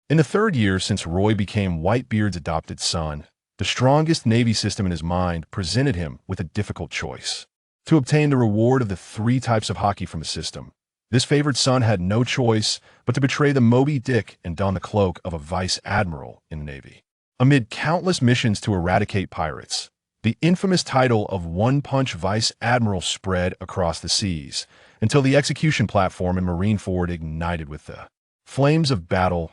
In the third year since Roy became Whitebeard's adopted son, the strongest Navy system in his mind presented him with a difficult choice. To obtain the reward of the 3 types of Haki from the system, this favored son had no choice but to betray the Moby Dick and don the cloak of a Vice Admiral in the Navy. Amid countless missions to eradicate pirates, the infamous title of One Punch Vice Admiral spread across the seas until the execution platform in Marineford ignited with the flames of battle.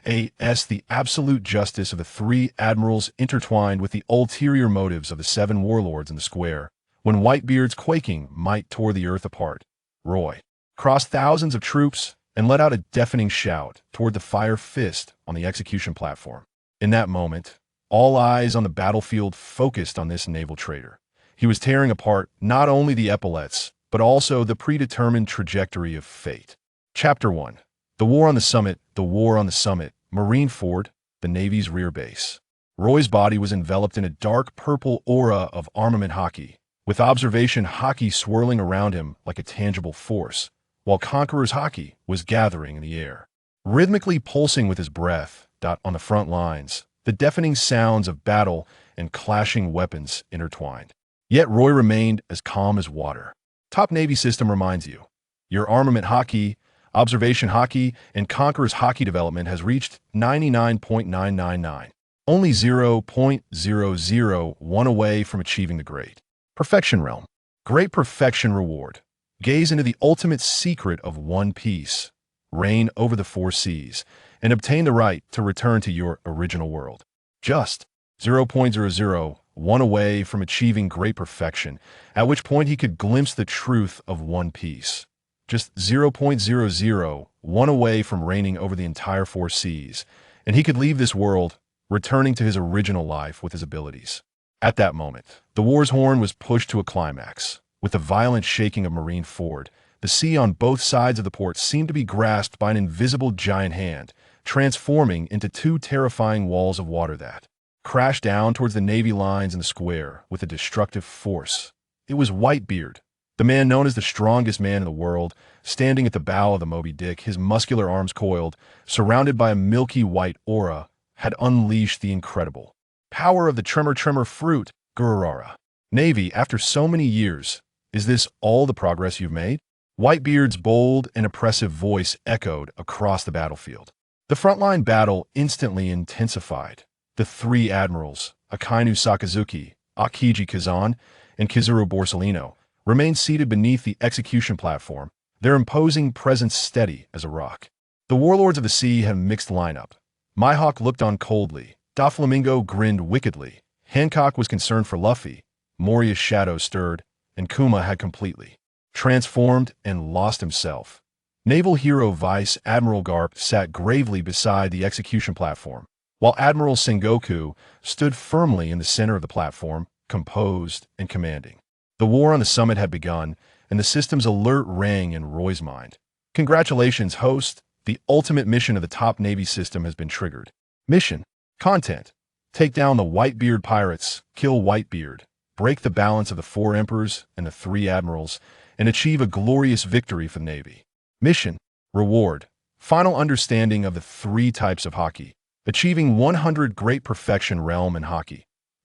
The absolute justice of the 3 admirals intertwined with the ulterior motives of the 7 warlords in the square. When Whitebeard's quaking might tore the earth apart, Roy crossed thousands of troops and let out a deafening shout toward the fire fist on the execution platform. In that moment, all eyes on the battlefield focused on this naval traitor. He was tearing apart not only the epaulets, but also the predetermined trajectory of fate. Chapter 1. The War on the Summit. The War on the Summit. Marineford, the Navy's rear base. Roy's body was enveloped in a dark purple aura of armament Haki, with observation Haki swirling around him like a tangible force, while Conqueror's Haki was gathering in the air. Rhythmically pulsing with his breath, on the front lines, the deafening sounds of battle and clashing weapons intertwined. Yet Roy remained as calm as water. Top Navy system reminds you, your armament Haki, observation Haki, and Conqueror's Haki development has reached 99.999, only 0.001 away from achieving the Great Perfection Realm. Great Perfection Reward. Gaze into the ultimate secret of One Piece. Reign over the 4 seas, and obtain the right to return to your original world. Just 0.001 away from achieving great perfection, at which point he could glimpse the truth of One Piece. Just 0.001 away from reigning over the entire 4 seas, and he could leave this world, returning to his original life with his abilities. At that moment, the war's horn was pushed to a climax. With the violent shaking of Marineford, the sea on both sides of the port seemed to be grasped by an invisible giant hand, transforming into 2 terrifying walls of water that crashed down towards the Navy lines in the square with a destructive force. It was Whitebeard, the man known as the strongest man in the world, standing at the bow of the Moby Dick, his muscular arms coiled, surrounded by a milky white aura, had unleashed the incredible power of the tremor fruit, Gururara. Navy, after so many years, is this all the progress you've made? Whitebeard's bold and oppressive voice echoed across the battlefield. The frontline battle instantly intensified. The 3 admirals, Akainu Sakazuki, Akiji Kazan, and Kizuru Borsellino, remained seated beneath the execution platform, their imposing presence steady as a rock. The warlords of the sea had a mixed lineup. Mihawk looked on coldly. Doflamingo grinned wickedly. Hancock was concerned for Luffy. Moria's shadow stirred, and Kuma had completely transformed and lost himself. Naval hero Vice Admiral Garp sat gravely beside the execution platform, while Admiral Sengoku stood firmly in the center of the platform, composed and commanding. The war on the summit had begun, and the system's alert rang in Roy's mind. Congratulations, host. The ultimate mission of the top Navy system has been triggered. Mission. Content. Take down the Whitebeard Pirates, kill Whitebeard, break the balance of the 4 emperors and the 3 admirals, and achieve a glorious victory for the Navy. Mission. Reward. Final understanding of the 3 types of Haki. Achieving 100 Great Perfection Realm in Haki.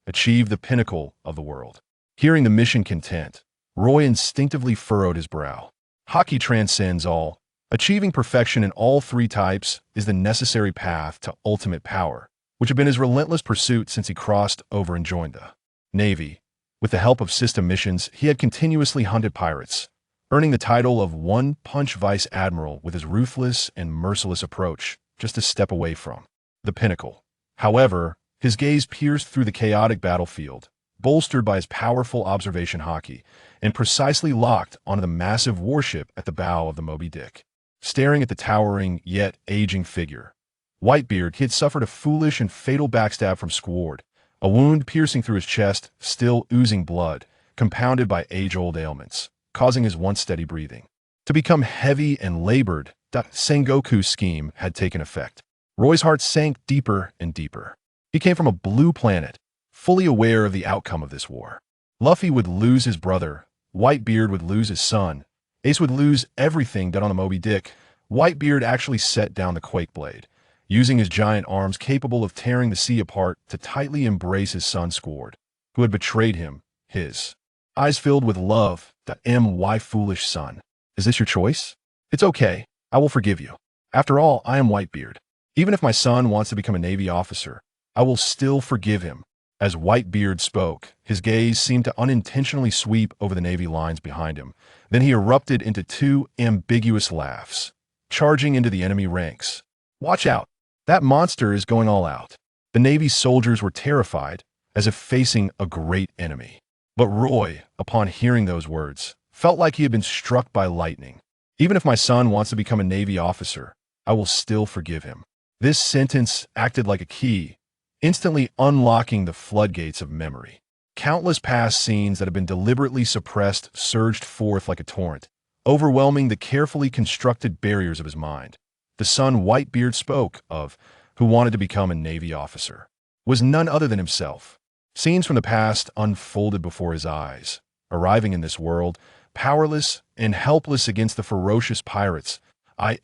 Achieve the pinnacle of the world. Hearing the mission content, Roy instinctively furrowed his brow. Haki transcends all. Achieving perfection in all 3 types is the necessary path to ultimate power, which had been his relentless pursuit since he crossed over and joined the Navy. With the help of system missions, he had continuously hunted pirates, earning the title of One Punch Vice Admiral with his ruthless and merciless approach, just a step away from the pinnacle. However, his gaze pierced through the chaotic battlefield, bolstered by his powerful observation Haki, and precisely locked onto the massive warship at the bow of the Moby Dick. Staring at the towering, yet aging figure, Whitebeard had suffered a foolish and fatal backstab from Squard, a wound piercing through his chest, still oozing blood, compounded by age-old ailments, causing his once steady breathing to become heavy and labored. Sengoku's scheme had taken effect. Roy's heart sank deeper and deeper. He came from a blue planet, fully aware of the outcome of this war. Luffy would lose his brother, Whitebeard would lose his son, Ace would lose everything done on the Moby Dick. Whitebeard actually set down the Quake Blade, using his giant arms capable of tearing the sea apart to tightly embrace his son Squard, who had betrayed him, his eyes filled with love. Why foolish son? Is this your choice? It's okay. I will forgive you. After all, I am Whitebeard. Even if my son wants to become a Navy officer, I will still forgive him. As Whitebeard spoke, his gaze seemed to unintentionally sweep over the Navy lines behind him. Then he erupted into two ambiguous laughs, charging into the enemy ranks. Watch out! That monster is going all out. The Navy's soldiers were terrified, as if facing a great enemy. But Roy, upon hearing those words, felt like he had been struck by lightning. Even if my son wants to become a Navy officer, I will still forgive him. This sentence acted like a key, instantly unlocking the floodgates of memory. Countless past scenes that had been deliberately suppressed surged forth like a torrent, overwhelming the carefully constructed barriers of his mind. The son Whitebeard spoke of, who wanted to become a Navy officer, was none other than himself. Scenes from the past unfolded before his eyes, arriving in this world, powerless and helpless against the ferocious pirates.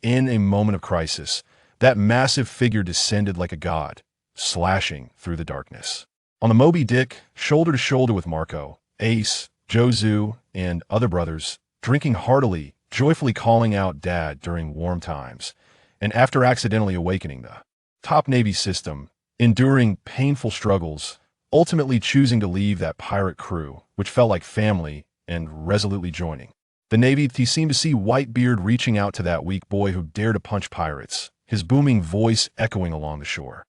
In a moment of crisis, that massive figure descended like a god, slashing through the darkness. On the Moby Dick, shoulder to shoulder with Marco, Ace, Jozu, and other brothers, drinking heartily, joyfully calling out Dad during warm times, and after accidentally awakening the top Navy system, enduring painful struggles, ultimately choosing to leave that pirate crew, which felt like family, and resolutely joining the Navy. He seemed to see Whitebeard reaching out to that weak boy who dared to punch pirates, his booming voice echoing along the shore.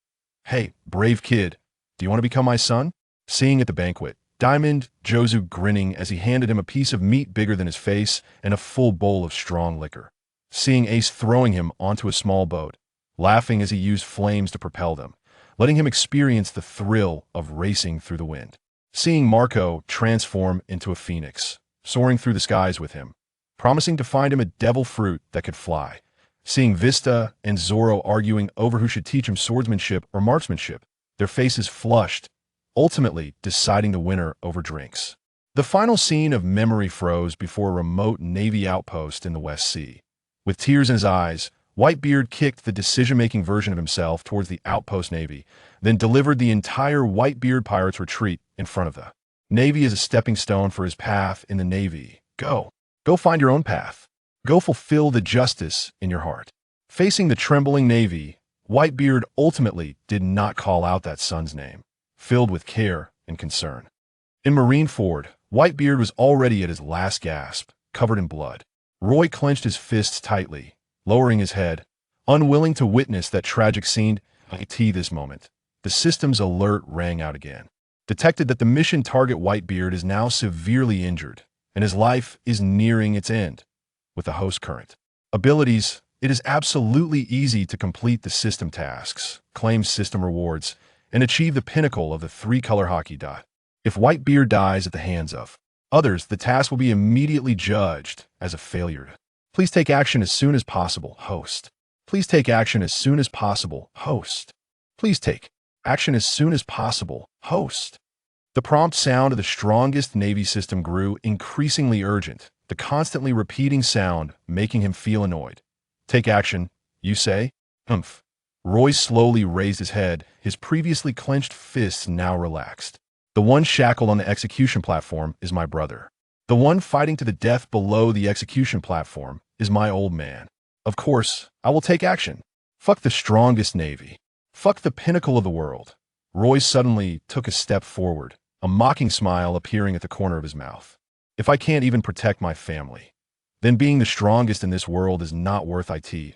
Hey, brave kid, do you want to become my son? Seeing at the banquet, Diamond, Jozu grinning as he handed him a piece of meat bigger than his face and a full bowl of strong liquor. Seeing Ace throwing him onto a small boat, laughing as he used flames to propel them, letting him experience the thrill of racing through the wind. Seeing Marco transform into a phoenix, soaring through the skies with him, promising to find him a devil fruit that could fly. Seeing Vista and Zoro arguing over who should teach him swordsmanship or marksmanship, their faces flushed, ultimately deciding the winner over drinks. The final scene of memory froze before a remote Navy outpost in the West Sea. With tears in his eyes, Whitebeard kicked the decision-making version of himself towards the outpost Navy, then delivered the entire Whitebeard Pirates retreat in front of the Navy as a stepping stone for his path in the Navy. Go. Go find your own path. Go fulfill the justice in your heart. Facing the trembling Navy, Whitebeard ultimately did not call out that son's name, filled with care and concern. In Marineford, Whitebeard was already at his last gasp, covered in blood. Roy clenched his fists tightly, lowering his head, unwilling to witness that tragic scene. This moment, the system's alert rang out again. Detected that the mission target Whitebeard is now severely injured, and his life is nearing its end. With the host current abilities, it is absolutely easy to complete the system tasks, claim system rewards, and achieve the pinnacle of the three-color Haki dot. If Whitebeard dies at the hands of others, the task will be immediately judged as a failure. Please take action as soon as possible, host. Please take action as soon as possible, host. Please take action as soon as possible, host. The prompt sound of the strongest Navy system grew increasingly urgent, the constantly repeating sound making him feel annoyed. Take action, you say? Humph. Roy slowly raised his head, his previously clenched fists now relaxed. The one shackled on the execution platform is my brother. The one fighting to the death below the execution platform is my old man. Of course, I will take action. Fuck the strongest Navy. Fuck the pinnacle of the world. Roy suddenly took a step forward, a mocking smile appearing at the corner of his mouth. If I can't even protect my family, then being the strongest in this world is not worth it.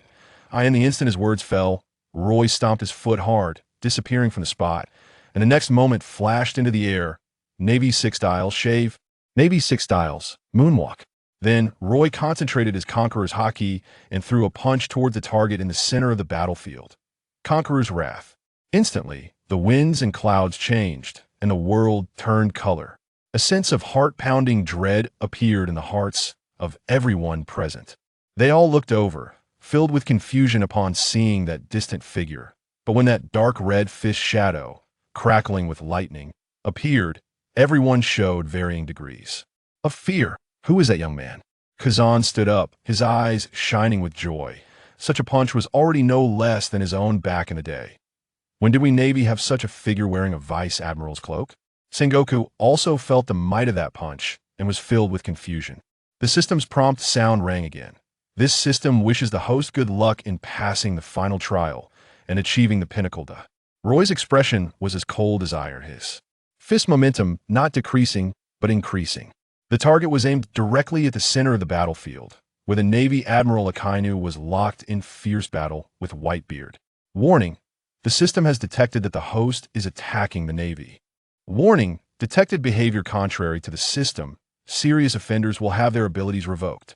In the instant his words fell, Roy stomped his foot hard, disappearing from the spot, and the next moment flashed into the air. Navy 6 styles shave, Navy 6 styles, moonwalk. Then, Roy concentrated his Conqueror's Haki and threw a punch toward the target in the center of the battlefield. Conqueror's Wrath. Instantly, the winds and clouds changed, and the world turned color. A sense of heart-pounding dread appeared in the hearts of everyone present. They all looked over, filled with confusion upon seeing that distant figure. But when that dark red fist shadow, crackling with lightning, appeared, everyone showed varying degrees of fear. Who is that young man? Kazan stood up, his eyes shining with joy, Such a punch was already no less than his own back in the day. When did we Navy have such a figure wearing a Vice Admiral's cloak? Sengoku also felt the might of that punch and was filled with confusion. The system's prompt sound rang again. This system wishes the host good luck in passing the final trial and achieving the pinnacle. Roy's expression was as cold as iron, his fist momentum not decreasing but increasing. The target was aimed directly at the center of the battlefield, where the Navy Admiral Akainu was locked in fierce battle with Whitebeard. Warning: the system has detected that the host is attacking the Navy. Warning: detected behavior contrary to the system. Serious offenders will have their abilities revoked.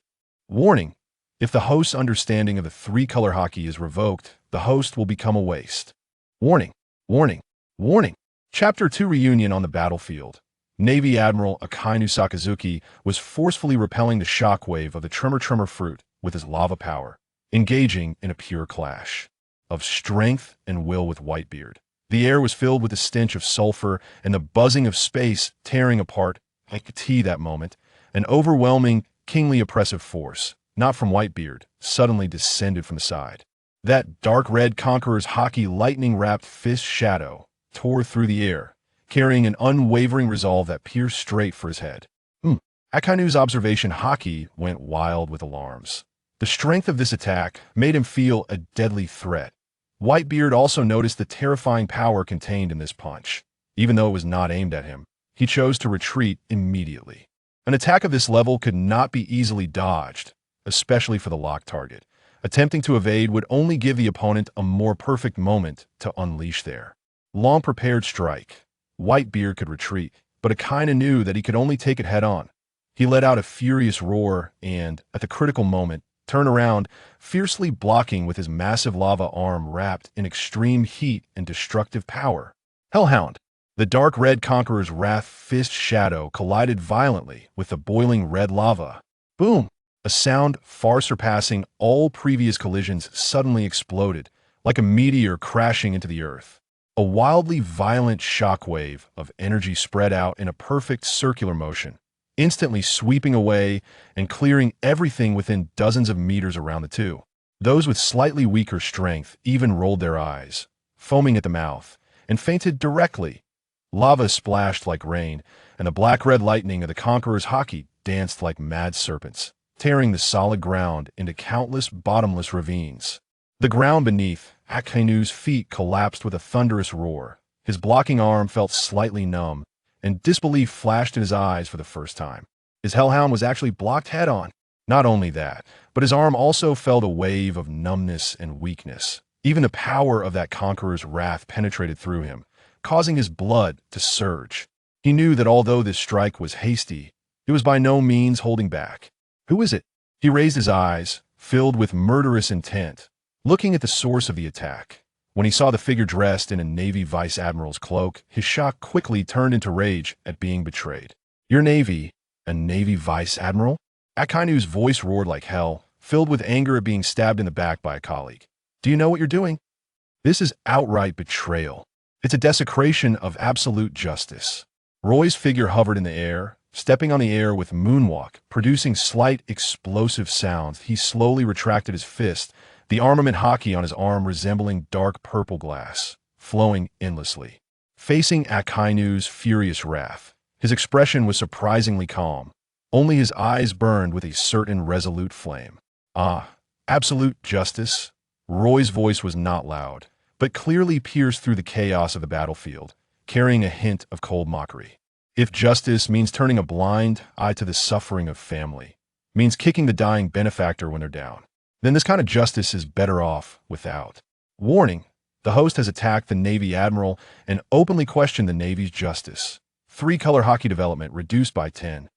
Warning: if the host's understanding of the three-color Haki is revoked, the host will become a waste. Warning, warning, warning. Chapter 2 Reunion on the battlefield. Navy Admiral Akainu Sakazuki was forcefully repelling the shockwave of the Tremor fruit with his lava power, engaging in a pure clash of strength and will with Whitebeard. The air was filled with the stench of sulfur and the buzzing of space tearing apart that moment. An overwhelming, kingly oppressive force, not from Whitebeard, suddenly descended from the side. That dark red conqueror's Haki lightning-wrapped fist shadow tore through the air, carrying an unwavering resolve that pierced straight for his head. Akainu's observation Haki went wild with alarms. The strength of this attack made him feel a deadly threat. Whitebeard also noticed the terrifying power contained in this punch. Even though it was not aimed at him, he chose to retreat immediately. An attack of this level could not be easily dodged, especially for the locked target. Attempting to evade would only give the opponent a more perfect moment to unleash their long-prepared strike. Whitebeard could retreat, but Akainu knew that he could only take it head-on. He let out a furious roar and, at the critical moment, turned around, fiercely blocking with his massive lava arm wrapped in extreme heat and destructive power. Hellhound! The dark red conqueror's wrath fist shadow collided violently with the boiling red lava. Boom! A sound far surpassing all previous collisions suddenly exploded, like a meteor crashing into the earth. A wildly violent shockwave of energy spread out in a perfect circular motion, instantly sweeping away and clearing everything within dozens of meters around the two. Those with slightly weaker strength even rolled their eyes, foaming at the mouth, and fainted directly. Lava splashed like rain, and the black-red lightning of the conqueror's Haki danced like mad serpents, tearing the solid ground into countless bottomless ravines. The ground beneath Akainu's feet collapsed with a thunderous roar. His blocking arm felt slightly numb, and disbelief flashed in his eyes for the first time. His hellhound was actually blocked head-on. Not only that, but his arm also felt a wave of numbness and weakness. Even the power of that conqueror's wrath penetrated through him, causing his blood to surge. He knew that although this strike was hasty, it was by no means holding back. Who is it? He raised his eyes, filled with murderous intent, looking at the source of the attack. When he saw the figure dressed in a Navy Vice Admiral's cloak, his shock quickly turned into rage at being betrayed. Your Navy? A Navy Vice Admiral? Akainu's voice roared like hell, filled with anger at being stabbed in the back by a colleague. Do you know what you're doing? This is outright betrayal. It's a desecration of absolute justice. Roy's figure hovered in the air, stepping on the air with moonwalk, producing slight explosive sounds. He slowly retracted his fist, the armament Haki on his arm resembling dark purple glass, flowing endlessly. Facing Akainu's furious wrath, his expression was surprisingly calm. Only his eyes burned with a certain resolute flame. Absolute justice? Roy's voice was not loud, but clearly pierced through the chaos of the battlefield, carrying a hint of cold mockery. If justice means turning a blind eye to the suffering of family, means kicking the dying benefactor when they're down, then this kind of justice is better off without. Warning: the host has attacked the Navy Admiral and openly questioned the Navy's justice. 3-color Haki development reduced by 10.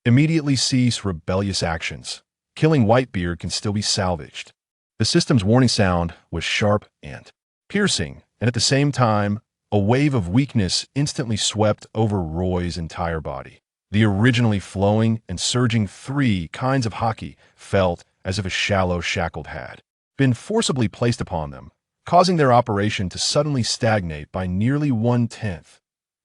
Immediately cease rebellious actions. Killing Whitebeard can still be salvaged. The system's warning sound was sharp and piercing, and at the same time, a wave of weakness instantly swept over Roy's entire body. The originally flowing and surging 3 kinds of Haki felt as if a shallow shackled had been forcibly placed upon them, causing their operation to suddenly stagnate by nearly 1/10.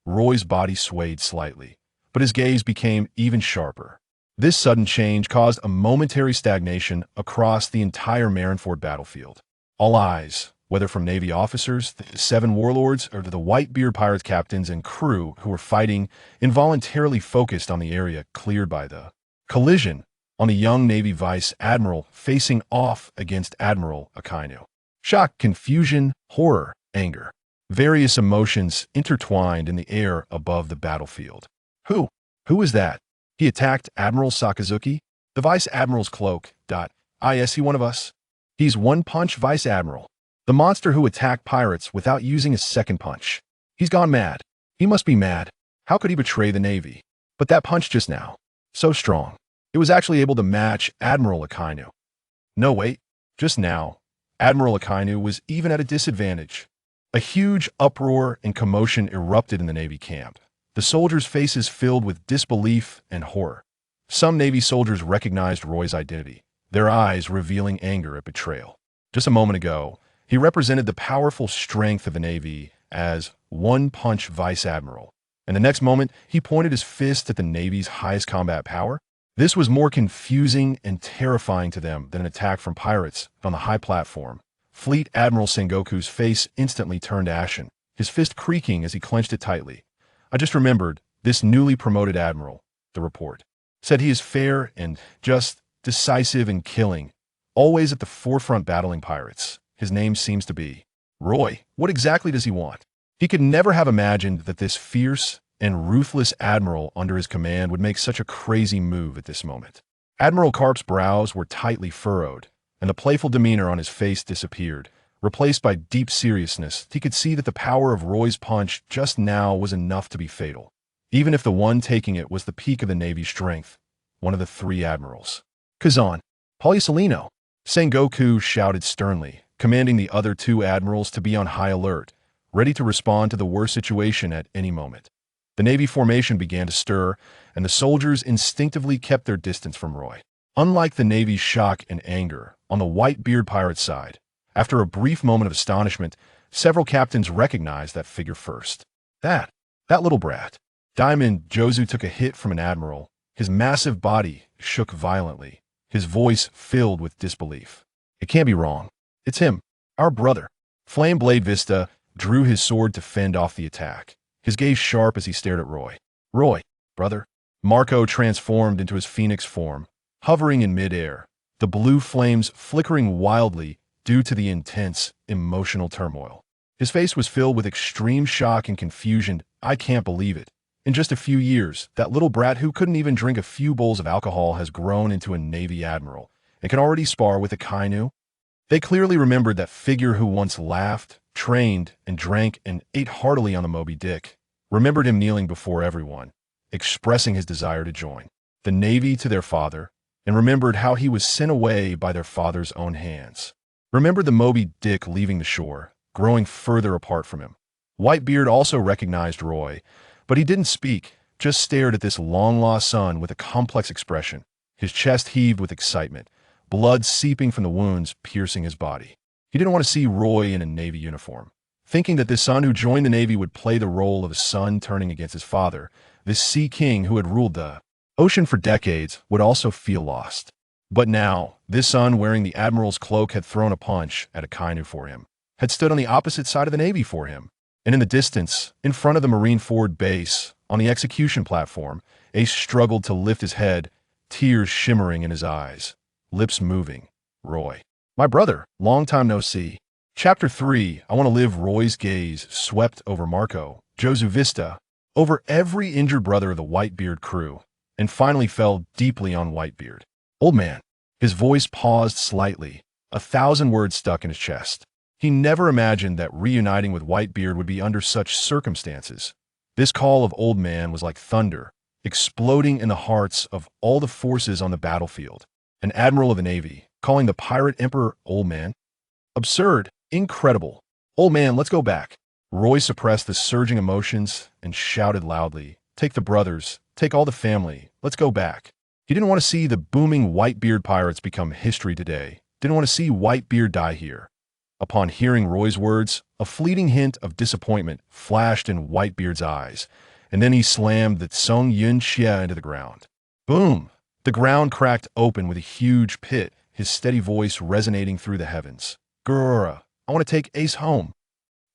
Roy's body swayed slightly, but his gaze became even sharper. This sudden change caused a momentary stagnation across the entire Marineford battlefield. All eyes, whether from Navy officers, the Seven Warlords, or the Whitebeard Pirates captains and crew who were fighting, involuntarily focused on the area cleared by the collision on the young Navy Vice Admiral facing off against Admiral.Accidentally. Shock, confusion, horror, anger. Various emotions intertwined in the air above the battlefield. Who? Who is that? He attacked Admiral Sakazuki? The Vice Admiral's cloak. Is he one of us? He's One Punch Vice Admiral. The monster who attacked pirates without using a second punch. He's gone mad. He must be mad. How could he betray the Navy? But that punch just now. So strong. It was actually able to match Admiral.Accidentally. No, wait. Just now, Admiral.Accidentally was even at a disadvantage. A huge uproar and commotion erupted in the Navy camp. The soldiers' faces filled with disbelief and horror. Some Navy soldiers recognized Roy's identity, their eyes revealing anger at betrayal. Just a moment ago, he represented the powerful strength of the Navy as One Punch Vice Admiral. And the next moment, he pointed his fist at the Navy's highest combat power. This was more confusing and terrifying to them than an attack from pirates on the high platform. Fleet Admiral Sengoku's face instantly turned ashen, his fist creaking as he clenched it tightly. I just remembered, this newly promoted admiral, the report, said he is fair and just, decisive and killing, always at the forefront battling pirates. His name seems to be Roy. What exactly does he want? He could never have imagined that this fierce and ruthless admiral under his command would make such a crazy move at this moment. Admiral Garp's brows were tightly furrowed, and the playful demeanor on his face disappeared, replaced by deep seriousness. He could see that the power of Roy's punch just now was enough to be fatal, even if the one taking it was the peak of the Navy's strength, one of the three admirals. Kazan, Polisalino, Sengoku shouted sternly, commanding the other two admirals to be on high alert, ready to respond to the worst situation at any moment. The Navy formation began to stir, and the soldiers instinctively kept their distance from Roy. Unlike the Navy's shock and anger on the Whitebeard Pirates side, after a brief moment of astonishment, several captains recognized that figure first. That little brat. Diamond Jozu took a hit from an admiral. His massive body shook violently, his voice filled with disbelief. It can't be wrong. It's him, our brother. Flame Blade Vista drew his sword to fend off the attack, his gaze sharp as he stared at Roy. Roy, brother. Marco transformed into his phoenix form, hovering in midair, the blue flames flickering wildly due to the intense, emotional turmoil. His face was filled with extreme shock and confusion. I can't believe it. In just a few years, that little brat who couldn't even drink a few bowls of alcohol has grown into a Navy admiral and can already spar with a Kainu. They clearly remembered that figure who once laughed, trained, and drank and ate heartily on the Moby Dick, remembered him kneeling before everyone, expressing his desire to join the Navy to their father, and remembered how he was sent away by their father's own hands. Remembered the Moby Dick leaving the shore, growing further apart from him. Whitebeard also recognized Roy, but he didn't speak, just stared at this long-lost son with a complex expression. His chest heaved with excitement, blood seeping from the wounds piercing his body. He didn't want to see Roy in a Navy uniform. Thinking that this son who joined the Navy would play the role of a son turning against his father, this sea king who had ruled the ocean for decades would also feel lost. But now, this son wearing the Admiral's cloak had thrown a punch at a Kainu for him, had stood on the opposite side of the Navy for him. And in the distance, in front of the Marineford base, on the execution platform, Ace struggled to lift his head, tears shimmering in his eyes, lips moving. Roy. My brother, long time no see. Chapter 3, I Want to Live. Roy's gaze swept over Marco, Jozu Vista, over every injured brother of the Whitebeard crew, and finally fell deeply on Whitebeard. Old man. His voice paused slightly, 1,000 words stuck in his chest. He never imagined that reuniting with Whitebeard would be under such circumstances. This call of old man was like thunder, exploding in the hearts of all the forces on the battlefield. An admiral of the Navy, calling the pirate emperor old man? Absurd, incredible. Old man, let's go back. Roy suppressed the surging emotions and shouted loudly, take the brothers, take all the family, let's go back. He didn't want to see the booming Whitebeard Pirates become history today, didn't want to see Whitebeard die here. Upon hearing Roy's words, a fleeting hint of disappointment flashed in Whitebeard's eyes, and then he slammed the Tsung Yun Xia into the ground. Boom! The ground cracked open with a huge pit, his steady voice resonating through the heavens. "Grrrr, I want to take Ace home."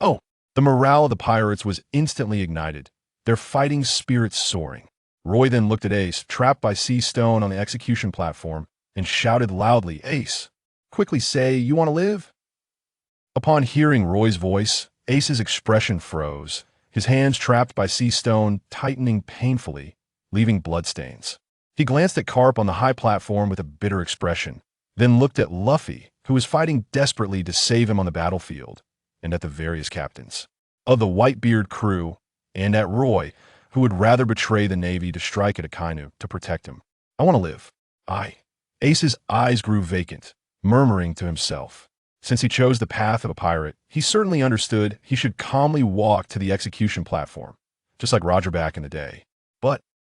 Oh, the morale of the pirates was instantly ignited, their fighting spirits soaring. Roy then looked at Ace, trapped by sea stone on the execution platform, and shouted loudly, "Ace, quickly say you want to live?" Upon hearing Roy's voice, Ace's expression froze, his hands trapped by sea stone tightening painfully, leaving bloodstains. He glanced at Garp on the high platform with a bitter expression, then looked at Luffy, who was fighting desperately to save him on the battlefield, and at the various captains of the Whitebeard crew, and at Roy, who would rather betray the Navy to strike at Akainu to protect him. "I want to live." Ace's eyes grew vacant, murmuring to himself. Since he chose the path of a pirate, he certainly understood he should calmly walk to the execution platform, just like Roger back in the day.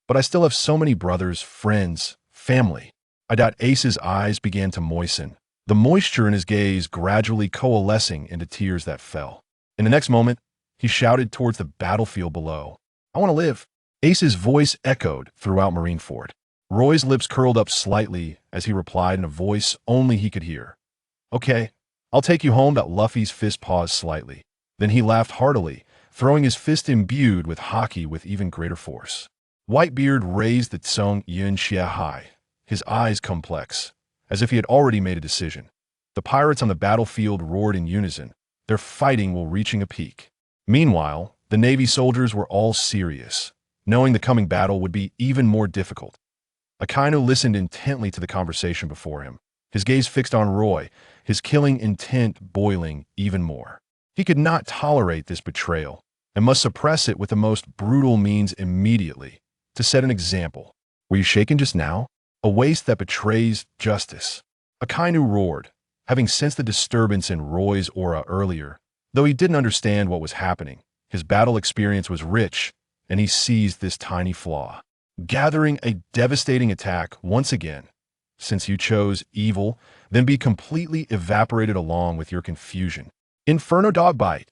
But I still have so many brothers, friends, family. I doubt Ace's eyes began to moisten, the moisture in his gaze gradually coalescing into tears that fell. In the next moment, he shouted towards the battlefield below, "I want to live." Ace's voice echoed throughout Marineford. Roy's lips curled up slightly as he replied in a voice only he could hear. "Okay, I'll take you home." That Luffy's fist paused slightly. Then he laughed heartily, throwing his fist imbued with Haki with even greater force. Whitebeard raised the Tsung Yun Xia high, his eyes complex, as if he had already made a decision. The pirates on the battlefield roared in unison, their fighting while reaching a peak. Meanwhile, the Navy soldiers were all serious, knowing the coming battle would be even more difficult. Akainu listened intently to the conversation before him, his gaze fixed on Roy, his killing intent boiling even more. He could not tolerate this betrayal, and must suppress it with the most brutal means immediately, to set an example. "Were you shaken just now? A waste that betrays justice." Akainu roared, having sensed the disturbance in Roy's aura earlier. Though he didn't understand what was happening, his battle experience was rich, and he seized this tiny flaw, gathering a devastating attack once again. "Since you chose evil, then be completely evaporated along with your confusion." Inferno dog bite.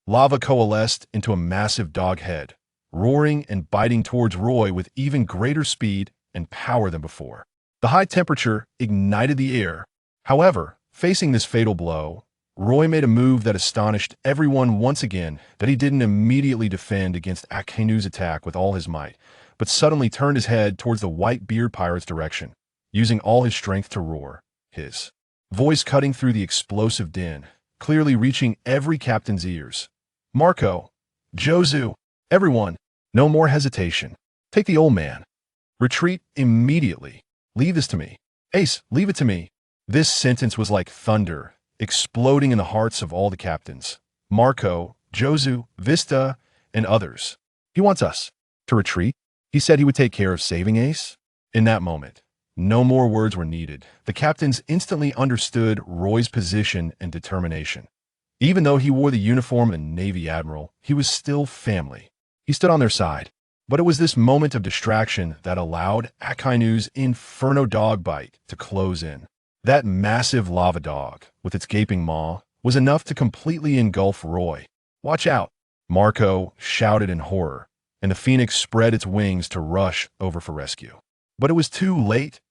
Lava coalesced into a massive dog head, roaring and biting towards Roy with even greater speed and power than before. The high temperature ignited the air. However, facing this fatal blow, Roy made a move that astonished everyone once again, that he didn't immediately defend against Akainu's attack with all his might, but suddenly turned his head towards the Whitebeard Pirates' direction, using all his strength to roar, his voice cutting through the explosive din, clearly reaching every captain's ears. "Marco, Jozu, everyone, no more hesitation. Take the old man. Retreat immediately. Leave this to me. Ace, leave it to me." This sentence was like thunder, exploding in the hearts of all the captains. Marco, Jozu, Vista, and others. "He wants us to retreat. He said he would take care of saving Ace." In that moment, no more words were needed. The captains instantly understood Roy's position and determination. Even though he wore the uniform of a Navy Admiral, he was still family. He stood on their side. But it was this moment of distraction that allowed Akainu's inferno dog bite to close in. That massive lava dog, with its gaping maw, was enough to completely engulf Roy. "Watch out!" Marco shouted in horror, and the Phoenix spread its wings to rush over for rescue. But it was too late.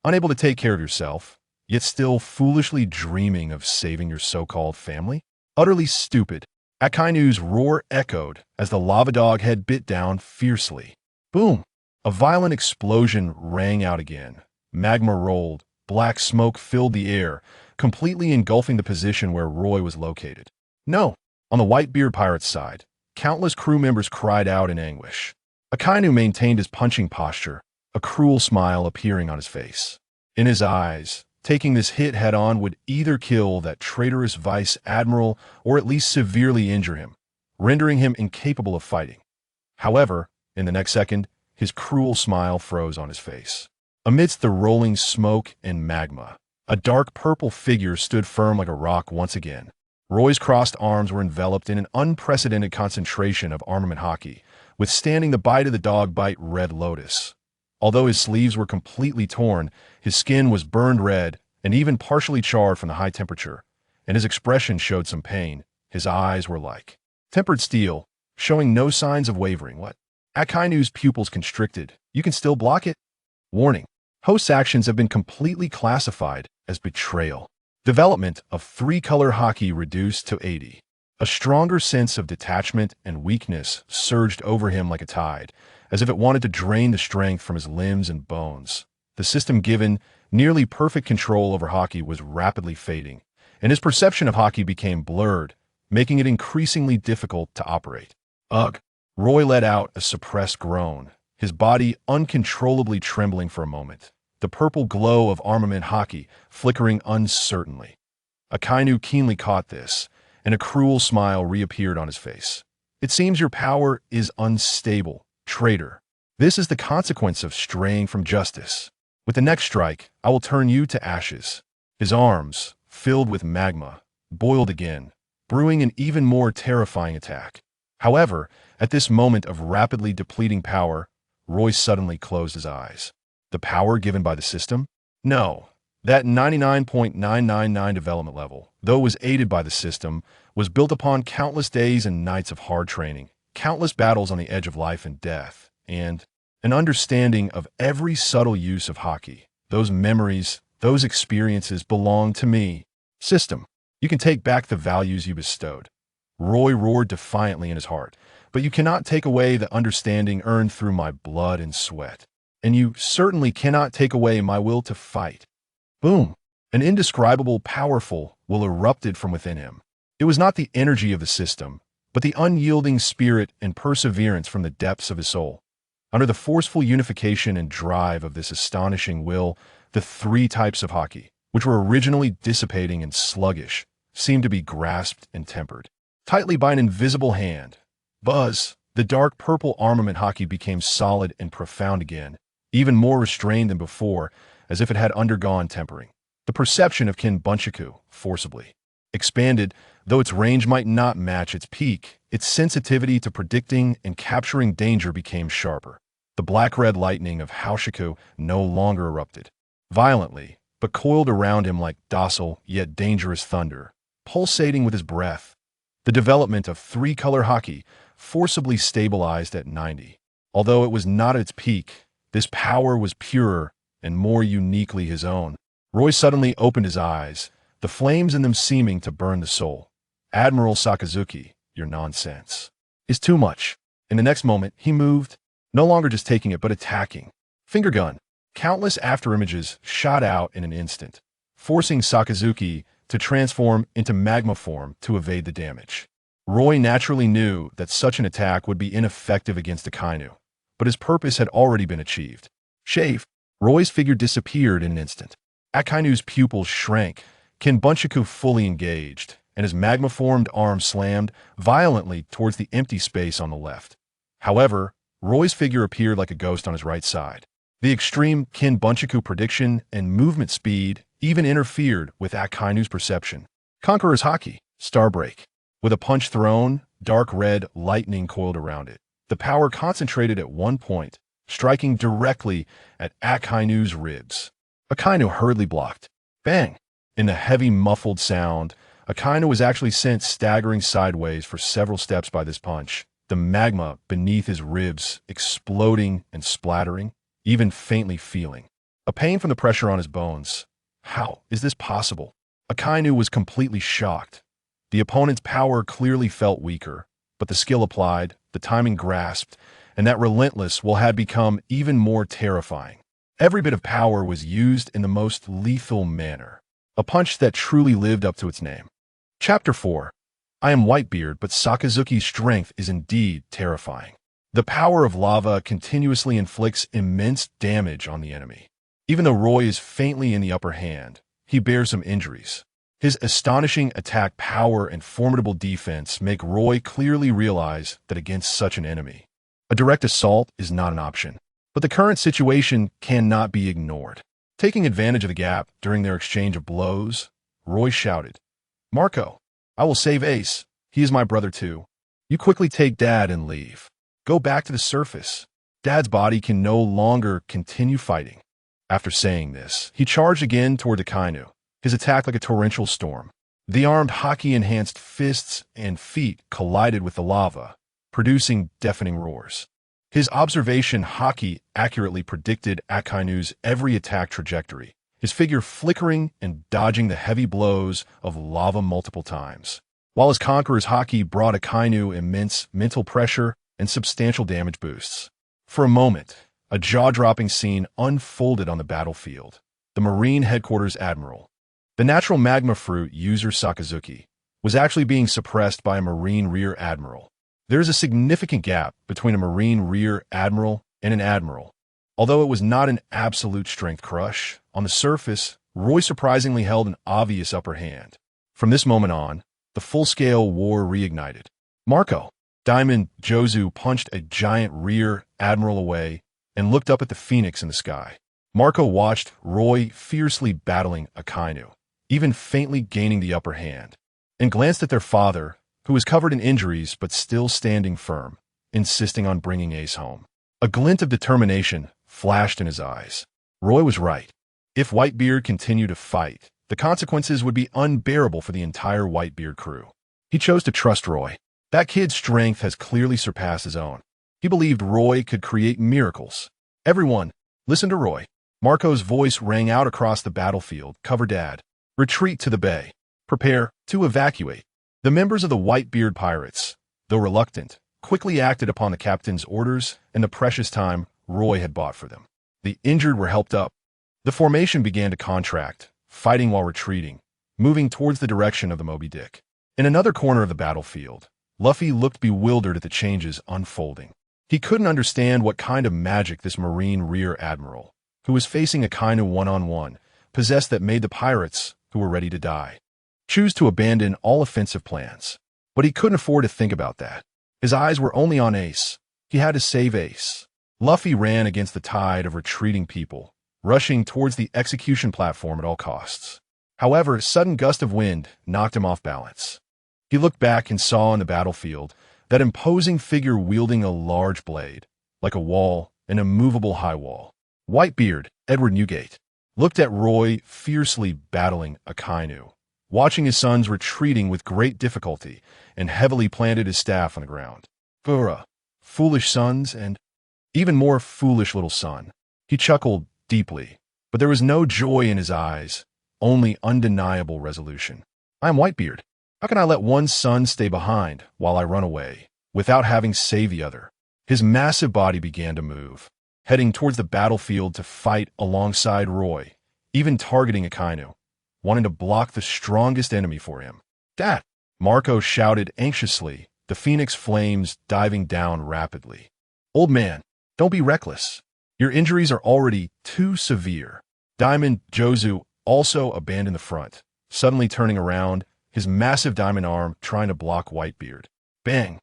Unable to take care of yourself, yet still foolishly dreaming of saving your so-called family? Utterly stupid. Akainu's roar echoed as the lava dog head bit down fiercely. Boom! A violent explosion rang out again. Magma rolled, black smoke filled the air, completely engulfing the position where Roy was located. No! On the Whitebeard Pirates' side, countless crew members cried out in anguish. Akainu maintained his punching posture, a cruel smile appearing on his face. In his eyes, taking this hit head-on would either kill that traitorous Vice Admiral or at least severely injure him, rendering him incapable of fighting. However, in the next second, his cruel smile froze on his face. Amidst the rolling smoke and magma, a dark purple figure stood firm like a rock once again. Roy's crossed arms were enveloped in an unprecedented concentration of armament Haki, withstanding the bite of the dog-bite Red Lotus. Although his sleeves were completely torn, his skin was burned red and even partially charred from the high temperature, and his expression showed some pain. His eyes were like tempered steel, showing no signs of wavering. What? Akainu's pupils constricted. You can still block it? Warning: host's actions have been completely classified as betrayal. Development of 3-color Haki reduced to 80. A stronger sense of detachment and weakness surged over him like a tide, as if it wanted to drain the strength from his limbs and bones. The system given nearly perfect control over Haki was rapidly fading, and his perception of Haki became blurred, making it increasingly difficult to operate. Ugh! Roy let out a suppressed groan, his body uncontrollably trembling for a moment, the purple glow of armament Haki flickering uncertainly. Akainu keenly caught this, and a cruel smile reappeared on his face. It seems your power is unstable, traitor. This is the consequence of straying from justice. With the next strike, I will turn you to ashes. His arms, filled with magma, boiled again, brewing an even more terrifying attack. However, at this moment of rapidly depleting power, Roy suddenly closed his eyes. The power given by the system? No. That 99.999 development level, though it was aided by the system, was built upon countless days and nights of hard training, countless battles on the edge of life and death, and an understanding of every subtle use of Haki. Those memories, those experiences belong to me. System, you can take back the values you bestowed. Roy roared defiantly in his heart, but you cannot take away the understanding earned through my blood and sweat. And you certainly cannot take away my will to fight. Boom! An indescribable powerful will erupted from within him. It was not the energy of the system, but the unyielding spirit and perseverance from the depths of his soul. Under the forceful unification and drive of this astonishing will, the 3 types of Haki, which were originally dissipating and sluggish, seemed to be grasped and tempered tightly by an invisible hand. Buzz, the dark purple armament Haki became solid and profound again, even more restrained than before, as if it had undergone tempering. The perception of Kin Bunchaku, forcibly expanded, though its range might not match its peak, its sensitivity to predicting and capturing danger became sharper. The black-red lightning of Haoshiku no longer erupted violently, but coiled around him like docile yet dangerous thunder, pulsating with his breath. The development of 3-color Haki forcibly stabilized at 90. Although it was not at its peak, this power was purer and more uniquely his own. Roy suddenly opened his eyes, the flames in them seeming to burn the soul. Admiral Sakazuki, your nonsense is too much. In the next moment, he moved, no longer just taking it but attacking. Finger gun. Countless afterimages shot out in an instant, forcing Sakazuki to transform into magma form to evade the damage. Roy naturally knew that such an attack would be ineffective against Akainu, but his purpose had already been achieved. Shave. Roy's figure disappeared in an instant. Akainu's pupils shrank, Kin Bunchaku fully engaged, and his magma-formed arm slammed violently towards the empty space on the left. However, Roy's figure appeared like a ghost on his right side. The extreme Kin Bunchaku prediction and movement speed even interfered with Akainu's perception. Conqueror's Haki, Starbreak. With a punch thrown, dark red lightning coiled around it. The power concentrated at one point, striking directly at Akainu's ribs. Akainu hurriedly blocked. Bang! In the heavy muffled sound, Akainu was actually sent staggering sideways for several steps by this punch, the magma beneath his ribs exploding and splattering, even faintly feeling a pain from the pressure on his bones. How is this possible? Akainu was completely shocked. The opponent's power clearly felt weaker, but the skill applied, the timing grasped, and that relentless will had become even more terrifying. Every bit of power was used in the most lethal manner. A punch that truly lived up to its name. Chapter 4. I am Whitebeard, but Sakazuki's strength is indeed terrifying. The power of lava continuously inflicts immense damage on the enemy. Even though Roy is faintly in the upper hand, he bears some injuries. His astonishing attack power and formidable defense make Roy clearly realize that against such an enemy, a direct assault is not an option. But the current situation cannot be ignored. Taking advantage of the gap during their exchange of blows, Roy shouted, "Marco, I will save Ace. He is my brother too. You quickly take Dad and leave. Go back to the surface. Dad's body can no longer continue fighting." After saying this, he charged again toward Akainu, his attack like a torrential storm. The armed Haki-enhanced fists and feet collided with the lava, producing deafening roars. His observation Haki accurately predicted Akainu's every attack trajectory, his figure flickering and dodging the heavy blows of lava multiple times. While his conqueror's Haki brought Akainu immense mental pressure and substantial damage boosts. For a moment, a jaw-dropping scene unfolded on the battlefield. The Marine Headquarters Admiral, the natural magma fruit user Sakazuki, was actually being suppressed by a Marine Rear Admiral. There is a significant gap between a Marine Rear Admiral and an Admiral. Although it was not an absolute strength crush, on the surface, Roy surprisingly held an obvious upper hand. From this moment on, the full-scale war reignited. Marco, Diamond Jozu punched a giant Rear Admiral away and looked up at the phoenix in the sky. Marco watched Roy fiercely battling Akainu, even faintly gaining the upper hand, and glanced at their father, who was covered in injuries but still standing firm, insisting on bringing Ace home. A glint of determination flashed in his eyes. Roy was right. If Whitebeard continued to fight, the consequences would be unbearable for the entire Whitebeard crew. He chose to trust Roy. That kid's strength has clearly surpassed his own. He believed Roy could create miracles. Everyone, listen to Roy. Marco's voice rang out across the battlefield. Cover Dad. Retreat to the bay. Prepare to evacuate. The members of the Whitebeard Pirates, though reluctant, quickly acted upon the captain's orders and the precious time Roy had bought for them. The injured were helped up. The formation began to contract, fighting while retreating, moving towards the direction of the Moby Dick. In another corner of the battlefield, Luffy looked bewildered at the changes unfolding. He couldn't understand what kind of magic this Marine Rear Admiral, who was facing Akainu one-on-one, possessed that made the pirates, who were ready to die, choose to abandon all offensive plans. But he couldn't afford to think about that. His eyes were only on Ace. He had to save Ace. Luffy ran against the tide of retreating people, rushing towards the execution platform at all costs. However, a sudden gust of wind knocked him off balance. He looked back and saw on the battlefield that imposing figure wielding a large blade, like a wall, an immovable high wall. Whitebeard, Edward Newgate, looked at Roy fiercely battling Akainu, watching his sons retreating with great difficulty, and heavily planted his staff on the ground. Fura, foolish sons, and even more foolish little son. He chuckled deeply, but there was no joy in his eyes, only undeniable resolution. I am Whitebeard. How can I let one son stay behind while I run away, without having saved the other? His massive body began to move, heading towards the battlefield to fight alongside Roy, even targeting Akainu, wanting to block the strongest enemy for him. Dad! Marco shouted anxiously, the phoenix flames diving down rapidly. Old man, don't be reckless. Your injuries are already too severe. Diamond Jozu also abandoned the front, suddenly turning around, his massive diamond arm trying to block Whitebeard. Bang!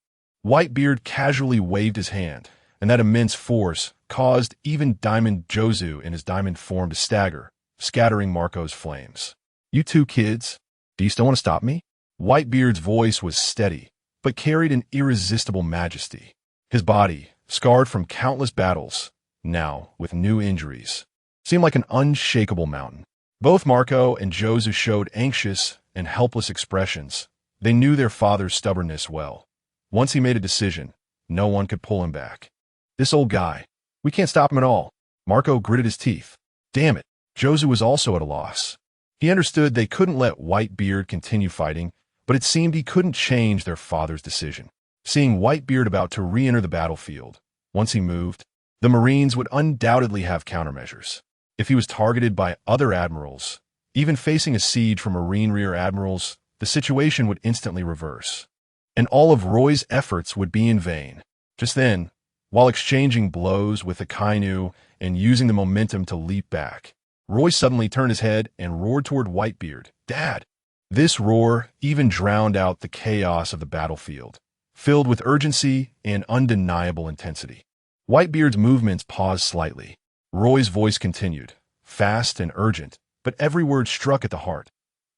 Whitebeard casually waved his hand, and that immense force caused even Diamond Jozu in his diamond form to stagger, scattering Marco's flames. You two kids, do you still want to stop me? Whitebeard's voice was steady, but carried an irresistible majesty. His body, scarred from countless battles, now with new injuries, seemed like an unshakable mountain. Both Marco and Jozu showed anxious and helpless expressions. They knew their father's stubbornness well. Once he made a decision, no one could pull him back. This old guy, we can't stop him at all. Marco gritted his teeth. Damn it, Jozu was also at a loss. He understood they couldn't let Whitebeard continue fighting, but it seemed he couldn't change their father's decision. Seeing Whitebeard about to re-enter the battlefield, once he moved, the Marines would undoubtedly have countermeasures. If he was targeted by other admirals, even facing a siege from Marine Rear Admirals, the situation would instantly reverse, and all of Roy's efforts would be in vain. Just then, while exchanging blows with Akainu and using the momentum to leap back, Roy suddenly turned his head and roared toward Whitebeard. Dad! This roar even drowned out the chaos of the battlefield, filled with urgency and undeniable intensity. Whitebeard's movements paused slightly. Roy's voice continued, fast and urgent, but every word struck at the heart.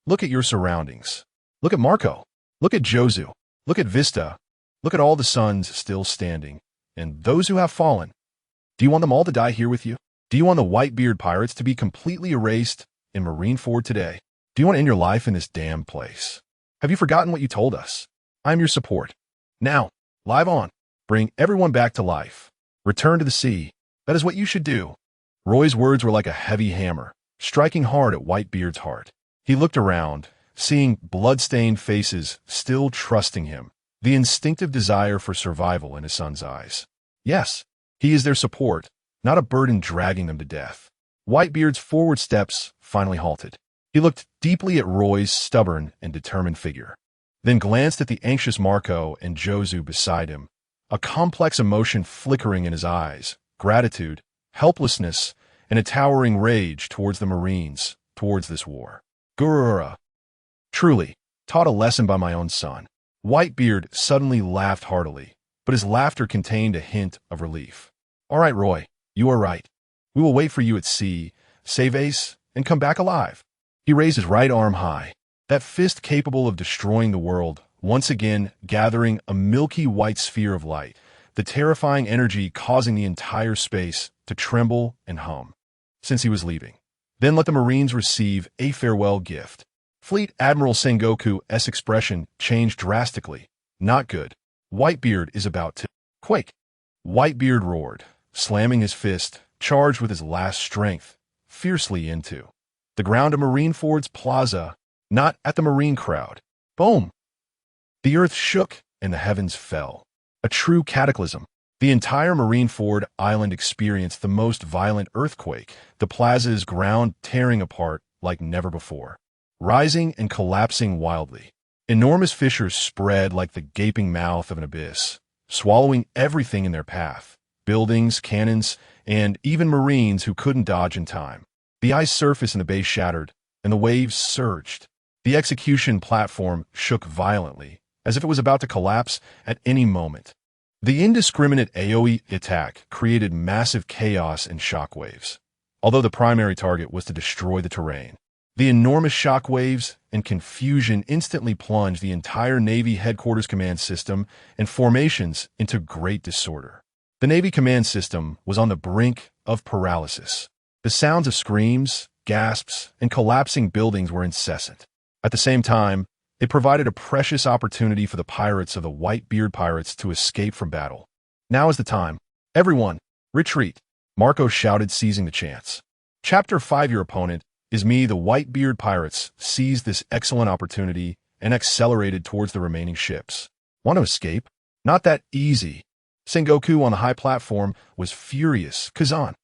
Look at your surroundings. Look at Marco. Look at Jozu. Look at Vista. Look at all the sons still standing, and those who have fallen. Do you want them all to die here with you? Do you want the Whitebeard Pirates to be completely erased in Marineford today? Do you want to end your life in this damn place? Have you forgotten what you told us? I'm your support. Now, live on. Bring everyone back to life. Return to the sea. That is what you should do. Roy's words were like a heavy hammer, striking hard at Whitebeard's heart. He looked around, seeing blood-stained faces still trusting him, the instinctive desire for survival in his son's eyes. Yes, he is their support, not a burden dragging them to death. Whitebeard's forward steps finally halted. He looked deeply at Roy's stubborn and determined figure, then glanced at the anxious Marco and Jozu beside him, a complex emotion flickering in his eyes, gratitude, helplessness, and a towering rage towards the Marines, towards this war. Gurura. Truly, taught a lesson by my own son. Whitebeard suddenly laughed heartily, but his laughter contained a hint of relief. All right, Roy, you are right. We will wait for you at sea, save Ace, and come back alive. He raised his right arm high, that fist capable of destroying the world, once again gathering a milky white sphere of light, the terrifying energy causing the entire space to tremble and hum. Since he was leaving, then let the Marines receive a farewell gift. Fleet Admiral Sengoku's expression changed drastically. Not good. Whitebeard is about to quake. Whitebeard roared, slamming his fist, charged with his last strength, fiercely into the ground of Marineford's plaza, not at the Marine crowd. Boom! The earth shook and the heavens fell. A true cataclysm. The entire Marineford island experienced the most violent earthquake, the plaza's ground tearing apart like never before, rising and collapsing wildly. Enormous fissures spread like the gaping mouth of an abyss, swallowing everything in their path, buildings, cannons, and even Marines who couldn't dodge in time. The ice surface in the bay shattered, and the waves surged. The execution platform shook violently, as if it was about to collapse at any moment. The indiscriminate AoE attack created massive chaos and shockwaves. Although the primary target was to destroy the terrain, the enormous shockwaves and confusion instantly plunged the entire Navy headquarters command system and formations into great disorder. The Navy command system was on the brink of paralysis. The sounds of screams, gasps, and collapsing buildings were incessant. At the same time, it provided a precious opportunity for the pirates of the Whitebeard Pirates to escape from battle. Now is the time. Everyone, retreat, Marco shouted, seizing the chance. Chapter 5. Your opponent is me. The Whitebeard Pirates seized this excellent opportunity and accelerated towards the remaining ships. Want to escape? Not that easy. Sengoku on the high platform was furious. Kazan.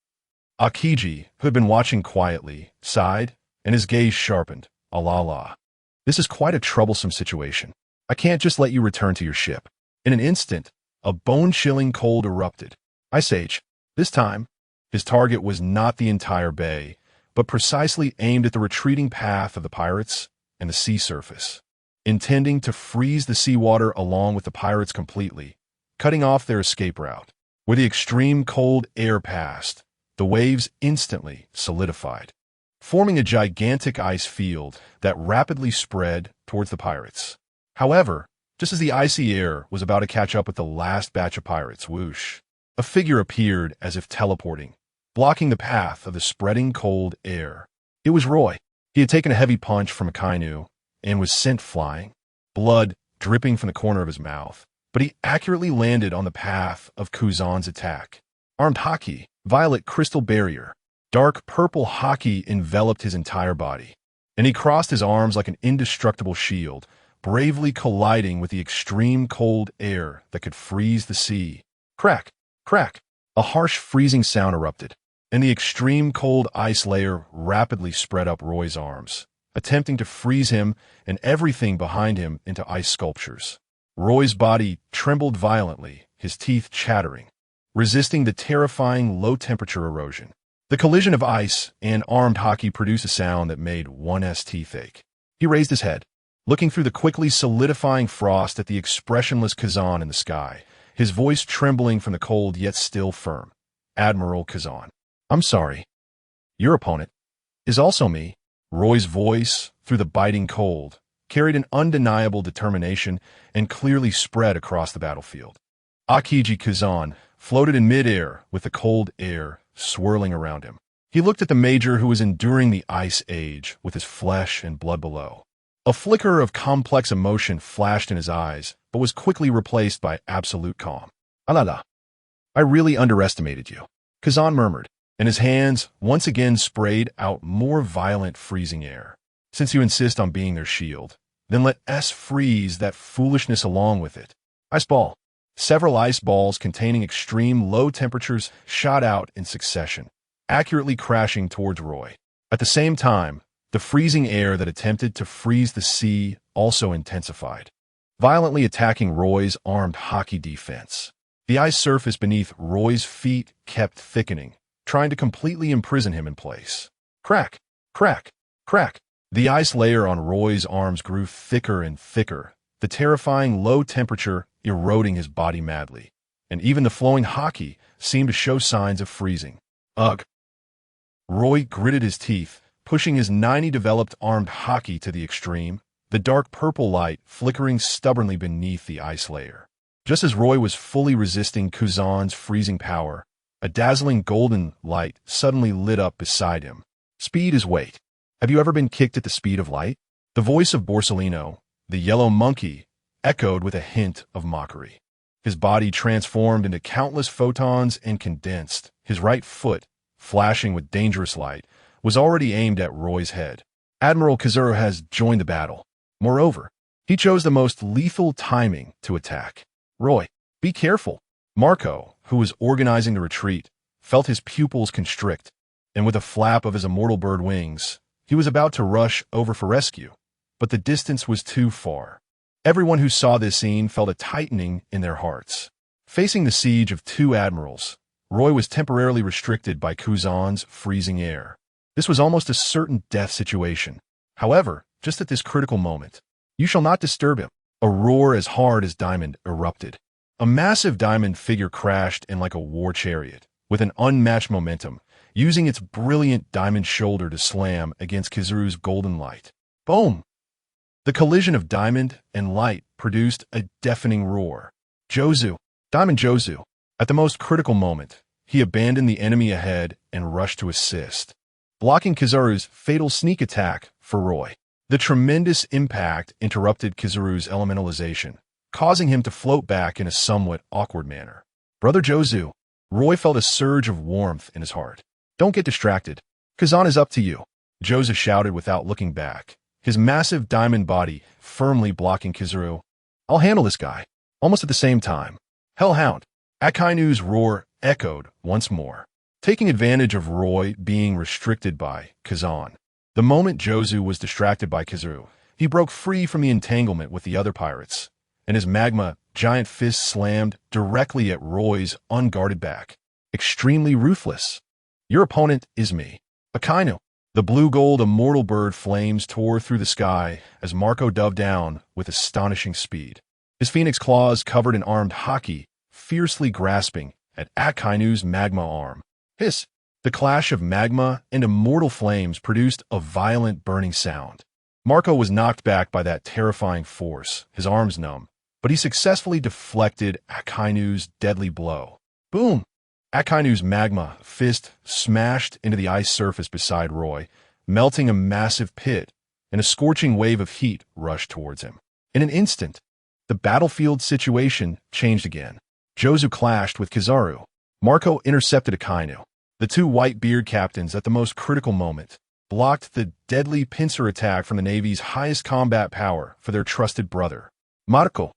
Akiji, who had been watching quietly, sighed, and his gaze sharpened. Allah. This is quite a troublesome situation. I can't just let you return to your ship. In an instant, a bone-chilling cold erupted. Ice Age. This time, his target was not the entire bay, but precisely aimed at the retreating path of the pirates and the sea surface, intending to freeze the seawater along with the pirates completely, cutting off their escape route. Where the extreme cold air passed, the waves instantly solidified, forming a gigantic ice field that rapidly spread towards the pirates. However, just as the icy air was about to catch up with the last batch of pirates, whoosh, a figure appeared as if teleporting, blocking the path of the spreading cold air. It was Roy. He had taken a heavy punch from a Kainu and was sent flying, blood dripping from the corner of his mouth, but he accurately landed on the path of Kuzan's attack. Armed Haki, violet crystal barrier, dark purple Haki enveloped his entire body, and he crossed his arms like an indestructible shield, bravely colliding with the extreme cold air that could freeze the sea. Crack, crack, a harsh freezing sound erupted, and the extreme cold ice layer rapidly spread up Roy's arms, attempting to freeze him and everything behind him into ice sculptures. Roy's body trembled violently, his teeth chattering, resisting the terrifying low-temperature erosion. The collision of ice and armed Haki produced a sound that made one's teeth ache. He raised his head, looking through the quickly solidifying frost at the expressionless Kazan in the sky, his voice trembling from the cold yet still firm. Admiral Kazan. I'm sorry. Your opponent is also me. Roy's voice, through the biting cold, carried an undeniable determination and clearly spread across the battlefield. Akiji Kazan floated in midair with the cold air swirling around him. He looked at the major who was enduring the ice age with his flesh and blood below. A flicker of complex emotion flashed in his eyes, but was quickly replaced by absolute calm. Alala. I really underestimated you, Kazan murmured, and his hands once again sprayed out more violent freezing air. Since you insist on being their shield, then let us freeze that foolishness along with it. Ice ball. Several ice balls containing extreme low temperatures shot out in succession, accurately crashing towards Roy. At the same time, the freezing air that attempted to freeze the sea also intensified, violently attacking Roy's armed Haki defense. The ice surface beneath Roy's feet kept thickening, trying to completely imprison him in place. Crack, crack, crack. The ice layer on Roy's arms grew thicker and thicker, the terrifying low temperature eroding his body madly, and even the flowing Haki seemed to show signs of freezing. Ugh. Roy gritted his teeth, pushing his 90-developed armed Haki to the extreme, the dark purple light flickering stubbornly beneath the ice layer. Just as Roy was fully resisting Kazan's freezing power, a dazzling golden light suddenly lit up beside him. Speed is weight. Have you ever been kicked at the speed of light? The voice of Borsalino, the yellow monkey, echoed with a hint of mockery. His body transformed into countless photons and condensed. His right foot, flashing with dangerous light, was already aimed at Roy's head. Admiral Kizuru has joined the battle. Moreover, he chose the most lethal timing to attack. Roy, be careful. Marco, who was organizing the retreat, felt his pupils constrict, and with a flap of his immortal bird wings, he was about to rush over for rescue, but the distance was too far. Everyone who saw this scene felt a tightening in their hearts. Facing the siege of two admirals, Roy was temporarily restricted by Kazan's freezing air. This was almost a certain death situation. However, just at this critical moment, you shall not disturb him. A roar as hard as diamond erupted. A massive diamond figure crashed in like a war chariot, with an unmatched momentum, using its brilliant diamond shoulder to slam against Kizuru's golden light. Boom! The collision of diamond and light produced a deafening roar. Jozu, Diamond Jozu. At the most critical moment, he abandoned the enemy ahead and rushed to assist, blocking Kizuru's fatal sneak attack for Roy. The tremendous impact interrupted Kizuru's elementalization, causing him to float back in a somewhat awkward manner. Brother Jozu, Roy felt a surge of warmth in his heart. Don't get distracted. Kazan is up to you, Jozu shouted without looking back, his massive diamond body firmly blocking Kizuru. I'll handle this guy. Almost at the same time, Hellhound, Akainu's roar echoed once more, taking advantage of Roy being restricted by Kazan. The moment Jozu was distracted by Kizuru, he broke free from the entanglement with the other pirates, and his magma giant fist slammed directly at Roy's unguarded back. Extremely ruthless. Your opponent is me, Akainu. The blue-gold immortal bird flames tore through the sky as Marco dove down with astonishing speed. His phoenix claws covered in armed Haki, fiercely grasping at Akainu's magma arm. Hiss! The clash of magma and immortal flames produced a violent burning sound. Marco was knocked back by that terrifying force, his arms numb, but he successfully deflected Akainu's deadly blow. Boom! Akainu's magma fist smashed into the ice surface beside Roy, melting a massive pit, and a scorching wave of heat rushed towards him. In an instant, the battlefield situation changed again. Jozu clashed with Kizaru. Marco intercepted Akainu. The two Whitebeard captains, at the most critical moment, blocked the deadly pincer attack from the Navy's highest combat power for their trusted brother, Marco.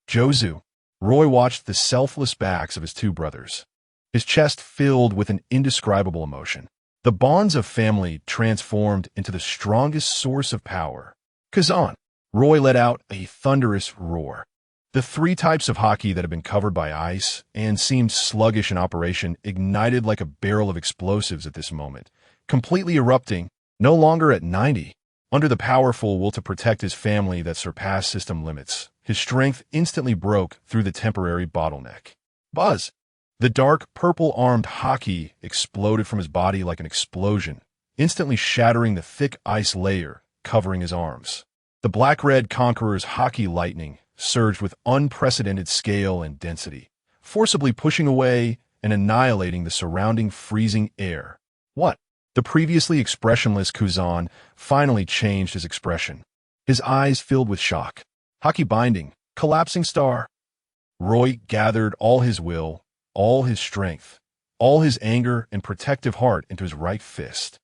Jozu. Roy watched the selfless backs of his two brothers, his chest filled with an indescribable emotion. The bonds of family transformed into the strongest source of power. Kazan. Roy let out a thunderous roar. The three types of Haki that had been covered by ice and seemed sluggish in operation ignited like a barrel of explosives at this moment, completely erupting, no longer at 90. Under the powerful will to protect his family that surpassed system limits, his strength instantly broke through the temporary bottleneck. Buzz! The dark, purple-armed Haki exploded from his body like an explosion, instantly shattering the thick ice layer covering his arms. The black-red Conqueror's Haki lightning surged with unprecedented scale and density, forcibly pushing away and annihilating the surrounding freezing air. What? The previously expressionless Kazan finally changed his expression. His eyes filled with shock. Haki binding, collapsing star. Roy gathered all his will, all his strength, all his anger and protective heart into his right fist.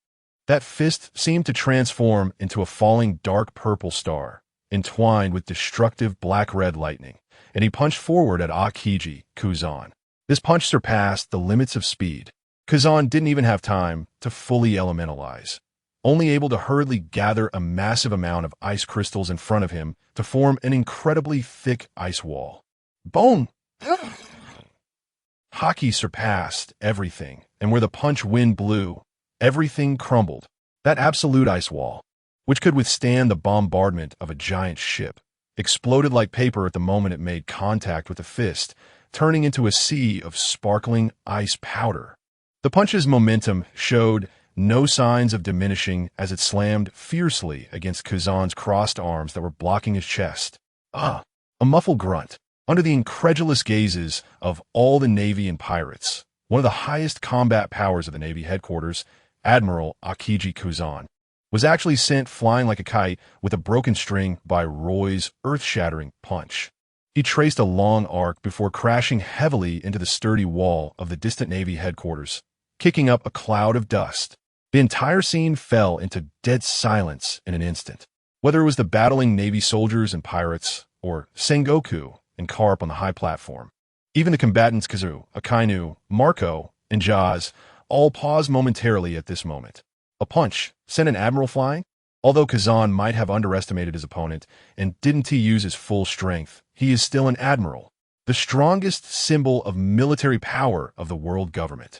That fist seemed to transform into a falling dark purple star, entwined with destructive black-red lightning, and he punched forward at Akiji Kuzan. This punch surpassed the limits of speed. Kuzan didn't even have time to fully elementalize, only able to hurriedly gather a massive amount of ice crystals in front of him to form an incredibly thick ice wall. Bone! Haki surpassed everything, and where the punch wind blew, everything crumbled. That absolute ice wall, which could withstand the bombardment of a giant ship, exploded like paper at the moment it made contact with the fist, turning into a sea of sparkling ice powder. The punch's momentum showed no signs of diminishing as it slammed fiercely against Kuzan's crossed arms that were blocking his chest. A muffled grunt. Under the incredulous gazes of all the Navy and pirates, one of the highest combat powers of the Navy headquarters, Admiral Akiji Kuzan, was actually sent flying like a kite with a broken string by Roy's earth-shattering punch. He traced a long arc before crashing heavily into the sturdy wall of the distant Navy headquarters, kicking up a cloud of dust. The entire scene fell into dead silence in an instant. Whether it was the battling Navy soldiers and pirates, or Sengoku and Garp on the high platform, even the combatants Kazu, Akainu, Marco, and Jaz all paused momentarily at this moment. A punch sent an admiral flying? Although Kazan might have underestimated his opponent and didn't use his full strength, he is still an admiral, the strongest symbol of military power of the world government.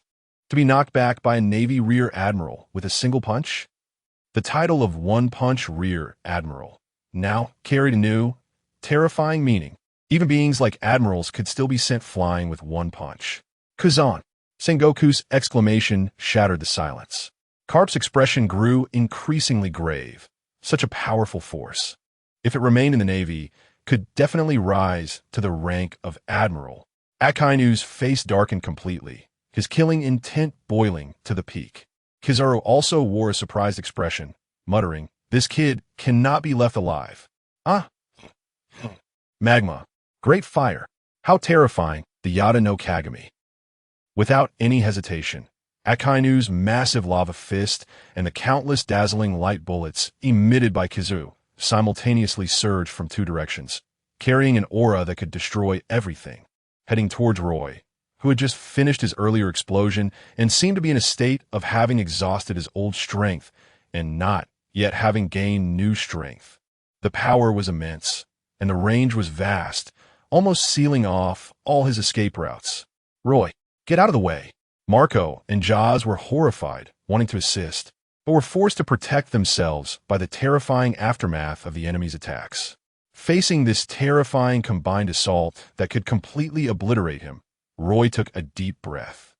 To be knocked back by a Navy rear admiral with a single punch? The title of One Punch Rear Admiral now carried a new, terrifying meaning. Even beings like admirals could still be sent flying with one punch. Kuzan! Sengoku's exclamation shattered the silence. Garp's expression grew increasingly grave. Such a powerful force, if it remained in the Navy, could definitely rise to the rank of admiral. Akainu's face darkened completely, his killing intent boiling to the peak. Kizaru also wore a surprised expression, muttering, "This kid cannot be left alive." Magma. Great fire. How terrifying, the Yada no Kagami. Without any hesitation, Akainu's massive lava fist and the countless dazzling light bullets emitted by Kizu simultaneously surged from two directions, carrying an aura that could destroy everything, heading towards Roy, who had just finished his earlier explosion and seemed to be in a state of having exhausted his old strength and not yet having gained new strength. The power was immense, and the range was vast, almost sealing off all his escape routes. "Roy, get out of the way." Marco and Jaz were horrified, wanting to assist, but were forced to protect themselves by the terrifying aftermath of the enemy's attacks. Facing this terrifying combined assault that could completely obliterate him, Roy took a deep breath.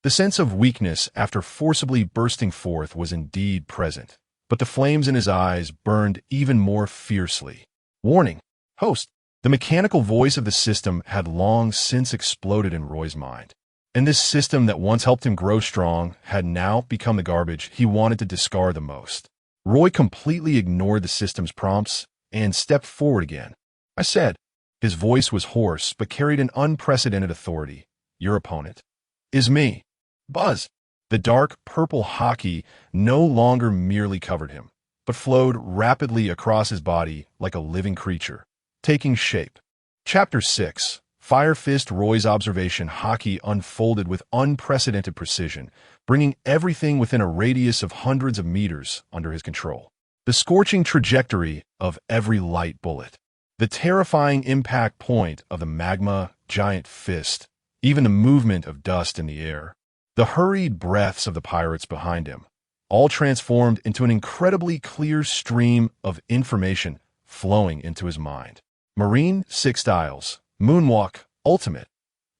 The sense of weakness after forcibly bursting forth was indeed present, but the flames in his eyes burned even more fiercely. "Warning, host!" The mechanical voice of the system had long since exploded in Roy's mind. And this system that once helped him grow strong had now become the garbage he wanted to discard the most. Roy completely ignored the system's prompts and stepped forward again. "I said," his voice was hoarse but carried an unprecedented authority, "Your opponent is me." Buzz! The dark purple Haki no longer merely covered him, but flowed rapidly across his body like a living creature, taking shape. Chapter 6. Fire Fist. Roy's observation Haki unfolded with unprecedented precision, bringing everything within a radius of hundreds of meters under his control. The scorching trajectory of every light bullet, the terrifying impact point of the magma giant fist, even the movement of dust in the air, the hurried breaths of the pirates behind him, all transformed into an incredibly clear stream of information flowing into his mind. Marine 6 styles, Moonwalk, Ultimate,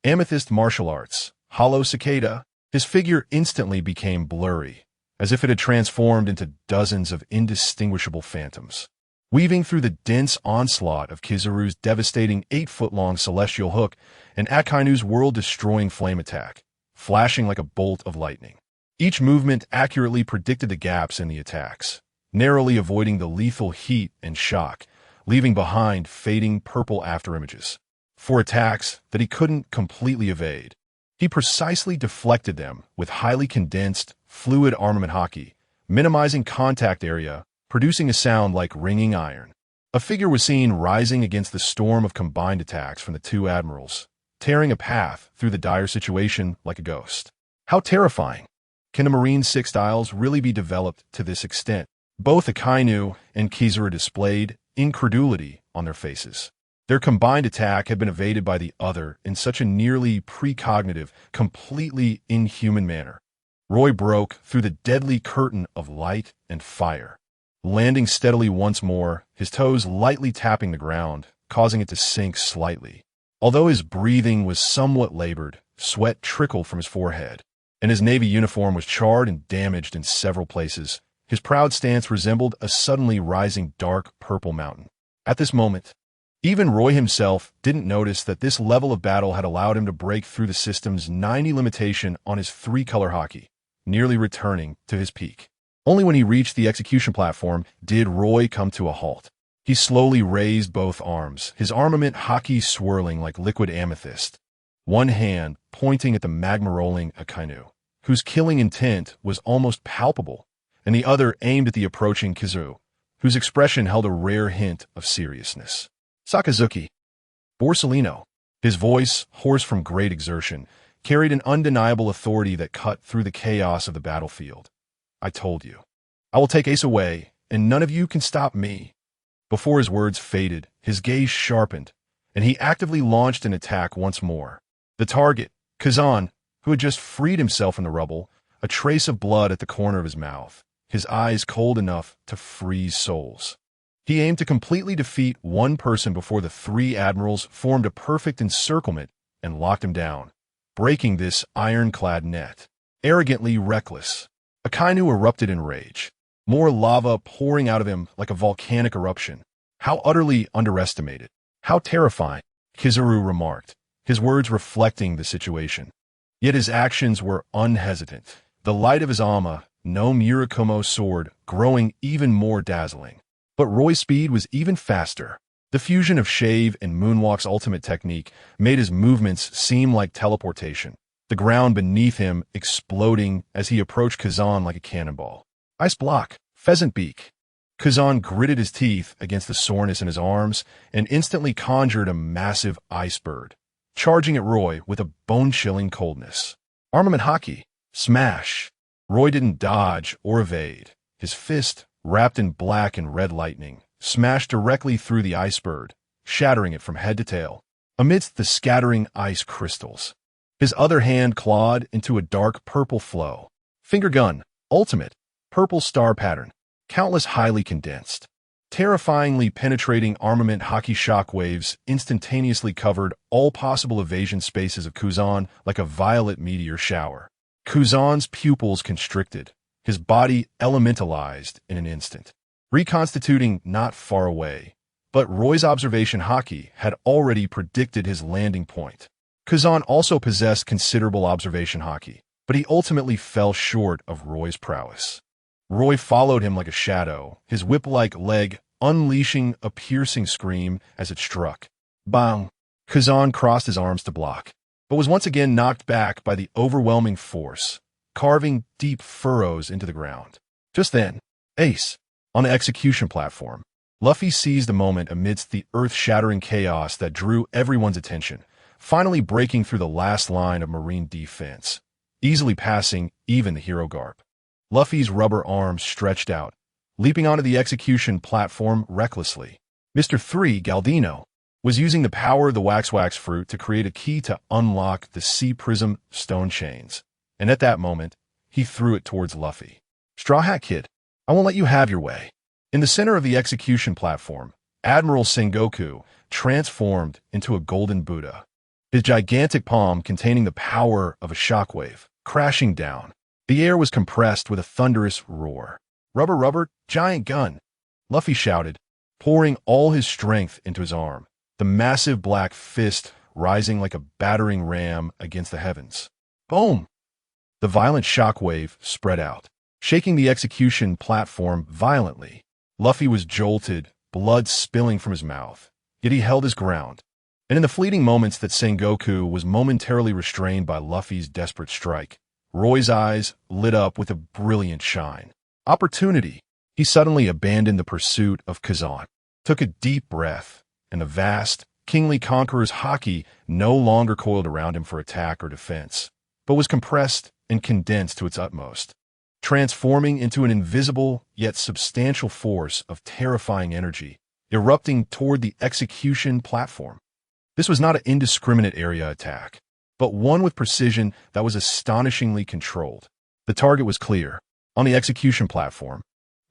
Amethyst Martial Arts, Hollow Cicada. His figure instantly became blurry, as if it had transformed into dozens of indistinguishable phantoms. Weaving through the dense onslaught of Kizaru's devastating 8-foot-long celestial hook and Akainu's world-destroying flame attack, flashing like a bolt of lightning. Each movement accurately predicted the gaps in the attacks, narrowly avoiding the lethal heat and shock, leaving behind fading purple afterimages. For attacks that he couldn't completely evade, He precisely deflected them with highly condensed, fluid armament Haki, minimizing contact area, producing a sound like ringing iron. A figure was seen rising against the storm of combined attacks from the two admirals, tearing a path through the dire situation like a ghost. How terrifying! Can the Marine Six Styles really be developed to this extent? Both Akainu and Kizaru displayed incredulity on their faces. Their combined attack had been evaded by the other in such a nearly precognitive, completely inhuman manner. Roy broke through the deadly curtain of light and fire, landing steadily once more, his toes lightly tapping the ground, causing it to sink slightly. Although his breathing was somewhat labored, sweat trickled from his forehead, and his Navy uniform was charred and damaged in several places. His proud stance resembled a suddenly rising dark purple mountain. At this moment, even Roy himself didn't notice that this level of battle had allowed him to break through the system's 90 limitation on his three-color Haki, nearly returning to his peak. Only when he reached the execution platform did Roy come to a halt. He slowly raised both arms, his armament Haki swirling like liquid amethyst, one hand pointing at the magma-rolling Akainu, whose killing intent was almost palpable, and the other aimed at the approaching Kizaru, whose expression held a rare hint of seriousness. Sakazuki. Borsellino. His voice, hoarse from great exertion, carried an undeniable authority that cut through the chaos of the battlefield. I told you. I will take Ace away, and none of you can stop me. Before his words faded, his gaze sharpened, and he actively launched an attack once more. The target, Kazan, who had just freed himself from the rubble, a trace of blood at the corner of his mouth, his eyes cold enough to freeze souls. He aimed to completely defeat one person before the three admirals formed a perfect encirclement and locked him down, breaking this ironclad net. Arrogantly reckless, Akainu erupted in rage, more lava pouring out of him like a volcanic eruption. How utterly underestimated. How terrifying, Kizaru remarked, his words reflecting the situation. Yet his actions were unhesitant, the light of his Ama, no Murakumo sword, growing even more dazzling. But Roy's speed was even faster. The fusion of Shave and Moonwalk's ultimate technique made his movements seem like teleportation, the ground beneath him exploding as he approached Kazan like a cannonball. Ice block, pheasant beak. Kazan gritted his teeth against the soreness in his arms and instantly conjured a massive ice bird, charging at Roy with a bone-chilling coldness. Armament Haki. Smash. Roy didn't dodge or evade. His fist, wrapped in black and red lightning, smashed directly through the ice bird, shattering it from head to tail, amidst the scattering ice crystals. His other hand clawed into a dark purple flow. Finger gun, ultimate, purple star pattern, countless highly condensed, terrifyingly penetrating armament Haki shockwaves instantaneously covered all possible evasion spaces of Kuzan like a violet meteor shower. Kuzan's pupils constricted, his body elementalized in an instant, reconstituting not far away. But Roy's observation Haki had already predicted his landing point. Kazan also possessed considerable observation Haki, but he ultimately fell short of Roy's prowess. Roy followed him like a shadow, his whip-like leg unleashing a piercing scream as it struck. Bang! Kazan crossed his arms to block, but was once again knocked back by the overwhelming force, carving deep furrows into the ground. Just then, Ace, on the execution platform, Luffy seized the moment amidst the earth-shattering chaos that drew everyone's attention, finally breaking through the last line of Marine defense, easily passing even the hero Garp. Luffy's rubber arms stretched out, leaping onto the execution platform recklessly. Mr. 3, Galdino, was using the power of the wax fruit to create a key to unlock the Sea Prism stone chains, and at that moment, he threw it towards Luffy. Straw Hat Kid, I won't let you have your way. In the center of the execution platform, Admiral Sengoku transformed into a golden Buddha, his gigantic palm containing the power of a shockwave, crashing down. The air was compressed with a thunderous roar. Rubber, rubber, giant gun, Luffy shouted, pouring all his strength into his arm, the massive black fist rising like a battering ram against the heavens. Boom! The violent shockwave spread out, shaking the execution platform violently. Luffy was jolted, blood spilling from his mouth, yet he held his ground, And in the fleeting moments that Sengoku was momentarily restrained by Luffy's desperate strike, Roy's eyes lit up with a brilliant shine. Opportunity. He suddenly abandoned the pursuit of Kazan, took a deep breath, and the vast, kingly conqueror's Haki no longer coiled around him for attack or defense, but was compressed and condensed to its utmost, transforming into an invisible yet substantial force of terrifying energy, erupting toward the execution platform. This was not an indiscriminate area attack, but one with precision that was astonishingly controlled. The target was clear. On the execution platform,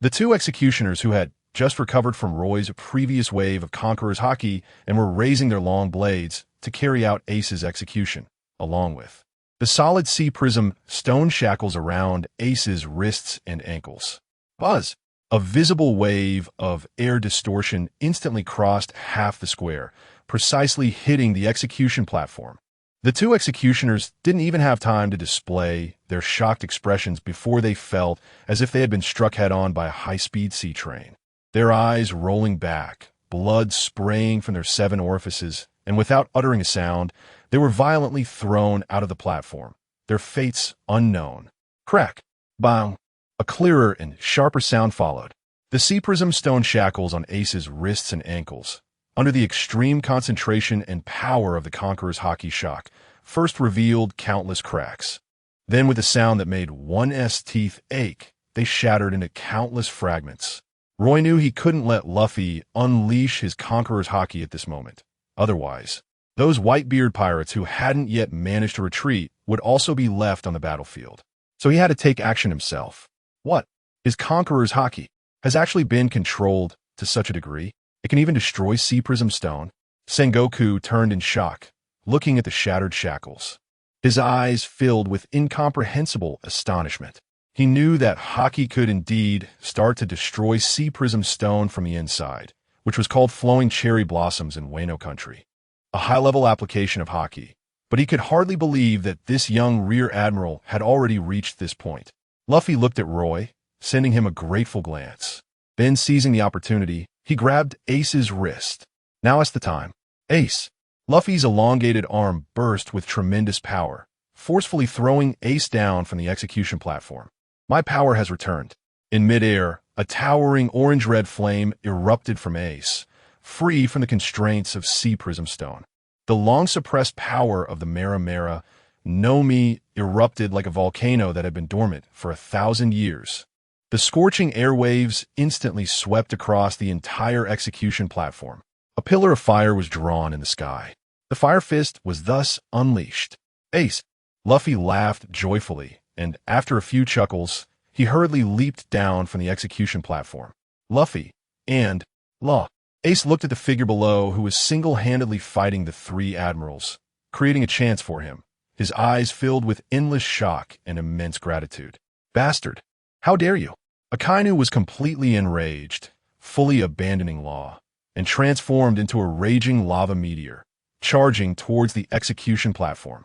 the two executioners who had just recovered from Roy's previous wave of Conqueror's Haki and were raising their long blades to carry out Ace's execution, along with the solid sea prism stone shackles around Ace's wrists and ankles. Buzz! A visible wave of air distortion instantly crossed half the square, precisely hitting the execution platform. The two executioners didn't even have time to display their shocked expressions before they felt as if they had been struck head-on by a high-speed sea train. Their eyes rolling back, blood spraying from their 7 orifices, and without uttering a sound, they were violently thrown out of the platform, their fates unknown. Crack! Bang! A clearer and sharper sound followed. The sea prism stone shackles on Ace's wrists and ankles, under the extreme concentration and power of the Conqueror's Haki shock, first revealed countless cracks. Then, with a sound that made one's teeth ache, they shattered into countless fragments. Roy knew he couldn't let Luffy unleash his Conqueror's Haki at this moment. Otherwise, those Whitebeard pirates who hadn't yet managed to retreat would also be left on the battlefield. So he had to take action himself. What? His Conqueror's Haki has actually been controlled to such a degree it can even destroy sea prism stone. Sengoku turned in shock, looking at the shattered shackles. His eyes filled with incomprehensible astonishment. He knew that Haki could indeed start to destroy sea prism stone from the inside, which was called flowing cherry blossoms in Wano country. A high-level application of Haki, but he could hardly believe that this young Rear Admiral had already reached this point. Luffy looked at Roy, sending him a grateful glance. Then, seizing the opportunity, he grabbed Ace's wrist. Now is the time. Ace! Luffy's elongated arm burst with tremendous power, forcefully throwing Ace down from the execution platform. My power has returned. In midair, a towering orange-red flame erupted from Ace, free from the constraints of sea prism stone. The long-suppressed power of the Mera no Mi erupted like a volcano that had been dormant for 1,000 years. The scorching airwaves instantly swept across the entire execution platform. A pillar of fire was drawn in the sky. The Fire Fist was thus unleashed. Ace! Luffy laughed joyfully, and after a few chuckles, he hurriedly leaped down from the execution platform. Luffy and Law. Ace looked at the figure below who was single-handedly fighting the 3 admirals, creating a chance for him, his eyes filled with endless shock and immense gratitude. Bastard! How dare you! Akainu was completely enraged, fully abandoning Law, and transformed into a raging lava meteor, charging towards the execution platform.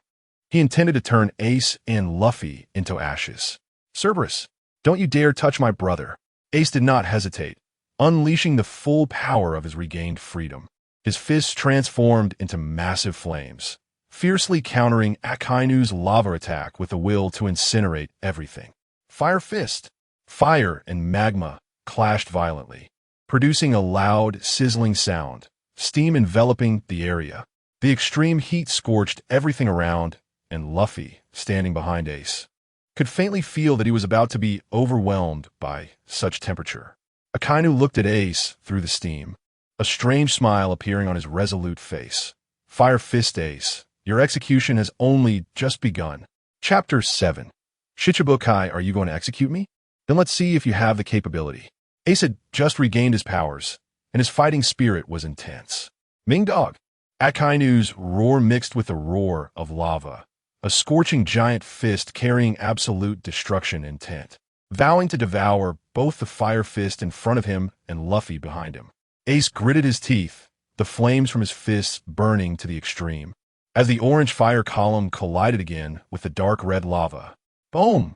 He intended to turn Ace and Luffy into ashes. Cerberus, don't you dare touch my brother. Ace did not hesitate, unleashing the full power of his regained freedom. His fists transformed into massive flames, fiercely countering Akainu's lava attack with the will to incinerate everything. Fire Fist! Fire and magma clashed violently, producing a loud, sizzling sound, steam enveloping the area. The extreme heat scorched everything around, and Luffy, standing behind Ace, could faintly feel that he was about to be overwhelmed by such temperature. Akainu looked at Ace through the steam, a strange smile appearing on his resolute face. Fire Fist Ace, your execution has only just begun. Chapter 7. Shichibukai, are you going to execute me? Then let's see if you have the capability. Ace had just regained his powers, and his fighting spirit was intense. Ming Dog! Akainu's roar mixed with the roar of lava, a scorching giant fist carrying absolute destruction intent, vowing to devour both the Fire Fist in front of him and Luffy behind him. Ace gritted his teeth, the flames from his fists burning to the extreme, as the orange fire column collided again with the dark red lava. Boom!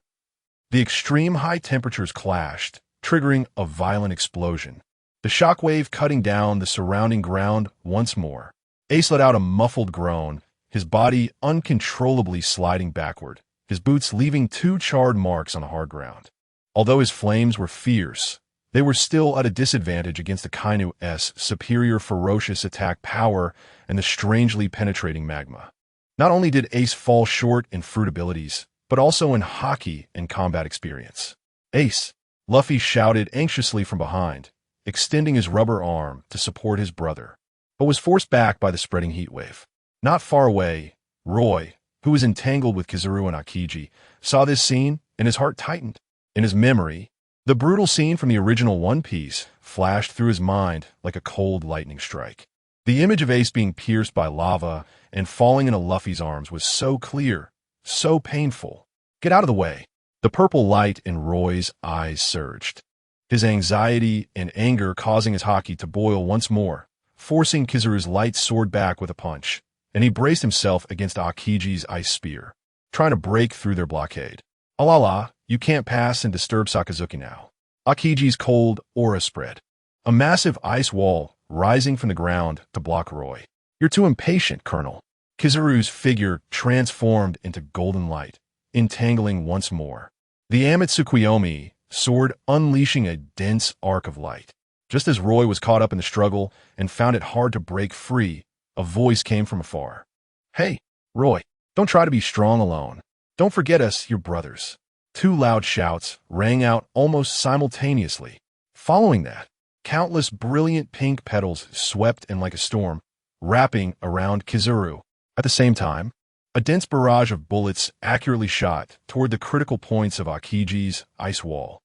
The extreme high temperatures clashed, triggering a violent explosion, the shockwave cutting down the surrounding ground once more. Ace let out a muffled groan, his body uncontrollably sliding backward, his boots leaving 2 charred marks on the hard ground. Although his flames were fierce, they were still at a disadvantage against the Akainu's superior ferocious attack power and the strangely penetrating magma. Not only did Ace fall short in fruit abilities, but also in Haki and combat experience. Ace, Luffy shouted anxiously from behind, extending his rubber arm to support his brother, but was forced back by the spreading heat wave. Not far away, Roy, who was entangled with Kizaru and Akiji, saw this scene and his heart tightened. In his memory, the brutal scene from the original One Piece flashed through his mind like a cold lightning strike. The image of Ace being pierced by lava and falling into Luffy's arms was so clear, so painful. Get out of the way. The purple light in Roy's eyes surged, his anxiety and anger causing his Haki to boil once more, forcing Kizaru's light sword back with a punch, and he braced himself against Akiji's ice spear, trying to break through their blockade. Alala, you can't pass and disturb Sakazuki now. Akiji's cold aura spread, a massive ice wall rising from the ground to block Roy. You're too impatient, Colonel. Kizaru's figure transformed into golden light, entangling once more. The Amatsukuyomi sword unleashing a dense arc of light. Just as Roy was caught up in the struggle and found it hard to break free, a voice came from afar. Hey, Roy, don't try to be strong alone. Don't forget us, your brothers. 2 loud shouts rang out almost simultaneously. Following that, countless brilliant pink petals swept in like a storm, wrapping around Kizaru. At the same time, a dense barrage of bullets accurately shot toward the critical points of Akiji's ice wall.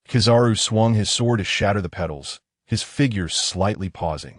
Kizaru swung his sword to shatter the petals, his figure slightly pausing.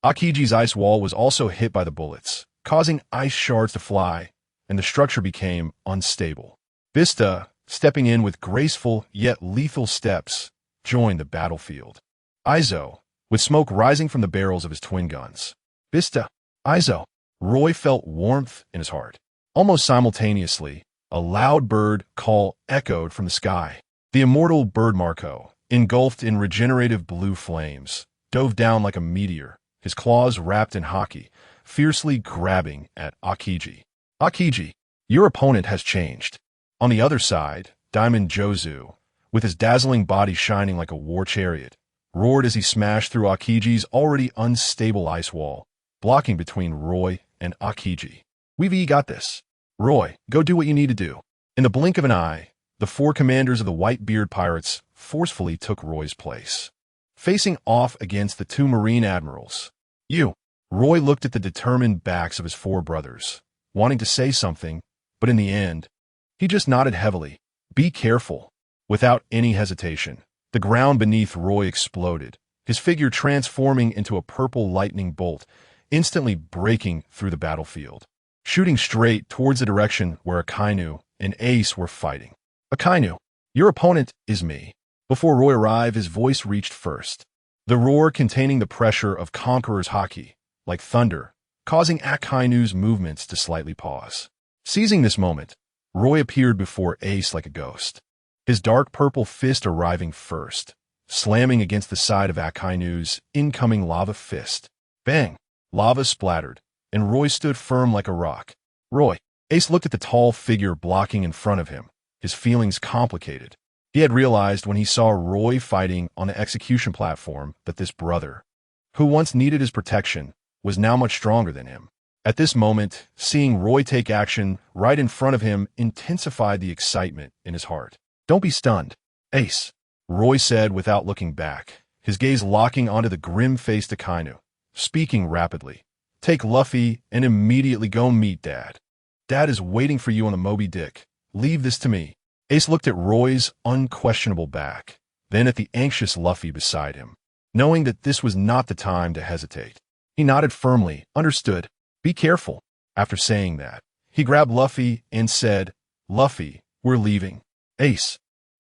Akiji's ice wall was also hit by the bullets, causing ice shards to fly, and the structure became unstable. Vista, stepping in with graceful yet lethal steps, joined the battlefield. Izo, with smoke rising from the barrels of his twin guns. Vista, Izo. Roy felt warmth in his heart. Almost simultaneously, a loud bird call echoed from the sky. The immortal bird Marco, engulfed in regenerative blue flames, dove down like a meteor, his claws wrapped in Haki, fiercely grabbing at Akiji. Akiji, your opponent has changed. On the other side, Diamond Jozu, with his dazzling body shining like a war chariot, roared as he smashed through Akiji's already unstable ice wall, blocking between Roy and Akiji. We've got this. Roy, go do what you need to do. In the blink of an eye, the 4 commanders of the Whitebeard Pirates forcefully took Roy's place. Facing off against the 2 Marine Admirals. Roy looked at the determined backs of his 4 brothers, wanting to say something, but in the end, he just nodded heavily. Be careful. Without any hesitation, the ground beneath Roy exploded, his figure transforming into a purple lightning bolt, instantly breaking through the battlefield, shooting straight towards the direction where Akainu and Ace were fighting. Akainu, your opponent is me. Before Roy arrived, his voice reached first, the roar containing the pressure of Conqueror's Haki, like thunder, causing Akainu's movements to slightly pause. Seizing this moment, Roy appeared before Ace like a ghost, his dark purple fist arriving first, slamming against the side of Akainu's incoming lava fist. Bang! Lava splattered, and Roy stood firm like a rock. Roy. Ace looked at the tall figure blocking in front of him, his feelings complicated. He had realized when he saw Roy fighting on the execution platform that this brother, who once needed his protection, was now much stronger than him. At this moment, seeing Roy take action right in front of him intensified the excitement in his heart. Don't be stunned, Ace, Roy said without looking back, his gaze locking onto the grim-faced Akainu, speaking rapidly. Take Luffy and immediately go meet Dad. Dad is waiting for you on the Moby Dick. Leave this to me. Ace looked at Roy's unquestionable back, then at the anxious Luffy beside him, knowing that this was not the time to hesitate. He nodded firmly, understood. Be careful. After saying that, he grabbed Luffy and said, Luffy, we're leaving. Ace,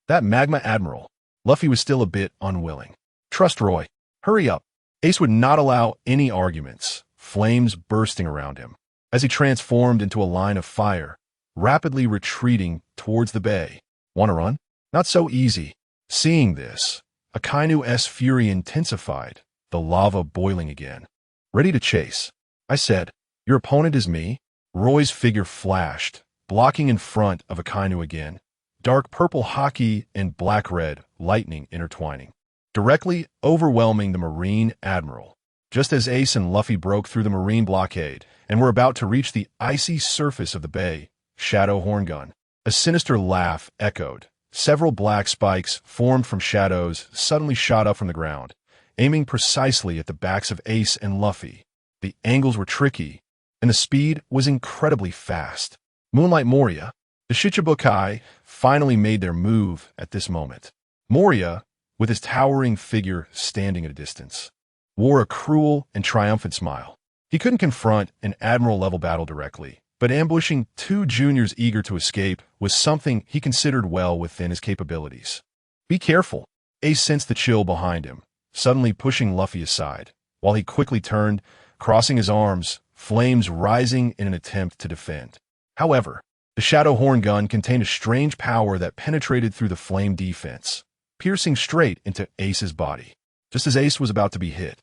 that Magma Admiral. Luffy was still a bit unwilling. Trust Roy. Hurry up. Ace would not allow any arguments, flames bursting around him, as he transformed into a line of fire, rapidly retreating towards the bay. Want to run? Not so easy. Seeing this, Akainu's fury intensified, the lava boiling again. Ready to chase. I said. Your opponent is me? Roy's figure flashed, blocking in front of Akainu again. Dark purple Haki and black-red lightning intertwining, directly overwhelming the Marine Admiral. Just as Ace and Luffy broke through the Marine blockade and were about to reach the icy surface of the bay, Shadow Horngun. A sinister laugh echoed. Several black spikes, formed from shadows, suddenly shot up from the ground, aiming precisely at the backs of Ace and Luffy. The angles were tricky, and the speed was incredibly fast. Moonlight Moria, the Shichibukai, finally made their move at this moment. Moria, with his towering figure standing at a distance, wore a cruel and triumphant smile. He couldn't confront an admiral-level battle directly, but ambushing two juniors eager to escape was something he considered well within his capabilities. Be careful. Ace sensed the chill behind him, suddenly pushing Luffy aside, while he quickly turned, crossing his arms, flames rising in an attempt to defend. However, the Shadow Horn gun contained a strange power that penetrated through the flame defense, piercing straight into Ace's body, just as Ace was about to be hit.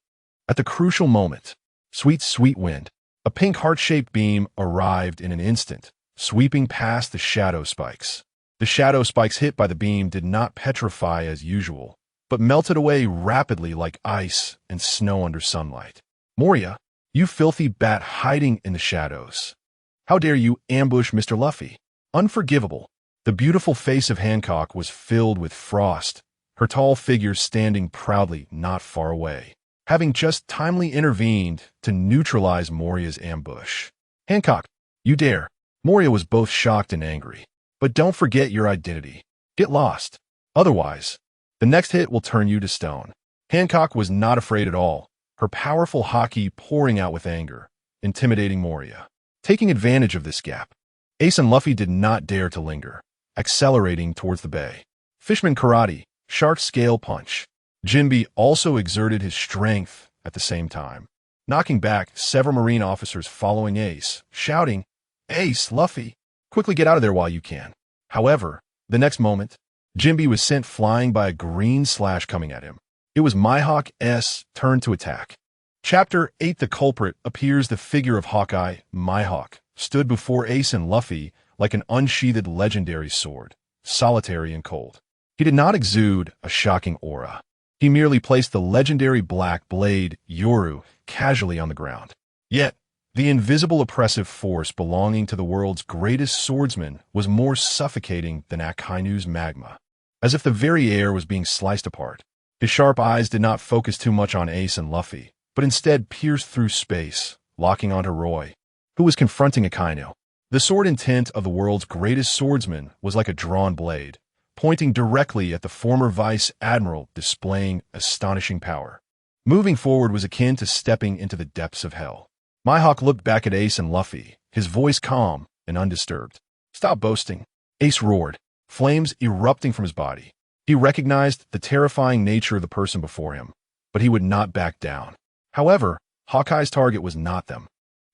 At the crucial moment, sweet, sweet wind, a pink heart-shaped beam arrived in an instant, sweeping past the shadow spikes. The shadow spikes hit by the beam did not petrify as usual, but melted away rapidly like ice and snow under sunlight. Moria, you filthy bat hiding in the shadows. How dare you ambush Mr. Luffy? Unforgivable. The beautiful face of Hancock was filled with frost, her tall figure standing proudly not far away, having just timely intervened to neutralize Moria's ambush. Hancock, you dare. Moria was both shocked and angry. But don't forget your identity. Get lost. Otherwise, the next hit will turn you to stone. Hancock was not afraid at all, her powerful Haki pouring out with anger, intimidating Moria. Taking advantage of this gap, Ace and Luffy did not dare to linger, accelerating towards the bay. Fishman Karate, Shark Scale Punch. Jinbe also exerted his strength at the same time, knocking back several Marine officers following Ace, shouting, Ace, Luffy, quickly get out of there while you can. However, the next moment, Jinbe was sent flying by a green slash coming at him. It was Mihawk's turn to attack. Chapter 8. The culprit appears. The figure of Hawkeye, Mihawk, stood before Ace and Luffy like an unsheathed legendary sword, solitary and cold. He did not exude a shocking aura. He merely placed the legendary black blade, Yoru, casually on the ground. Yet, the invisible oppressive force belonging to the world's greatest swordsman was more suffocating than Akainu's magma, as if the very air was being sliced apart. His sharp eyes did not focus too much on Ace and Luffy, but instead pierced through space, locking onto Roy, who was confronting Akainu. The sword intent of the world's greatest swordsman was like a drawn blade, pointing directly at the former Vice Admiral, displaying astonishing power. Moving forward was akin to stepping into the depths of hell. Mihawk looked back at Ace and Luffy, his voice calm and undisturbed. Stop boasting. Ace roared, flames erupting from his body. He recognized the terrifying nature of the person before him, but he would not back down. However, Hawkeye's target was not them.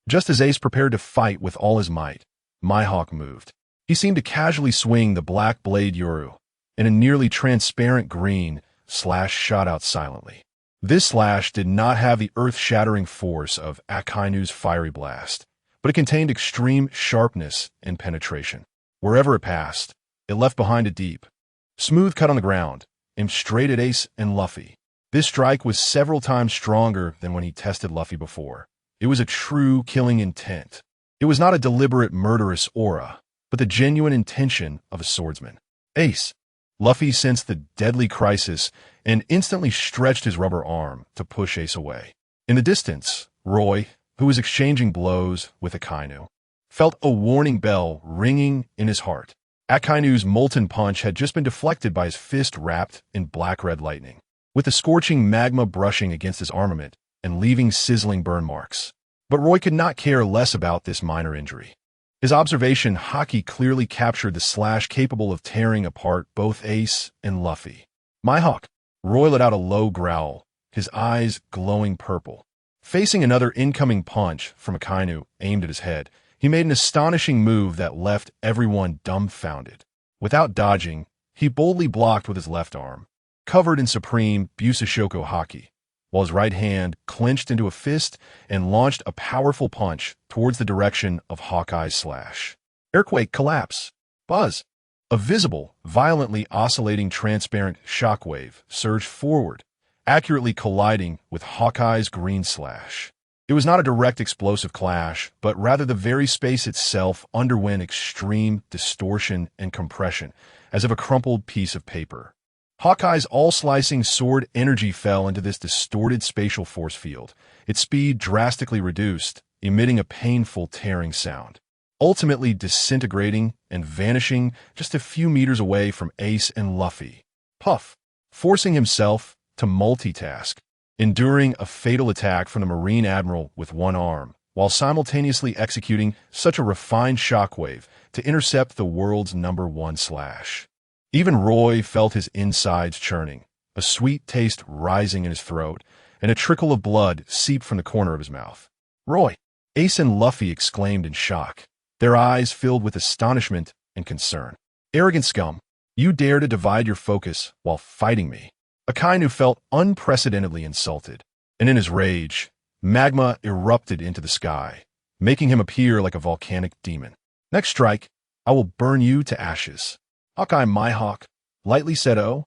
Just as Ace prepared to fight with all his might, Mihawk moved. He seemed to casually swing the black blade Yoru, and a nearly transparent green slash shot out silently. This slash did not have the earth-shattering force of Akainu's fiery blast, but it contained extreme sharpness and penetration. Wherever it passed, it left behind a deep, smooth cut on the ground, aimed straight at Ace and Luffy. This strike was several times stronger than when he tested Luffy before. It was a true killing intent. It was not a deliberate murderous aura, but the genuine intention of a swordsman. Ace. Luffy sensed the deadly crisis and instantly stretched his rubber arm to push Ace away. In the distance, Roy, who was exchanging blows with Akainu, felt a warning bell ringing in his heart. Akainu's molten punch had just been deflected by his fist wrapped in black-red lightning, with the scorching magma brushing against his armament and leaving sizzling burn marks. But Roy could not care less about this minor injury. His observation Haki clearly captured the slash capable of tearing apart both Ace and Luffy. Mihawk. Roy let out a low growl, his eyes glowing purple. Facing another incoming punch from Akainu aimed at his head, he made an astonishing move that left everyone dumbfounded. Without dodging, he boldly blocked with his left arm. Covered in supreme Busashoko Haki, while his right hand clenched into a fist and launched a powerful punch towards the direction of Hawkeye's slash. Airquake collapse. Buzz. A visible, violently oscillating transparent shockwave surged forward, accurately colliding with Hawkeye's green slash. It was not a direct explosive clash, but rather the very space itself underwent extreme distortion and compression, as if a crumpled piece of paper. Hawkeye's all-slicing sword energy fell into this distorted spatial force field, its speed drastically reduced, emitting a painful tearing sound, ultimately disintegrating and vanishing just a few meters away from Ace and Luffy. Puff, forcing himself to multitask, enduring a fatal attack from the Marine Admiral with one arm, while simultaneously executing such a refined shockwave to intercept the world's #1 slash. Even Roy felt his insides churning, a sweet taste rising in his throat, and a trickle of blood seeped from the corner of his mouth. Roy! Ace and Luffy exclaimed in shock, their eyes filled with astonishment and concern. Arrogant scum, you dare to divide your focus while fighting me. Akainu felt unprecedentedly insulted, and in his rage, magma erupted into the sky, making him appear like a volcanic demon. Next strike, I will burn you to ashes. Hawkeye, my hawk, lightly said O.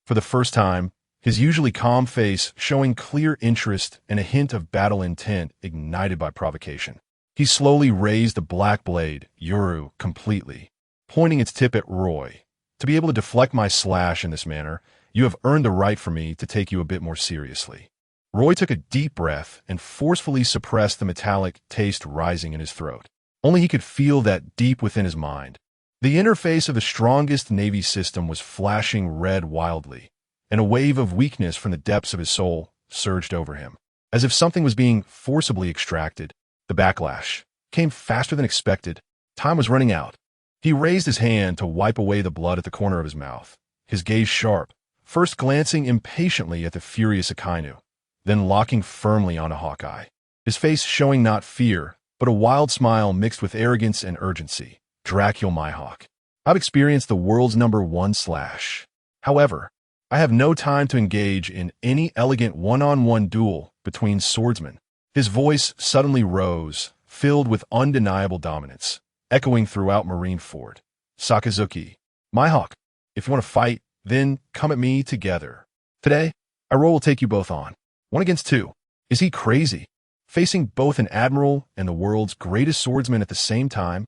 For the first time, his usually calm face showing clear interest and a hint of battle intent ignited by provocation. He slowly raised the black blade, Yuru, completely, pointing its tip at Roy. To be able to deflect my slash in this manner, you have earned the right for me to take you a bit more seriously. Roy took a deep breath and forcefully suppressed the metallic taste rising in his throat. Only he could feel that deep within his mind. The interface of the strongest Navy system was flashing red wildly, and a wave of weakness from the depths of his soul surged over him. As if something was being forcibly extracted, the backlash came faster than expected. Time was running out. He raised his hand to wipe away the blood at the corner of his mouth, his gaze sharp, first glancing impatiently at the furious Akainu, then locking firmly onto Hawkeye, his face showing not fear, but a wild smile mixed with arrogance and urgency. Dracula, my hawk. I've experienced the world's #1 slash. However, I have no time to engage in any elegant one-on-one duel between swordsmen. His voice suddenly rose, filled with undeniable dominance, echoing throughout Marineford. Sakazuki, my hawk, if you want to fight, then come at me together. Today, Iroh will take you both on. 1 against 2. Is he crazy? Facing both an admiral and the world's greatest swordsman at the same time?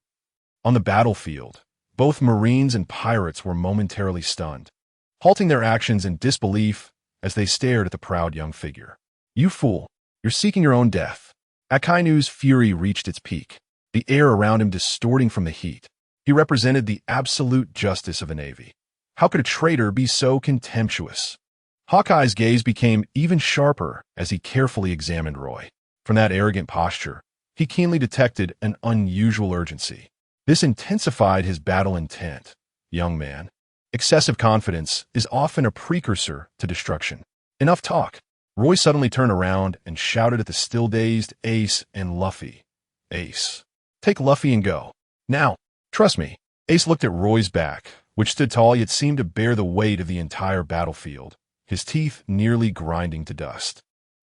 On the battlefield, both Marines and pirates were momentarily stunned, halting their actions in disbelief as they stared at the proud young figure. You fool, you're seeking your own death. Akainu's fury reached its peak, the air around him distorting from the heat. He represented the absolute justice of the Navy. How could a traitor be so contemptuous? Hawkeye's gaze became even sharper as he carefully examined Roy. From that arrogant posture, he keenly detected an unusual urgency. This intensified his battle intent. Young man, excessive confidence is often a precursor to destruction. Enough talk. Roy suddenly turned around and shouted at the still-dazed Ace and Luffy. Ace, take Luffy and go. Now, trust me. Ace looked at Roy's back, which stood tall yet seemed to bear the weight of the entire battlefield, his teeth nearly grinding to dust.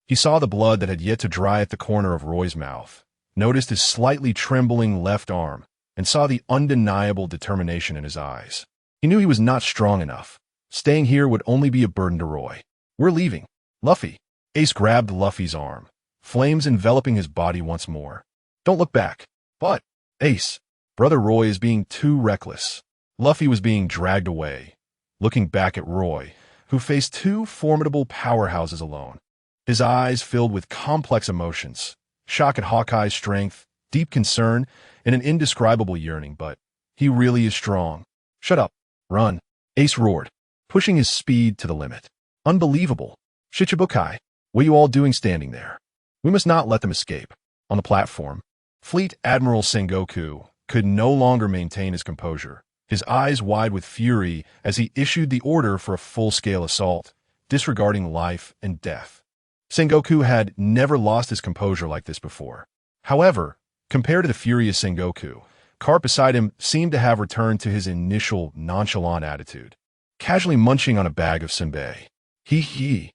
He saw the blood that had yet to dry at the corner of Roy's mouth, noticed his slightly trembling left arm, and saw the undeniable determination in his eyes. He knew he was not strong enough. Staying here would only be a burden to Roy. We're leaving. Luffy. Ace grabbed Luffy's arm, flames enveloping his body once more. Don't look back. But, Ace, Brother Roy is being too reckless. Luffy was being dragged away, looking back at Roy, who faced 2 formidable powerhouses alone. His eyes filled with complex emotions, shock at Hawkeye's strength, deep concern, and an indescribable yearning, but he really is strong. Shut up. Run. Ace roared, pushing his speed to the limit. Unbelievable. Shichibukai, what are you all doing standing there? We must not let them escape. On the platform, Fleet Admiral Sengoku could no longer maintain his composure, his eyes wide with fury as he issued the order for a full-scale assault, disregarding life and death. Sengoku had never lost his composure like this before. However, compared to the furious Sengoku, Garp beside him seemed to have returned to his initial nonchalant attitude, casually munching on a bag of senbei. He.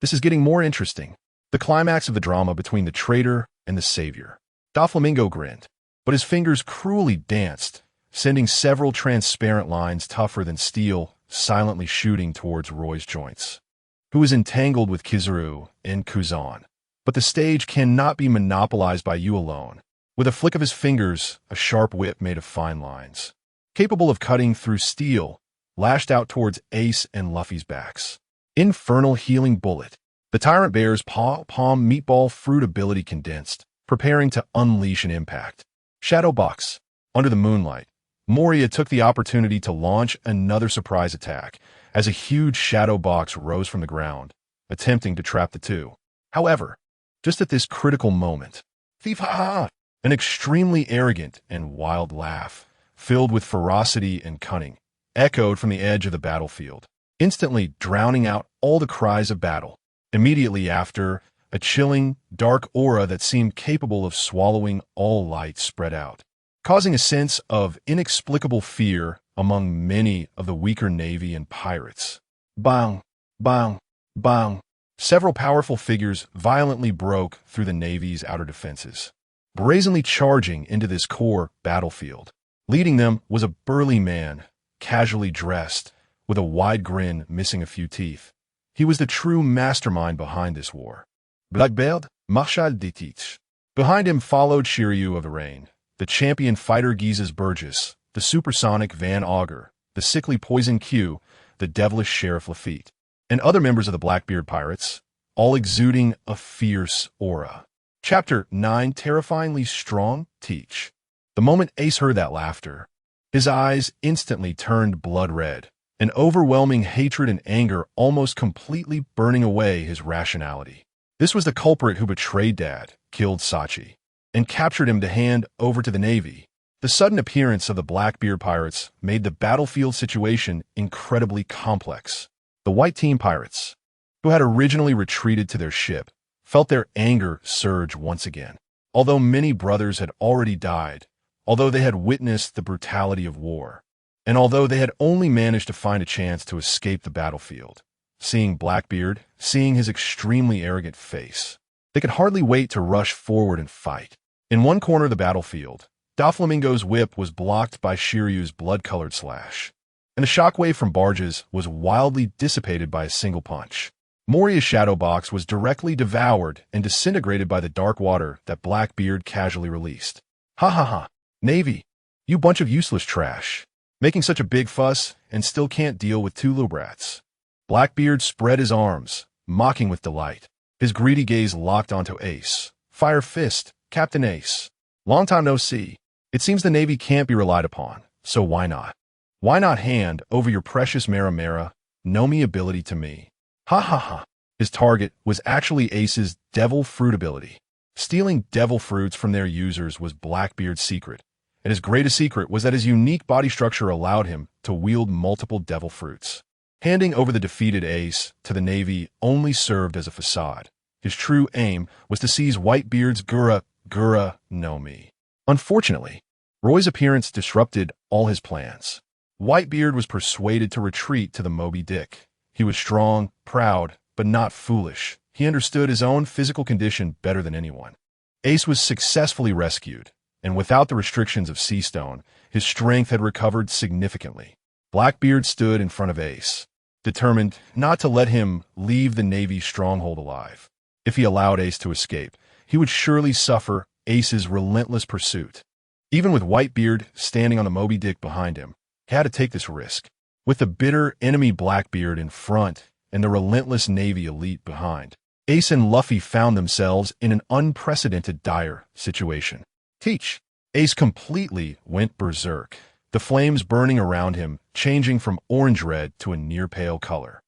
This is getting more interesting. The climax of the drama between the traitor and the savior. Doflamingo grinned, but his fingers cruelly danced, sending several transparent lines tougher than steel silently shooting towards Roy's joints, who is entangled with Kizaru and Kuzan. But the stage cannot be monopolized by you alone. With a flick of his fingers, a sharp whip made of fine lines, capable of cutting through steel, lashed out towards Ace and Luffy's backs. Infernal healing bullet. The Tyrant Bear's palm meatball fruit ability condensed, preparing to unleash an impact. Shadow Box. Under the moonlight, Moria took the opportunity to launch another surprise attack as a huge shadow box rose from the ground, attempting to trap the two. However, just at this critical moment, Thief Ha! An extremely arrogant and wild laugh, filled with ferocity and cunning, echoed from the edge of the battlefield, instantly drowning out all the cries of battle. Immediately after, a chilling, dark aura that seemed capable of swallowing all light spread out, causing a sense of inexplicable fear among many of the weaker navy and pirates. Bang! Bang! Bang! Several powerful figures violently broke through the navy's outer defenses, brazenly charging into this core battlefield. Leading them was a burly man, casually dressed, with a wide grin missing a few teeth. He was the true mastermind behind this war. Blackbeard, Marshal de Teach. Behind him followed Shiryu of the Rain, the champion fighter Gizes Burgess, the supersonic Van Augur, the sickly Poison Q, the devilish Sheriff Lafitte, and other members of the Blackbeard Pirates, all exuding a fierce aura. Chapter 9, Terrifyingly Strong, Teach. The moment Ace heard that laughter, his eyes instantly turned blood red, an overwhelming hatred and anger almost completely burning away his rationality. This was the culprit who betrayed Dad, killed Sachi, and captured him to hand over to the Navy. The sudden appearance of the Blackbeard Pirates made the battlefield situation incredibly complex. The White Team Pirates, who had originally retreated to their ship, felt their anger surge once again. Although many brothers had already died, although they had witnessed the brutality of war, and although they had only managed to find a chance to escape the battlefield, seeing Blackbeard, seeing his extremely arrogant face, they could hardly wait to rush forward and fight. In one corner of the battlefield, Doflamingo's whip was blocked by Shiryu's blood-colored slash, and the shockwave from barges was wildly dissipated by a single punch. Moria's shadow box was directly devoured and disintegrated by the dark water that Blackbeard casually released. Ha ha ha, Navy, you bunch of useless trash, making such a big fuss and still can't deal with two little brats. Blackbeard spread his arms, mocking with delight, his greedy gaze locked onto Ace. Fire Fist, Captain Ace. Long time no see. It seems the Navy can't be relied upon, so why not? Why not hand over your precious Mera Nomi ability to me? Ha ha ha. His target was actually Ace's Devil Fruit ability. Stealing devil fruits from their users was Blackbeard's secret, and his greatest secret was that his unique body structure allowed him to wield multiple devil fruits. Handing over the defeated Ace to the Navy only served as a facade. His true aim was to seize Whitebeard's Gura no Mi. Unfortunately, Roy's appearance disrupted all his plans. Whitebeard was persuaded to retreat to the Moby Dick. He was strong, proud, but not foolish. He understood his own physical condition better than anyone. Ace was successfully rescued, and without the restrictions of Seastone, his strength had recovered significantly. Blackbeard stood in front of Ace, determined not to let him leave the Navy's stronghold alive. If he allowed Ace to escape, he would surely suffer Ace's relentless pursuit. Even with Whitebeard standing on the Moby Dick behind him, he had to take this risk. With the bitter enemy Blackbeard in front and the relentless Navy elite behind, Ace and Luffy found themselves in an unprecedented dire situation. Teach. Ace completely went berserk, the flames burning around him, changing from orange-red to a near-pale color.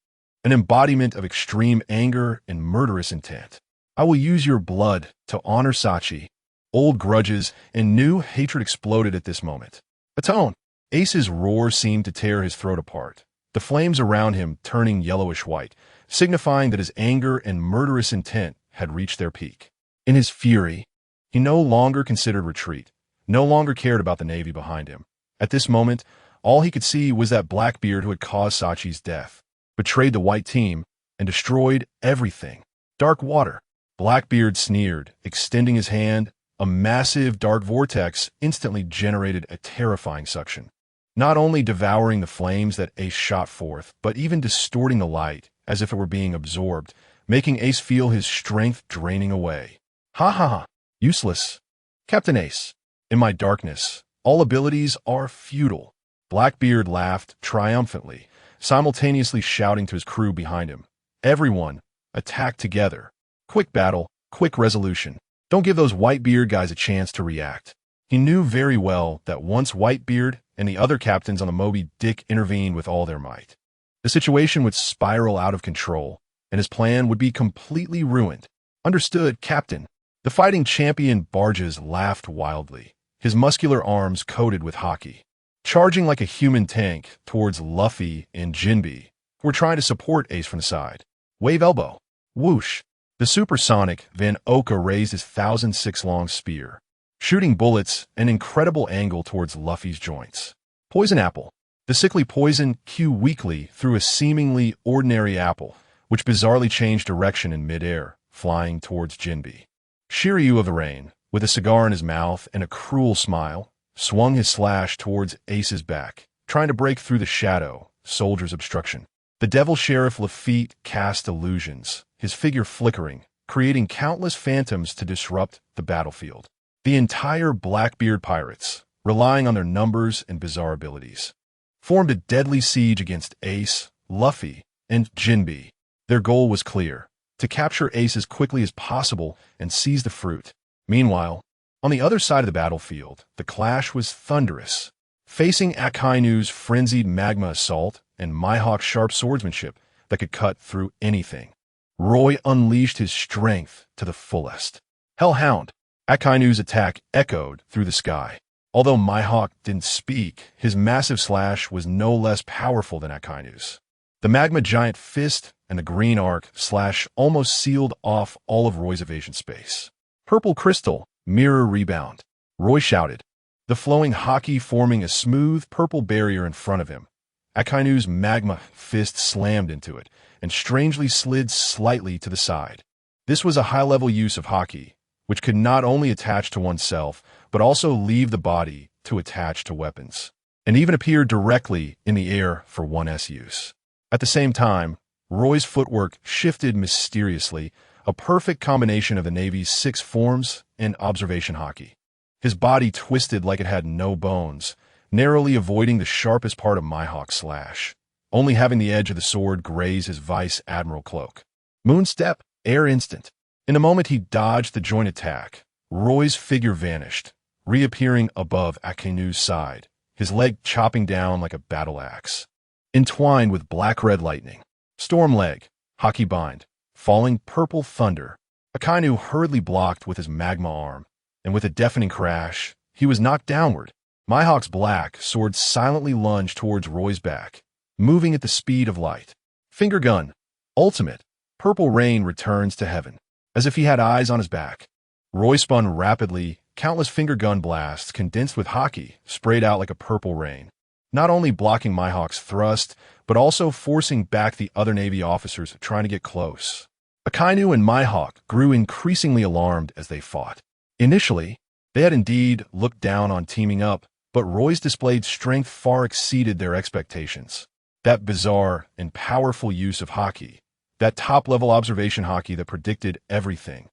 An embodiment of extreme anger and murderous intent. I will use your blood to honor Sachi. Old grudges and new hatred exploded at this moment. Atone. Ace's roar seemed to tear his throat apart, the flames around him turning yellowish-white, signifying that his anger and murderous intent had reached their peak. In his fury, he no longer considered retreat, no longer cared about the Navy behind him. At this moment, all he could see was that Blackbeard who had caused Sachi's death, betrayed the White Team, and destroyed everything. Dark water. Blackbeard sneered, extending his hand. A massive dark vortex instantly generated a terrifying suction, not only devouring the flames that Ace shot forth, but even distorting the light as if it were being absorbed, making Ace feel his strength draining away. Ha ha ha. Useless. Captain Ace. In my darkness, all abilities are futile. Blackbeard laughed triumphantly, simultaneously shouting to his crew behind him. Everyone, attack together. Quick battle, quick resolution. Don't give those Whitebeard guys a chance to react. He knew very well that once Whitebeard and the other captains on the Moby Dick intervened with all their might, the situation would spiral out of control, and his plan would be completely ruined. Understood, Captain. The fighting champion Barges laughed wildly, his muscular arms coated with Haki, charging like a human tank towards Luffy and Jinbe, who were trying to support Ace from the side. Wave elbow. Whoosh. The supersonic Van Oka raised his 1006-long spear, shooting bullets at an incredible angle towards Luffy's joints. Poison apple. The sickly poison Q weakly threw a seemingly ordinary apple, which bizarrely changed direction in midair, flying towards Jinbe. Shiryu of the Rain, with a cigar in his mouth and a cruel smile, swung his slash towards Ace's back, trying to break through the shadow, soldier's obstruction. The Devil Sheriff Lafitte cast illusions, his figure flickering, creating countless phantoms to disrupt the battlefield. The entire Blackbeard Pirates, relying on their numbers and bizarre abilities, formed a deadly siege against Ace, Luffy, and Jinbe. Their goal was clear: to capture Ace as quickly as possible and seize the fruit. Meanwhile, on the other side of the battlefield, the clash was thunderous. Facing Akainu's frenzied magma assault and Mihawk's sharp swordsmanship that could cut through anything, Roy unleashed his strength to the fullest. Hellhound. Akainu's attack echoed through the sky. Although Mihawk didn't speak, his massive slash was no less powerful than Akainu's. The magma giant fist and the green arc slash almost sealed off all of Roy's evasion space. Purple crystal, mirror rebound. Roy shouted, the flowing Haki forming a smooth purple barrier in front of him. Akainu's magma fist slammed into it and strangely slid slightly to the side. This was a high-level use of Haki, which could not only attach to oneself, but also leave the body to attach to weapons, and even appear directly in the air for 1S use. At the same time, Roy's footwork shifted mysteriously, a perfect combination of the Navy's 6 forms and observation Haki. His body twisted like it had no bones, narrowly avoiding the sharpest part of Mihawk's slash, only having the edge of the sword graze his Vice Admiral cloak. Moonstep, air instant. In the moment he dodged the joint attack, Roy's figure vanished, reappearing above Akainu's side, his leg chopping down like a battle axe. Entwined with black-red lightning. Storm leg, Haki bind, falling purple thunder. Akainu hurriedly blocked with his magma arm, and with a deafening crash, he was knocked downward. Mihawk's black sword silently lunged towards Roy's back, moving at the speed of light. Finger gun, ultimate. Purple rain returns to heaven, as if he had eyes on his back. Roy spun rapidly, countless finger gun blasts condensed with Haki sprayed out like a purple rain, not only blocking Mihawk's thrust, but also forcing back the other Navy officers trying to get close. Akainu and Mihawk grew increasingly alarmed as they fought. Initially, they had indeed looked down on teaming up, but Roy's displayed strength far exceeded their expectations. That bizarre and powerful use of Haki, that top-level observation Haki that predicted everything,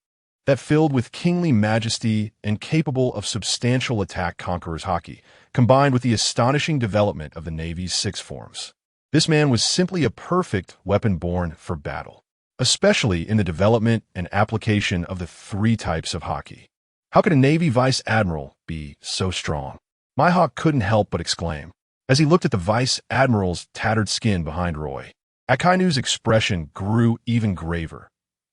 that filled with kingly majesty and capable of substantial attack conquerors Haki, combined with the astonishing development of the Navy's 6 forms. This man was simply a perfect weapon born for battle, especially in the development and application of the 3 types of Haki. How could a Navy Vice Admiral be so strong? Mihawk couldn't help but exclaim, as he looked at the Vice Admiral's tattered skin behind Roy. Akainu's expression grew even graver.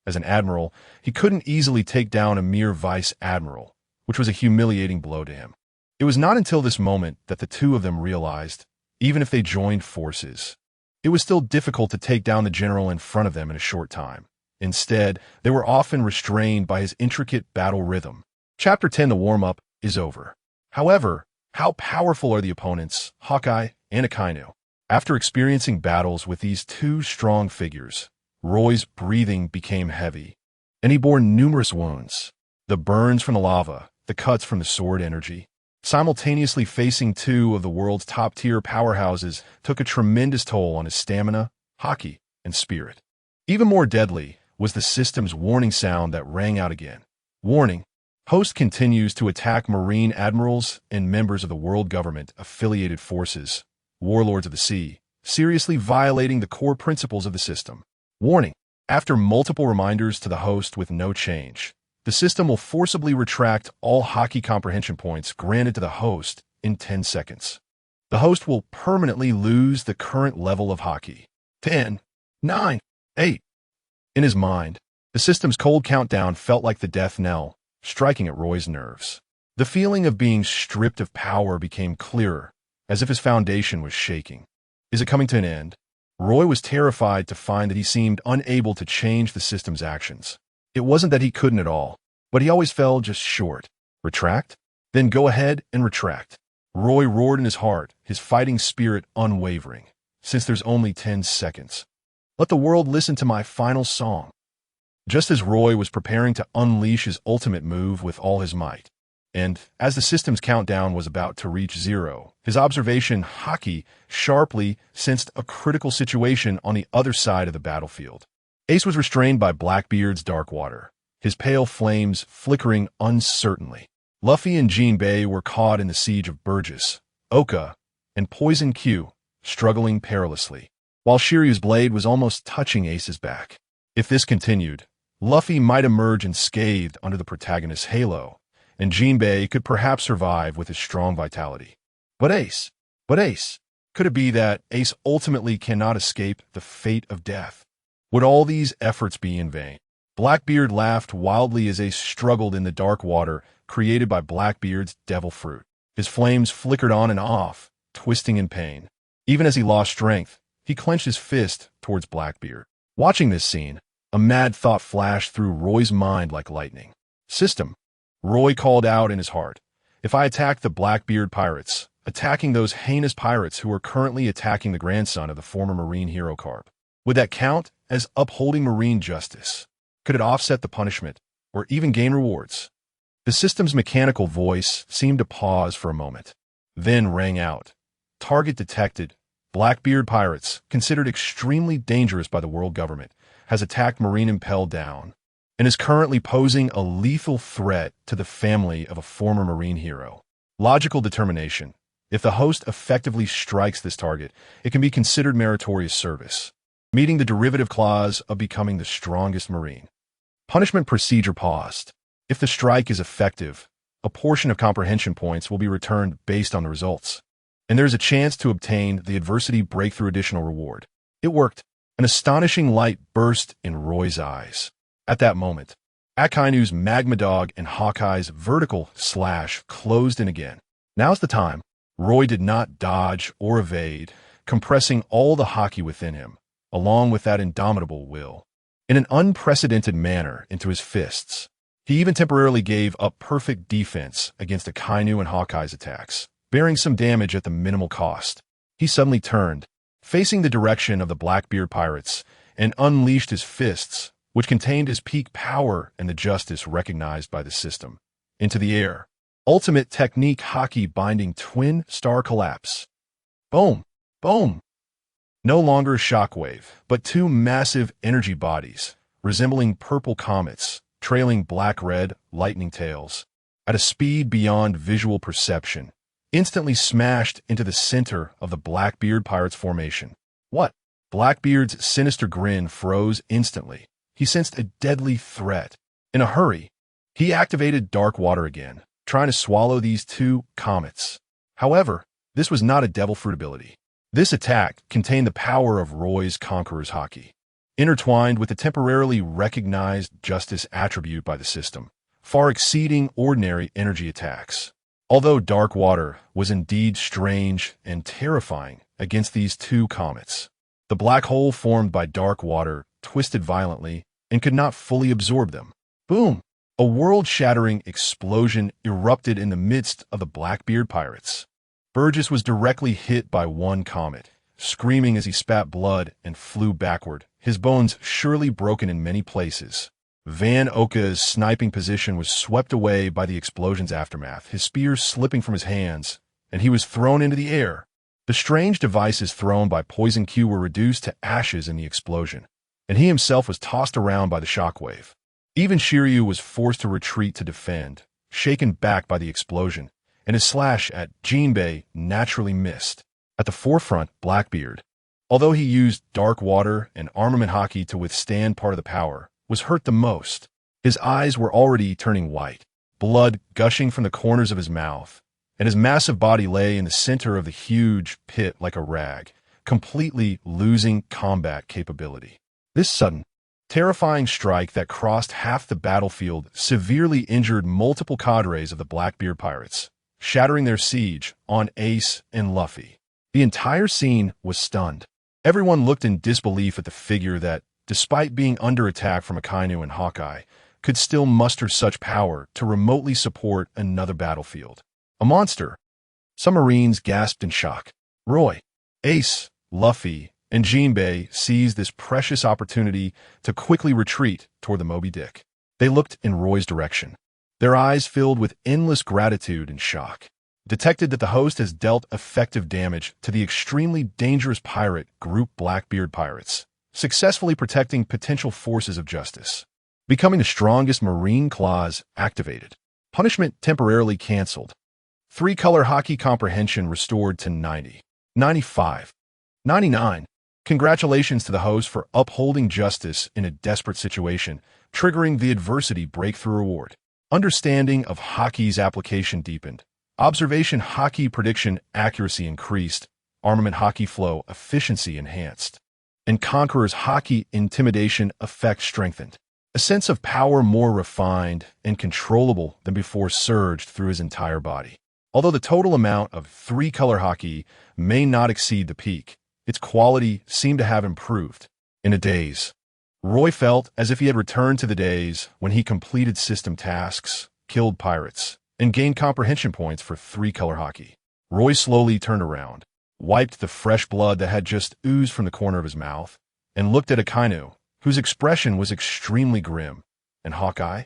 As an admiral, he couldn't easily take down a mere Vice Admiral, which was a humiliating blow to him. It was not until this moment that the two of them realized, even if they joined forces, it was still difficult to take down the general in front of them in a short time. Instead, they were often restrained by his intricate battle rhythm. Chapter 10, the warm-up, is over. However, how powerful are the opponents, Hawkeye and Akainu? After experiencing battles with these 2 strong figures, Roy's breathing became heavy, and he bore numerous wounds. The burns from the lava, the cuts from the sword energy, simultaneously facing two of the world's top-tier powerhouses took a tremendous toll on his stamina, haki, and spirit. Even more deadly was the system's warning sound that rang out again. Warning: host continues to attack Marine Admirals and members of the world government-affiliated forces, Warlords of the Sea, seriously violating the core principles of the system. Warning: after multiple reminders to the host with no change, the system will forcibly retract all Haki comprehension points granted to the host in 10 seconds. The host will permanently lose the current level of Haki. 10, 9, 8. In his mind, the system's cold countdown felt like the death knell, striking at Roy's nerves. The feeling of being stripped of power became clearer, as if his foundation was shaking. Is it coming to an end? Roy was terrified to find that he seemed unable to change the system's actions. It wasn't that he couldn't at all, but he always fell just short. Retract? Then go ahead and retract. Roy roared in his heart, his fighting spirit unwavering. Since there's only 10 seconds. Let the world listen to my final song. Just as Roy was preparing to unleash his ultimate move with all his might, and as the system's countdown was about to reach 0, his observation Haki sharply sensed a critical situation on the other side of the battlefield. Ace was restrained by Blackbeard's dark water, his pale flames flickering uncertainly. Luffy and Jinbei were caught in the siege of Burgess, Oka, and Poison Q, struggling perilously, while Shiryu's blade was almost touching Ace's back. If this continued, Luffy might emerge unscathed under the protagonist's halo, and Jinbei could perhaps survive with his strong vitality. But Ace, could it be that Ace ultimately cannot escape the fate of death? Would all these efforts be in vain? Blackbeard laughed wildly as Ace struggled in the dark water created by Blackbeard's devil fruit. His flames flickered on and off, twisting in pain. Even as he lost strength, he clenched his fist towards Blackbeard. Watching this scene, a mad thought flashed through Roy's mind like lightning. System, Roy called out in his heart. If I attack the Whitebeard Pirates, attacking those heinous pirates who are currently attacking the grandson of the former Marine hero Garp, would that count as upholding Marine justice? Could it offset the punishment, or even gain rewards? The system's mechanical voice seemed to pause for a moment, then rang out. Target detected. Whitebeard Pirates, considered extremely dangerous by the world government, has attacked Marine Impel down, and is currently posing a lethal threat to the family of a former Marine hero. Logical determination. If the host effectively strikes this target, it can be considered meritorious service, meeting the derivative clause of becoming the strongest Marine. Punishment procedure paused. If the strike is effective, a portion of comprehension points will be returned based on the results, and there is a chance to obtain the adversity breakthrough additional reward. It worked. An astonishing light burst in Roy's eyes. At that moment, Akainu's Magma Dog and Hawkeye's vertical slash closed in again. Now's the time. Roy did not dodge or evade, compressing all the Haki within him, along with that indomitable will, in an unprecedented manner into his fists. He even temporarily gave up perfect defense against Akainu and Hawkeye's attacks, bearing some damage at the minimal cost. He suddenly turned, facing the direction of the Whitebeard Pirates, and unleashed his fists, which contained his peak power and the justice recognized by the system, into the air. Ultimate technique Haki binding twin star collapse. Boom, boom. No longer a shockwave, but two massive energy bodies, resembling purple comets, trailing black-red lightning tails, at a speed beyond visual perception, instantly smashed into the center of the Whitebeard Pirates formation. What? Blackbeard's sinister grin froze instantly. He sensed a deadly threat. In a hurry, he activated Dark Water again, trying to swallow these two comets. However, this was not a devil fruit ability. This attack contained the power of Roy's Conqueror's Haki, intertwined with the temporarily recognized justice attribute by the system, far exceeding ordinary energy attacks. Although Dark Water was indeed strange and terrifying against these two comets, the black hole formed by Dark Water twisted violently and could not fully absorb them. Boom! A world-shattering explosion erupted in the midst of the Whitebeard Pirates. Burgess was directly hit by one comet, screaming as he spat blood and flew backward, his bones surely broken in many places. Van Oka's sniping position was swept away by the explosion's aftermath, his spear slipping from his hands, and he was thrown into the air. The strange devices thrown by Poison Q were reduced to ashes in the explosion, and he himself was tossed around by the shockwave. Even Shiryu was forced to retreat to defend, shaken back by the explosion, and his slash at Jinbei naturally missed. At the forefront, Blackbeard, although he used dark water and armament Haki to withstand part of the power, was hurt the most. His eyes were already turning white, blood gushing from the corners of his mouth, and his massive body lay in the center of the huge pit like a rag, completely losing combat capability. This sudden, terrifying strike that crossed half the battlefield severely injured multiple cadres of the Whitebeard Pirates, shattering their siege on Ace and Luffy. The entire scene was stunned. Everyone looked in disbelief at the figure that, despite being under attack from Akainu and Hawkeye, could still muster such power to remotely support another battlefield. A monster. Some Marines gasped in shock. Roy, Ace, Luffy, and Jinbei seized this precious opportunity to quickly retreat toward the Moby Dick. They looked in Roy's direction, their eyes filled with endless gratitude and shock. Detected that the host has dealt effective damage to the extremely dangerous pirate group Whitebeard Pirates, successfully protecting potential forces of justice. Becoming the strongest Marine clause activated. Punishment temporarily canceled. 3-color Haki comprehension restored to 90. 95. 99. Congratulations to the host for upholding justice in a desperate situation, triggering the adversity breakthrough reward. Understanding of Haki's application deepened. Observation Haki prediction accuracy increased. Armament Haki flow efficiency enhanced. And Conqueror's Haki intimidation effect strengthened. A sense of power more refined and controllable than before surged through his entire body. Although the total amount of 3-color Haki may not exceed the peak, its quality seemed to have improved. In a daze, Roy felt as if he had returned to the days when he completed system tasks, killed pirates, and gained comprehension points for 3-color Haki. Roy slowly turned around, wiped the fresh blood that had just oozed from the corner of his mouth, and looked at Akainu, whose expression was extremely grim, and Hawkeye,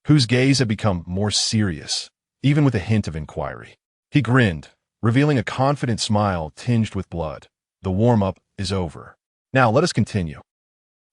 whose gaze had become more serious, even with a hint of inquiry. He grinned, revealing a confident smile tinged with blood. The warm-up is over. Now let us continue.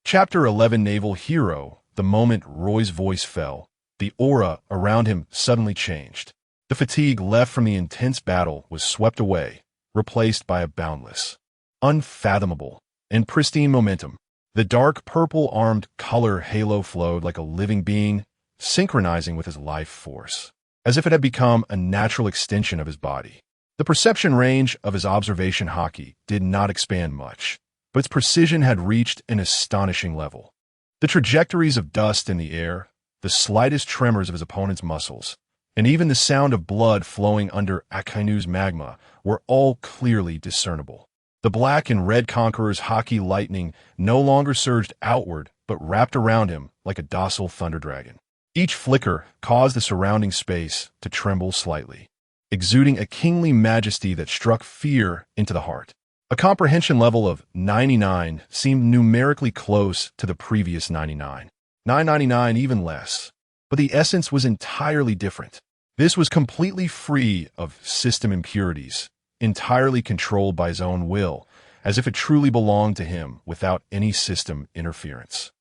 Chapter 11 Naval Hero. The moment Roy's voice fell, the aura around him suddenly changed. The fatigue left from the intense battle was swept away, replaced by a boundless, unfathomable, and pristine momentum. The dark purple-armed color halo flowed like a living being, synchronizing with his life force, as if it had become a natural extension of his body. The perception range of his observation Haki did not expand much, but its precision had reached an astonishing level. The trajectories of dust in the air, the slightest tremors of his opponent's muscles, and even the sound of blood flowing under Akainu's magma were all clearly discernible. The black and red Conqueror's Haki lightning no longer surged outward but wrapped around him like a docile thunder dragon. Each flicker caused the surrounding space to tremble slightly, exuding a kingly majesty that struck fear into the heart. A comprehension level of 99 seemed numerically close to the previous 99. 999 even less. But the essence was entirely different. This was completely free of system impurities, entirely controlled by his own will, as if it truly belonged to him without any system interference.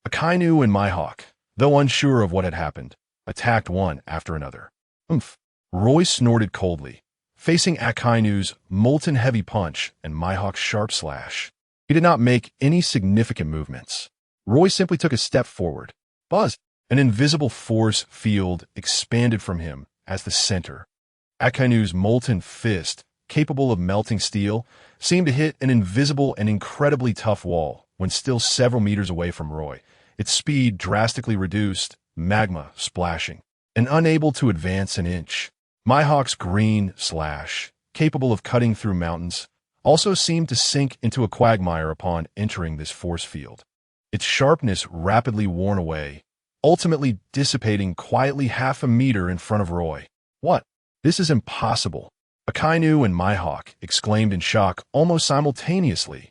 Akainu and Mihawk, though unsure of what had happened, attacked one after another. Roy snorted coldly, facing Akainu's molten heavy punch and Mihawk's sharp slash. He did not make any significant movements. Roy simply took a step forward. Buzz! An invisible force field expanded from him as the center. Akainu's molten fist, capable of melting steel, seemed to hit an invisible and incredibly tough wall when still several meters away from Roy, its speed drastically reduced, magma splashing, and unable to advance an inch. Mihawk's green slash, capable of cutting through mountains, also seemed to sink into a quagmire upon entering this force field. Its sharpness rapidly worn away, ultimately dissipating quietly half a meter in front of Roy. What? This is impossible. Akainu and Mihawk exclaimed in shock almost simultaneously.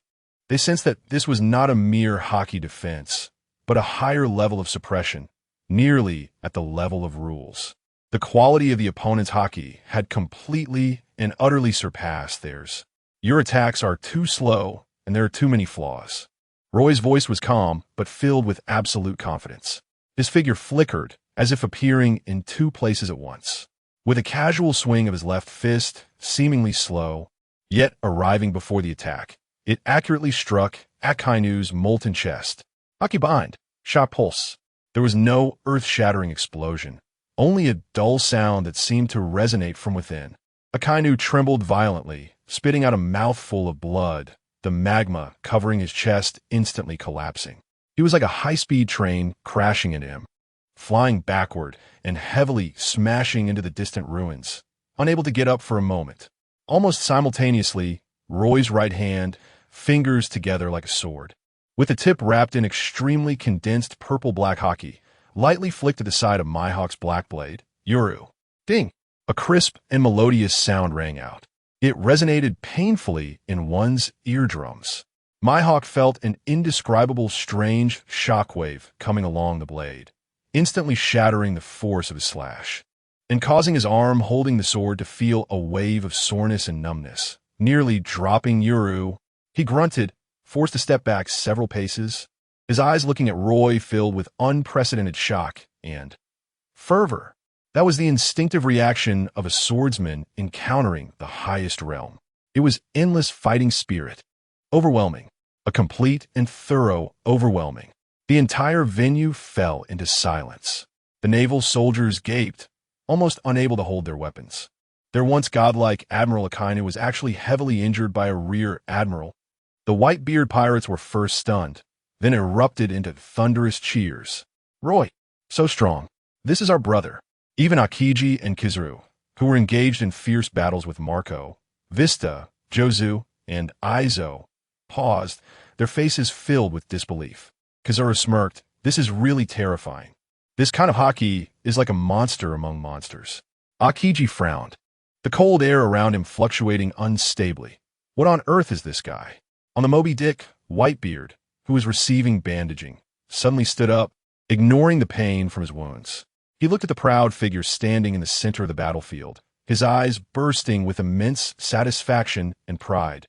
They sensed that this was not a mere Haki defense, but a higher level of suppression, nearly at the level of rules. The quality of the opponent's Haki had completely and utterly surpassed theirs. Your attacks are too slow, and there are too many flaws. Roy's voice was calm, but filled with absolute confidence. His figure flickered, as if appearing in two places at once. With a casual swing of his left fist, seemingly slow, yet arriving before the attack, it accurately struck Akainu's molten chest. Haki bind, shock pulse. There was no earth-shattering explosion, only a dull sound that seemed to resonate from within. Akainu trembled violently, spitting out a mouthful of blood, the magma covering his chest instantly collapsing. He was like a high-speed train crashing into him, flying backward and heavily smashing into the distant ruins, unable to get up for a moment. Almost simultaneously, Roy's right hand, fingers together like a sword, with the tip wrapped in extremely condensed purple-black Haki, lightly flicked to the side of Mihawk's black blade. Yuru. Ding! A crisp and melodious sound rang out. It resonated painfully in one's eardrums. Mihawk felt an indescribable strange shockwave coming along the blade, instantly shattering the force of his slash, and causing his arm holding the sword to feel a wave of soreness and numbness, nearly dropping Yuru. He grunted, forced to step back several paces, his eyes looking at Roy filled with unprecedented shock and fervor. That was the instinctive reaction of a swordsman encountering the highest realm. It was endless fighting spirit. Overwhelming. A complete and thorough overwhelming. The entire venue fell into silence. The naval soldiers gaped, almost unable to hold their weapons. Their once godlike Admiral Akainu was actually heavily injured by a rear admiral. The Whitebeard Pirates were first stunned, then erupted into thunderous cheers. Roy, so strong. This is our brother. Even Akiji and Kizaru, who were engaged in fierce battles with Marco, Vista, Jozu, and Aizo, paused, their faces filled with disbelief. Kizaru smirked. This is really terrifying. This kind of Haki is like a monster among monsters. Akiji frowned, the cold air around him fluctuating unstably. What on earth is this guy? On the Moby Dick, Whitebeard, who was receiving bandaging, suddenly stood up, ignoring the pain from his wounds. He looked at the proud figure standing in the center of the battlefield, his eyes bursting with immense satisfaction and pride.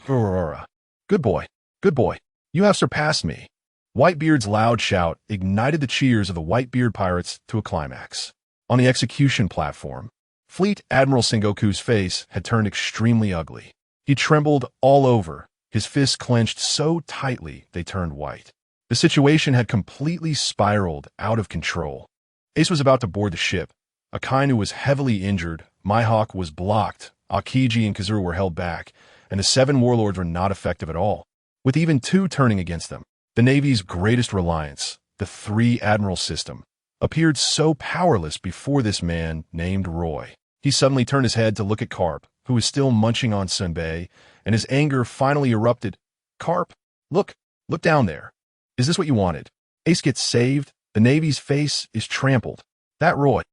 Aurora. Good boy, good boy. You have surpassed me. Whitebeard's loud shout ignited the cheers of the Whitebeard Pirates to a climax. On the execution platform, Fleet Admiral Sengoku's face had turned extremely ugly. He trembled all over, his fists clenched so tightly they turned white. The situation had completely spiraled out of control. Ace was about to board the ship. Akainu was heavily injured, Mihawk was blocked, Akiji and Kizaru were held back, and the Seven Warlords were not effective at all, with even two turning against them. The Navy's greatest reliance, the three-admiral system, appeared so powerless before this man named Roy. He suddenly turned his head to look at Garp, who was still munching on Sunbei, and his anger finally erupted. Garp, look down there. Is this what you wanted? Ace gets saved. The Navy's face is trampled. That Roy,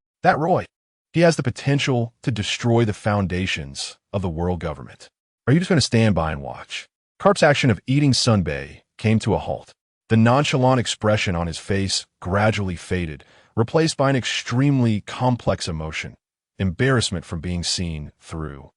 he has the potential to destroy the foundations of the world government. Are you just going to stand by and watch? Garp's action of eating Sunbei came to a halt. The nonchalant expression on his face gradually faded, replaced by an extremely complex emotion, embarrassment from being seen through.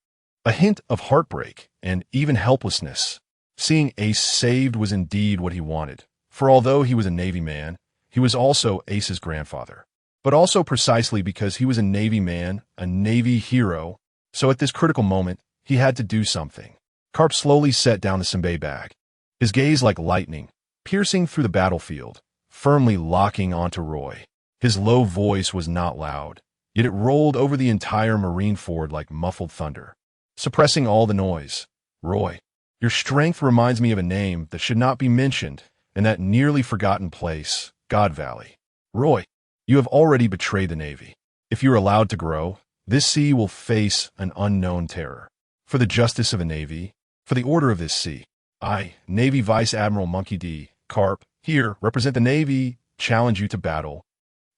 A hint of heartbreak and even helplessness. Seeing Ace saved was indeed what he wanted, for although he was a Navy man, he was also Ace's grandfather. But also precisely because he was a Navy man, a Navy hero, so at this critical moment, he had to do something. Garp slowly set down the Senbei bag, his gaze like lightning, piercing through the battlefield, firmly locking onto Roy. His low voice was not loud, yet it rolled over the entire Marineford like muffled thunder, suppressing all the noise. Roy, your strength reminds me of a name that should not be mentioned in that nearly forgotten place, God Valley. Roy, you have already betrayed the Navy. If you're allowed to grow, this sea will face an unknown terror. For the justice of the Navy, for the order of this sea, I, Navy Vice Admiral Monkey D. Garp, here, represent the Navy, challenge you to battle.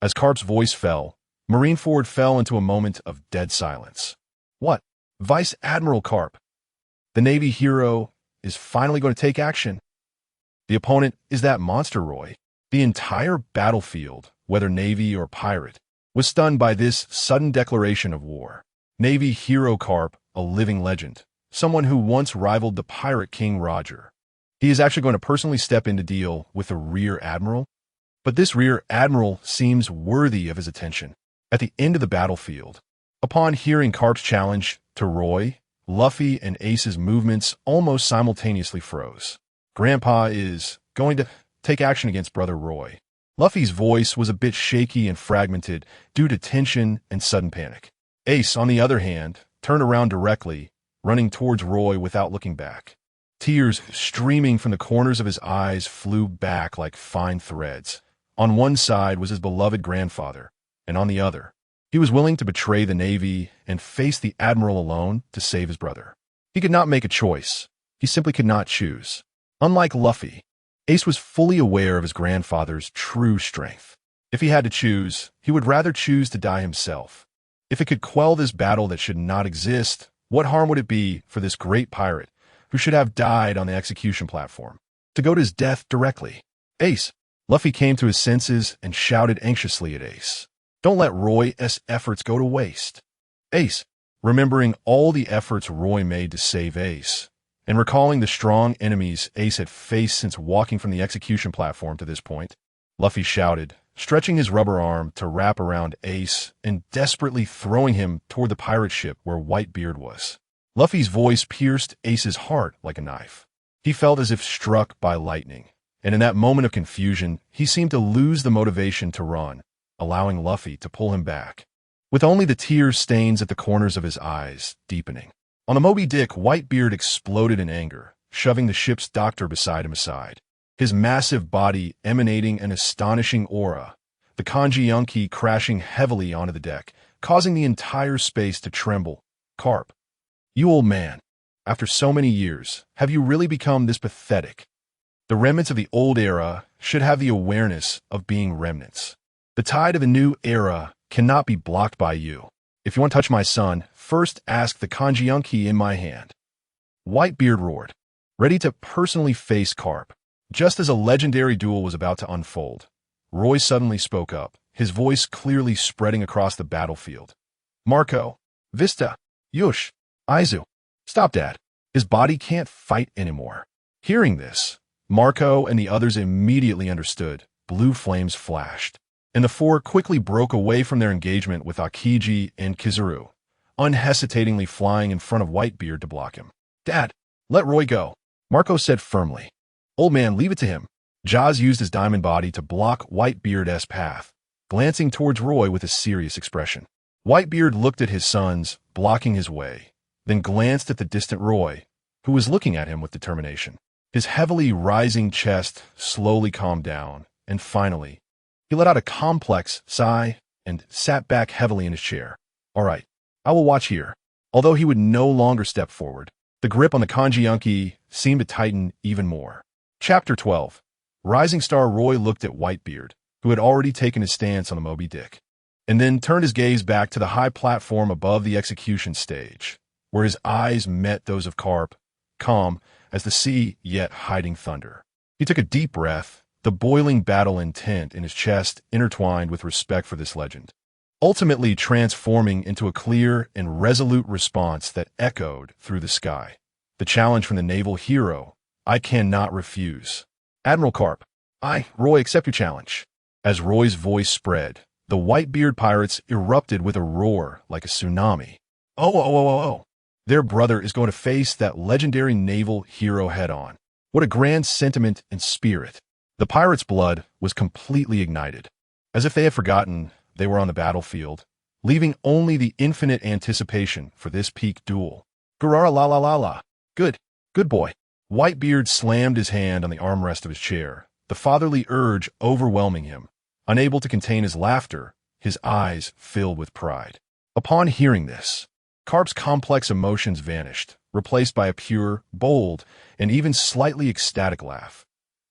As Garp's voice fell, Marineford fell into a moment of dead silence. What? Vice Admiral Garp. The Navy hero, is finally going to take action. The opponent is that monster Roy. The entire battlefield, whether Navy or pirate, was stunned by this sudden declaration of war. Navy hero Garp, a living legend, someone who once rivaled the pirate King Roger. He is actually going to personally step in to deal with a rear admiral. But this rear admiral seems worthy of his attention. At the end of the battlefield, upon hearing Garp's challenge to Roy, Luffy and Ace's movements almost simultaneously froze. Grandpa is going to take action against brother Roy. Luffy's voice was a bit shaky and fragmented due to tension and sudden panic. Ace, on the other hand, turned around directly, running towards Roy without looking back. Tears streaming from the corners of his eyes flew back like fine threads. On one side was his beloved grandfather, and on the other, he was willing to betray the Navy and face the Admiral alone to save his brother. He could not make a choice. He simply could not choose. Unlike Luffy, Ace was fully aware of his grandfather's true strength. If he had to choose, he would rather choose to die himself. If it could quell this battle that should not exist, what harm would it be for this great pirate, who should have died on the execution platform, to go to his death directly? Ace! Luffy came to his senses and shouted anxiously at Ace. Don't let Roy's efforts go to waste. Ace, remembering all the efforts Roy made to save Ace, and recalling the strong enemies Ace had faced since walking from the execution platform to this point, Luffy shouted, stretching his rubber arm to wrap around Ace and desperately throwing him toward the pirate ship where Whitebeard was. Luffy's voice pierced Ace's heart like a knife. He felt as if struck by lightning, and in that moment of confusion, he seemed to lose the motivation to run, allowing Luffy to pull him back, with only the tear stains at the corners of his eyes deepening. On the Moby Dick, Whitebeard exploded in anger, shoving the ship's doctor beside him aside. His massive body emanating an astonishing aura, the Kanji crashing heavily onto the deck, causing the entire space to tremble. Garp, you old man, after so many years, have you really become this pathetic? The remnants of the old era should have the awareness of being remnants. The tide of the new era cannot be blocked by you. If you want to touch my son, first ask the Kanji in my hand. Whitebeard roared, ready to personally face Garp. Just as a legendary duel was about to unfold, Roy suddenly spoke up, his voice clearly spreading across the battlefield. Marco, Vista, Yush, Aizu, stop Dad. His body can't fight anymore. Hearing this, Marco and the others immediately understood. Blue flames flashed, and the four quickly broke away from their engagement with Akiji and Kizaru, unhesitatingly flying in front of Whitebeard to block him. Dad, let Roy go, Marco said firmly. Old man, leave it to him. Jaws used his diamond body to block Whitebeard's path, glancing towards Roy with a serious expression. Whitebeard looked at his sons, blocking his way, then glanced at the distant Roy, who was looking at him with determination. His heavily rising chest slowly calmed down, and finally, he let out a complex sigh and sat back heavily in his chair. All right, I will watch here. Although he would no longer step forward, the grip on the Kanji seemed to tighten even more. Chapter 12. Rising Star Roy looked at Whitebeard, who had already taken his stance on the Moby Dick, and then turned his gaze back to the high platform above the execution stage, where his eyes met those of Garp, calm as the sea yet hiding thunder. He took a deep breath, the boiling battle intent in his chest intertwined with respect for this legend, ultimately transforming into a clear and resolute response that echoed through the sky. The challenge from the naval hero, I cannot refuse. Admiral Garp, I, Roy, accept your challenge. As Roy's voice spread, the Whitebeard Pirates erupted with a roar like a tsunami. Oh. Their brother is going to face that legendary naval hero head-on. What a grand sentiment and spirit. The pirates' blood was completely ignited, as if they had forgotten they were on the battlefield, leaving only the infinite anticipation for this peak duel. Gurara la la la la. Good boy. Whitebeard slammed his hand on the armrest of his chair, the fatherly urge overwhelming him. Unable to contain his laughter, his eyes filled with pride. Upon hearing this, Garp's complex emotions vanished, replaced by a pure, bold, and even slightly ecstatic laugh.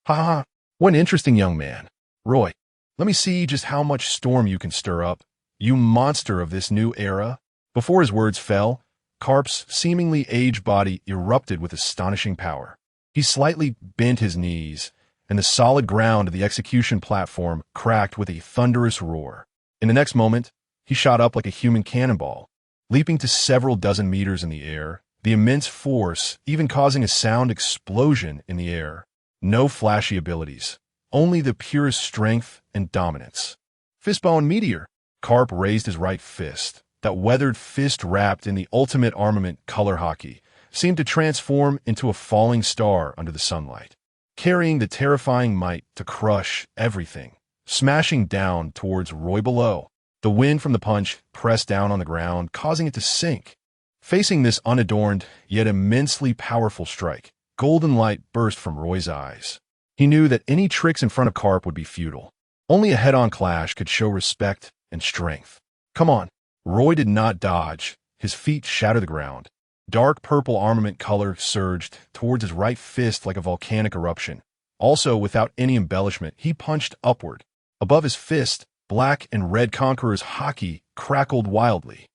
Ha ha, what an interesting young man. Roy, let me see just how much storm you can stir up, you monster of this new era. Before his words fell, Garp's seemingly aged body erupted with astonishing power. He slightly bent his knees, and the solid ground of the execution platform cracked with a thunderous roar. In the next moment, he shot up like a human cannonball, leaping to several dozen meters in the air, the immense force even causing a sound explosion in the air. No flashy abilities, only the purest strength and dominance. Fistbone Meteor. Garp raised his right fist. That weathered fist wrapped in the ultimate armament color Haki seemed to transform into a falling star under the sunlight, carrying the terrifying might to crush everything, smashing down towards Roy below. The wind from the punch pressed down on the ground, causing it to sink. Facing this unadorned, yet immensely powerful strike, golden light burst from Roy's eyes. He knew that any tricks in front of Garp would be futile. Only a head-on clash could show respect and strength. Come on. Roy did not dodge. His feet shattered the ground. Dark purple armament color surged towards his right fist like a volcanic eruption. Also, without any embellishment, he punched upward. Above his fist, black and red Conqueror's Haki crackled wildly.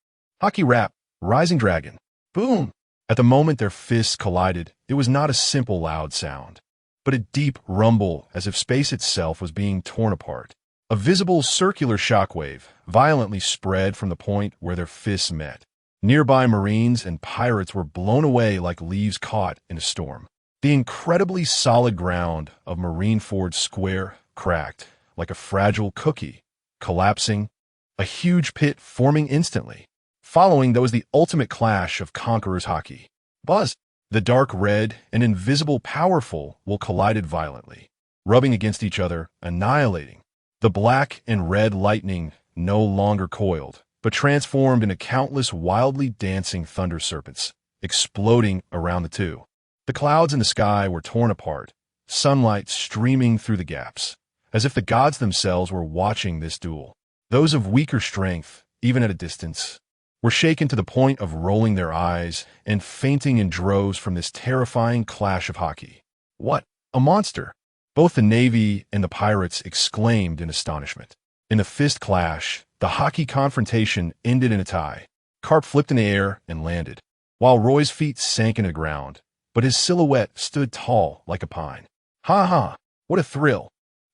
Haki Rap, Rising Dragon. Boom! At the moment their fists collided, it was not a simple loud sound, but a deep rumble as if space itself was being torn apart. A visible circular shockwave violently spread from the point where their fists met. Nearby Marines and pirates were blown away like leaves caught in a storm. The incredibly solid ground of Marineford Square cracked like a fragile cookie, collapsing, a huge pit forming instantly. Following, there was the ultimate clash of Conqueror's Haki. Buzz! The dark red and invisible powerful will collided violently, rubbing against each other, annihilating. The black and red lightning no longer coiled, but transformed into countless wildly dancing thunder serpents, exploding around the two. The clouds in the sky were torn apart, sunlight streaming through the gaps, as if the gods themselves were watching this duel. Those of weaker strength, even at a distance, were shaken to the point of rolling their eyes and fainting in droves from this terrifying clash of Haki. What? A monster! Both the Navy and the pirates exclaimed in astonishment. In the fist clash, the Haki confrontation ended in a tie. Garp flipped in the air and landed, while Roy's feet sank into the ground, but his silhouette stood tall like a pine. Ha ha! What a thrill!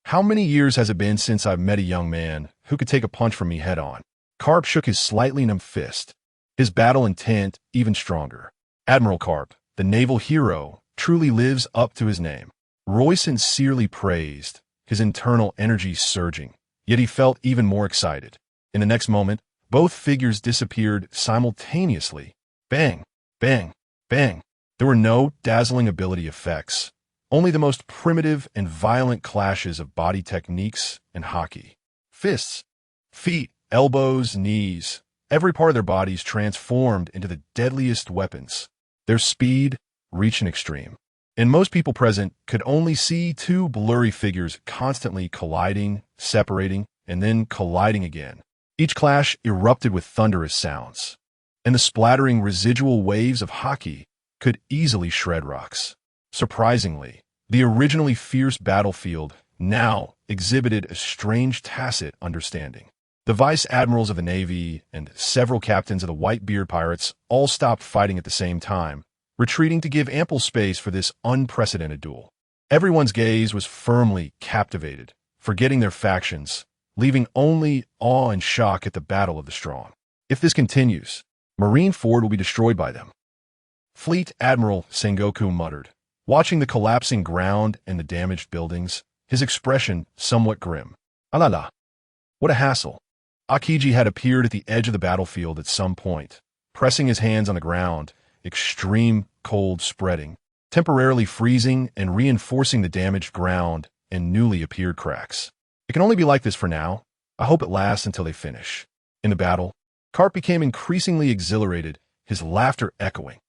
How many years has it been since I've met a young man who could take a punch from me head-on? Garp shook his slightly numb fist, his battle intent even stronger. Admiral Garp, the naval hero, truly lives up to his name. Roy sincerely praised, his internal energy surging, yet he felt even more excited. In the next moment, both figures disappeared simultaneously. Bang, bang, bang. There were no dazzling ability effects, only the most primitive and violent clashes of body techniques and Haki. Fists, feet, elbows, knees, every part of their bodies transformed into the deadliest weapons. Their speed reached an extreme, and most people present could only see two blurry figures constantly colliding, separating, and then colliding again. Each clash erupted with thunderous sounds, and the splattering residual waves of Haki could easily shred rocks. Surprisingly, the originally fierce battlefield now exhibited a strange tacit understanding. The Vice Admirals of the Navy and several captains of the Whitebeard Pirates all stopped fighting at the same time, retreating to give ample space for this unprecedented duel. Everyone's gaze was firmly captivated, forgetting their factions, leaving only awe and shock at the battle of the strong. If this continues, Marineford will be destroyed by them. Fleet Admiral Sengoku muttered, watching the collapsing ground and the damaged buildings, his expression somewhat grim. Alala! What a hassle! Akiji had appeared at the edge of the battlefield at some point, pressing his hands on the ground, extreme cold spreading, temporarily freezing and reinforcing the damaged ground and newly appeared cracks. It can only be like this for now. I hope it lasts until they finish. In the battle, Garp became increasingly exhilarated, his laughter echoing.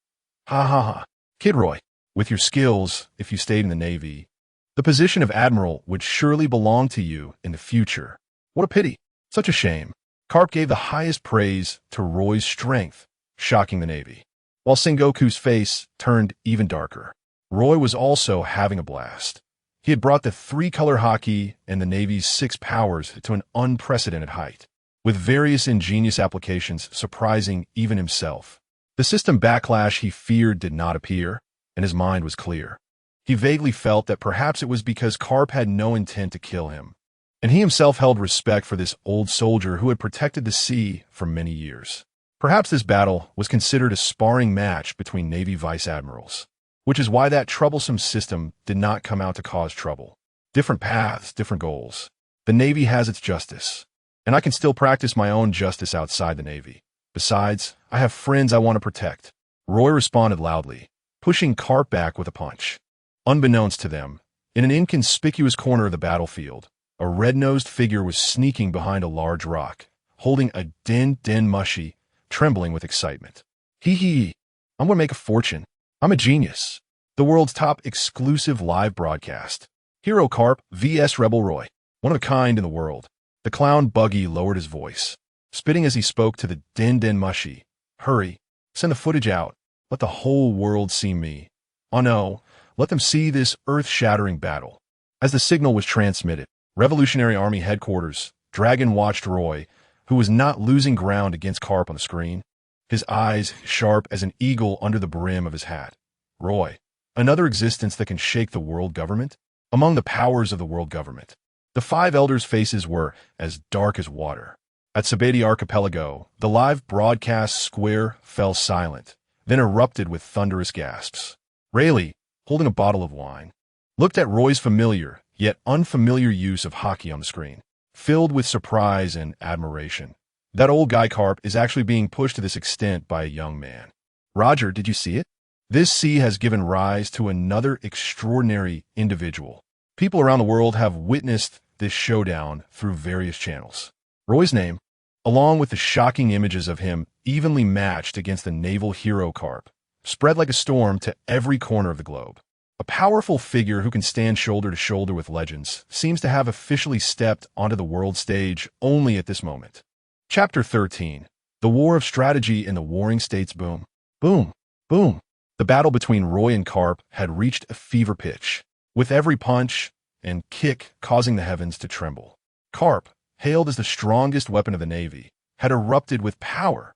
Ha ha ha. Kid Roy, with your skills, if you stayed in the Navy, the position of Admiral would surely belong to you in the future. What a pity. Such a shame. Garp gave the highest praise to Roy's strength, shocking the Navy, while Sengoku's face turned even darker. Roy was also having a blast. He had brought the three-color Haki and the Navy's 6 powers to an unprecedented height, with various ingenious applications surprising even himself. The system backlash he feared did not appear, and his mind was clear. He vaguely felt that perhaps it was because Garp had no intent to kill him, and he himself held respect for this old soldier who had protected the sea for many years. Perhaps this battle was considered a sparring match between Navy Vice Admirals, which is why that troublesome system did not come out to cause trouble. Different paths, different goals. The Navy has its justice, and I can still practice my own justice outside the Navy. Besides, I have friends I want to protect. Roy responded loudly, pushing Garp back with a punch. Unbeknownst to them, in an inconspicuous corner of the battlefield, a red-nosed figure was sneaking behind a large rock, holding a den mushy, trembling with excitement. Hee, I'm going to make a fortune. I'm a genius. The world's top exclusive live broadcast. Hero Garp vs Rebel Roy. One of a kind in the world. The clown Buggy lowered his voice, spitting as he spoke to the den mushy. Hurry, send the footage out. Let the whole world see me. Oh no, let them see this earth-shattering battle. As the signal was transmitted, Revolutionary Army Headquarters, Dragon watched Roy, who was not losing ground against Garp on the screen, his eyes sharp as an eagle under the brim of his hat. Roy, another existence that can shake the world government? Among the powers of the world government, the five elders' faces were as dark as water. At Sabeti Archipelago, the live broadcast square fell silent, then erupted with thunderous gasps. Rayleigh, holding a bottle of wine, looked at Roy's familiar, yet unfamiliar use of Haki on the screen, filled with surprise and admiration. That old guy Garp is actually being pushed to this extent by a young man. Roger, did you see it? This sea has given rise to another extraordinary individual. People around the world have witnessed this showdown through various channels. Roy's name, along with the shocking images of him evenly matched against the naval hero Garp, spread like a storm to every corner of the globe. A powerful figure who can stand shoulder to shoulder with legends seems to have officially stepped onto the world stage only at this moment. Chapter 13. The War of Strategy in the Warring States. Boom. Boom. Boom. The battle between Roy and Garp had reached a fever pitch, with every punch and kick causing the heavens to tremble. Garp, hailed as the strongest weapon of the Navy, had erupted with power.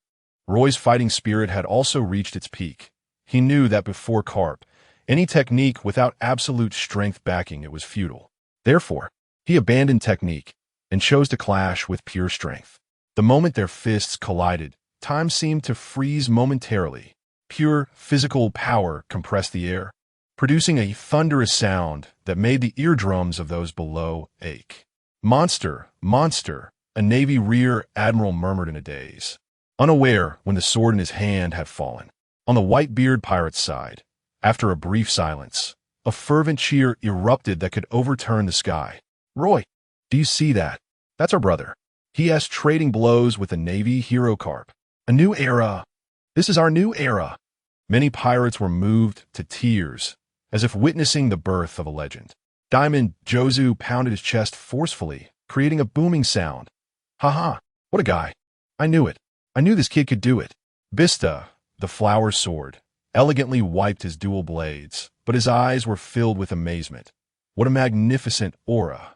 Roy's fighting spirit had also reached its peak. He knew that before Garp, any technique without absolute strength backing it was futile. Therefore, he abandoned technique and chose to clash with pure strength. The moment their fists collided, time seemed to freeze momentarily. Pure physical power compressed the air, producing a thunderous sound that made the eardrums of those below ache. Monster, monster, a Navy rear admiral murmured in a daze, unaware when the sword in his hand had fallen. On the Whitebeard Pirates' side, after a brief silence, a fervent cheer erupted that could overturn the sky. Roy, do you see that? That's our brother. He has trading blows with the Navy hero Garp. A new era. This is our new era. Many pirates were moved to tears, as if witnessing the birth of a legend. Diamond Jozu pounded his chest forcefully, creating a booming sound. Haha, what a guy. I knew it. I knew this kid could do it. Bista, the flower sword, elegantly wiped his dual blades, but his eyes were filled with amazement. What a magnificent aura.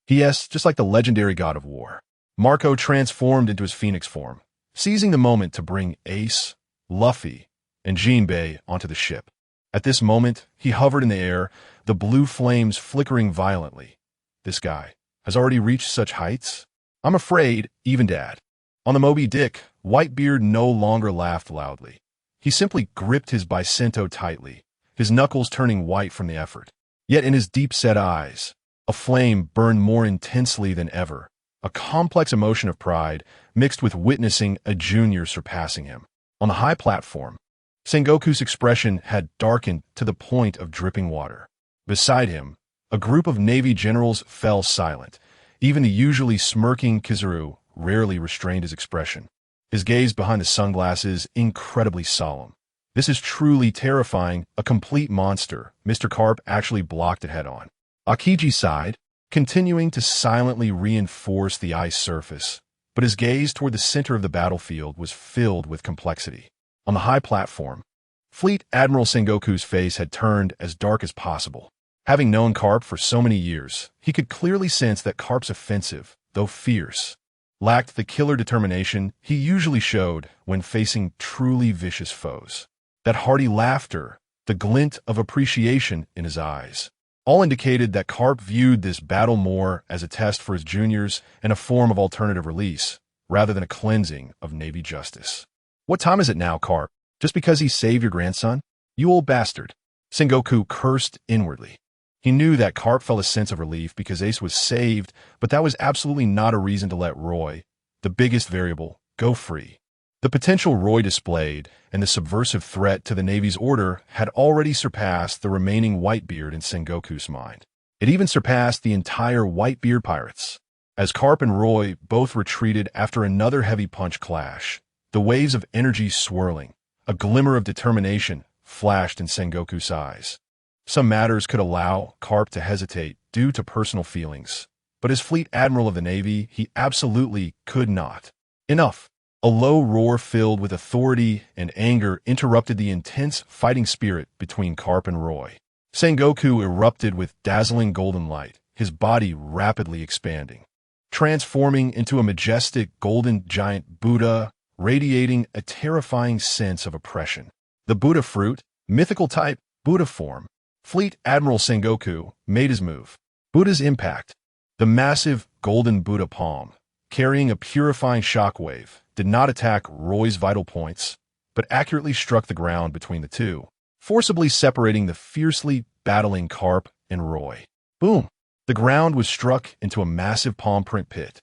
Yes, just like the legendary god of war. Marco transformed into his phoenix form, seizing the moment to bring Ace, Luffy, and Jinbei onto the ship. At this moment, he hovered in the air, the blue flames flickering violently. This guy has already reached such heights? I'm afraid, even Dad. On the Moby Dick, Whitebeard no longer laughed loudly. He simply gripped his bicento tightly, his knuckles turning white from the effort. Yet in his deep-set eyes, a flame burned more intensely than ever, a complex emotion of pride mixed with witnessing a junior surpassing him. On the high platform, Sengoku's expression had darkened to the point of dripping water. Beside him, a group of Navy generals fell silent. Even the usually smirking Kizaru rarely restrained his expression, his gaze behind the sunglasses incredibly solemn. This is truly terrifying, a complete monster. Mr. Garp actually blocked it head-on. Akiji sighed, continuing to silently reinforce the ice surface, but his gaze toward the center of the battlefield was filled with complexity. On the high platform, Fleet Admiral Sengoku's face had turned as dark as possible. Having known Garp for so many years, he could clearly sense that Garp's offensive, though fierce, lacked the killer determination he usually showed when facing truly vicious foes. That hearty laughter, the glint of appreciation in his eyes, all indicated that Garp viewed this battle more as a test for his juniors and a form of alternative release, rather than a cleansing of Navy justice. "What time is it now, Garp? Just because he saved your grandson? You old bastard." Sengoku cursed inwardly. He knew that Garp felt a sense of relief because Ace was saved, but that was absolutely not a reason to let Roy, the biggest variable, go free. The potential Roy displayed and the subversive threat to the Navy's order had already surpassed the remaining Whitebeard in Sengoku's mind. It even surpassed the entire Whitebeard Pirates. As Garp and Roy both retreated after another heavy punch clash, the waves of energy swirling, a glimmer of determination flashed in Sengoku's eyes. Some matters could allow Garp to hesitate due to personal feelings, but as Fleet Admiral of the Navy, he absolutely could not. Enough. A low roar filled with authority and anger interrupted the intense fighting spirit between Garp and Roy. Sengoku erupted with dazzling golden light, his body rapidly expanding, transforming into a majestic golden giant Buddha, radiating a terrifying sense of oppression. The Buddha fruit, mythical type, Buddha form. Fleet Admiral Sengoku made his move. Buddha's impact. The massive golden Buddha palm, carrying a purifying shockwave, did not attack Roy's vital points, but accurately struck the ground between the two, forcibly separating the fiercely battling Garp and Roy. Boom! The ground was struck into a massive palm print pit,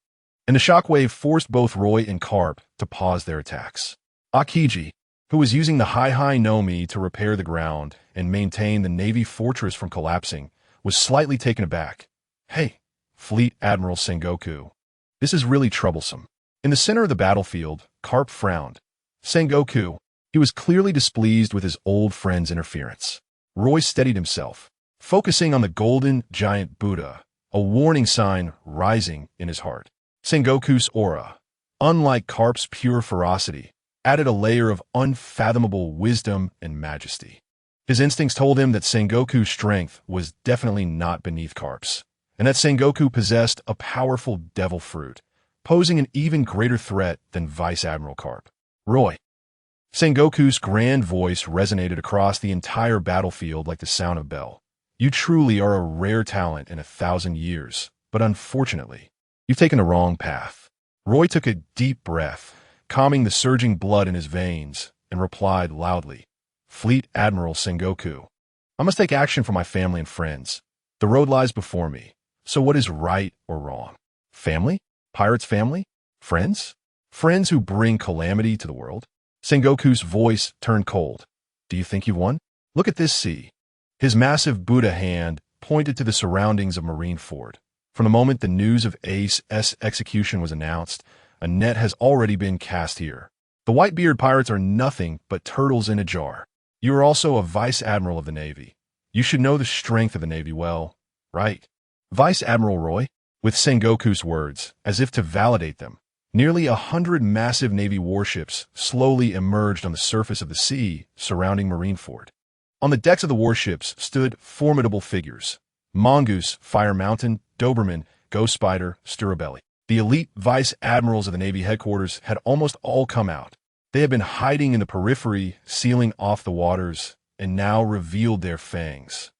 and the shockwave forced both Roy and Garp to pause their attacks. Akiji, who was using the Hi-Hi No-Mi to repair the ground and maintain the Navy fortress from collapsing, was slightly taken aback. "Hey, Fleet Admiral Sengoku, this is really troublesome." In the center of the battlefield, Garp frowned. Sengoku, he was clearly displeased with his old friend's interference. Roy steadied himself, focusing on the golden giant Buddha, a warning sign rising in his heart. Sengoku's aura, unlike Garp's pure ferocity, added a layer of unfathomable wisdom and majesty. His instincts told him that Sengoku's strength was definitely not beneath Garp's, and that Sengoku possessed a powerful devil fruit, posing an even greater threat than Vice Admiral Garp. "Roy." Sengoku's grand voice resonated across the entire battlefield like the sound of a bell. "You truly are a rare talent in 1,000 years, but unfortunately, you've taken the wrong path." Roy took a deep breath, calming the surging blood in his veins, and replied loudly, "Fleet Admiral Sengoku, I must take action for my family and friends. The road lies before me, so what is right or wrong? Family? Pirates' family? Friends? Friends who bring calamity to the world?" Sengoku's voice turned cold. "Do you think you've won? Look at this sea." His massive Buddha hand pointed to the surroundings of Marineford. From the moment the news of Ace's execution was announced, a net has already been cast here. The Whitebeard Pirates are nothing but turtles in a jar. You are also a Vice Admiral of the Navy. You should know the strength of the Navy well, right? Vice Admiral Roy? With Sengoku's words, as if to validate them, nearly 100 massive Navy warships slowly emerged on the surface of the sea surrounding Marineford. On the decks of the warships stood formidable figures: Mongoose, Fire Mountain, Doberman, Ghost Spider, Stirabelly. The elite Vice Admirals of the Navy headquarters had almost all come out. They had been hiding in the periphery, sealing off the waters, and now revealed their fangs.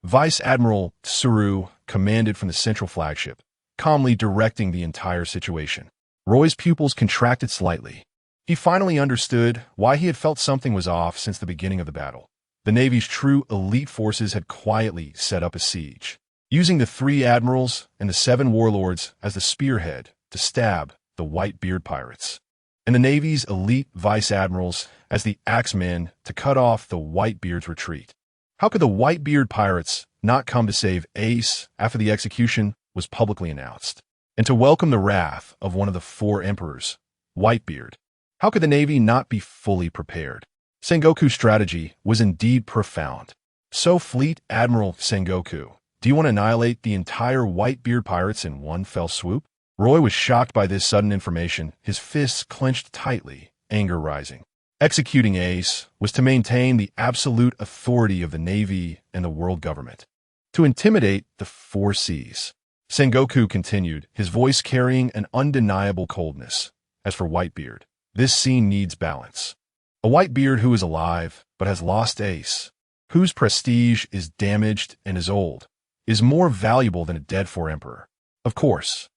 Vice Admiral Tsuru commanded from the central flagship, calmly directing the entire situation. Roy's pupils contracted slightly. He finally understood why he had felt something was off since the beginning of the battle. The Navy's true elite forces had quietly set up a siege, using the 3 admirals and the 7 warlords as the spearhead to stab the Whitebeard Pirates, and the Navy's elite vice admirals as the axemen to cut off the Whitebeard's retreat. How could the Whitebeard Pirates not come to save Ace after the execution was publicly announced, and to welcome the wrath of one of the 4 emperors, Whitebeard? How could the Navy not be fully prepared? Sengoku's strategy was indeed profound. So, Fleet Admiral Sengoku, do you want to annihilate the entire Whitebeard Pirates in one fell swoop? Roy was shocked by this sudden information, his fists clenched tightly, anger rising. Executing Ace was to maintain the absolute authority of the Navy and the world government, to intimidate the 4 seas. Sengoku continued, his voice carrying an undeniable coldness. As for Whitebeard, this scene needs balance. A Whitebeard who is alive, but has lost Ace, whose prestige is damaged and is old, is more valuable than a dead four emperor. Of course.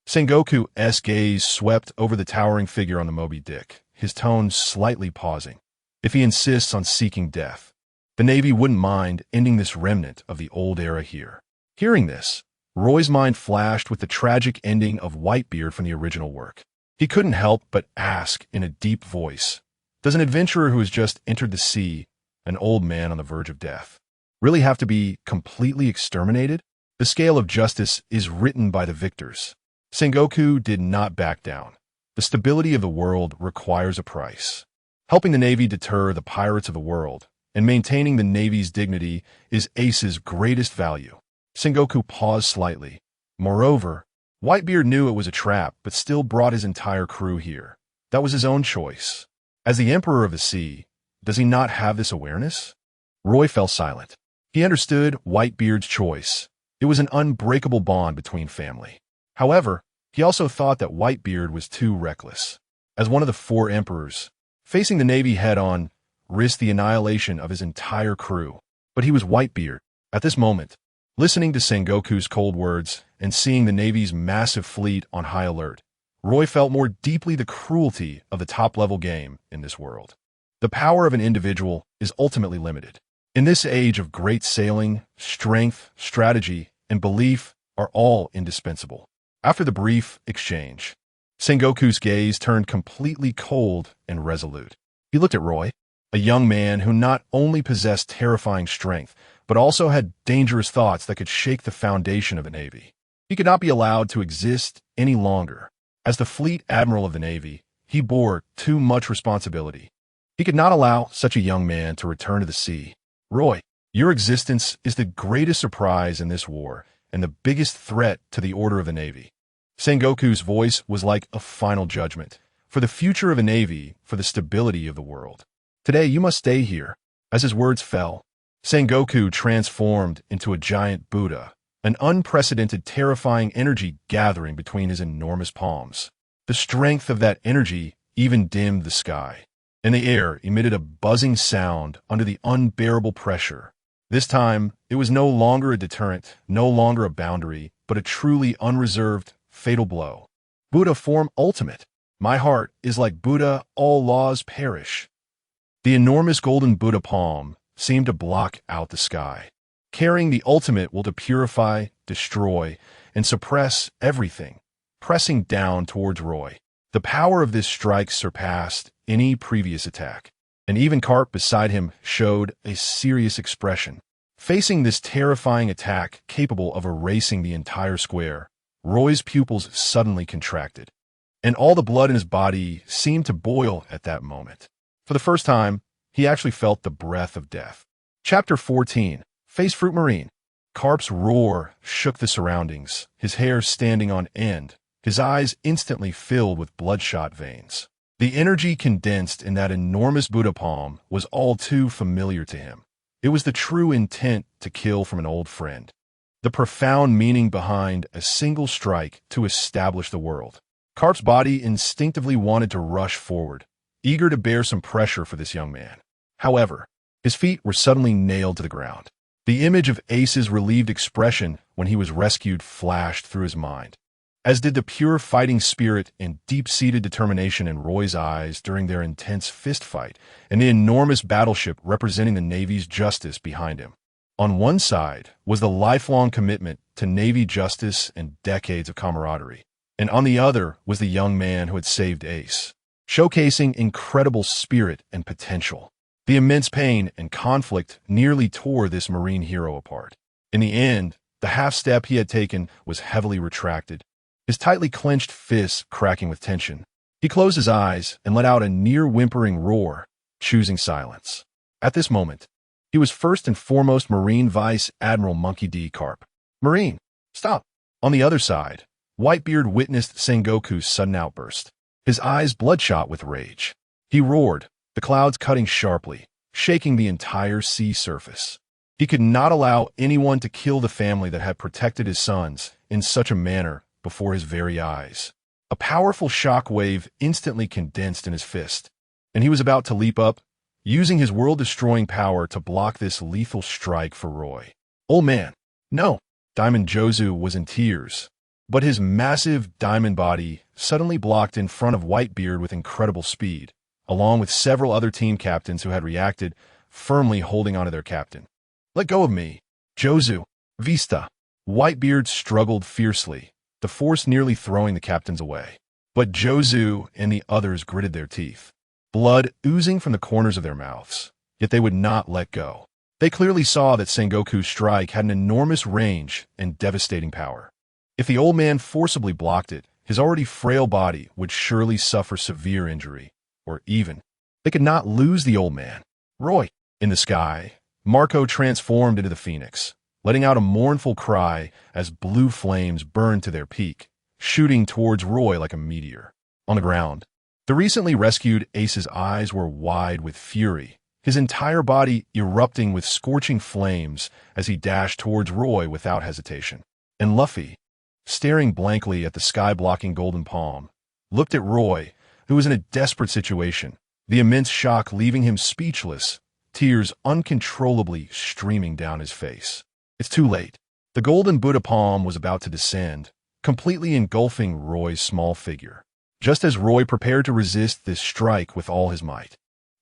Sengoku's gaze swept over the towering figure on the Moby Dick, his tone slightly pausing. If he insists on seeking death, the Navy wouldn't mind ending this remnant of the old era here. Hearing this, Roy's mind flashed with the tragic ending of Whitebeard from the original work. He couldn't help but ask in a deep voice, does an adventurer who has just entered the sea, an old man on the verge of death, really have to be completely exterminated? The scale of justice is written by the victors. Sengoku did not back down. The stability of the world requires a price. Helping the Navy deter the pirates of the world and maintaining the Navy's dignity is Ace's greatest value. Sengoku paused slightly. Moreover, Whitebeard knew it was a trap, but still brought his entire crew here. That was his own choice. As the Emperor of the Sea, does he not have this awareness? Roy fell silent. He understood Whitebeard's choice. It was an unbreakable bond between family. However, he also thought that Whitebeard was too reckless. As one of the four emperors, facing the Navy head-on risked the annihilation of his entire crew. But he was Whitebeard. At this moment, listening to Sengoku's cold words and seeing the Navy's massive fleet on high alert, Roy felt more deeply the cruelty of the top-level game in this world. The power of an individual is ultimately limited. In this age of great sailing, strength, strategy, and belief are all indispensable. After the brief exchange, Sengoku's gaze turned completely cold and resolute. He looked at Roy, a young man who not only possessed terrifying strength, but also had dangerous thoughts that could shake the foundation of the Navy. He could not be allowed to exist any longer. As the Fleet Admiral of the Navy, he bore too much responsibility. He could not allow such a young man to return to the sea. Roy, your existence is the greatest surprise in this war and the biggest threat to the order of the Navy. Sengoku's voice was like a final judgment for the future of the Navy, for the stability of the world. Today you must stay here. As his words fell, Sengoku transformed into a giant Buddha, an unprecedented, terrifying energy gathering between his enormous palms. The strength of that energy even dimmed the sky, and the air emitted a buzzing sound under the unbearable pressure. This time, it was no longer a deterrent, no longer a boundary, but a truly unreserved, fatal blow. Buddha form ultimate. My heart is like Buddha, all laws perish. The enormous golden Buddha palm seemed to block out the sky, carrying the ultimate will to purify, destroy, and suppress everything, pressing down towards Roy. The power of this strike surpassed any previous attack, and even Garp beside him showed a serious expression. Facing this terrifying attack capable of erasing the entire square, Roy's pupils suddenly contracted, and all the blood in his body seemed to boil at that moment. For the first time, he actually felt the breath of death. Chapter 14. Face Fruit Marine. Garp's roar shook the surroundings, his hair standing on end, his eyes instantly filled with bloodshot veins. The energy condensed in that enormous Buddha palm was all too familiar to him. It was the true intent to kill from an old friend. The profound meaning behind a single strike to establish the world. Garp's body instinctively wanted to rush forward, eager to bear some pressure for this young man. However, his feet were suddenly nailed to the ground. The image of Ace's relieved expression when he was rescued flashed through his mind, as did the pure fighting spirit and deep-seated determination in Roy's eyes during their intense fistfight and the enormous battleship representing the Navy's justice behind him. On one side was the lifelong commitment to Navy justice and decades of camaraderie, and on the other was the young man who had saved Ace, showcasing incredible spirit and potential. The immense pain and conflict nearly tore this Marine hero apart. In the end, the half-step he had taken was heavily retracted, his tightly clenched fists cracking with tension. He closed his eyes and let out a near-whimpering roar, choosing silence. At this moment, he was first and foremost Marine Vice Admiral Monkey D. Garp. Marine, stop! On the other side, Whitebeard witnessed Sengoku's sudden outburst, his eyes bloodshot with rage. He roared, the clouds cutting sharply, shaking the entire sea surface. He could not allow anyone to kill the family that had protected his sons in such a manner before his very eyes. A powerful shock wave instantly condensed in his fist, and he was about to leap up, using his world-destroying power to block this lethal strike for Roy. "Old man, no!" Diamond Jozu was in tears, but his massive diamond body suddenly blocked in front of Whitebeard with incredible speed, along with several other team captains who had reacted, firmly holding onto their captain. "Let go of me, Jozu, Vista." Whitebeard struggled fiercely, the force nearly throwing the captains away. But Jozu and the others gritted their teeth, blood oozing from the corners of their mouths, yet they would not let go. They clearly saw that Sengoku's strike had an enormous range and devastating power. If the old man forcibly blocked it, his already frail body would surely suffer severe injury, or even, they could not lose the old man. Roy. In the sky, Marco transformed into the phoenix, letting out a mournful cry as blue flames burned to their peak, shooting towards Roy like a meteor. On the ground, the recently rescued Ace's eyes were wide with fury, his entire body erupting with scorching flames as he dashed towards Roy without hesitation. And Luffy, staring blankly at the sky-blocking golden palm, looked at Roy, who was in a desperate situation, the immense shock leaving him speechless, tears uncontrollably streaming down his face. It's too late. The golden Buddha palm was about to descend, completely engulfing Roy's small figure, just as Roy prepared to resist this strike with all his might.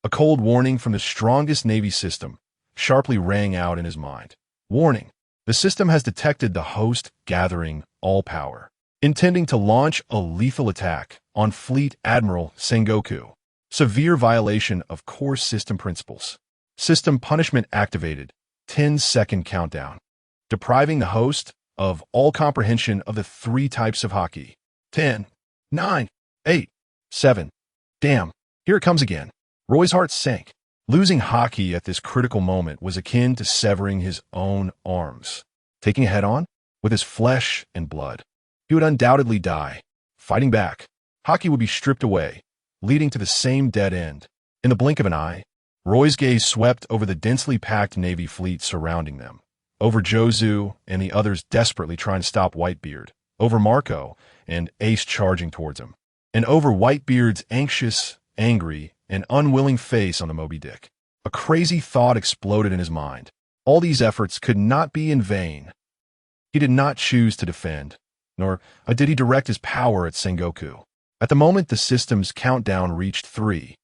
A cold warning from the strongest Navy system sharply rang out in his mind. Warning. The system has detected the host gathering all power, intending to launch a lethal attack on Fleet Admiral Sengoku. Severe violation of core system principles. System punishment activated. 10-second countdown. Depriving the host of all comprehension of the 3 types of Haki. 10, 9, 8, 7. Damn, here it comes again. Roy's heart sank. Losing Haki at this critical moment was akin to severing his own arms. Taking a head-on, with his flesh and blood, he would undoubtedly die. Fighting back, Haki would be stripped away, leading to the same dead end. In the blink of an eye, Roy's gaze swept over the densely packed Navy fleet surrounding them, over Jozu and the others desperately trying to stop Whitebeard, over Marco and Ace charging towards him, and over Whitebeard's anxious, angry, and unwilling face on the Moby Dick. A crazy thought exploded in his mind. All these efforts could not be in vain. He did not choose to defend, nor did he direct his power at Sengoku. At the moment the system's countdown reached 3,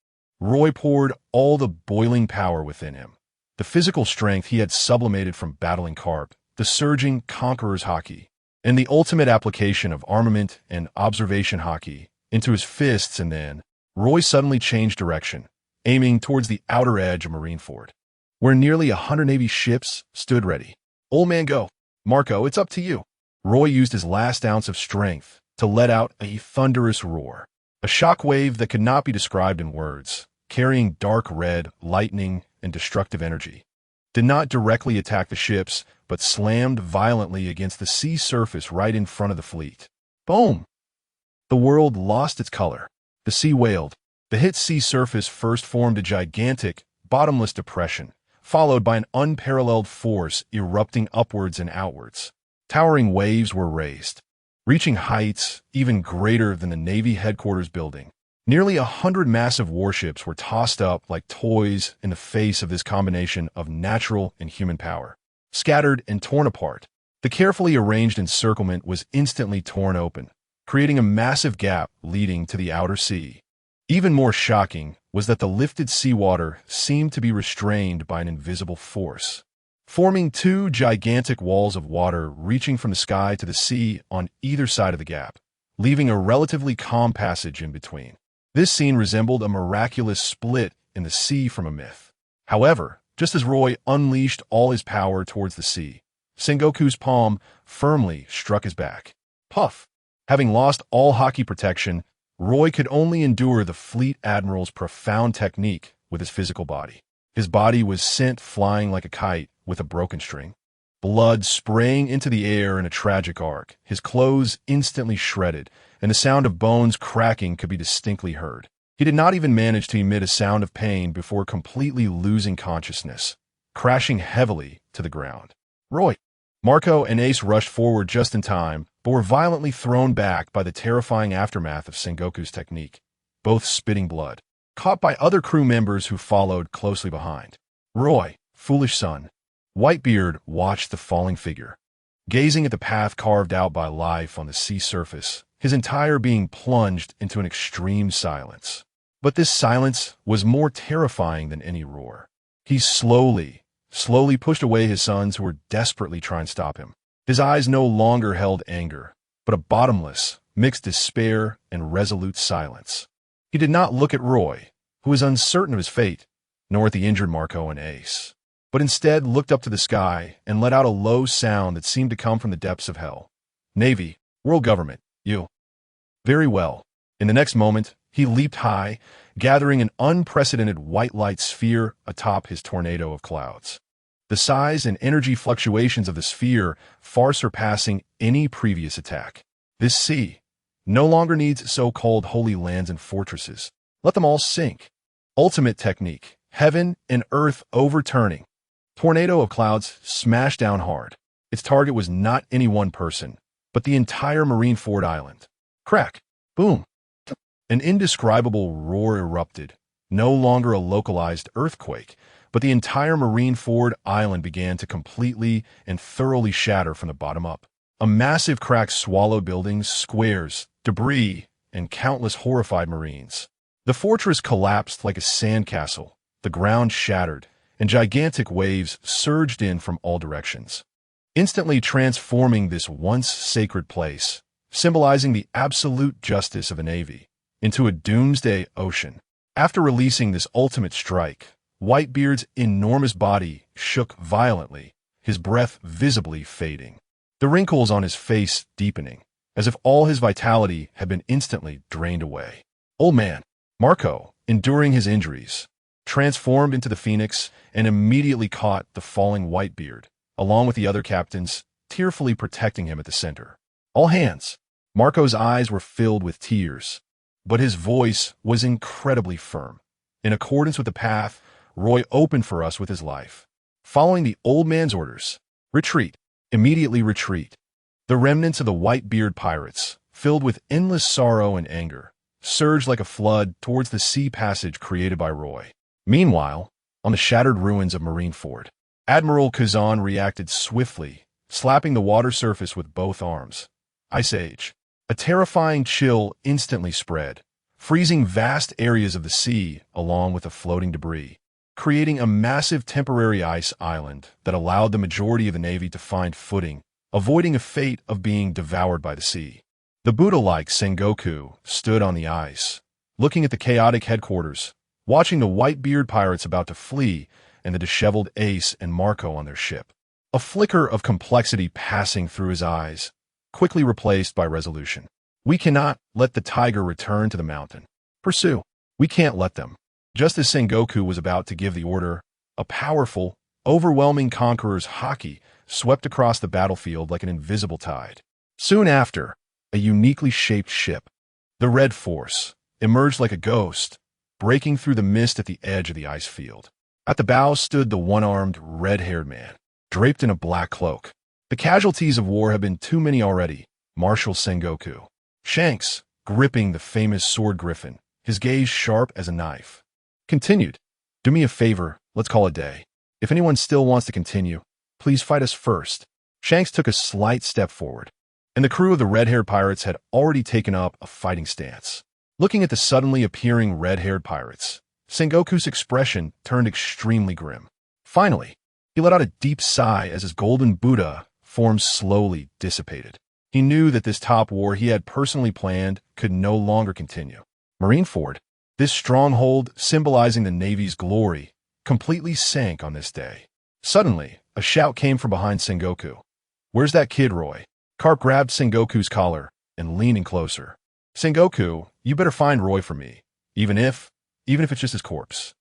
Roy poured all the boiling power within him, the physical strength he had sublimated from battling Garp, the surging conqueror's Haki, and the ultimate application of armament and observation Haki into his fists, and then Roy suddenly changed direction, aiming towards the outer edge of Marineford, where nearly 100 Navy ships stood ready. "Old man, go. Marco, it's up to you." Roy used his last ounce of strength to let out a thunderous roar, a shock wave that could not be described in words, carrying dark red, lightning, and destructive energy. Did not directly attack the ships, but slammed violently against the sea surface right in front of the fleet. Boom! The world lost its color. The sea wailed. The hit sea surface first formed a gigantic, bottomless depression, followed by an unparalleled force erupting upwards and outwards. Towering waves were raised, reaching heights even greater than the Navy headquarters building. Nearly 100 massive warships were tossed up like toys in the face of this combination of natural and human power. Scattered and torn apart, the carefully arranged encirclement was instantly torn open, creating a massive gap leading to the outer sea. Even more shocking was that the lifted seawater seemed to be restrained by an invisible force, forming 2 gigantic walls of water reaching from the sky to the sea on either side of the gap, leaving a relatively calm passage in between. This scene resembled a miraculous split in the sea from a myth. However, just as Roy unleashed all his power towards the sea, Sengoku's palm firmly struck his back. Puff! Having lost all Haki protection, Roy could only endure the Fleet Admiral's profound technique with his physical body. His body was sent flying like a kite with a broken string, blood spraying into the air in a tragic arc, his clothes instantly shredded, and the sound of bones cracking could be distinctly heard. He did not even manage to emit a sound of pain before completely losing consciousness, crashing heavily to the ground. Roy, Marco, and Ace rushed forward just in time, but were violently thrown back by the terrifying aftermath of Sengoku's technique, both spitting blood, caught by other crew members who followed closely behind. Roy, foolish son. Whitebeard watched the falling figure, gazing at the path carved out by life on the sea surface, his entire being plunged into an extreme silence. But this silence was more terrifying than any roar. He slowly pushed away his sons who were desperately trying to stop him. His eyes no longer held anger, but a bottomless, mixed despair and resolute silence. He did not look at Roy, who was uncertain of his fate, nor at the injured Marco and Ace, but instead looked up to the sky and let out a low sound that seemed to come from the depths of hell. Navy, world government, you. Very well. In the next moment, he leaped high, gathering an unprecedented white light sphere atop his tornado of clouds. The size and energy fluctuations of the sphere far surpassing any previous attack. This sea no longer needs so-called holy lands and fortresses. Let them all sink. Ultimate technique, heaven and earth overturning. Tornado of clouds smashed down hard. Its target was not any one person, but the entire Marineford island. Crack. Boom. An indescribable roar erupted, no longer a localized earthquake, but the entire Marineford island began to completely and thoroughly shatter from the bottom up. A massive crack swallowed buildings, squares, debris, and countless horrified Marines. The fortress collapsed like a sandcastle, the ground shattered, and gigantic waves surged in from all directions, instantly transforming this once sacred place, symbolizing the absolute justice of a navy, into a doomsday ocean. After releasing this ultimate strike, Whitebeard's enormous body shook violently, his breath visibly fading, the wrinkles on his face deepening, as if all his vitality had been instantly drained away. Old man, Marco, enduring his injuries, transformed into the Phoenix and immediately caught the falling Whitebeard, along with the other captains, tearfully protecting him at the center. All hands. Marco's eyes were filled with tears, but his voice was incredibly firm. In accordance with the path Roy opened for us with his life. Following the old man's orders, retreat, immediately retreat. The remnants of the Whitebeard Pirates, filled with endless sorrow and anger, surged like a flood towards the sea passage created by Roy. Meanwhile, on the shattered ruins of Marineford, Admiral Kazan reacted swiftly, slapping the water surface with both arms. Ice Age. A terrifying chill instantly spread, freezing vast areas of the sea along with the floating debris, creating a massive temporary ice island that allowed the majority of the Navy to find footing, avoiding a fate of being devoured by the sea. The Buddha-like Sengoku stood on the ice, looking at the chaotic headquarters, watching the Whitebeard Pirates about to flee and the disheveled Ace and Marco on their ship. A flicker of complexity passing through his eyes, quickly replaced by resolution. We cannot let the tiger return to the mountain. Pursue. We can't let them. Just as Sengoku was about to give the order, a powerful, overwhelming conqueror's Haki swept across the battlefield like an invisible tide. Soon after, a uniquely shaped ship, the Red Force, emerged like a ghost, breaking through the mist at the edge of the ice field. At the bow stood the one-armed, red-haired man, draped in a black cloak. The casualties of war have been too many already, Marshal Sengoku. Shanks, gripping the famous sword griffin, his gaze sharp as a knife, continued. Do me a favor, let's call it day. If anyone still wants to continue, please fight us first. Shanks took a slight step forward, and the crew of the red-haired pirates had already taken up a fighting stance. Looking at the suddenly appearing red-haired pirates, Sengoku's expression turned extremely grim. Finally, he let out a deep sigh as his golden Buddha form slowly dissipated. He knew that this top war he had personally planned could no longer continue. Marineford, this stronghold symbolizing the Navy's glory, completely sank on this day. Suddenly, a shout came from behind Sengoku. Where's that kid, Roy? Garp grabbed Sengoku's collar and leaning closer. Sengoku, you better find Roy for me, even if it's just his corpse.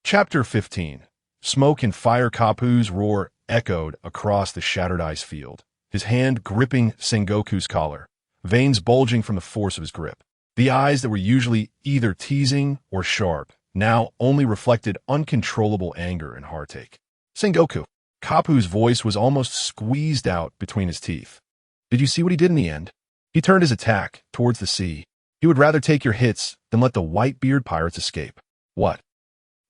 Chapter 15. Smoke and fire. Kapu's roar echoed across the shattered ice field, his hand gripping Sengoku's collar, veins bulging from the force of his grip. The eyes that were usually either teasing or sharp now only reflected uncontrollable anger and heartache. Sengoku. Kapu's voice was almost squeezed out between his teeth. Did you see what he did in the end? He turned his attack towards the sea. He would rather take your hits than let the Whitebeard Pirates escape. What?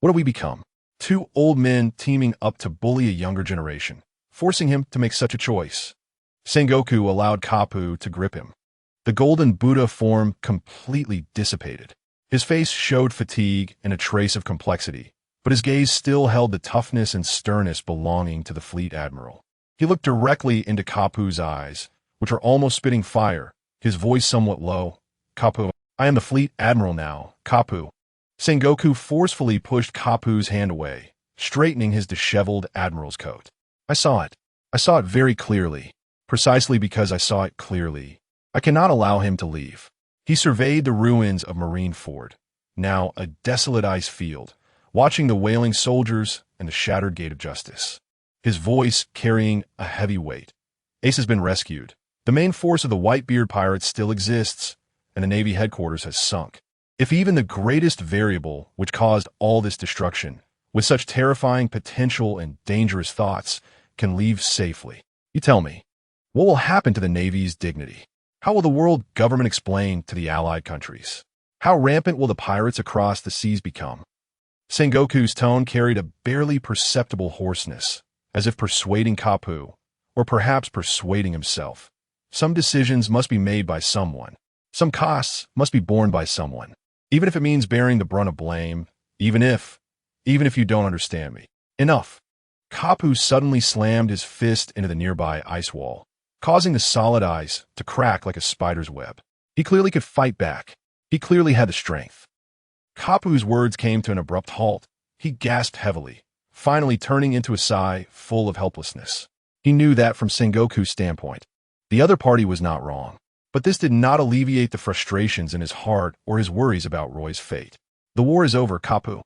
What have we become? Two old men teaming up to bully a younger generation, forcing him to make such a choice. Sengoku allowed Kapu to grip him. The golden Buddha form completely dissipated. His face showed fatigue and a trace of complexity, but his gaze still held the toughness and sternness belonging to the fleet admiral. He looked directly into Kapu's eyes, which were almost spitting fire, his voice somewhat low. Kapu, I am the fleet admiral now, Kapu. Sengoku forcefully pushed Kapu's hand away, straightening his disheveled admiral's coat. I saw it. I saw it very clearly. Precisely because I saw it clearly, I cannot allow him to leave. He surveyed the ruins of Marineford, now a desolate ice field, watching the wailing soldiers and the shattered gate of justice. His voice carrying a heavy weight. Ace has been rescued. The main force of the Whitebeard Pirates still exists, and the Navy headquarters has sunk. If even the greatest variable which caused all this destruction, with such terrifying potential and dangerous thoughts, can leave safely, you tell me, what will happen to the Navy's dignity? How will the world government explain to the Allied countries? How rampant will the pirates across the seas become? Sengoku's tone carried a barely perceptible hoarseness, as if persuading Kapu, or perhaps persuading himself. Some decisions must be made by someone. Some costs must be borne by someone, even if it means bearing the brunt of blame, even if you don't understand me. Enough. Kapu suddenly slammed his fist into the nearby ice wall, causing the solid ice to crack like a spider's web. He clearly could fight back. He clearly had the strength. Kapu's words came to an abrupt halt. He gasped heavily, finally turning into a sigh full of helplessness. He knew that from Sengoku's standpoint, the other party was not wrong. But this did not alleviate the frustrations in his heart or his worries about Roy's fate. The war is over, Kapu.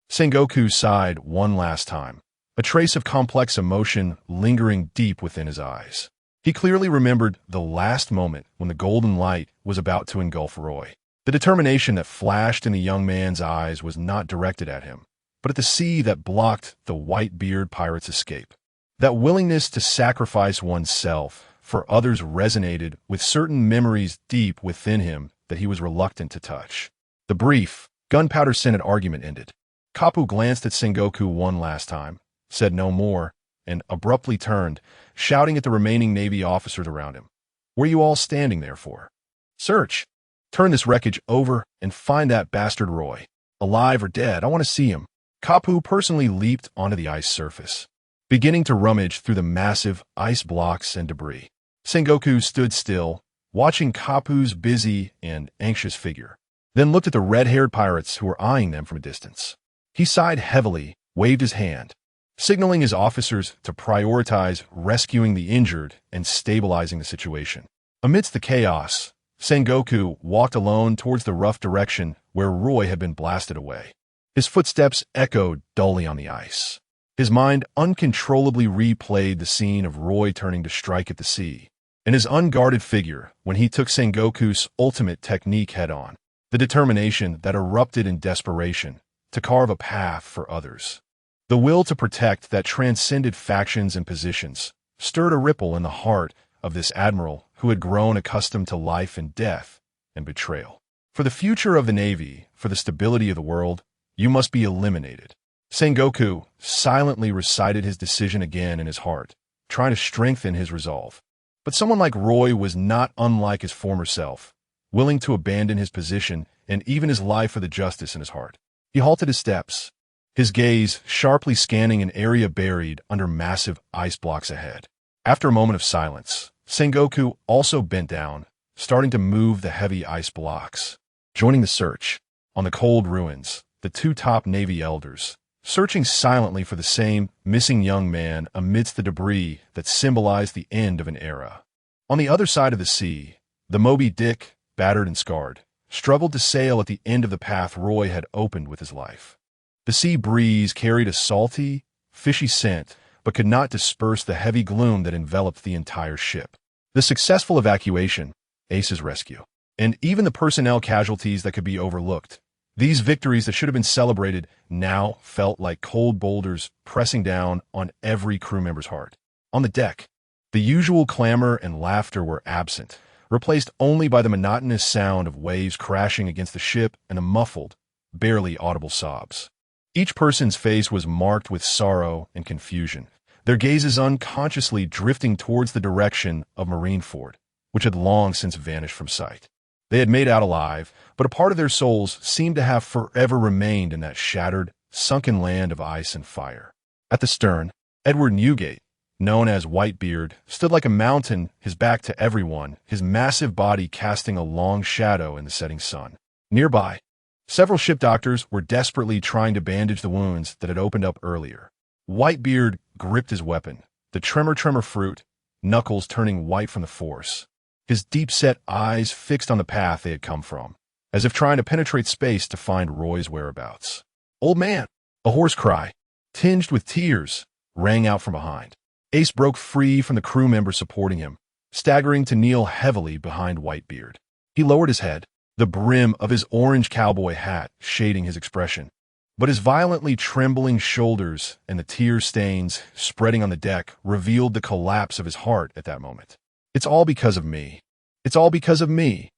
Sengoku sighed one last time, a trace of complex emotion lingering deep within his eyes. He clearly remembered the last moment when the golden light was about to engulf Roy. The determination that flashed in the young man's eyes was not directed at him, but at the sea that blocked the Whitebeard Pirates' escape. That willingness to sacrifice oneself for others resonated with certain memories deep within him that he was reluctant to touch. The brief, gunpowder-scented argument ended. Kapu glanced at Sengoku one last time, said no more, and abruptly turned, shouting at the remaining Navy officers around him. What are you all standing there for? Search. Turn this wreckage over and find that bastard Roy. Alive or dead, I want to see him. Kapu personally leaped onto the ice surface, beginning to rummage through the massive ice blocks and debris. Sengoku stood still, watching Kapu's busy and anxious figure, then looked at the red-haired pirates who were eyeing them from a distance. He sighed heavily, waved his hand, signaling his officers to prioritize rescuing the injured and stabilizing the situation. Amidst the chaos, Sengoku walked alone towards the rough direction where Roy had been blasted away. His footsteps echoed dully on the ice. His mind uncontrollably replayed the scene of Roy turning to strike at the sea, and his unguarded figure when he took Sengoku's ultimate technique head-on, the determination that erupted in desperation to carve a path for others. The will to protect that transcended factions and positions stirred a ripple in the heart of this admiral who had grown accustomed to life and death and betrayal. For the future of the Navy, for the stability of the world, you must be eliminated. Sengoku silently recited his decision again in his heart, trying to strengthen his resolve. But someone like Roy was not unlike his former self, willing to abandon his position and even his life for the justice in his heart. He halted his steps, his gaze sharply scanning an area buried under massive ice blocks ahead. After a moment of silence, Sengoku also bent down, starting to move the heavy ice blocks. Joining the search, on the cold ruins, the two top Navy elders, searching silently for the same missing young man amidst the debris that symbolized the end of an era. On the other side of the sea, the Moby Dick, battered and scarred, struggled to sail at the end of the path Roy had opened with his life. The sea breeze carried a salty, fishy scent, but could not disperse the heavy gloom that enveloped the entire ship. The successful evacuation, Ace's rescue, and even the personnel casualties that could be overlooked, These victories that should have been celebrated now felt like cold boulders pressing down on every crew member's heart. On the deck, the usual clamor and laughter were absent, replaced only by the monotonous sound of waves crashing against the ship and the muffled, barely audible sobs. Each person's face was marked with sorrow and confusion, their gazes unconsciously drifting towards the direction of Marineford, which had long since vanished from sight. They had made out alive, but a part of their souls seemed to have forever remained in that shattered, sunken land of ice and fire. At the stern, Edward Newgate, known as Whitebeard, stood like a mountain, his back to everyone, his massive body casting a long shadow in the setting sun. Nearby, several ship doctors were desperately trying to bandage the wounds that had opened up earlier. Whitebeard gripped his weapon, the tremor fruit, knuckles turning white from the force, his deep-set eyes fixed on the path they had come from, as if trying to penetrate space to find Roy's whereabouts. "Old man!" A hoarse cry, tinged with tears, rang out from behind. Ace broke free from the crew member supporting him, staggering to kneel heavily behind Whitebeard. He lowered his head, the brim of his orange cowboy hat shading his expression. But his violently trembling shoulders and the tear stains spreading on the deck revealed the collapse of his heart at that moment. "It's all because of me. It's all because of me."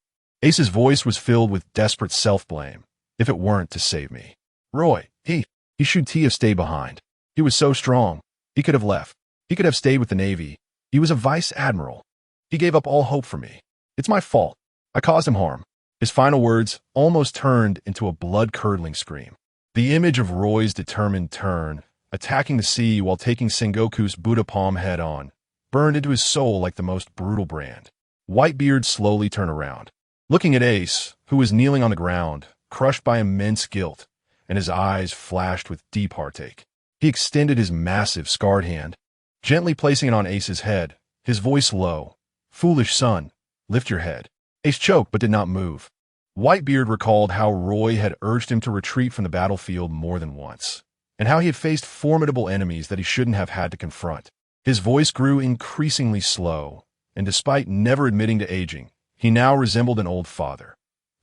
Ace's voice was filled with desperate self-blame. "If it weren't to save me. Roy, he should have stayed behind. He was so strong. He could have left. He could have stayed with the Navy. He was a Vice Admiral. He gave up all hope for me. It's my fault. I caused him harm." His final words almost turned into a blood-curdling scream. The image of Roy's determined turn, attacking the sea while taking Sengoku's Buddha palm head-on, burned into his soul like the most brutal brand. Whitebeard slowly turned around, looking at Ace, who was kneeling on the ground, crushed by immense guilt, and his eyes flashed with deep heartache. He extended his massive, scarred hand, gently placing it on Ace's head, his voice low. "Foolish son, lift your head." Ace choked but did not move. Whitebeard recalled how Roy had urged him to retreat from the battlefield more than once, and how he had faced formidable enemies that he shouldn't have had to confront. His voice grew increasingly slow, and despite never admitting to aging, he now resembled an old father.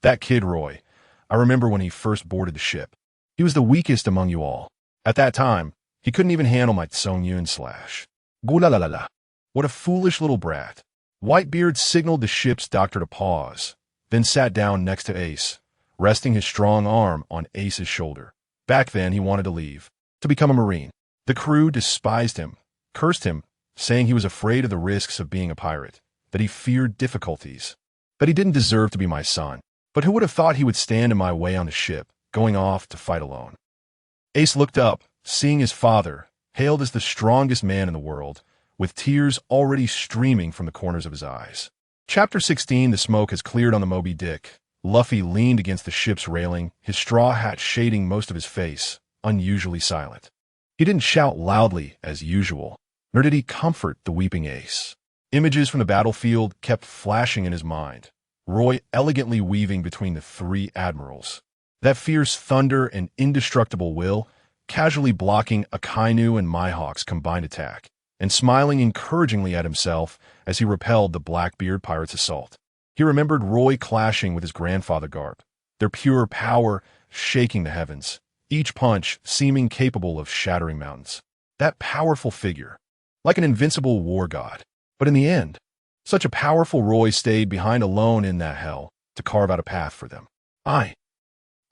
"That kid Roy, I remember when he first boarded the ship. He was the weakest among you all. At that time, he couldn't even handle my Tsung-Yun slash. Gula-la-la-la. What a foolish little brat." Whitebeard signaled the ship's doctor to pause, then sat down next to Ace, resting his strong arm on Ace's shoulder. Back then, he wanted to leave, to become a Marine. The crew despised him, cursed him, saying he was afraid of the risks of being a pirate, that he feared difficulties, that he didn't deserve to be my son. But who would have thought he would stand in my way on the ship, going off to fight alone? Ace looked up, seeing his father, hailed as the strongest man in the world, with tears already streaming from the corners of his eyes. Chapter 16, the smoke has cleared on the Moby Dick. Luffy leaned against the ship's railing, his straw hat shading most of his face, unusually silent. He didn't shout loudly as usual, nor did he comfort the weeping Ace. Images from the battlefield kept flashing in his mind, Roy elegantly weaving between the three admirals. That fierce thunder and indestructible will, casually blocking Akainu and Mihawk's combined attack, and smiling encouragingly at himself as he repelled the Blackbeard Pirates' assault. He remembered Roy clashing with his grandfather Garp, their pure power shaking the heavens, each punch seeming capable of shattering mountains. That powerful figure, like an invincible war god. But in the end, such a powerful Roy stayed behind alone in that hell to carve out a path for them.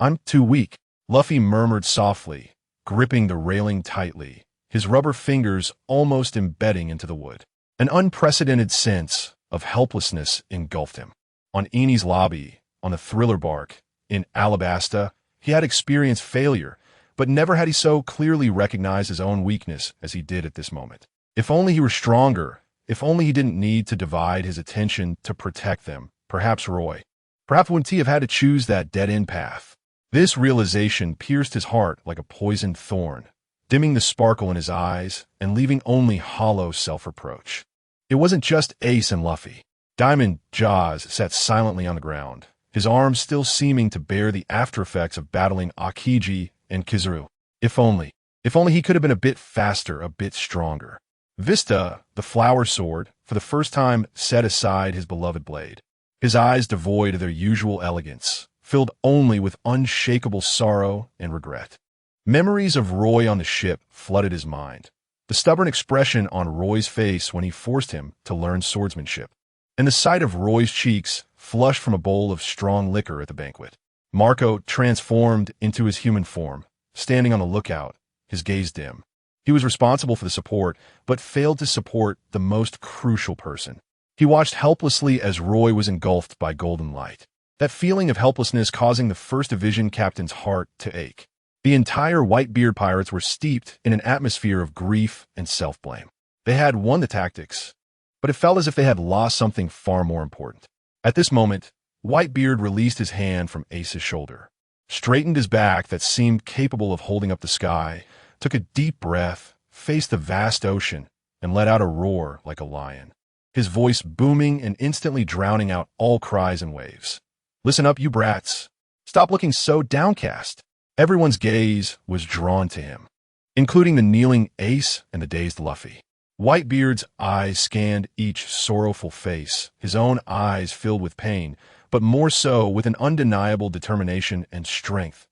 I'm too weak," Luffy murmured softly, gripping the railing tightly, his rubber fingers almost embedding into the wood. An unprecedented sense of helplessness engulfed him. On Eni's lobby, on the thriller bark, in Alabasta, he had experienced failure, but never had he so clearly recognized his own weakness as he did at this moment. If only he were stronger, if only he didn't need to divide his attention to protect them, perhaps Roy. Perhaps wouldn't he have had to choose that dead-end path? This realization pierced his heart like a poisoned thorn, dimming the sparkle in his eyes and leaving only hollow self-reproach. It wasn't just Ace and Luffy. Diamond Jaws sat silently on the ground, his arms still seeming to bear the after-effects of battling Akiji and Kizaru. If only he could have been a bit faster, a bit stronger. Vista, the flower sword, for the first time set aside his beloved blade, his eyes devoid of their usual elegance, filled only with unshakable sorrow and regret. Memories of Roy on the ship flooded his mind. The stubborn expression on Roy's face when he forced him to learn swordsmanship, and the sight of Roy's cheeks flushed from a bowl of strong liquor at the banquet. Marco transformed into his human form, standing on the lookout, his gaze dim. He was responsible for the support, but failed to support the most crucial person. He watched helplessly as Roy was engulfed by golden light. That feeling of helplessness causing the First Division captain's heart to ache. The entire Whitebeard Pirates were steeped in an atmosphere of grief and self-blame. They had won the tactics, but it felt as if they had lost something far more important. At this moment, Whitebeard released his hand from Ace's shoulder, straightened his back that seemed capable of holding up the sky, took a deep breath, faced the vast ocean, and let out a roar like a lion, his voice booming and instantly drowning out all cries and waves. "Listen up, you brats. Stop looking so downcast." Everyone's gaze was drawn to him, including the kneeling Ace and the dazed Luffy. Whitebeard's eyes scanned each sorrowful face, his own eyes filled with pain, but more so with an undeniable determination and strength.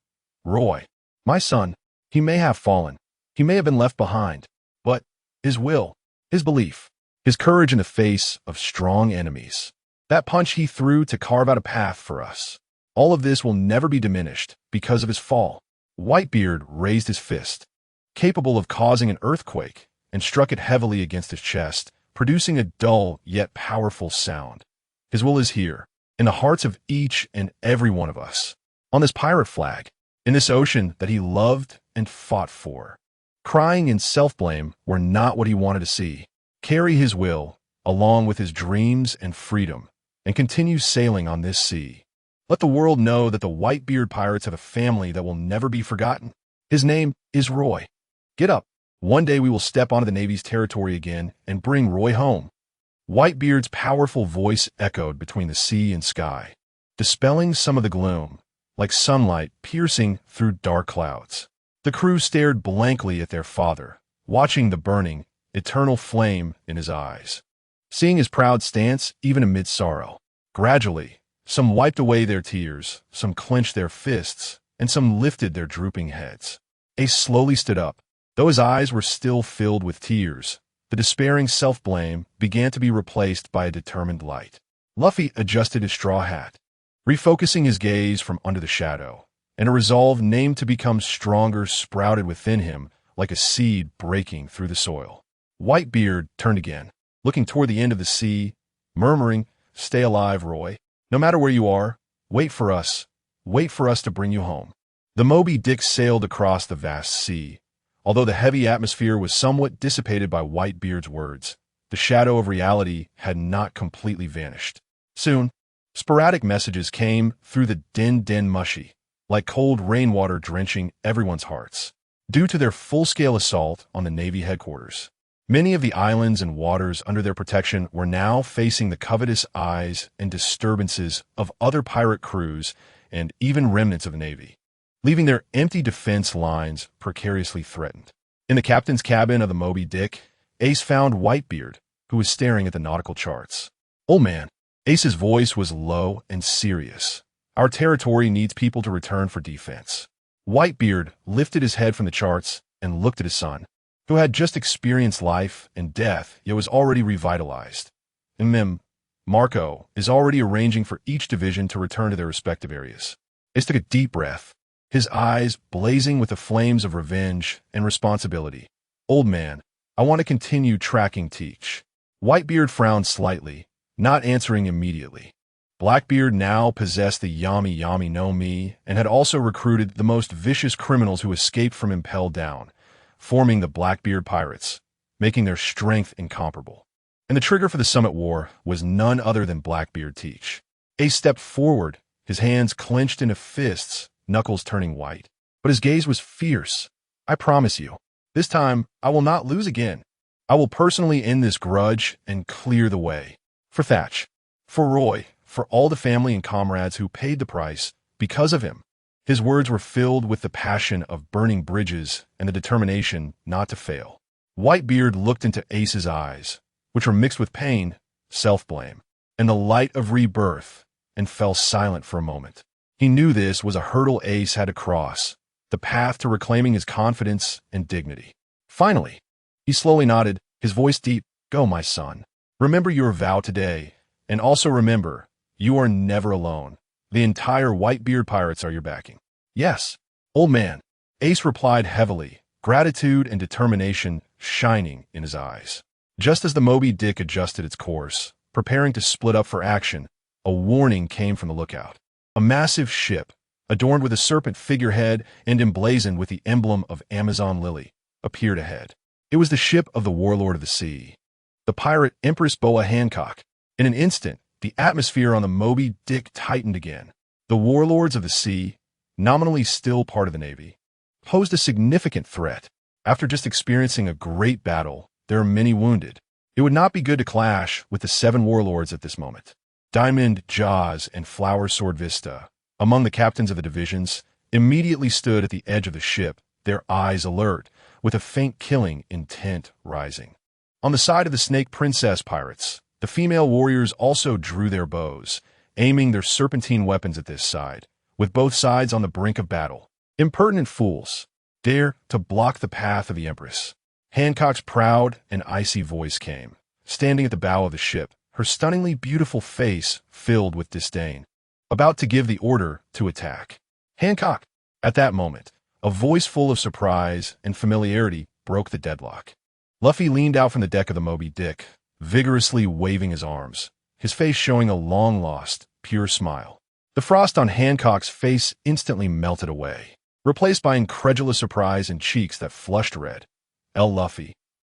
"Roy, my son, he may have fallen. He may have been left behind, but his will, his belief, his courage in the face of strong enemies, that punch he threw to carve out a path for us, all of this will never be diminished because of his fall." Whitebeard raised his fist, capable of causing an earthquake, and struck it heavily against his chest, producing a dull yet powerful sound. His will is here, in the hearts of each and every one of us, on this pirate flag, in this ocean that he loved and fought for. Crying and self-blame were not what he wanted to see. Carry his will, along with his dreams and freedom, and continue sailing on this sea. Let the world know that the Whitebeard Pirates have a family that will never be forgotten. His name is Roy. Get up. One day we will step onto the Navy's territory again and bring Roy home. Whitebeard's powerful voice echoed between the sea and sky, dispelling some of the gloom, like sunlight piercing through dark clouds. The crew stared blankly at their father, watching the burning, eternal flame in his eyes, seeing his proud stance even amid sorrow. Gradually, some wiped away their tears, some clenched their fists, and some lifted their drooping heads. Ace slowly stood up. Though his eyes were still filled with tears, the despairing self-blame began to be replaced by a determined light. Luffy adjusted his straw hat, refocusing his gaze from under the shadow, and a resolve named to become stronger sprouted within him like a seed breaking through the soil. Whitebeard turned again, looking toward the end of the sea, murmuring, "Stay alive, Roy. No matter where you are, wait for us to bring you home." The Moby Dick sailed across the vast sea. Although the heavy atmosphere was somewhat dissipated by Whitebeard's words, the shadow of reality had not completely vanished. Soon, sporadic messages came through the din mushy, like cold rainwater drenching everyone's hearts. Due to their full-scale assault on the Navy headquarters, many of the islands and waters under their protection were now facing the covetous eyes and disturbances of other pirate crews and even remnants of the Navy, leaving their empty defense lines precariously threatened. In the captain's cabin of the Moby Dick, Ace found Whitebeard, who was staring at the nautical charts. "Old man," Ace's voice was low and serious. "Our territory needs people to return for defense." Whitebeard lifted his head from the charts and looked at his son, who had just experienced life and death yet was already revitalized. Marco is already arranging for each division to return to their respective areas. Ace took a deep breath, his eyes blazing with the flames of revenge and responsibility. "Old man, I want to continue tracking Teach." Whitebeard frowned slightly, not answering immediately. Blackbeard now possessed the Yami Yami no Mi and had also recruited the most vicious criminals who escaped from Impel Down, forming the Blackbeard Pirates, making their strength incomparable. And the trigger for the Summit War was none other than Blackbeard Teach. Ace stepped forward, his hands clenched into fists, knuckles turning white. But his gaze was fierce. "I promise you, this time I will not lose again. I will personally end this grudge and clear the way. For Thatch, for Roy, for all the family and comrades who paid the price because of him." His words were filled with the passion of burning bridges and the determination not to fail. Whitebeard looked into Ace's eyes, which were mixed with pain, self-blame, and the light of rebirth, and fell silent for a moment. He knew this was a hurdle Ace had to cross, the path to reclaiming his confidence and dignity. Finally, he slowly nodded, his voice deep. Go, my son. Remember your vow today, and also remember, you are never alone. The entire Whitebeard Pirates are your backing. Yes, old man. Ace replied heavily, gratitude and determination shining in his eyes. Just as the Moby Dick adjusted its course, preparing to split up for action, a warning came from the lookout. A massive ship, adorned with a serpent figurehead and emblazoned with the emblem of Amazon Lily, appeared ahead. It was the ship of the warlord of the sea, the pirate Empress Boa Hancock. In an instant, the atmosphere on the Moby Dick tightened again. The warlords of the sea, nominally still part of the Navy, posed a significant threat. After just experiencing a great battle, there are many wounded. It would not be good to clash with the Seven Warlords at this moment. Diamond Jaws and Flower Sword Vista, among the captains of the divisions, immediately stood at the edge of the ship, their eyes alert, with a faint killing intent rising. On the side of the Snake Princess pirates, the female warriors also drew their bows, aiming their serpentine weapons at this side, with both sides on the brink of battle. Impertinent fools, dare to block the path of the Empress. Hancock's proud and icy voice came, standing at the bow of the ship, her stunningly beautiful face filled with disdain, about to give the order to attack. Hancock! At that moment, a voice full of surprise and familiarity broke the deadlock. Luffy leaned out from the deck of the Moby Dick, vigorously waving his arms, his face showing a long-lost, pure smile. The frost on Hancock's face instantly melted away, replaced by incredulous surprise and cheeks that flushed red. Luffy,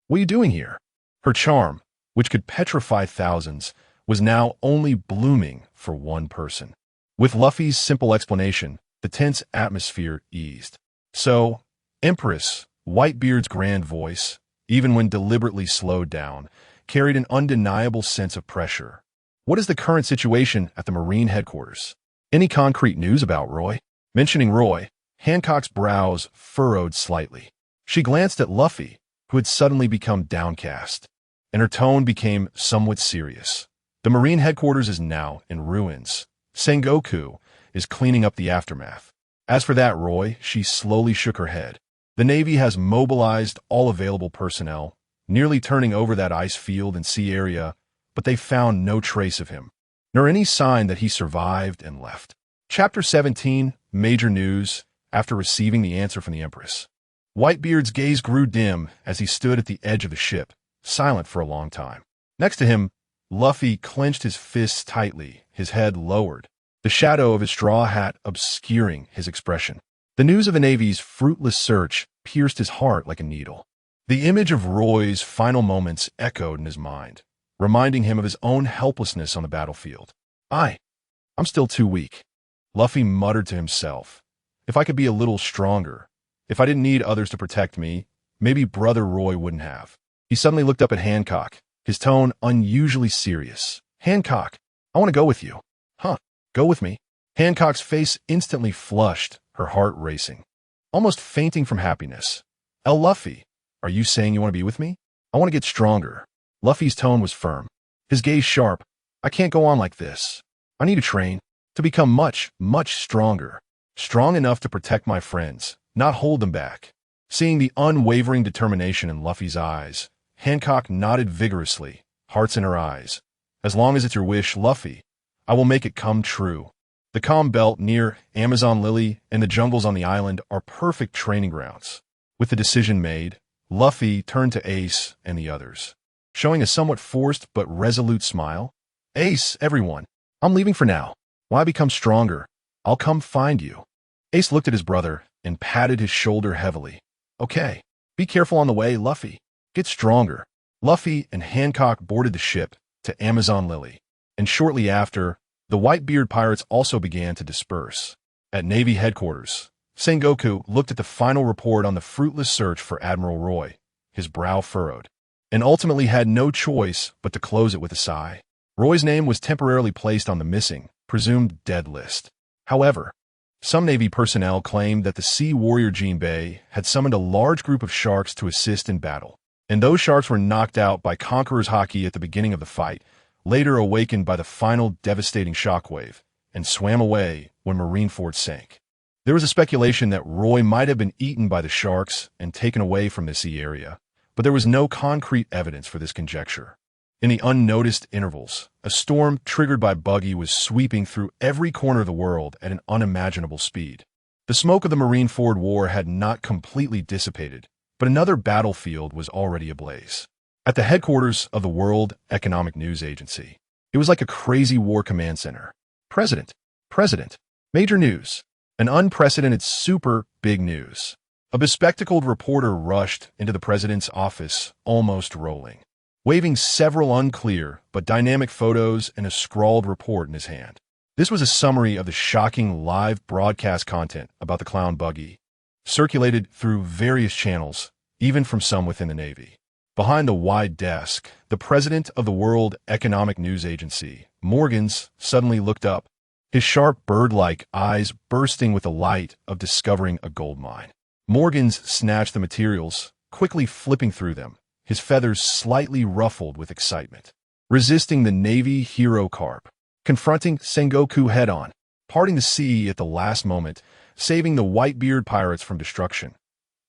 what are you doing here? Her charm, which could petrify thousands, was now only blooming for one person. With Luffy's simple explanation, the tense atmosphere eased. So, Empress, Whitebeard's grand voice, even when deliberately slowed down, carried an undeniable sense of pressure. What is the current situation at the Marine headquarters? Any concrete news about Roy? Mentioning Roy, Hancock's brows furrowed slightly. She glanced at Luffy, who had suddenly become downcast, and her tone became somewhat serious. The Marine headquarters is now in ruins. Sengoku is cleaning up the aftermath. As for that Roy, she slowly shook her head. The Navy has mobilized all available personnel, nearly turning over that ice field and sea area, but they found no trace of him, nor any sign that he survived and left. Chapter 17, Major News, after receiving the answer from the Empress. Whitebeard's gaze grew dim as he stood at the edge of the ship, silent for a long time. Next to him, Luffy clenched his fists tightly, his head lowered, the shadow of his straw hat obscuring his expression. The news of the Navy's fruitless search pierced his heart like a needle. The image of Roy's final moments echoed in his mind, reminding him of his own helplessness on the battlefield. I'm still too weak. Luffy muttered to himself. If I could be a little stronger, if I didn't need others to protect me, maybe Brother Roy wouldn't have. He suddenly looked up at Hancock, his tone unusually serious. Hancock, I want to go with you. Huh, go with me? Hancock's face instantly flushed, her heart racing, almost fainting from happiness. Luffy, are you saying you want to be with me? I want to get stronger. Luffy's tone was firm, his gaze sharp. I can't go on like this. I need to train, to become much, much stronger. Strong enough to protect my friends, not hold them back. Seeing the unwavering determination in Luffy's eyes, Hancock nodded vigorously, hearts in her eyes. As long as it's your wish, Luffy, I will make it come true. The calm belt near Amazon Lily and the jungles on the island are perfect training grounds. With the decision made, Luffy turned to Ace and the others, showing a somewhat forced but resolute smile. Ace, everyone, I'm leaving for now. When I become stronger, I'll come find you. Ace looked at his brother and patted his shoulder heavily. Okay, be careful on the way, Luffy. Get stronger. Luffy and Hancock boarded the ship to Amazon Lily, and shortly after, the Whitebeard Pirates also began to disperse. At Navy headquarters, Sengoku looked at the final report on the fruitless search for Admiral Roy, his brow furrowed, and ultimately had no choice but to close it with a sigh. Roy's name was temporarily placed on the missing, presumed dead list. However, some Navy personnel claimed that the sea warrior Jinbei had summoned a large group of sharks to assist in battle, and those sharks were knocked out by Conqueror's Haki at the beginning of the fight, later awakened by the final devastating shockwave, and swam away when Marineford sank. There was a speculation that Roy might have been eaten by the sharks and taken away from the sea area, but there was no concrete evidence for this conjecture. In the unnoticed intervals, a storm triggered by Buggy was sweeping through every corner of the world at an unimaginable speed. The smoke of the Marineford War had not completely dissipated, but another battlefield was already ablaze. At the headquarters of the World Economic News Agency, it was like a crazy war command center. President, major news, an unprecedented super big news. A bespectacled reporter rushed into the president's office, almost rolling, waving several unclear but dynamic photos and a scrawled report in his hand. This was a summary of the shocking live broadcast content about the clown Buggy, circulated through various channels, even from some within the Navy. Behind the wide desk, the president of the World Economic News Agency, Morgans, suddenly looked up, his sharp bird-like eyes bursting with the light of discovering a gold mine. Morgans snatched the materials, quickly flipping through them, his feathers slightly ruffled with excitement. Resisting the Navy hero Garp, confronting Sengoku head-on, parting the sea at the last moment, saving the Whitebeard Pirates from destruction.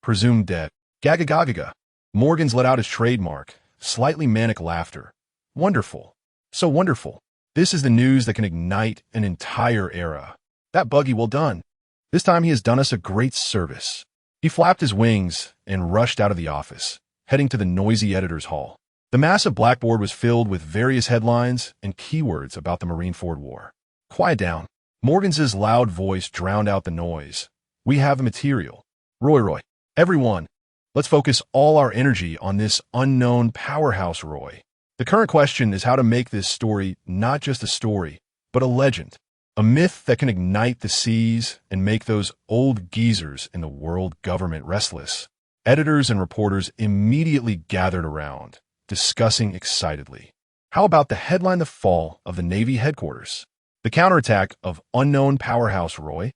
Presumed dead. Gaga. Morgans let out his trademark, slightly manic laughter. Wonderful. So wonderful. This is the news that can ignite an entire era. That Buggy, well done. This time he has done us a great service. He flapped his wings and rushed out of the office, heading to the noisy editor's hall. The massive blackboard was filled with various headlines and keywords about the Marineford War. Quiet down. Morgans's loud voice drowned out the noise. We have the material. Roy. Everyone. Let's focus all our energy on this unknown powerhouse, Roy. The current question is how to make this story not just a story, but a legend. A myth that can ignite the seas and make those old geezers in the world government restless. Editors and reporters immediately gathered around, discussing excitedly. How about the headline, the fall of the Navy headquarters? The counterattack of unknown powerhouse Roy?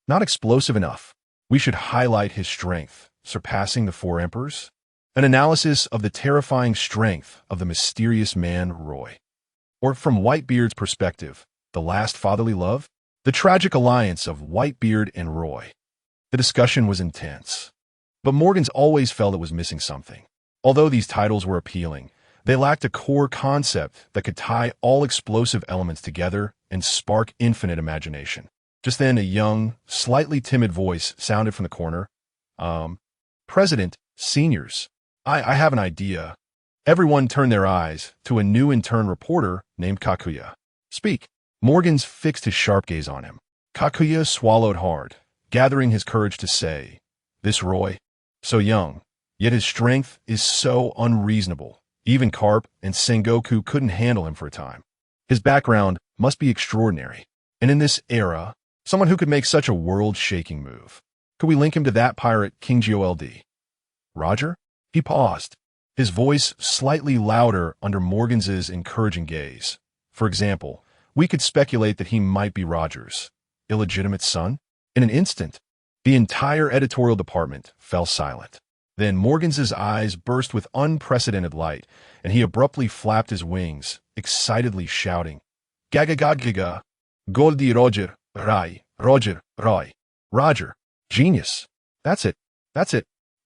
Not explosive enough. We should highlight his strength, surpassing the four emperors? An analysis of the terrifying strength of the mysterious man Roy. Or from Whitebeard's perspective, the last fatherly love? The tragic alliance of Whitebeard and Roy. The discussion was intense. But Morgans always felt it was missing something. Although these titles were appealing, they lacked a core concept that could tie all explosive elements together and spark infinite imagination. Just then, a young, slightly timid voice sounded from the corner. President, seniors, I have an idea. Everyone turned their eyes to a new intern reporter named Kakuya. Speak. Morgans fixed his sharp gaze on him. Kakuya swallowed hard, gathering his courage to say, This Roy, so young, yet his strength is so unreasonable. Even Garp and Sengoku couldn't handle him for a time. His background must be extraordinary. And in this era, someone who could make such a world-shaking move. Could we link him to that pirate, King Gold? Roger? He paused, his voice slightly louder under Morgans's encouraging gaze. For example, we could speculate that he might be Roger's illegitimate son. In an instant, the entire editorial department fell silent. Then Morgans's eyes burst with unprecedented light, and he abruptly flapped his wings, excitedly shouting, Gaga. Goldie Roger, Roy. Roger. Genius. That's it.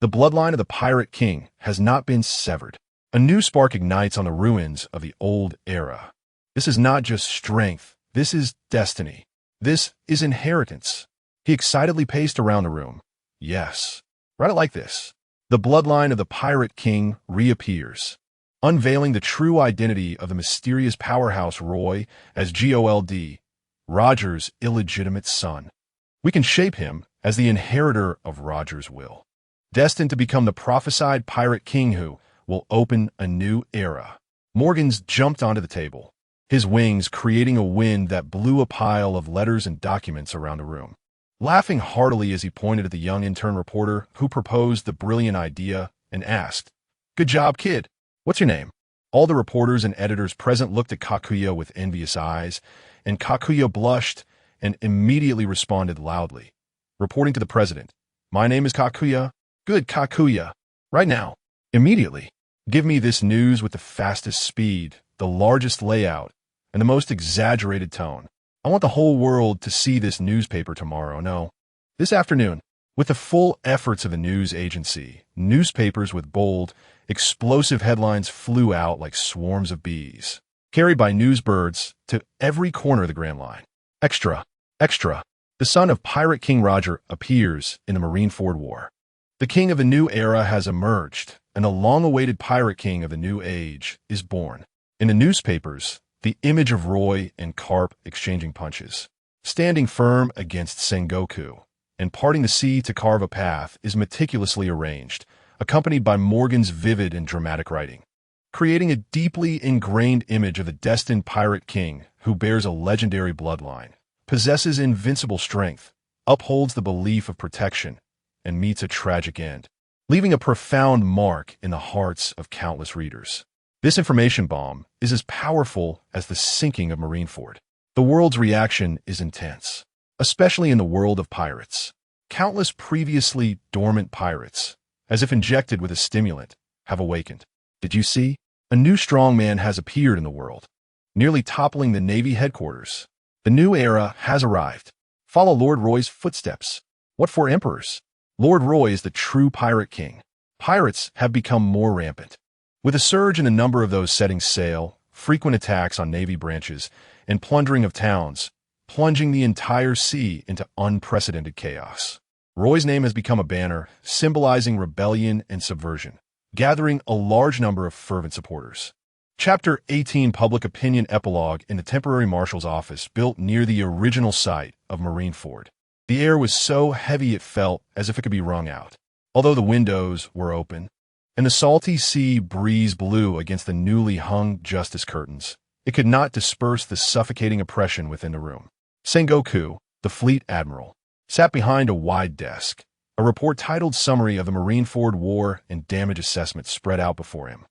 The bloodline of the Pirate King has not been severed. A new spark ignites on the ruins of the old era. This is not just strength. This is destiny. This is inheritance. He excitedly paced around the room. Yes. Write it like this. The bloodline of the Pirate King reappears, unveiling the true identity of the mysterious powerhouse Roy as Gold, Roger's illegitimate son. We can shape him as the inheritor of Roger's will, destined to become the prophesied Pirate King who will open a new era. Morgans jumped onto the table, his wings creating a wind that blew a pile of letters and documents around the room. Laughing heartily as he pointed at the young intern reporter who proposed the brilliant idea and asked, Good job, kid. What's your name? All the reporters and editors present looked at Kakuya with envious eyes, and Kakuya blushed and immediately responded loudly, reporting to the president, My name is Kakuya. Good, Kakuya. Right now. Immediately. Give me this news with the fastest speed, the largest layout, and the most exaggerated tone. I want the whole world to see this newspaper tomorrow. No, this afternoon. With the full efforts of the news agency, newspapers with bold, explosive headlines flew out like swarms of bees, carried by newsbirds to every corner of the Grand Line. Extra, extra. The son of Pirate King Roger appears in the Marineford War. The king of a new era has emerged, and the long-awaited pirate king of the new age is born. In the newspapers, the image of Roy and Garp exchanging punches, standing firm against Sengoku, and parting the sea to carve a path is meticulously arranged, accompanied by Morgan's vivid and dramatic writing, creating a deeply ingrained image of the destined pirate king who bears a legendary bloodline, possesses invincible strength, upholds the belief of protection, and meets a tragic end, leaving a profound mark in the hearts of countless readers. This information bomb is as powerful as the sinking of Marineford. The world's reaction is intense, especially in the world of pirates. Countless previously dormant pirates, as if injected with a stimulant, have awakened. Did you see? A new strongman has appeared in the world, nearly toppling the Navy headquarters. The new era has arrived. Follow Lord Roy's footsteps. What for emperors? Lord Roy is the true pirate king. Pirates have become more rampant, with a surge in the number of those setting sail, frequent attacks on Navy branches, and plundering of towns, plunging the entire sea into unprecedented chaos. Roy's name has become a banner, symbolizing rebellion and subversion, gathering a large number of fervent supporters. Chapter 18 Public Opinion Epilogue in the temporary marshal's office built near the original site of Marineford. The air was so heavy it felt as if it could be wrung out, although the windows were open, and the salty sea breeze blew against the newly hung justice curtains. It could not disperse the suffocating oppression within the room. Sengoku, the fleet admiral, sat behind a wide desk. A report titled Summary of the Marineford War and Damage Assessment spread out before him.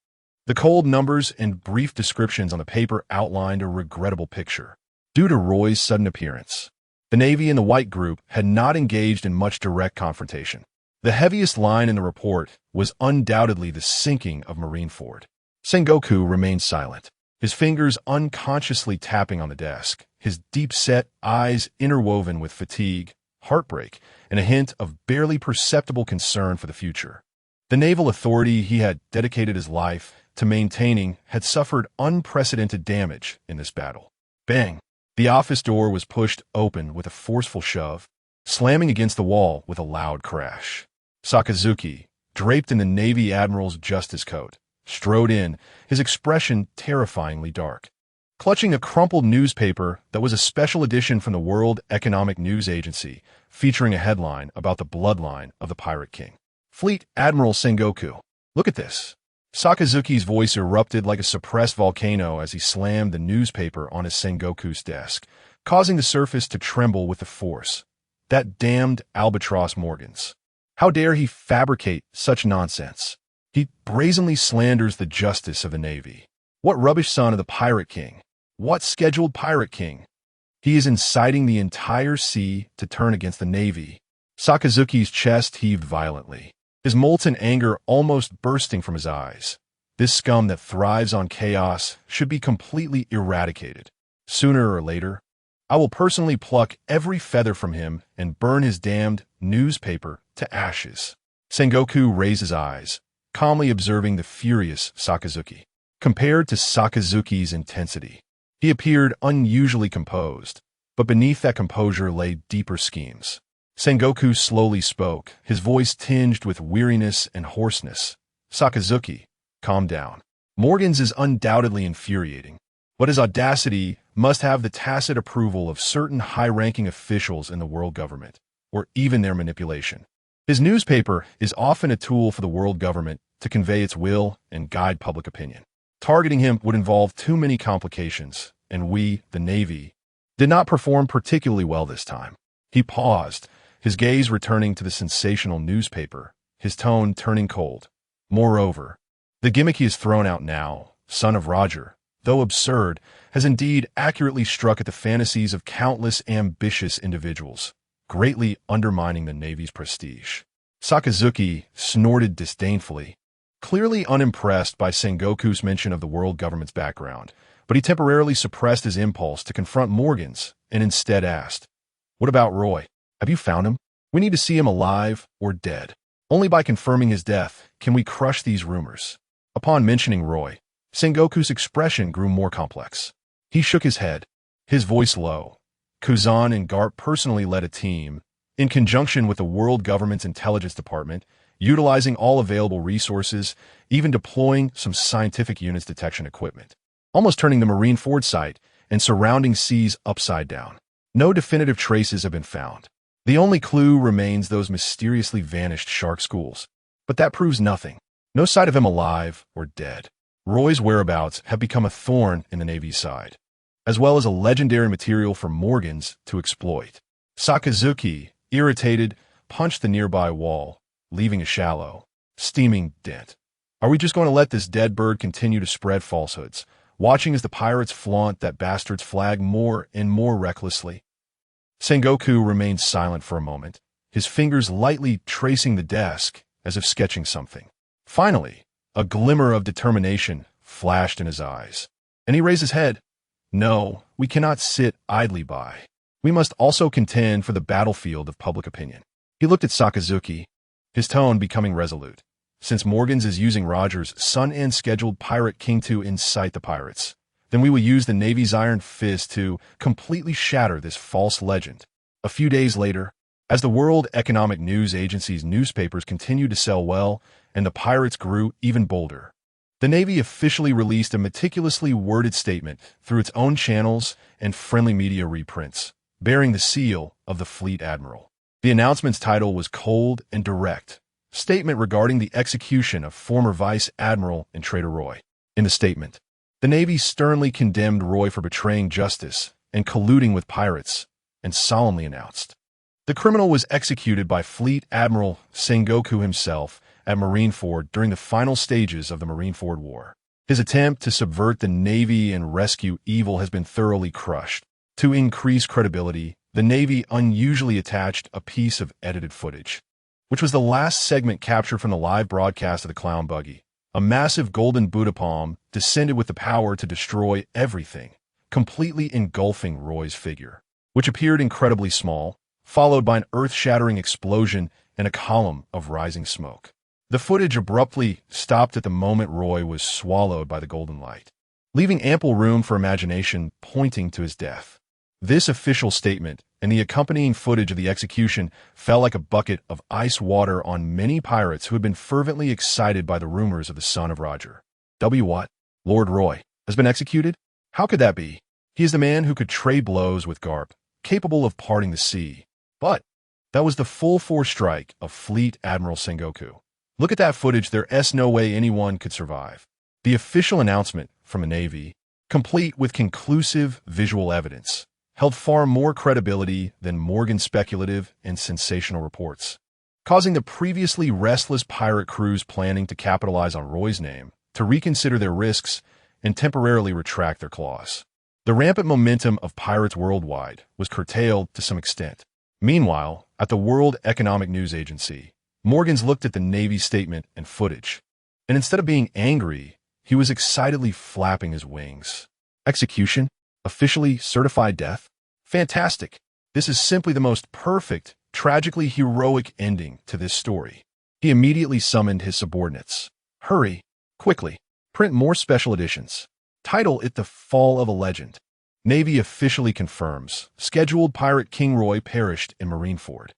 The cold numbers and brief descriptions on the paper outlined a regrettable picture. Due to Roy's sudden appearance, the Navy and the White Group had not engaged in much direct confrontation. The heaviest line in the report was undoubtedly the sinking of Marineford. Sengoku remained silent, his fingers unconsciously tapping on the desk, his deep-set eyes interwoven with fatigue, heartbreak, and a hint of barely perceptible concern for the future. The naval authority he had dedicated his life to maintaining had suffered unprecedented damage in this battle. Bang! The office door was pushed open with a forceful shove, slamming against the wall with a loud crash. Sakazuki, draped in the Navy Admiral's justice coat, strode in, his expression terrifyingly dark. Clutching a crumpled newspaper that was a special edition from the World Economic News Agency, featuring a headline about the bloodline of the Pirate King. Fleet Admiral Sengoku. Look at this. Sakazuki's voice erupted like a suppressed volcano as he slammed the newspaper on his Sengoku's desk, causing the surface to tremble with the force. That damned albatross Morgans. How dare he fabricate such nonsense? He brazenly slanders the justice of the Navy. What rubbish son of the Pirate King? What scheduled Pirate King? He is inciting the entire sea to turn against the Navy. Sakazuki's chest heaved violently, his molten anger almost bursting from his eyes. This scum that thrives on chaos should be completely eradicated. Sooner or later, I will personally pluck every feather from him and burn his damned newspaper to ashes. Sengoku raised his eyes, calmly observing the furious Sakazuki. Compared to Sakazuki's intensity, he appeared unusually composed, but beneath that composure lay deeper schemes. Sengoku slowly spoke, his voice tinged with weariness and hoarseness. Sakazuki, calm down. Morgan's is undoubtedly infuriating, but his audacity must have the tacit approval of certain high-ranking officials in the world government, or even their manipulation. His newspaper is often a tool for the world government to convey its will and guide public opinion. Targeting him would involve too many complications, and we, the Navy, did not perform particularly well this time. He paused, his gaze returning to the sensational newspaper, his tone turning cold. Moreover, the gimmick he has thrown out now, son of Roger, though absurd, has indeed accurately struck at the fantasies of countless ambitious individuals, greatly undermining the Navy's prestige. Sakazuki snorted disdainfully. clearly unimpressed by Sengoku's mention of the world government's background, but he temporarily suppressed his impulse to confront Morgan's and instead asked, "What about Roy? Have you found him? We need to see him alive or dead. Only by confirming his death can we crush these rumors." Upon mentioning Roy, Sengoku's expression grew more complex. He shook his head, his voice low. Kuzan and Garp personally led a team, in conjunction with the world government's intelligence department, utilizing all available resources, even deploying some scientific units detection equipment, almost turning the Marineford site and surrounding seas upside down. No definitive traces have been found. The only clue remains those mysteriously vanished shark schools. But that proves nothing. No sight of him alive or dead. Roy's whereabouts have become a thorn in the Navy's side, as well as a legendary material for Morgans to exploit. Sakazuki, irritated, punched the nearby wall, leaving a shallow, steaming dent. Are we just going to let this dead bird continue to spread falsehoods, watching as the pirates flaunt that bastard's flag more and more recklessly? Sengoku remained silent for a moment, his fingers lightly tracing the desk as if sketching something. Finally, a glimmer of determination flashed in his eyes, and he raised his head. "No, we cannot sit idly by. We must also contend for the battlefield of public opinion." He looked at Sakazuki, his tone becoming resolute. "Since Morgans is using Roger's Sun-End scheduled Pirate King to incite the pirates, then we will use the Navy's iron fist to completely shatter this false legend." A few days later, as the World Economic News Agency's newspapers continued to sell well and the pirates grew even bolder, the Navy officially released a meticulously worded statement through its own channels and friendly media reprints, bearing the seal of the Fleet Admiral. The announcement's title was cold and direct: "Statement regarding the execution of former Vice Admiral and Traitor Roy." In the statement, the Navy sternly condemned Roy for betraying justice and colluding with pirates, and solemnly announced, "The criminal was executed by Fleet Admiral Sengoku himself at Marineford during the final stages of the Marineford War. His attempt to subvert the Navy and rescue evil has been thoroughly crushed." To increase credibility, the Navy unusually attached a piece of edited footage, which was the last segment captured from the live broadcast of the Clown Buggy. A massive golden Buddha palm descended with the power to destroy everything, completely engulfing Roy's figure, which appeared incredibly small, followed by an earth-shattering explosion and a column of rising smoke. The footage abruptly stopped at the moment Roy was swallowed by the golden light, leaving ample room for imagination pointing to his death. This official statement and the accompanying footage of the execution fell like a bucket of ice water on many pirates who had been fervently excited by the rumors of the son of Roger. What? Lord Roy has been executed? How could that be? He is the man who could trade blows with Garp, capable of parting the sea. But that was the full force strike of Fleet Admiral Sengoku. Look at that footage. There's no way anyone could survive. The official announcement from the Navy, complete with conclusive visual evidence, held far more credibility than Morgan's speculative and sensational reports, causing the previously restless pirate crews planning to capitalize on Roy's name to reconsider their risks and temporarily retract their claws. The rampant momentum of pirates worldwide was curtailed to some extent. Meanwhile, at the World Economic News Agency, Morgans looked at the Navy's statement and footage, and instead of being angry, he was excitedly flapping his wings. "Execution? Officially certified death? Fantastic! This is simply the most perfect, tragically heroic ending to this story." He immediately summoned his subordinates. "Hurry, quickly, print more special editions. Title it The Fall of a Legend. Navy officially confirms scheduled Pirate King Roy perished in Marineford."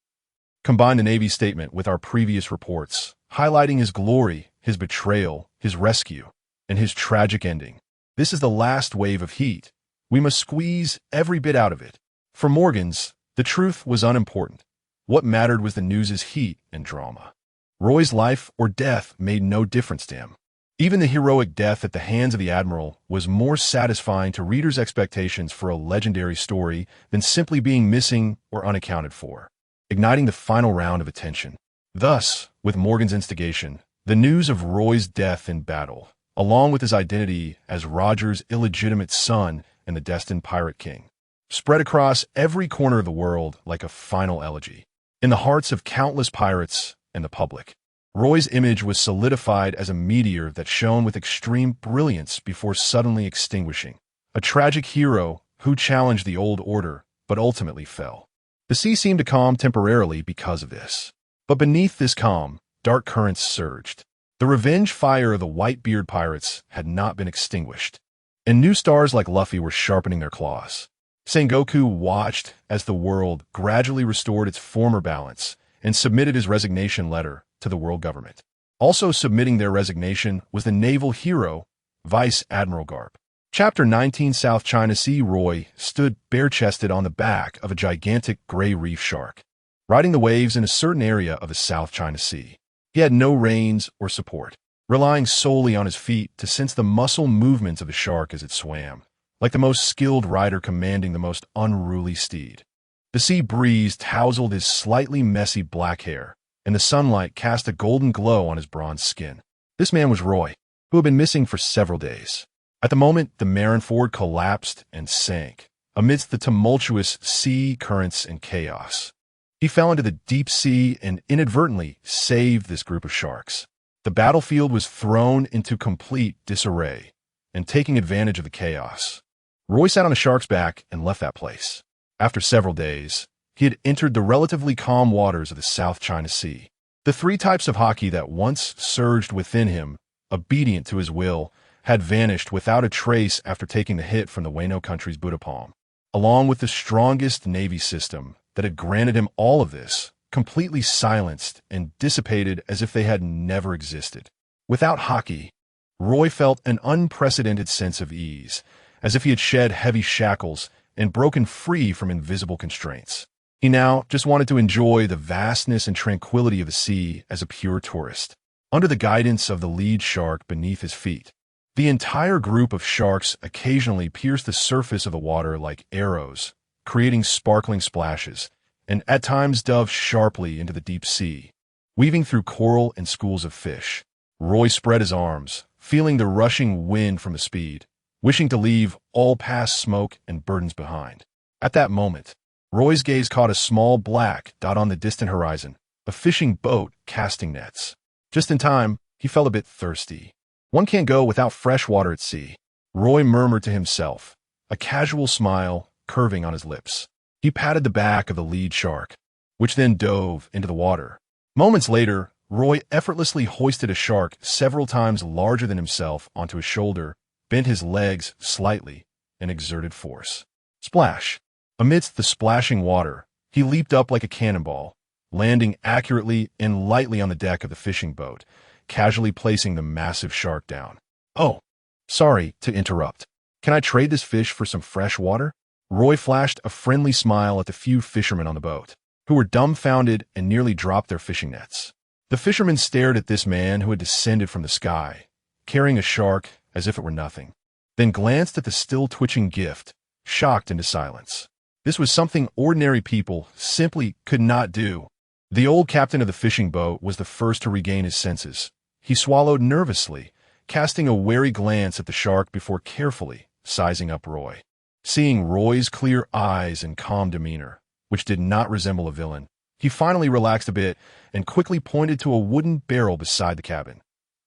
Combine the Navy statement with our previous reports, highlighting his glory, his betrayal, his rescue, and his tragic ending. This is the last wave of heat. We must squeeze every bit out of it. For Morgans, the truth was unimportant. What mattered was the news's heat and drama. Roy's life or death made no difference to him. Even the heroic death at the hands of the Admiral was more satisfying to readers' expectations for a legendary story than simply being missing or unaccounted for, igniting the final round of attention. Thus, with Morgan's instigation, the news of Roy's death in battle, along with his identity as Roger's illegitimate son and the destined Pirate King, spread across every corner of the world like a final elegy, in the hearts of countless pirates and the public. Roy's image was solidified as a meteor that shone with extreme brilliance before suddenly extinguishing. A tragic hero who challenged the old order, but ultimately fell. The sea seemed to calm temporarily because of this. But beneath this calm, dark currents surged. The revenge fire of the Whitebeard Pirates had not been extinguished, and new stars like Luffy were sharpening their claws. Sengoku watched as the world gradually restored its former balance and submitted his resignation letter to the world government. Also submitting their resignation was the naval hero, Vice Admiral Garp. Chapter 19 South China Sea. Roy stood bare-chested on the back of a gigantic gray reef shark, riding the waves in a certain area of the South China Sea. He had no reins or support, relying solely on his feet to sense the muscle movements of the shark as it swam, like the most skilled rider commanding the most unruly steed. The sea breeze tousled his slightly messy black hair, and the sunlight cast a golden glow on his bronze skin. This man was Roy, who had been missing for several days. At the moment, the Marineford collapsed and sank, amidst the tumultuous sea currents and chaos. He fell into the deep sea and inadvertently saved this group of sharks. The battlefield was thrown into complete disarray, and taking advantage of the chaos, Roy sat on a shark's back and left that place. After several days, he had entered the relatively calm waters of the South China Sea. The three types of Haki that once surged within him, obedient to his will, had vanished without a trace after taking the hit from the Wano country's Buddha palm. Along with the strongest navy system that had granted him all of this, completely silenced and dissipated as if they had never existed. Without Haki, Roy felt an unprecedented sense of ease, as if he had shed heavy shackles and broken free from invisible constraints. He now just wanted to enjoy the vastness and tranquility of the sea as a pure tourist, under the guidance of the lead shark beneath his feet. The entire group of sharks occasionally pierced the surface of the water like arrows, creating sparkling splashes, and at times dove sharply into the deep sea, weaving through coral and schools of fish. Roy spread his arms, feeling the rushing wind from the speed, wishing to leave all past smoke and burdens behind. At that moment, Roy's gaze caught a small black dot on the distant horizon, a fishing boat casting nets. Just in time, he felt a bit thirsty. One can't go without fresh water at sea, Roy murmured to himself, a casual smile curving on his lips. He patted the back of the lead shark, which then dove into the water. Moments later, Roy effortlessly hoisted a shark several times larger than himself onto his shoulder, bent his legs slightly, and exerted force. Splash! Amidst the splashing water, he leaped up like a cannonball, landing accurately and lightly on the deck of the fishing boat, casually placing the massive shark down. "Oh, sorry to interrupt. Can I trade this fish for some fresh water?" Roy flashed a friendly smile at the few fishermen on the boat, who were dumbfounded and nearly dropped their fishing nets. The fishermen stared at this man who had descended from the sky, carrying a shark as if it were nothing, then glanced at the still twitching gift, shocked into silence. This was something ordinary people simply could not do. The old captain of the fishing boat was the first to regain his senses. He swallowed nervously, casting a wary glance at the shark before carefully sizing up Roy. Seeing Roy's clear eyes and calm demeanor, which did not resemble a villain, he finally relaxed a bit and quickly pointed to a wooden barrel beside the cabin.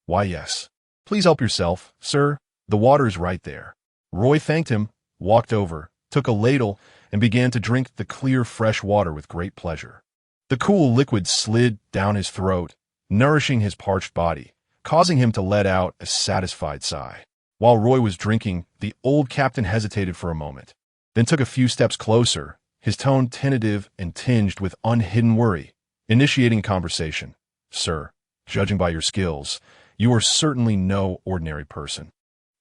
"Why, yes. Please help yourself, sir. The water is right there." Roy thanked him, walked over, took a ladle, and began to drink the clear, fresh water with great pleasure. The cool liquid slid down his throat, nourishing his parched body, causing him to let out a satisfied sigh. While Roy was drinking, the old captain hesitated for a moment, then took a few steps closer, his tone tentative and tinged with unhidden worry, initiating a conversation. "Sir, judging by your skills, you are certainly no ordinary person.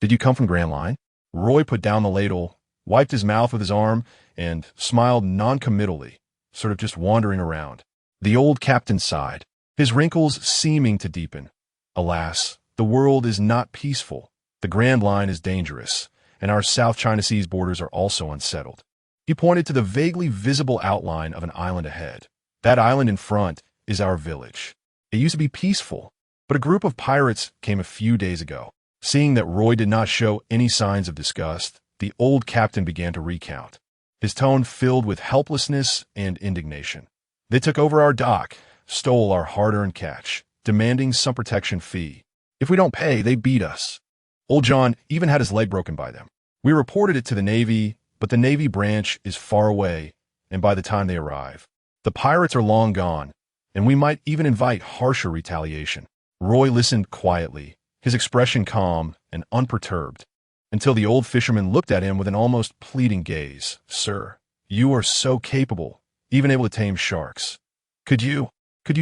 Did you come from Grand Line?" Roy put down the ladle, wiped his mouth with his arm, and smiled noncommittally, sort of just wandering around. The old captain sighed, his wrinkles seeming to deepen. "Alas, the world is not peaceful. The Grand Line is dangerous, and our South China Sea's borders are also unsettled." He pointed to the vaguely visible outline of an island ahead. "That island in front is our village. It used to be peaceful, but a group of pirates came a few days ago." Seeing that Roy did not show any signs of disgust, the old captain began to recount, his tone filled with helplessness and indignation. "They took over our dock, stole our hard-earned catch, demanding some protection fee. If we don't pay, they beat us. Old John even had his leg broken by them. We reported it to the Navy, but the Navy branch is far away, and by the time they arrive, the pirates are long gone, and we might even invite harsher retaliation. Roy listened quietly, his expression calm and unperturbed, until the old fisherman looked at him with an almost pleading gaze. Sir, you are so capable, even able to tame sharks. Could you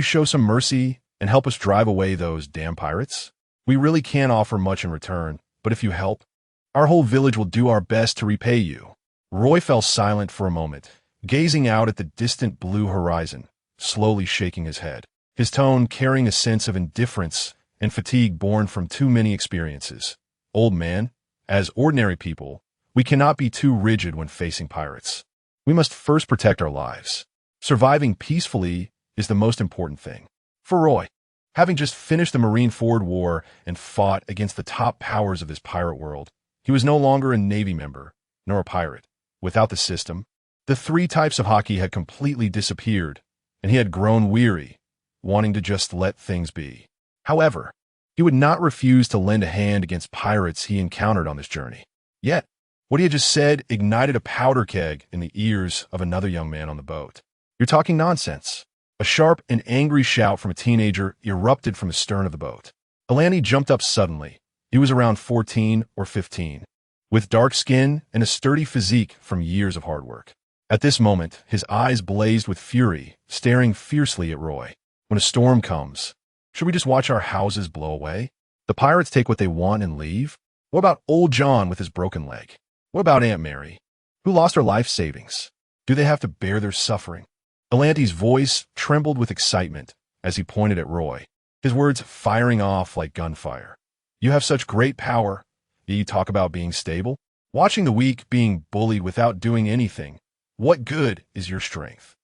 show some mercy and help us drive away those damn pirates? We really can't offer much in return, but if you help, our whole village will do our best to repay you. Roy fell silent for a moment, gazing out at the distant blue horizon, slowly shaking his head, his tone carrying a sense of indifference and fatigue born from too many experiences. Old man, as ordinary people, we cannot be too rigid when facing pirates. We must first protect our lives. Surviving peacefully is the most important thing. For Roy, having just finished the Marineford War and fought against the top powers of his pirate world, he was no longer a Navy member, nor a pirate. Without the system, the three types of Haki had completely disappeared, and he had grown weary, wanting to just let things be. However, he would not refuse to lend a hand against pirates he encountered on this journey. Yet, what he had just said ignited a powder keg in the ears of another young man on the boat. You're talking nonsense. A sharp and angry shout from a teenager erupted from the stern of the boat. Alani jumped up suddenly. He was around 14 or 15, with dark skin and a sturdy physique from years of hard work. At this moment, his eyes blazed with fury, staring fiercely at Roy. When a storm comes, should we just watch our houses blow away? The pirates take what they want and leave? What about old John with his broken leg? What about Aunt Mary, who lost her life savings? Do they have to bear their suffering? Alante's voice trembled with excitement as he pointed at Roy, his words firing off like gunfire. You have such great power, yet you talk about being stable? Watching the weak being bullied without doing anything, what good is your strength?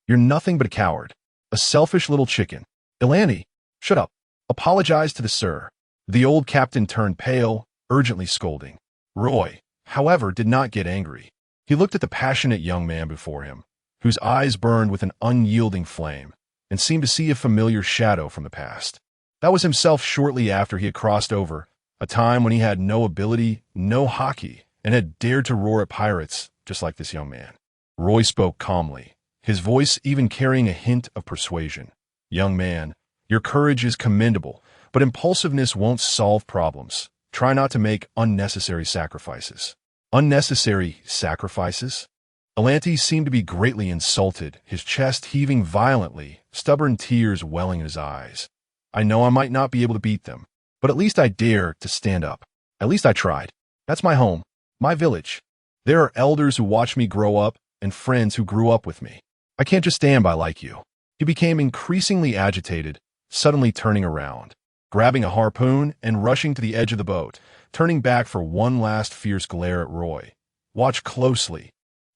You're nothing but a coward, a selfish little chicken. Alante, shut up. Apologize to the sir. The old captain turned pale, urgently scolding. Roy, however, did not get angry. He looked at the passionate young man before him, whose eyes burned with an unyielding flame, and seemed to see a familiar shadow from the past. That was himself shortly after he had crossed over, a time when he had no ability, no Haki, and had dared to roar at pirates just like this young man. Roy spoke calmly, his voice even carrying a hint of persuasion. Young man, your courage is commendable, but impulsiveness won't solve problems. Try not to make unnecessary sacrifices. Unnecessary sacrifices? Alante seemed to be greatly insulted, his chest heaving violently, stubborn tears welling in his eyes. I know I might not be able to beat them, but at least I dare to stand up. At least I tried. That's my home, my village. There are elders who watched me grow up and friends who grew up with me. I can't just stand by like you. He became increasingly agitated, suddenly turning around, grabbing a harpoon and rushing to the edge of the boat, turning back for one last fierce glare at Roy. Watch closely.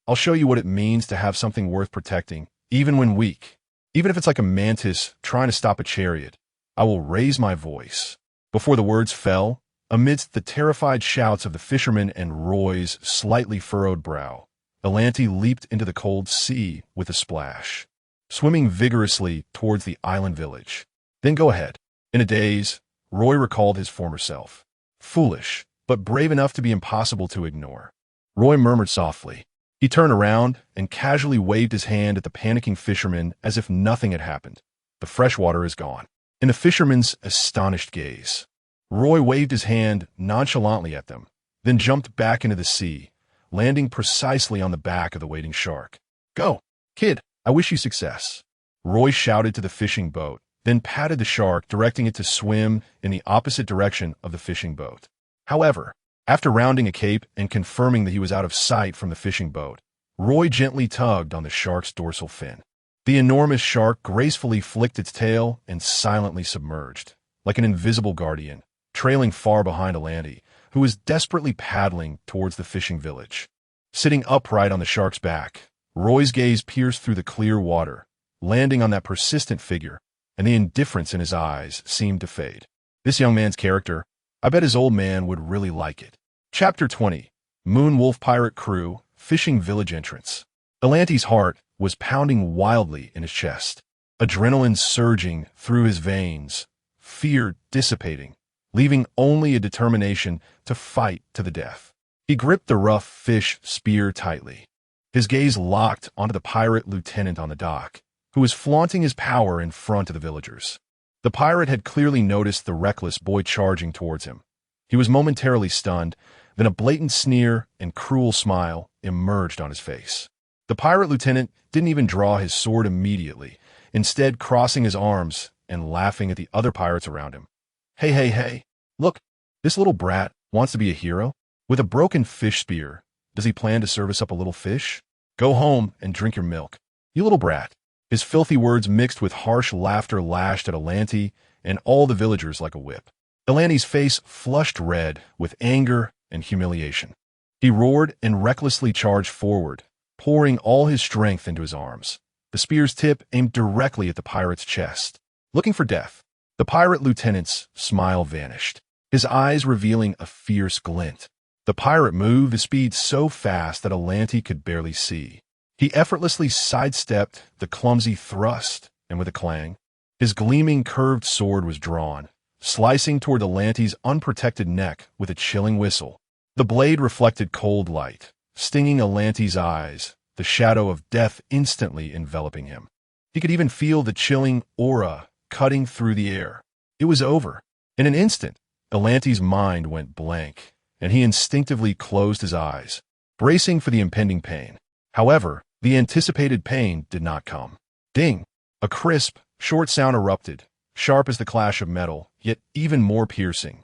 I'll show you what it means to have something worth protecting, even when weak. Even if it's like a mantis trying to stop a chariot, I will raise my voice. Before the words fell, amidst the terrified shouts of the fishermen and Roy's slightly furrowed brow, Alante leaped into the cold sea with a splash, swimming vigorously towards the island village. Then go ahead. In a daze, Roy recalled his former self. Foolish, but brave enough to be impossible to ignore. Roy murmured softly. He turned around and casually waved his hand at the panicking fishermen as if nothing had happened. The fresh water is gone. In the fishermen's astonished gaze, Roy waved his hand nonchalantly at them, then jumped back into the sea, landing precisely on the back of the waiting shark. Go, kid, I wish you success. Roy shouted to the fishing boat, then patted the shark, directing it to swim in the opposite direction of the fishing boat. However, after rounding a cape and confirming that he was out of sight from the fishing boat, Roy gently tugged on the shark's dorsal fin. The enormous shark gracefully flicked its tail and silently submerged, like an invisible guardian, trailing far behind Alante, who was desperately paddling towards the fishing village. Sitting upright on the shark's back, Roy's gaze pierced through the clear water, landing on that persistent figure, and the indifference in his eyes seemed to fade. This young man's character, I bet his old man would really like it. Chapter 20. Moon Wolf Pirate Crew, Fishing Village Entrance. Alante's heart was pounding wildly in his chest. adrenaline surging through his veins, fear dissipating, leaving only a determination to fight to the death. He gripped the rough fish spear tightly, his gaze locked onto the pirate lieutenant on the dock, who was flaunting his power in front of the villagers. The pirate had clearly noticed the reckless boy charging towards him. He was momentarily stunned, then a blatant sneer and cruel smile emerged on his face. The pirate lieutenant didn't even draw his sword immediately, instead crossing his arms and laughing at the other pirates around him. Hey, look, this little brat wants to be a hero? With a broken fish spear, does he plan to serve us up a little fish? Go home and drink your milk, you little brat. His filthy words mixed with harsh laughter lashed at Atlanti and all the villagers like a whip. Atlanti's face flushed red with anger and humiliation. He roared and recklessly charged forward, pouring all his strength into his arms. The spear's tip aimed directly at the pirate's chest. Looking for death, the pirate lieutenant's smile vanished, his eyes revealing a fierce glint. The pirate moved his speed so fast that Atlanti could barely see. He effortlessly sidestepped the clumsy thrust, and with a clang, his gleaming curved sword was drawn, slicing toward Atlanti's unprotected neck with a chilling whistle. The blade reflected cold light, stinging Atlanti's eyes, the shadow of death instantly enveloping him. He could even feel the chilling aura cutting through the air. It was over. In an instant, Atlanti's mind went blank, and he instinctively closed his eyes, bracing for the impending pain. However, the anticipated pain did not come. Ding! A crisp, short sound erupted, sharp as the clash of metal, yet even more piercing.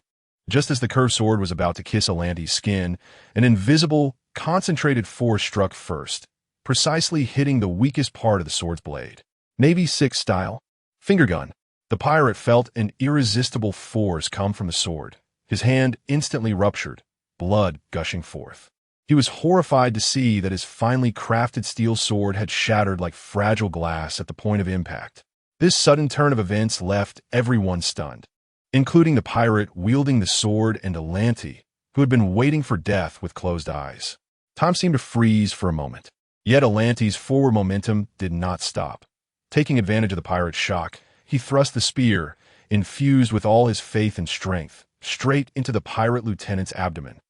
Just as the curved sword was about to kiss Atlanti's skin, an invisible, concentrated force struck first, precisely hitting the weakest part of the sword's blade. Navy 6 style. Finger gun. The pirate felt an irresistible force come from the sword. His hand instantly ruptured, blood gushing forth. He was horrified to see that his finely crafted steel sword had shattered like fragile glass at the point of impact. This sudden turn of events left everyone stunned, including the pirate wielding the sword and Atlanti, who had been waiting for death with closed eyes. Time seemed to freeze for a moment. Yet Atlanti's forward momentum did not stop. Taking advantage of the pirate's shock, he thrust the spear, infused with all his faith and strength, straight into the pirate lieutenant's abdomen.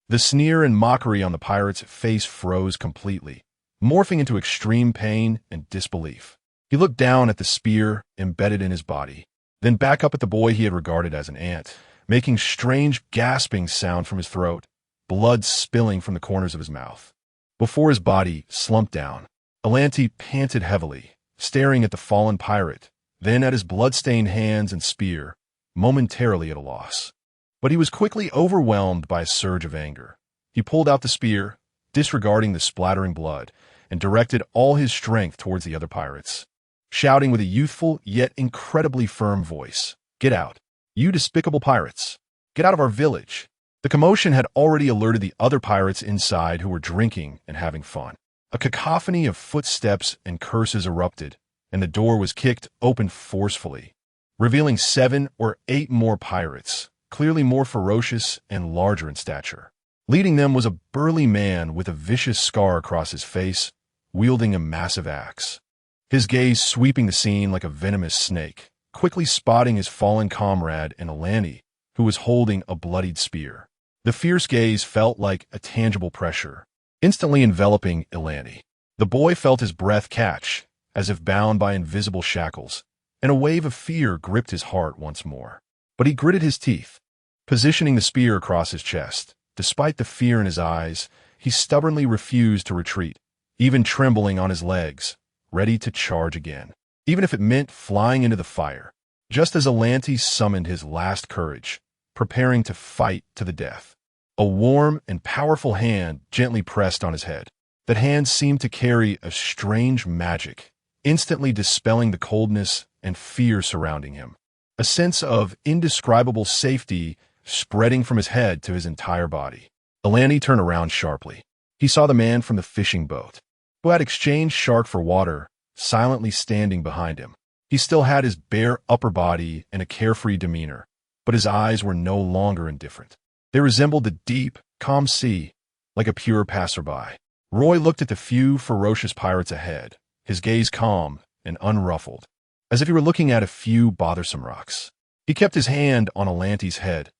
The sneer and mockery on the pirate's face froze completely, morphing into extreme pain and disbelief. He looked down at the spear embedded in his body, then back up at the boy he had regarded as an ant, making strange gasping sound from his throat, blood spilling from the corners of his mouth. Before his body slumped down, Atlanti panted heavily, staring at the fallen pirate, then at his blood-stained hands and spear, momentarily at a loss. But he was quickly overwhelmed by a surge of anger. He pulled out the spear, disregarding the splattering blood, and directed all his strength towards the other pirates, shouting with a youthful yet incredibly firm voice, "Get out, you despicable pirates! Get out of our village!" The commotion had already alerted the other pirates inside who were drinking and having fun. A cacophony of footsteps and curses erupted, and the door was kicked open forcefully, revealing 7 or 8 more pirates, clearly more ferocious and larger in stature. Leading them was a burly man with a vicious scar across his face, wielding a massive axe. His gaze sweeping the scene like a venomous snake, quickly spotting his fallen comrade in Atlanti, who was holding a bloodied spear. The fierce gaze felt like a tangible pressure, instantly enveloping Atlanti. The boy felt his breath catch, as if bound by invisible shackles, and a wave of fear gripped his heart once more. But he gritted his teeth, positioning the spear across his chest. Despite the fear in his eyes, he stubbornly refused to retreat, even trembling on his legs, ready to charge again, even if it meant flying into the fire. Just as Atlanti summoned his last courage, preparing to fight to the death, a warm and powerful hand gently pressed on his head. That hand seemed to carry a strange magic, instantly dispelling the coldness and fear surrounding him. A sense of indescribable safety spreading from his head to his entire body. Atlanti turned around sharply. He saw the man from the fishing boat, who had exchanged shark for water, silently standing behind him. He still had his bare upper body and a carefree demeanor, but his eyes were no longer indifferent. They resembled the deep, calm sea, like a pure passerby. Roy looked at the few ferocious pirates ahead, his gaze calm and unruffled. as if he were looking at a few bothersome rocks. He kept his hand on Alante's head,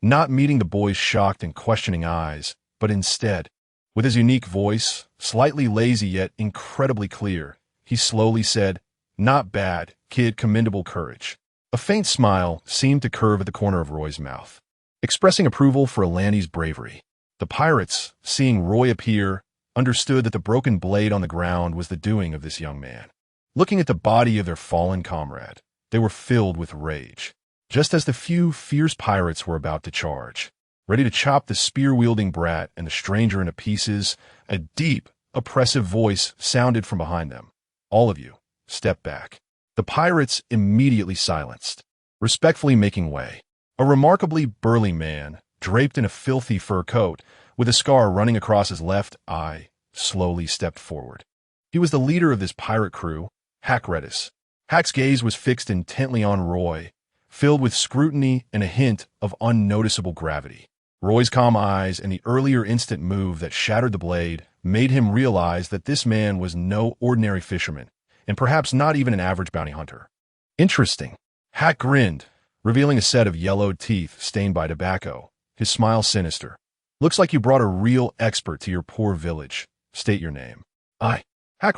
not meeting the boy's shocked and questioning eyes, but instead, with his unique voice, slightly lazy yet incredibly clear, he slowly said, "Not bad, kid, commendable courage." A faint smile seemed to curve at the corner of Roy's mouth, expressing approval for Alante's bravery. The pirates, seeing Roy appear, understood that the broken blade on the ground was the doing of this young man. Looking at the body of their fallen comrade, they were filled with rage, just as the few fierce pirates were about to charge. Ready to chop the spear-wielding brat and the stranger into pieces, a deep, oppressive voice sounded from behind them. "All of you, step back." The pirates immediately silenced, respectfully making way. A remarkably burly man, draped in a filthy fur coat, with a scar running across his left eye, slowly stepped forward. He was the leader of this pirate crew, Hak. Hak's gaze was fixed intently on Roy, filled with scrutiny and a hint of unnoticeable gravity. Roy's calm eyes and the earlier instant move that shattered the blade made him realize that this man was no ordinary fisherman, and perhaps not even an average bounty hunter. "Interesting." Hak grinned, revealing a set of yellowed teeth stained by tobacco, his smile sinister. "Looks like you brought a real expert to your poor village. State your name." "I, Hak.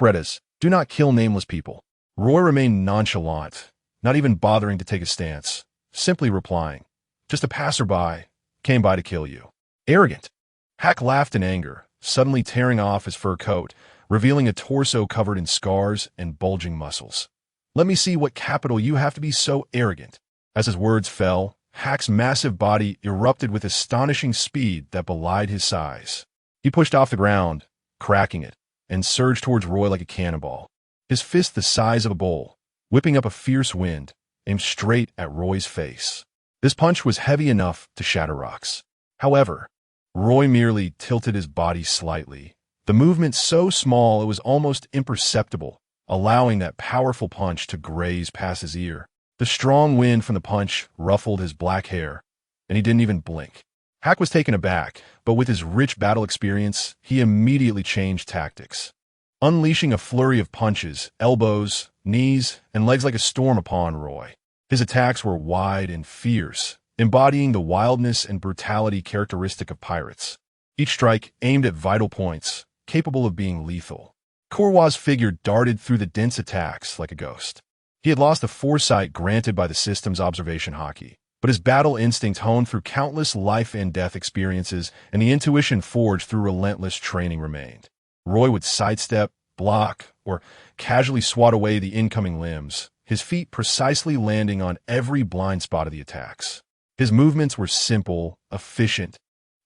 Do not kill nameless people." Roy remained nonchalant, not even bothering to take a stance, simply replying, "Just a passerby, came by to kill you." "Arrogant." Hak laughed in anger, suddenly tearing off his fur coat, revealing a torso covered in scars and bulging muscles. "Let me see what capital you have to be so arrogant." As his words fell, Hak's massive body erupted with astonishing speed that belied his size. He pushed off the ground, cracking it, and surged towards Roy like a cannonball, his fist the size of a bowl, whipping up a fierce wind, aimed straight at Roy's face. This punch was heavy enough to shatter rocks. However, Roy merely tilted his body slightly, the movement so small it was almost imperceptible, allowing that powerful punch to graze past his ear. The strong wind from the punch ruffled his black hair, and he didn't even blink. Hak was taken aback, but with his rich battle experience, he immediately changed tactics, unleashing a flurry of punches, elbows, knees, and legs like a storm upon Roy. His attacks were wide and fierce, embodying the wildness and brutality characteristic of pirates. Each strike aimed at vital points, capable of being lethal. Korwa's figure darted through the dense attacks like a ghost. He had lost the foresight granted by the system's observation Haki, but his battle instinct honed through countless life and death experiences and the intuition forged through relentless training remained. Roy would sidestep, block, or casually swat away the incoming limbs, his feet precisely landing on every blind spot of the attacks. His movements were simple, efficient,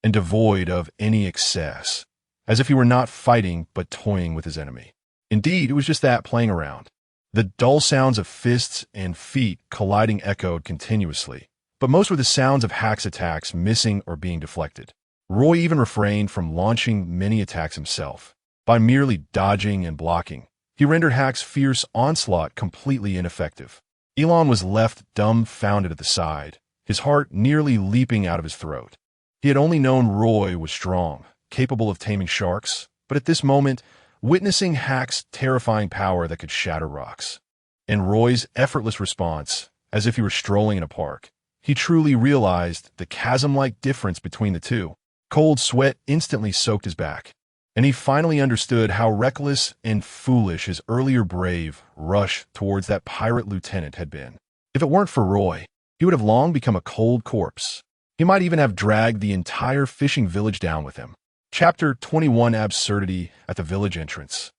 and devoid of any excess, as if he were not fighting but toying with his enemy. Indeed, it was just that, playing around. The dull sounds of fists and feet colliding echoed continuously, but most were the sounds of Hak's attacks missing or being deflected. Roy even refrained from launching many attacks himself. By merely dodging and blocking, he rendered Hak's fierce onslaught completely ineffective. Elon was left dumbfounded at the side, his heart nearly leaping out of his throat. He had only known Roy was strong, capable of taming sharks, but at this moment, witnessing Hak's terrifying power that could shatter rocks, and Roy's effortless response, as if he were strolling in a park, he truly realized the chasm-like difference between the two. Cold sweat instantly soaked his back, and he finally understood how reckless and foolish his earlier brave rush towards that pirate lieutenant had been. If it weren't for Roy, he would have long become a cold corpse. He might even have dragged the entire fishing village down with him. Chapter 21: Absurdity at the Village Entrance.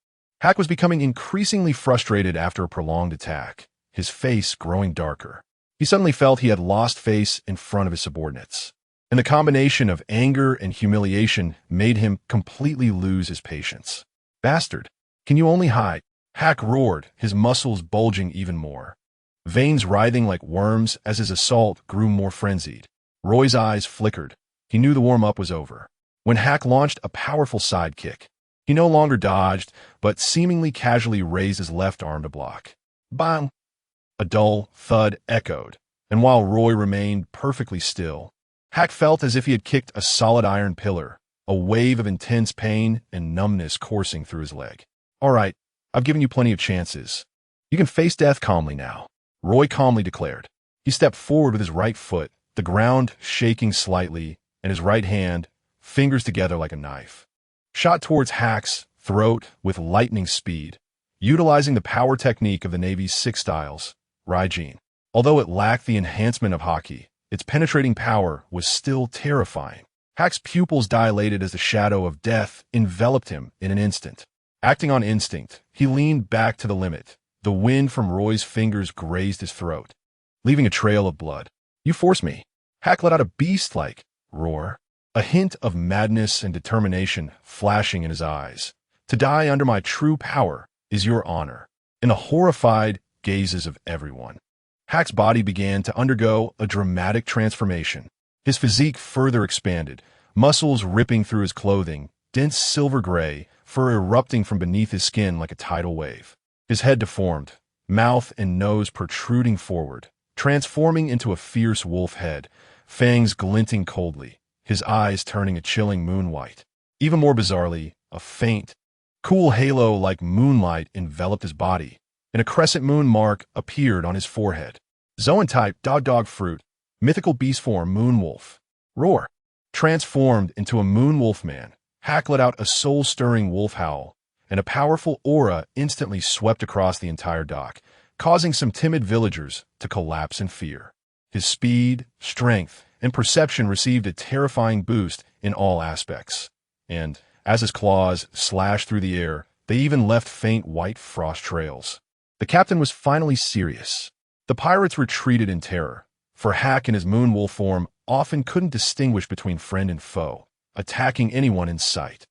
Hak was becoming increasingly frustrated after a prolonged attack, his face growing darker. He suddenly felt he had lost face in front of his subordinates, and the combination of anger and humiliation made him completely lose his patience. "Bastard, can you only hide?" Hak roared, his muscles bulging even more, veins writhing like worms as his assault grew more frenzied. Roy's eyes flickered. He knew the warm-up was over, when Hak launched a powerful side kick. He no longer dodged, but seemingly casually raised his left arm to block. Bang! A dull thud echoed, and while Roy remained perfectly still, Hak felt as if he had kicked a solid iron pillar, a wave of intense pain and numbness coursing through his leg. "All right, I've given you plenty of chances. You can face death calmly now, Roy calmly declared. He stepped forward with his right foot, the ground shaking slightly, and his right hand, fingers together like a knife, shot towards Hak's throat with lightning speed, utilizing the power technique of the Navy's 6 styles, Raijin. Although it lacked the enhancement of Haki, its penetrating power was still terrifying. Hak's pupils dilated as the shadow of death enveloped him in an instant. Acting on instinct, he leaned back to the limit. The wind from Roy's fingers grazed his throat, leaving a trail of blood. You force me. Hak let out a beast-like roar, a hint of madness and determination flashing in his eyes. To die under my true power is your honor. In the horrified gazes of everyone, Hak's body began to undergo a dramatic transformation. His physique further expanded, muscles ripping through his clothing, dense silver gray, fur erupting from beneath his skin like a tidal wave. His head deformed, mouth and nose protruding forward, transforming into a fierce wolf head, fangs glinting coldly, his eyes turning a chilling moon white. Even more bizarrely, a faint, cool halo like moonlight enveloped his body, and a crescent moon mark appeared on his forehead. Zoan-type dog fruit, mythical beast form moonwolf. Roar. Transformed into a moonwolf man, Hak let out a soul-stirring wolf howl, and a powerful aura instantly swept across the entire dock, causing some timid villagers to collapse in fear. His speed, strength, and perception received a terrifying boost in all aspects, and as his claws slashed through the air, they even left faint white frost trails. The captain was finally serious. The pirates retreated in terror, for Hak in his moonwolf form often couldn't distinguish between friend and foe, attacking anyone in sight.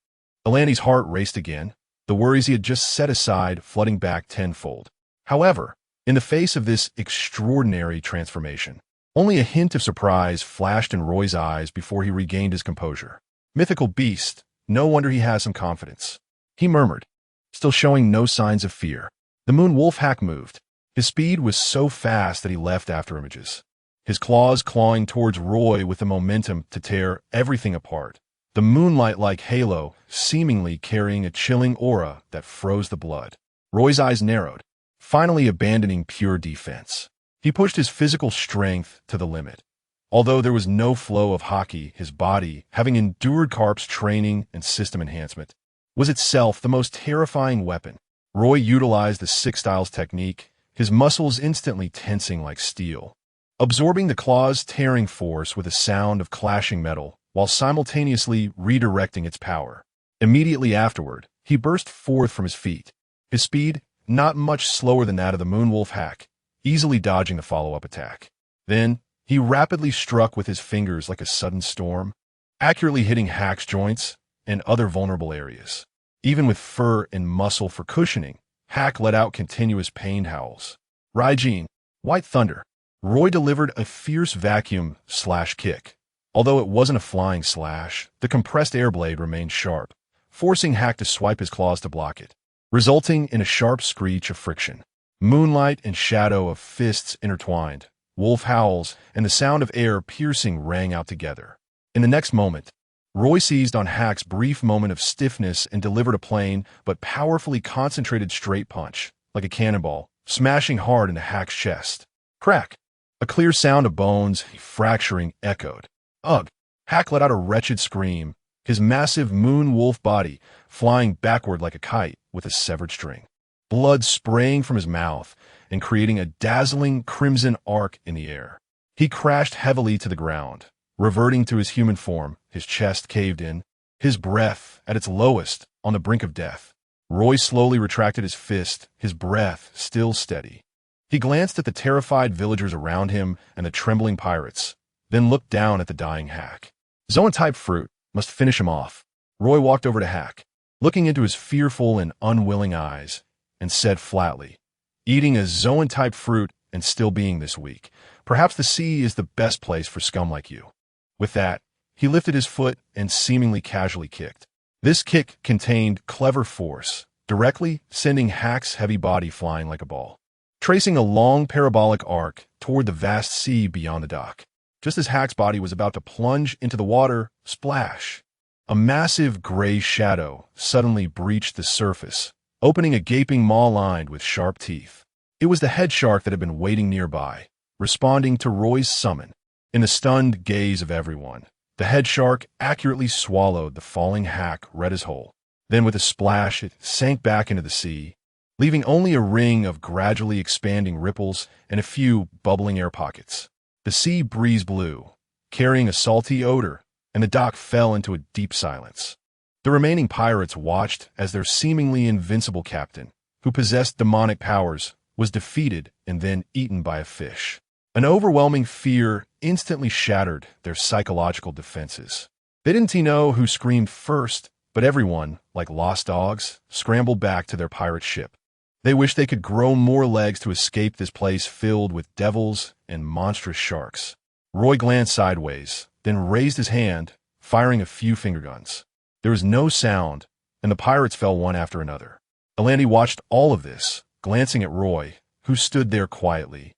Alani's heart raced again, the worries he had just set aside flooding back tenfold. However, in the face of this extraordinary transformation, only a hint of surprise flashed in Roy's eyes before he regained his composure. Mythical beast, no wonder he has some confidence, he murmured, still showing no signs of fear. The moon wolf Hak moved. His speed was so fast that he left afterimages, his claws clawing towards Roy with the momentum to tear everything apart. The moonlight-like halo seemingly carrying a chilling aura that froze the blood. Roy's eyes narrowed, finally abandoning pure defense. He pushed his physical strength to the limit. Although there was no flow of Haki, his body, having endured Garp's training and system enhancement, was itself the most terrifying weapon. Roy utilized the 6 styles technique, his muscles instantly tensing like steel, absorbing the claw's tearing force with a sound of clashing metal, while simultaneously redirecting its power. Immediately afterward, he burst forth from his feet, his speed not much slower than that of the moonwolf Hak, easily dodging the follow-up attack. Then, he rapidly struck with his fingers like a sudden storm, accurately hitting Hak's joints and other vulnerable areas. Even with fur and muscle for cushioning, Hak let out continuous pained howls. Raijin, White Thunder. Roy delivered a fierce vacuum/kick. Although it wasn't a flying slash, the compressed air blade remained sharp, forcing Hak to swipe his claws to block it, resulting in a sharp screech of friction. Moonlight and shadow of fists intertwined, wolf howls, and the sound of air piercing rang out together. In the next moment, Roy seized on Hak's brief moment of stiffness and delivered a plain but powerfully concentrated straight punch, like a cannonball, smashing hard into Hak's chest. Crack! A clear sound of bones fracturing echoed. Ugh! Hak let out a wretched scream, his massive moon wolf body flying backward like a kite with a severed string, blood spraying from his mouth and creating a dazzling crimson arc in the air. He crashed heavily to the ground, reverting to his human form, his chest caved in, his breath at its lowest on the brink of death. Roy slowly retracted his fist, his breath still steady. He glanced at the terrified villagers around him and the trembling pirates, then looked down at the dying Hak. Zoan-type fruit must finish him off. Roy walked over to Hak, looking into his fearful and unwilling eyes, and said flatly, "Eating a Zoan-type fruit and still being this weak, perhaps the sea is the best place for scum like you." With that, he lifted his foot and seemingly casually kicked. This kick contained clever force, directly sending Hak's heavy body flying like a ball, tracing a long parabolic arc toward the vast sea beyond the dock. Just as Hak's body was about to plunge into the water, splash! A massive gray shadow suddenly breached the surface, opening a gaping maw lined with sharp teeth. It was the head shark that had been waiting nearby, responding to Roy's summon. In the stunned gaze of everyone, the head shark accurately swallowed the falling hack red as whole. Then with a splash, it sank back into the sea, leaving only a ring of gradually expanding ripples and a few bubbling air pockets. The sea breeze blew, carrying a salty odor, and the dock fell into a deep silence. The remaining pirates watched as their seemingly invincible captain, who possessed demonic powers, was defeated and then eaten by a fish. An overwhelming fear instantly shattered their psychological defenses. They didn't know who screamed first, but everyone, like lost dogs, scrambled back to their pirate ship. They wished they could grow more legs to escape this place filled with devils and monstrous sharks. Roy glanced sideways, then raised his hand, firing a few finger guns. There was no sound, and the pirates fell one after another. Alandi watched all of this, glancing at Roy, who stood there quietly,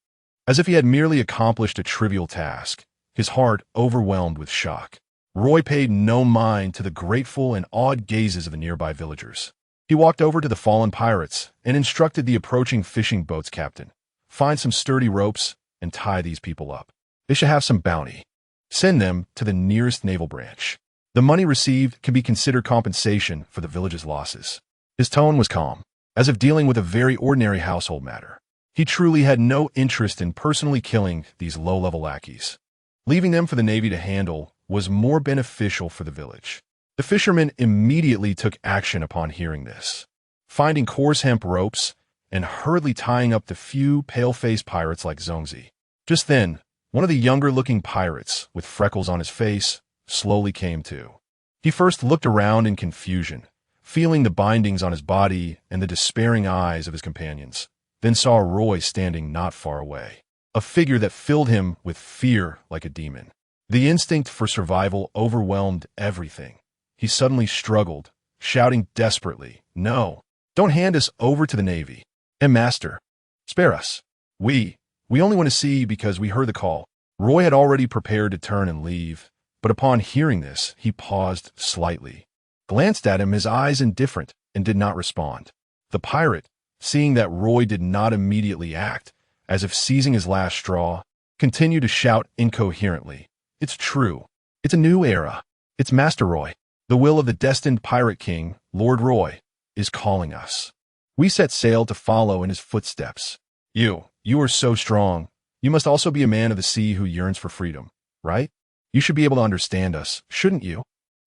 as if he had merely accomplished a trivial task, his heart overwhelmed with shock. Roy paid no mind to the grateful and awed gazes of the nearby villagers. He walked over to the fallen pirates and instructed the approaching fishing boat's captain, "Find some sturdy ropes and tie these people up. They should have some bounty. Send them to the nearest naval branch. The money received can be considered compensation for the village's losses." His tone was calm, as if dealing with a very ordinary household matter. He truly had no interest in personally killing these low-level lackeys. Leaving them for the Navy to handle was more beneficial for the village. The fishermen immediately took action upon hearing this, finding coarse hemp ropes and hurriedly tying up the few pale-faced pirates like Zongzi. Just then, one of the younger-looking pirates, with freckles on his face, slowly came to. He first looked around in confusion, feeling the bindings on his body and the despairing eyes of his companions, then saw Roy standing not far away, a figure that filled him with fear like a demon. The instinct for survival overwhelmed everything. He suddenly struggled, shouting desperately, "No, don't hand us over to the Navy. And Master, spare us. We only want to see because we heard the call." Roy had already prepared to turn and leave, but upon hearing this, he paused slightly, glanced at him, his eyes indifferent, and did not respond. The pirate, seeing that Roy did not immediately act, as if seizing his last straw, continued to shout incoherently, "It's true. It's a new era. It's Master Roy. The will of the destined pirate king, Lord Roy, is calling us. We set sail to follow in his footsteps. You are so strong. You must also be a man of the sea who yearns for freedom, right? You should be able to understand us, shouldn't you?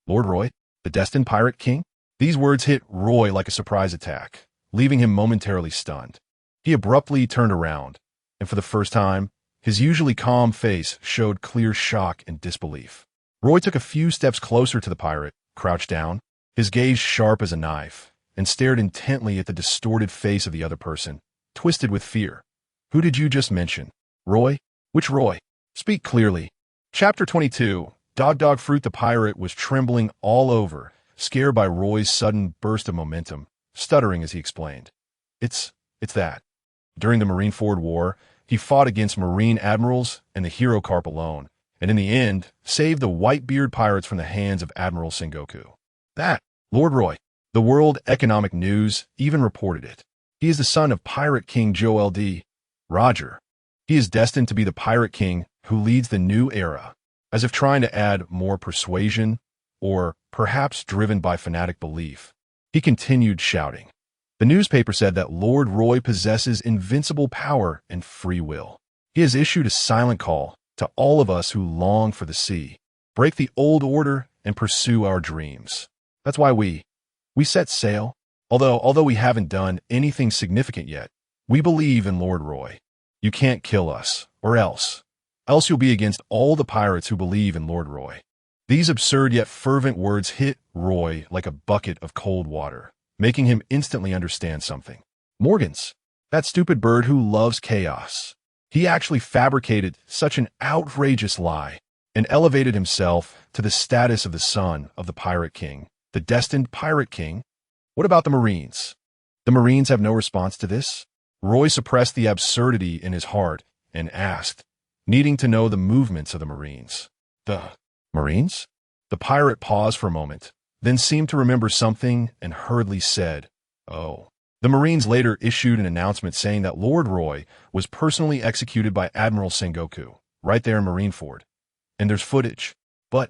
Lord Roy, the destined pirate king?" These words hit Roy like a surprise attack, leaving him momentarily stunned. He abruptly turned around, and for the first time, his usually calm face showed clear shock and disbelief. Roy took a few steps closer to the pirate, crouched down, his gaze sharp as a knife, and stared intently at the distorted face of the other person, twisted with fear. "Who did you just mention? Roy? Which Roy? Speak clearly." Chapter 22. Dog Fruit the pirate was trembling all over, scared by Roy's sudden burst of momentum, stuttering as he explained. It's that. During the Marineford War, he fought against Marine Admirals and the hero Garp alone, and in the end, saved the Whitebeard Pirates from the hands of Admiral Sengoku. That, Lord Roy. The World Economic News even reported it. He is the son of Pirate King Joel D. Roger. He is destined to be the Pirate King who leads the new era, as if trying to add more persuasion, or perhaps driven by fanatic belief. He continued shouting. The newspaper said that Lord Roy possesses invincible power and free will. He has issued a silent call to all of us who long for the sea, break the old order, and pursue our dreams. That's why we set sail. Although we haven't done anything significant yet, we believe in Lord Roy. You can't kill us, or else you'll be against all the pirates who believe in Lord Roy. These absurd yet fervent words hit Roy like a bucket of cold water, making him instantly understand something. Morgans, that stupid bird who loves chaos. He actually fabricated such an outrageous lie and elevated himself to the status of the son of the Pirate King, the destined Pirate King. What about the Marines? The Marines have no response to this? Roy suppressed the absurdity in his heart and asked, needing to know the movements of the Marines. The Marines? The pirate paused for a moment, then seemed to remember something and hurriedly said, "Oh, The Marines later issued an announcement saying that Lord Roy was personally executed by Admiral Sengoku, right there in Marineford. And there's footage. But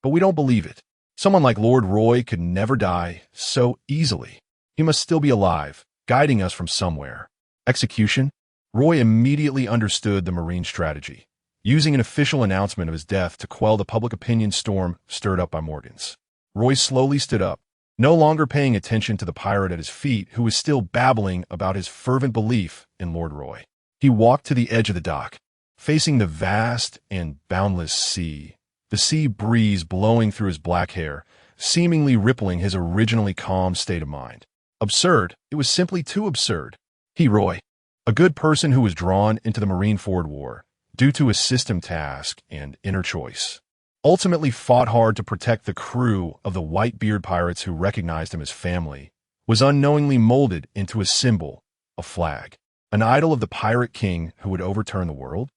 we don't believe it. Someone like Lord Roy could never die so easily. He must still be alive, guiding us from somewhere. Execution? Roy immediately understood the Marine strategy, using an official announcement of his death to quell the public opinion storm stirred up by Morgans. Roy slowly stood up, no longer paying attention to the pirate at his feet who was still babbling about his fervent belief in Lord Roy. He walked to the edge of the dock, facing the vast and boundless sea, the sea breeze blowing through his black hair, seemingly rippling his originally calm state of mind. Absurd. It was simply too absurd. He, Roy, a good person who was drawn into the Marineford War due to a system task and inner choice, ultimately fought hard to protect the crew of the Whitebeard Pirates who recognized him as family, was unknowingly molded into a symbol, a flag, an idol of the pirate king who would overturn the world?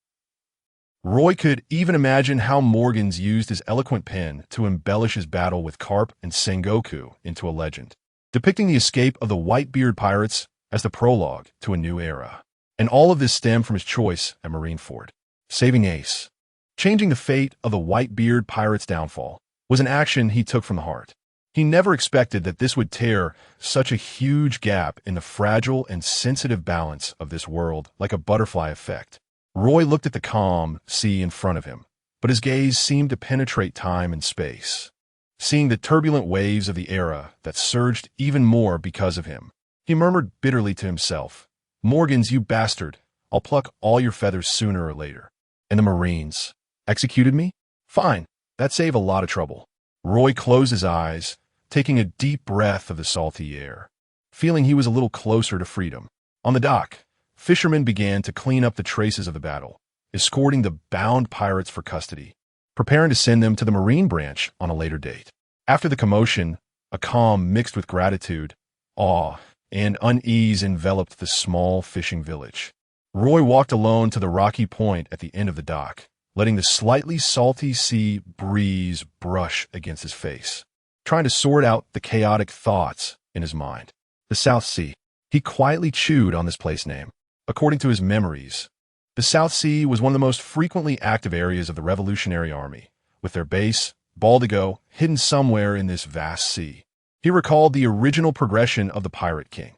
Roy could even imagine how Morgans used his eloquent pen to embellish his battle with Garp and Sengoku into a legend, depicting the escape of the Whitebeard Pirates as the prologue to a new era. And all of this stemmed from his choice at Marineford. Saving Ace, changing the fate of the Whitebeard Pirates' downfall, was an action he took from the heart. He never expected that this would tear such a huge gap in the fragile and sensitive balance of this world like a butterfly effect. Roy looked at the calm sea in front of him, but his gaze seemed to penetrate time and space. Seeing the turbulent waves of the era that surged even more because of him, he murmured bitterly to himself, "Morgans, you bastard, I'll pluck all your feathers sooner or later." And the Marines executed me? Fine, that'd save a lot of trouble. Roy closed his eyes, taking a deep breath of the salty air, feeling he was a little closer to freedom. On the dock, fishermen began to clean up the traces of the battle, escorting the bound pirates for custody, preparing to send them to the Marine branch on a later date. After the commotion, a calm mixed with gratitude, awe, and unease enveloped the small fishing village. Roy walked alone to the rocky point at the end of the dock, letting the slightly salty sea breeze brush against his face, trying to sort out the chaotic thoughts in his mind. The South Sea. He quietly chewed on this place name. According to his memories, the South Sea was one of the most frequently active areas of the Revolutionary Army, with their base, Baldigo, hidden somewhere in this vast sea. He recalled the original progression of the Pirate King.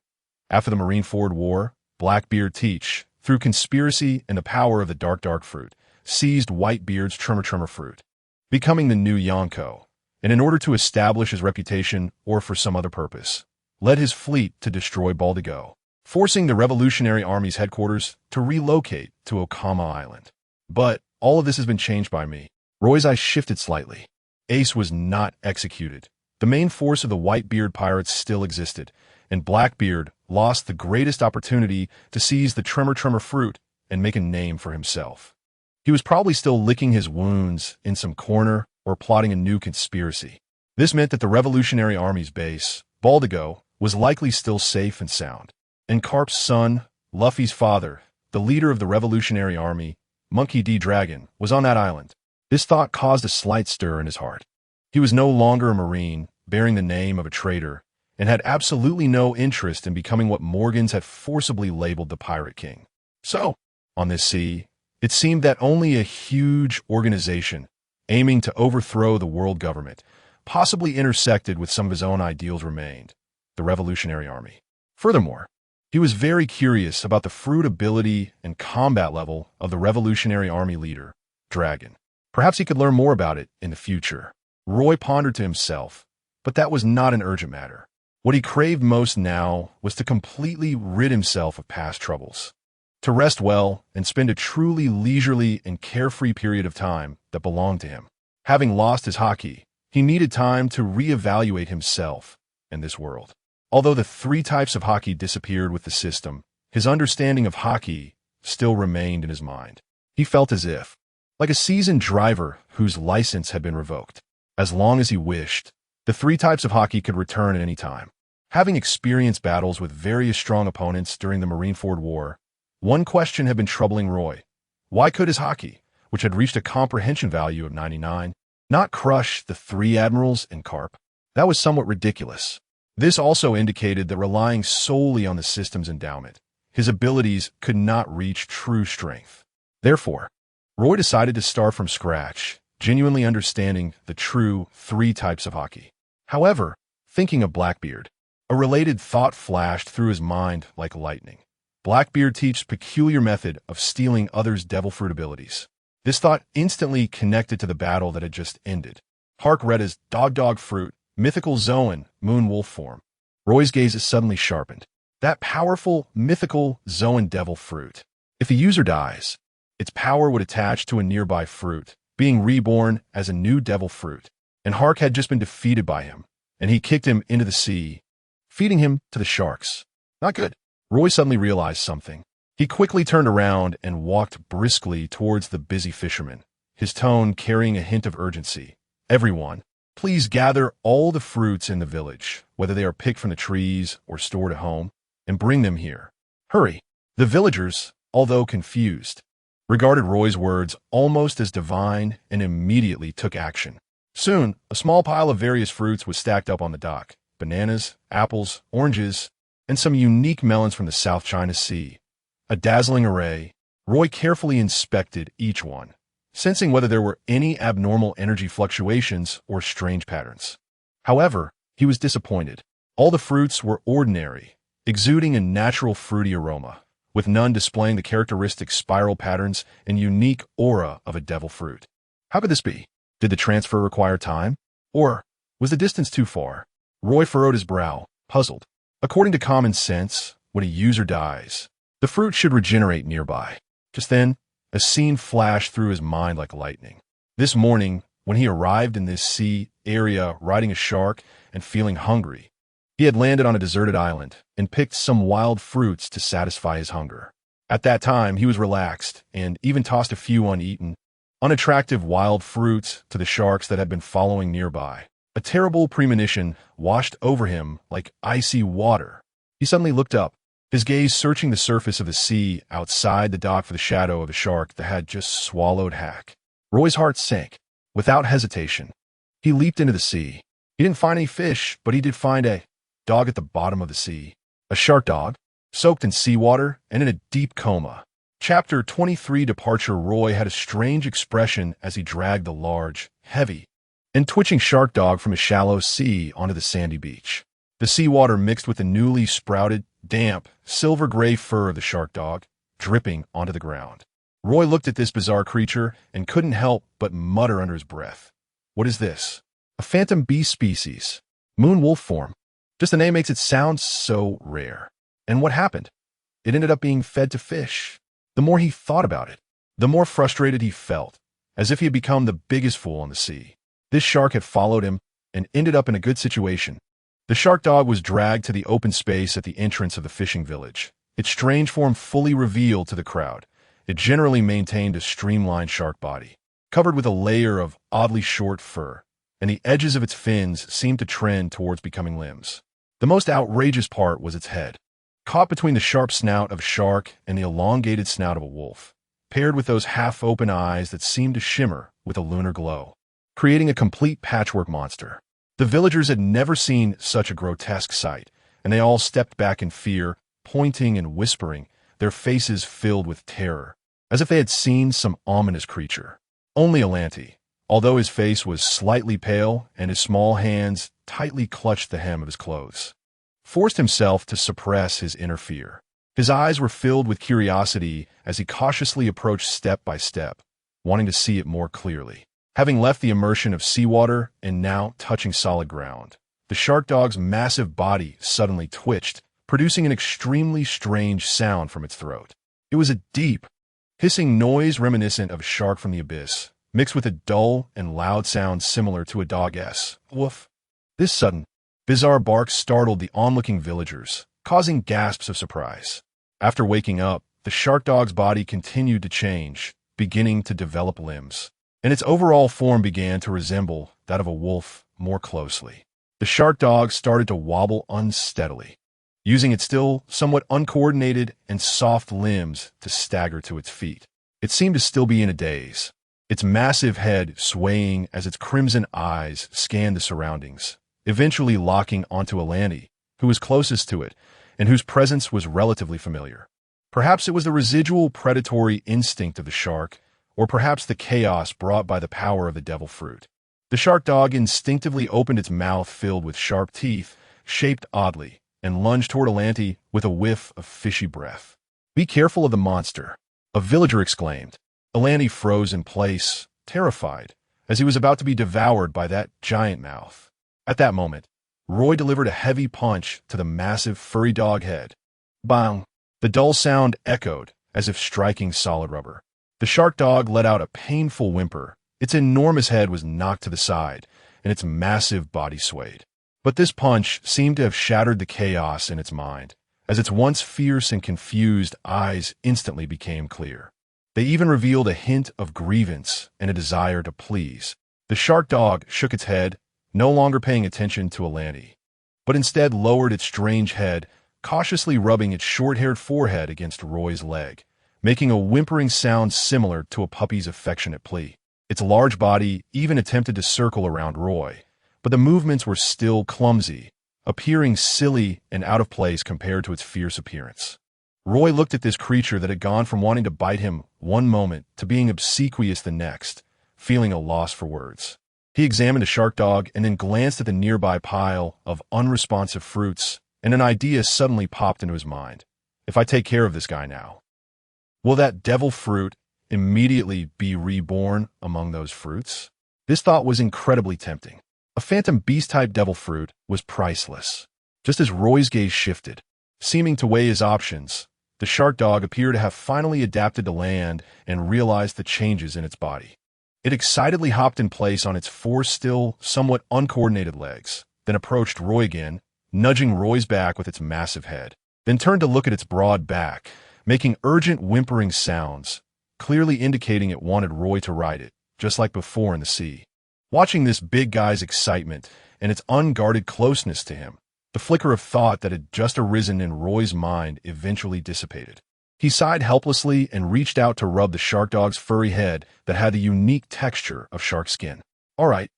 After the Marineford War, Blackbeard Teach, through conspiracy and the power of the Dark Fruit, seized Whitebeard's Tremor fruit, becoming the new Yonko, and in order to establish his reputation or for some other purpose, led his fleet to destroy Baldigo, forcing the Revolutionary Army's headquarters to relocate to Okama Island. But all of this has been changed by me. Roy's eyes shifted slightly. Ace was not executed. The main force of the Whitebeard Pirates still existed, and Blackbeard lost the greatest opportunity to seize the Tremor fruit and make a name for himself. He was probably still licking his wounds in some corner or plotting a new conspiracy. This meant that the Revolutionary Army's base, Baldigo, was likely still safe and sound. And Carp's son, Luffy's father, the leader of the Revolutionary Army, Monkey D. Dragon, was on that island. This thought caused a slight stir in his heart. He was no longer a Marine, bearing the name of a traitor, and had absolutely no interest in becoming what Morgans had forcibly labeled the Pirate King. So, on this sea, it seemed that only a huge organization, aiming to overthrow the world government, possibly intersected with some of his own ideals remained, the Revolutionary Army. Furthermore, he was very curious about the fruit ability and combat level of the Revolutionary Army leader, Dragon. Perhaps he could learn more about it in the future. Roy pondered to himself, but that was not an urgent matter. What he craved most now was to completely rid himself of past troubles, to rest well and spend a truly leisurely and carefree period of time that belonged to him. Having lost his Haki, he needed time to reevaluate himself and this world. Although the 3 types of Haki disappeared with the system, his understanding of Haki still remained in his mind. He felt as if, like a seasoned driver whose license had been revoked, as long as he wished, the 3 types of Haki could return at any time. Having experienced battles with various strong opponents during the Marineford War, one question had been troubling Roy. Why could his Haki, which had reached a comprehension value of 99, not crush the 3 Admirals and Garp? That was somewhat ridiculous. This also indicated that relying solely on the system's endowment, his abilities could not reach true strength. Therefore, Roy decided to start from scratch, genuinely understanding the true 3 types of Haki. However, thinking of Blackbeard, a related thought flashed through his mind like lightning. Blackbeard teaches peculiar method of stealing others' devil fruit abilities. This thought instantly connected to the battle that had just ended. Hark read as Dog Fruit, mythical Zoan, Moon Wolf form. Roy's gaze is suddenly sharpened. That powerful, mythical Zoan devil fruit. If the user dies, its power would attach to a nearby fruit, being reborn as a new devil fruit. And Hark had just been defeated by him, and he kicked him into the sea, feeding him to the sharks. Not good. Roy suddenly realized something. He quickly turned around and walked briskly towards the busy fishermen, his tone carrying a hint of urgency. Everyone, please gather all the fruits in the village, whether they are picked from the trees or stored at home, and bring them here. Hurry. The villagers, although confused, regarded Roy's words almost as divine and immediately took action. Soon, a small pile of various fruits was stacked up on the dock. Bananas, apples, oranges, and some unique melons from the South China Sea. A dazzling array. Roy carefully inspected each one, sensing whether there were any abnormal energy fluctuations or strange patterns. However, he was disappointed. All the fruits were ordinary, exuding a natural fruity aroma, with none displaying the characteristic spiral patterns and unique aura of a devil fruit. How could this be? Did the transfer require time? Or was the distance too far? Roy furrowed his brow, puzzled. According to common sense, when a user dies, the fruit should regenerate nearby. Just then, a scene flashed through his mind like lightning. This morning, when he arrived in this sea area riding a shark and feeling hungry, he had landed on a deserted island and picked some wild fruits to satisfy his hunger. At that time, he was relaxed and even tossed a few uneaten, unattractive wild fruits to the sharks that had been following nearby. A terrible premonition washed over him like icy water. He suddenly looked up, his gaze searching the surface of the sea outside the dock for the shadow of the shark that had just swallowed Hak. Roy's heart sank. Without hesitation, he leaped into the sea. He didn't find any fish, but he did find a dog at the bottom of the sea. A shark dog, soaked in seawater and in a deep coma. Chapter 23 Departure. Roy had a strange expression as he dragged the large, heavy, and twitching shark dog from a shallow sea onto the sandy beach. The seawater mixed with the newly sprouted, damp, silver-gray fur of the shark dog, dripping onto the ground. Roy looked at this bizarre creature and couldn't help but mutter under his breath. What is this? A phantom beast species. Moon wolf form. Just the name makes it sound so rare. And what happened? It ended up being fed to fish. The more he thought about it, the more frustrated he felt, as if he had become the biggest fool on the sea. This shark had followed him and ended up in a good situation. The shark dog was dragged to the open space at the entrance of the fishing village, its strange form fully revealed to the crowd. It generally maintained a streamlined shark body, covered with a layer of oddly short fur, and the edges of its fins seemed to trend towards becoming limbs. The most outrageous part was its head, caught between the sharp snout of a shark and the elongated snout of a wolf, paired with those half-open eyes that seemed to shimmer with a lunar glow, creating a complete patchwork monster. The villagers had never seen such a grotesque sight, and they all stepped back in fear, pointing and whispering, their faces filled with terror, as if they had seen some ominous creature. Only Alanti, although his face was slightly pale and his small hands tightly clutched the hem of his clothes, forced himself to suppress his inner fear. His eyes were filled with curiosity as he cautiously approached step by step, wanting to see it more clearly. Having left the immersion of seawater and now touching solid ground, the shark dog's massive body suddenly twitched, producing an extremely strange sound from its throat. It was a deep, hissing noise reminiscent of a shark from the abyss, mixed with a dull and loud sound similar to a dog's woof. This sudden, bizarre bark startled the onlooking villagers, causing gasps of surprise. After waking up, the shark dog's body continued to change, beginning to develop limbs, and its overall form began to resemble that of a wolf more closely. The shark dog started to wobble unsteadily, using its still somewhat uncoordinated and soft limbs to stagger to its feet. It seemed to still be in a daze, its massive head swaying as its crimson eyes scanned the surroundings, eventually locking onto Alanti, who was closest to it, and whose presence was relatively familiar. Perhaps it was the residual predatory instinct of the shark, or perhaps the chaos brought by the power of the devil fruit. The shark dog instinctively opened its mouth filled with sharp teeth, shaped oddly, and lunged toward Alanti with a whiff of fishy breath. "Be careful of the monster," a villager exclaimed. Alanti froze in place, terrified, as he was about to be devoured by that giant mouth. At that moment, Roy delivered a heavy punch to the massive furry dog head. Bang! The dull sound echoed, as if striking solid rubber. The shark dog let out a painful whimper. Its enormous head was knocked to the side, and its massive body swayed. But this punch seemed to have shattered the chaos in its mind, as its once fierce and confused eyes instantly became clear. They even revealed a hint of grievance and a desire to please. The shark dog shook its head, no longer paying attention to Alanti, but instead lowered its strange head, cautiously rubbing its short-haired forehead against Roy's leg, making a whimpering sound similar to a puppy's affectionate plea. Its large body even attempted to circle around Roy, but the movements were still clumsy, appearing silly and out of place compared to its fierce appearance. Roy looked at this creature that had gone from wanting to bite him one moment to being obsequious the next, feeling a loss for words. He examined the shark dog and then glanced at the nearby pile of unresponsive fruits, and an idea suddenly popped into his mind. If I take care of this guy now, will that devil fruit immediately be reborn among those fruits? This thought was incredibly tempting. A phantom beast-type devil fruit was priceless. Just as Roy's gaze shifted, seeming to weigh his options, the shark dog appeared to have finally adapted to land and realized the changes in its body. It excitedly hopped in place on its four still, somewhat uncoordinated legs, then approached Roy again, nudging Roy's back with its massive head, then turned to look at its broad back, making urgent whimpering sounds, clearly indicating it wanted Roy to ride it, just like before in the sea. Watching this big guy's excitement and its unguarded closeness to him, the flicker of thought that had just arisen in Roy's mind eventually dissipated. He sighed helplessly and reached out to rub the shark dog's furry head that had the unique texture of shark skin. "All right,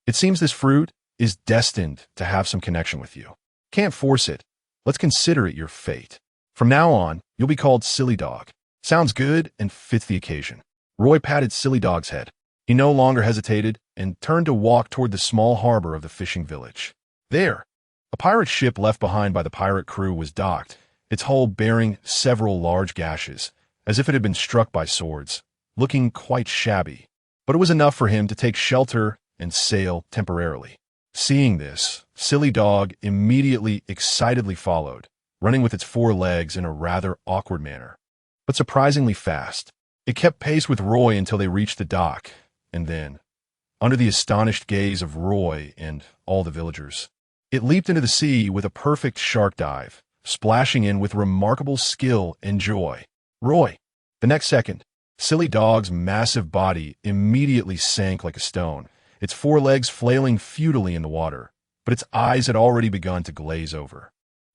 it seems this fruit is destined to have some connection with you. Can't force it. Let's consider it your fate. From now on, you'll be called Silly Dog. Sounds good and fits the occasion." Roy patted Silly Dog's head. He no longer hesitated and turned to walk toward the small harbor of the fishing village. There, a pirate ship left behind by the pirate crew was docked, its hull bearing several large gashes, as if it had been struck by swords, looking quite shabby. But it was enough for him to take shelter and sail temporarily. Seeing this, Silly Dog immediately excitedly followed, running with its four legs in a rather awkward manner, but surprisingly fast. It kept pace with Roy until they reached the dock, and then, under the astonished gaze of Roy and all the villagers, it leaped into the sea with a perfect shark dive, splashing in with remarkable skill and joy. Roy! The next second, Silly Dog's massive body immediately sank like a stone, its four legs flailing futilely in the water, but its eyes had already begun to glaze over.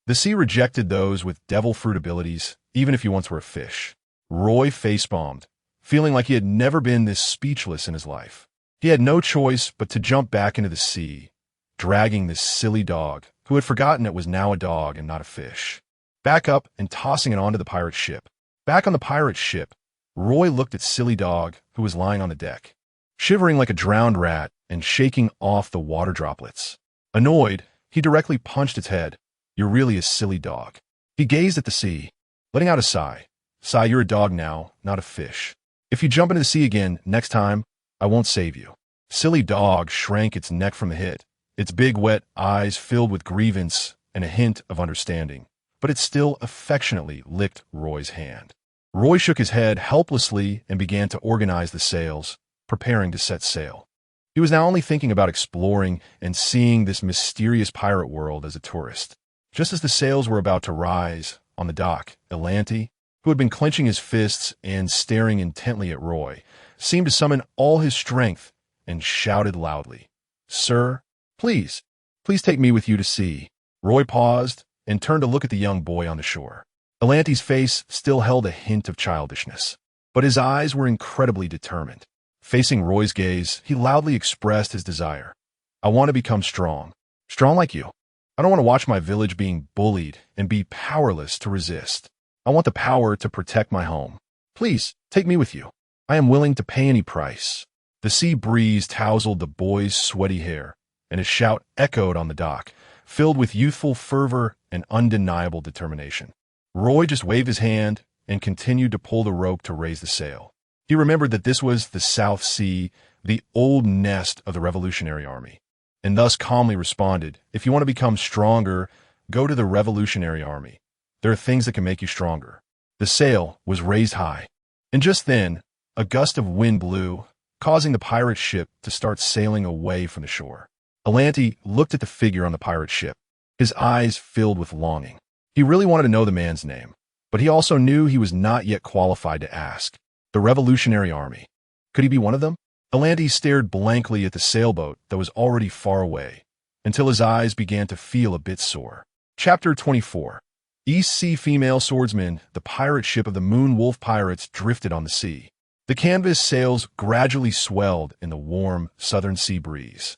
The sea rejected those with devil fruit abilities, even if you once were a fish. Roy facepalmed, feeling like he had never been this speechless in his life. He had no choice but to jump back into the sea, dragging this silly dog, who had forgotten it was now a dog and not a fish, back up and tossing it onto the pirate ship. Back on the pirate ship, Roy looked at Silly Dog, who was lying on the deck, shivering like a drowned rat and shaking off the water droplets. Annoyed, he directly punched its head. "You're really a silly dog." He gazed at the sea, letting out a sigh. "Sigh, you're a dog now, not a fish. If you jump into the sea again, next time, I won't save you." Silly Dog shrank its neck from the hit, its big wet eyes filled with grievance and a hint of understanding, but it still affectionately licked Roy's hand. Roy shook his head helplessly and began to organize the sails, preparing to set sail. He was now only thinking about exploring and seeing this mysterious pirate world as a tourist. Just as the sails were about to rise, on the dock, Alanti, who had been clenching his fists and staring intently at Roy, seemed to summon all his strength and shouted loudly, "Sir, please take me with you to sea." Roy paused and turned to look at the young boy on the shore. Alanti's face still held a hint of childishness, but his eyes were incredibly determined. Facing Roy's gaze, he loudly expressed his desire. "I want to become strong. Strong like you. I don't want to watch my village being bullied and be powerless to resist. I want the power to protect my home. Please, take me with you. I am willing to pay any price. The sea breeze tousled the boy's sweaty hair, and his shout echoed on the dock, filled with youthful fervor and undeniable determination. Roy just waved his hand and continued to pull the rope to raise the sail. He remembered that this was the South Sea, the old nest of the Revolutionary Army, and thus calmly responded, "If you want to become stronger, go to the Revolutionary Army. There are things that can make you stronger." The sail was raised high, and just then, a gust of wind blew, causing the pirate ship to start sailing away from the shore. Alanti looked at the figure on the pirate ship, his eyes filled with longing. He really wanted to know the man's name, but he also knew he was not yet qualified to ask. The Revolutionary Army. Could he be one of them? Alanti stared blankly at the sailboat that was already far away, until his eyes began to feel a bit sore. Chapter 24. East Sea Female Swordsman, the pirate ship of the Moon Wolf Pirates drifted on the sea. The canvas sails gradually swelled in the warm southern sea breeze,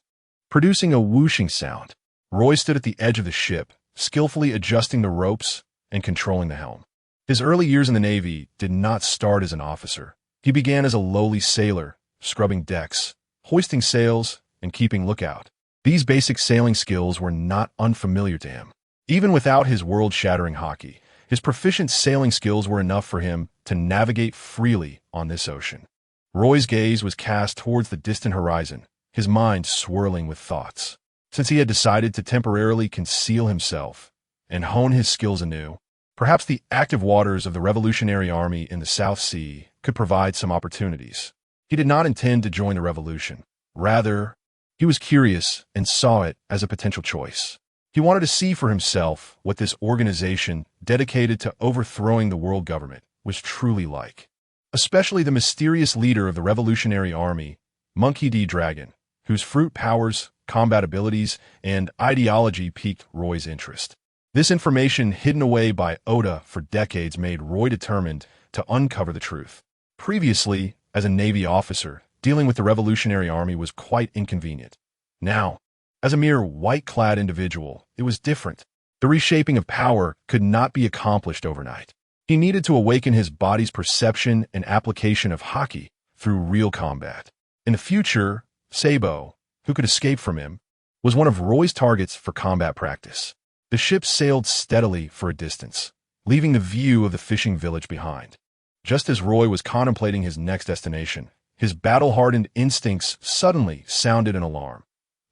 producing a whooshing sound. Roy stood at the edge of the ship, skillfully adjusting the ropes and controlling the helm. His early years in the Navy did not start as an officer. He began as a lowly sailor, scrubbing decks, hoisting sails, and keeping lookout. These basic sailing skills were not unfamiliar to him. Even without his world-shattering Haki, his proficient sailing skills were enough for him to navigate freely on this ocean. Roy's gaze was cast towards the distant horizon, his mind swirling with thoughts. Since he had decided to temporarily conceal himself and hone his skills anew, perhaps the active waters of the Revolutionary Army in the South Sea could provide some opportunities. He did not intend to join the revolution. Rather, he was curious and saw it as a potential choice. He wanted to see for himself what this organization dedicated to overthrowing the world government was truly like. Especially the mysterious leader of the Revolutionary Army, Monkey D. Dragon, whose fruit powers, combat abilities, and ideology piqued Roy's interest. This information hidden away by Oda for decades made Roy determined to uncover the truth. Previously, as a Navy officer, dealing with the Revolutionary Army was quite inconvenient. Now, as a mere white-clad individual, it was different. The reshaping of power could not be accomplished overnight. He needed to awaken his body's perception and application of Haki through real combat. In the future, Sabo, who could escape from him, was one of Roy's targets for combat practice. The ship sailed steadily for a distance, leaving the view of the fishing village behind. Just as Roy was contemplating his next destination, his battle-hardened instincts suddenly sounded an alarm.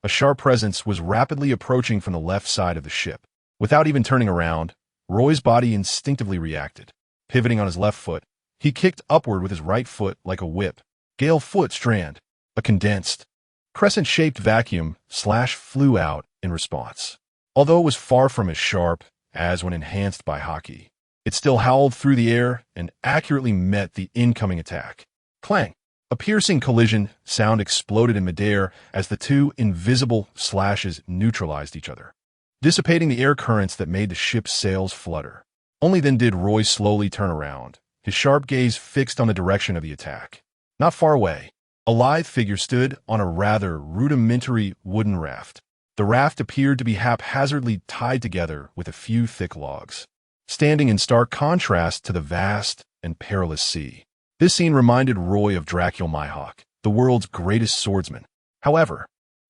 A sharp presence was rapidly approaching from the left side of the ship. Without even turning around, Roy's body instinctively reacted. Pivoting on his left foot, he kicked upward with his right foot like a whip. Gale foot strand. A condensed, crescent-shaped vacuum flew out in response. Although it was far from as sharp as when enhanced by Haki, it still howled through the air and accurately met the incoming attack. Clang! A piercing collision sound exploded in midair as the two invisible slashes neutralized each other, dissipating the air currents that made the ship's sails flutter. Only then did Roy slowly turn around, his sharp gaze fixed on the direction of the attack. Not far away, a lithe figure stood on a rather rudimentary wooden raft. The raft appeared to be haphazardly tied together with a few thick logs, standing in stark contrast to the vast and perilous sea. This scene reminded Roy of Dracul Mihawk, the world's greatest swordsman. However,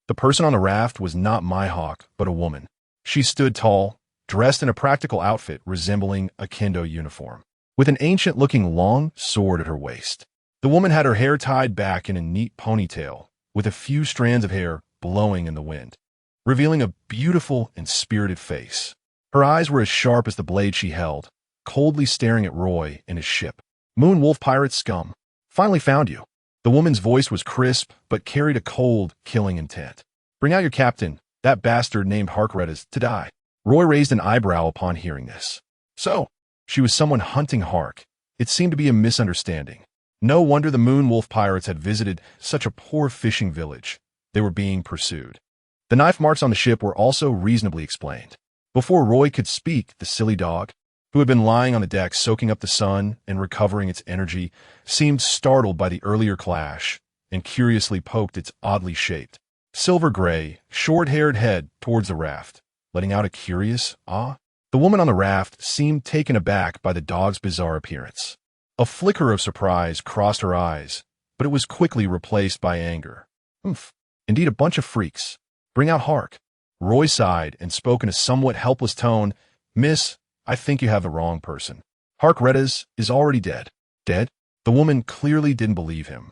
the person on the raft was not Mihawk, but a woman. She stood tall, dressed in a practical outfit resembling a kendo uniform, with an ancient-looking long sword at her waist. The woman had her hair tied back in a neat ponytail, with a few strands of hair blowing in the wind, revealing a beautiful and spirited face. Her eyes were as sharp as the blade she held, coldly staring at Roy and his ship. "Moon Wolf Pirate scum. Finally found you." The woman's voice was crisp, but carried a cold, killing intent. "Bring out your captain. That bastard named Harkred is to die." Roy raised an eyebrow upon hearing this. So, she was someone hunting Hark. It seemed to be a misunderstanding. No wonder the Moon Wolf Pirates had visited such a poor fishing village. They were being pursued. The knife marks on the ship were also reasonably explained. Before Roy could speak, the silly dog, who had been lying on the deck soaking up the sun and recovering its energy, seemed startled by the earlier clash and curiously poked its oddly shaped, silver gray, short-haired head towards the raft, letting out a curious ah. The woman on the raft seemed taken aback by the dog's bizarre appearance. A flicker of surprise crossed her eyes, but it was quickly replaced by anger. Humph, indeed a bunch of freaks. Bring out Hark. Roy sighed and spoke in a somewhat helpless tone. Miss, I think you have the wrong person. Hark Reddas is already dead. Dead? The woman clearly didn't believe him,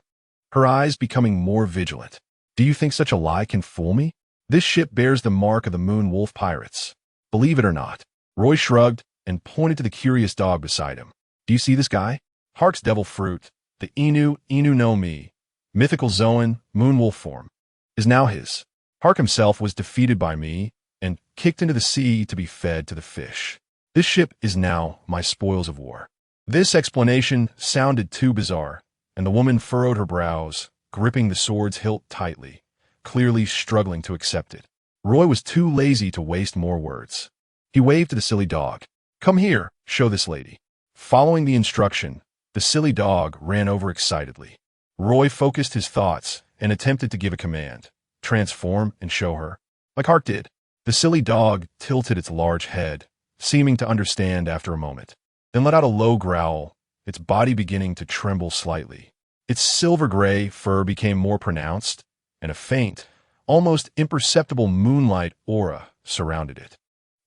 her eyes becoming more vigilant. Do you think such a lie can fool me? This ship bears the mark of the Moon Wolf Pirates. Believe it or not. Roy shrugged and pointed to the curious dog beside him. Do you see this guy? Hark's devil fruit, the Inu no Mi, mythical Zoan, Moon Wolf form, is now his. Hark himself was defeated by me and kicked into the sea to be fed to the fish. This ship is now my spoils of war. This explanation sounded too bizarre, and the woman furrowed her brows, gripping the sword's hilt tightly, clearly struggling to accept it. Roy was too lazy to waste more words. He waved to the silly dog. Come here, show this lady. Following the instruction, the silly dog ran over excitedly. Roy focused his thoughts and attempted to give a command. Transform and show her. Like Hark did. The silly dog tilted its large head, seeming to understand after a moment, then let out a low growl, its body beginning to tremble slightly. Its silver-gray fur became more pronounced, and a faint, almost imperceptible moonlight aura surrounded it.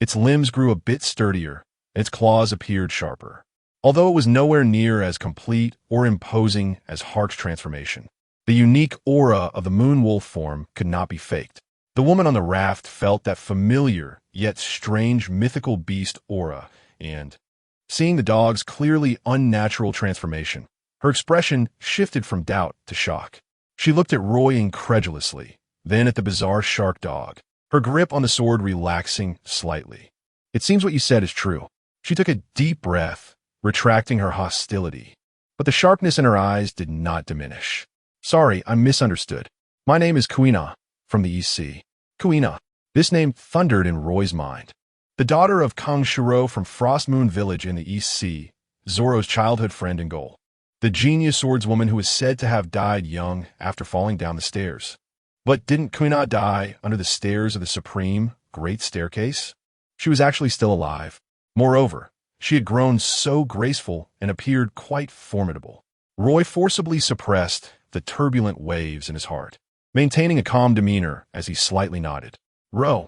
Its limbs grew a bit sturdier, and its claws appeared sharper. Although it was nowhere near as complete or imposing as Hark's transformation, the unique aura of the Moon Wolf form could not be faked. The woman on the raft felt that familiar, yet strange mythical beast aura, and, seeing the dog's clearly unnatural transformation, her expression shifted from doubt to shock. She looked at Roy incredulously, then at the bizarre shark dog, her grip on the sword relaxing slightly. It seems what you said is true. She took a deep breath, retracting her hostility, but the sharpness in her eyes did not diminish. Sorry, I misunderstood. My name is Kuina, from the East Sea. Kuina. This name thundered in Roy's mind. The daughter of Kang Shiro from Frost Moon Village in the East Sea, Zoro's childhood friend and goal. The genius swordswoman who is said to have died young after falling down the stairs. But didn't Kuina die under the stairs of the supreme, great staircase? She was actually still alive. Moreover, she had grown so graceful and appeared quite formidable. Roy forcibly suppressed the turbulent waves in his heart, maintaining a calm demeanor as he slightly nodded. Ro.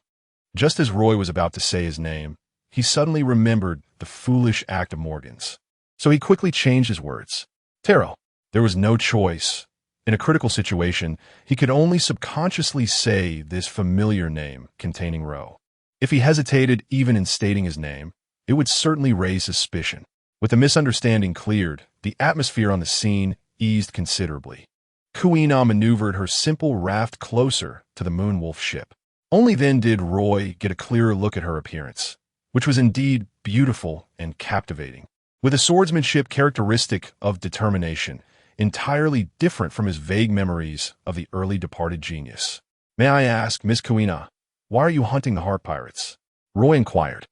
Just as Roy was about to say his name, he suddenly remembered the foolish act of Morgan's. So he quickly changed his words. Taro. There was no choice. In a critical situation, he could only subconsciously say this familiar name containing Ro. If he hesitated even in stating his name, it would certainly raise suspicion. With the misunderstanding cleared, the atmosphere on the scene eased considerably. Kuina maneuvered her simple raft closer to the Moon Wolf ship. Only then did Roy get a clearer look at her appearance, which was indeed beautiful and captivating, with a swordsmanship characteristic of determination, entirely different from his vague memories of the early departed genius. May I ask, Miss Kuina, why are you hunting the Hark Pirates? Roy inquired.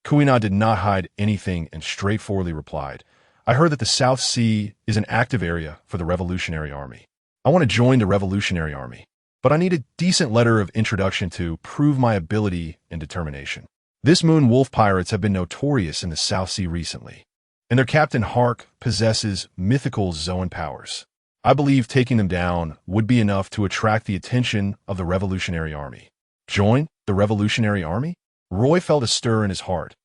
Kuina did not hide anything and straightforwardly replied, I heard that the South Sea is an active area for the Revolutionary Army. I want to join the Revolutionary Army, but I need a decent letter of introduction to prove my ability and determination. This Moon Wolf Pirates have been notorious in the South Sea recently, and their captain Hark possesses mythical Zoan powers. I believe taking them down would be enough to attract the attention of the Revolutionary Army. Join the Revolutionary Army? Roy felt a stir in his heart.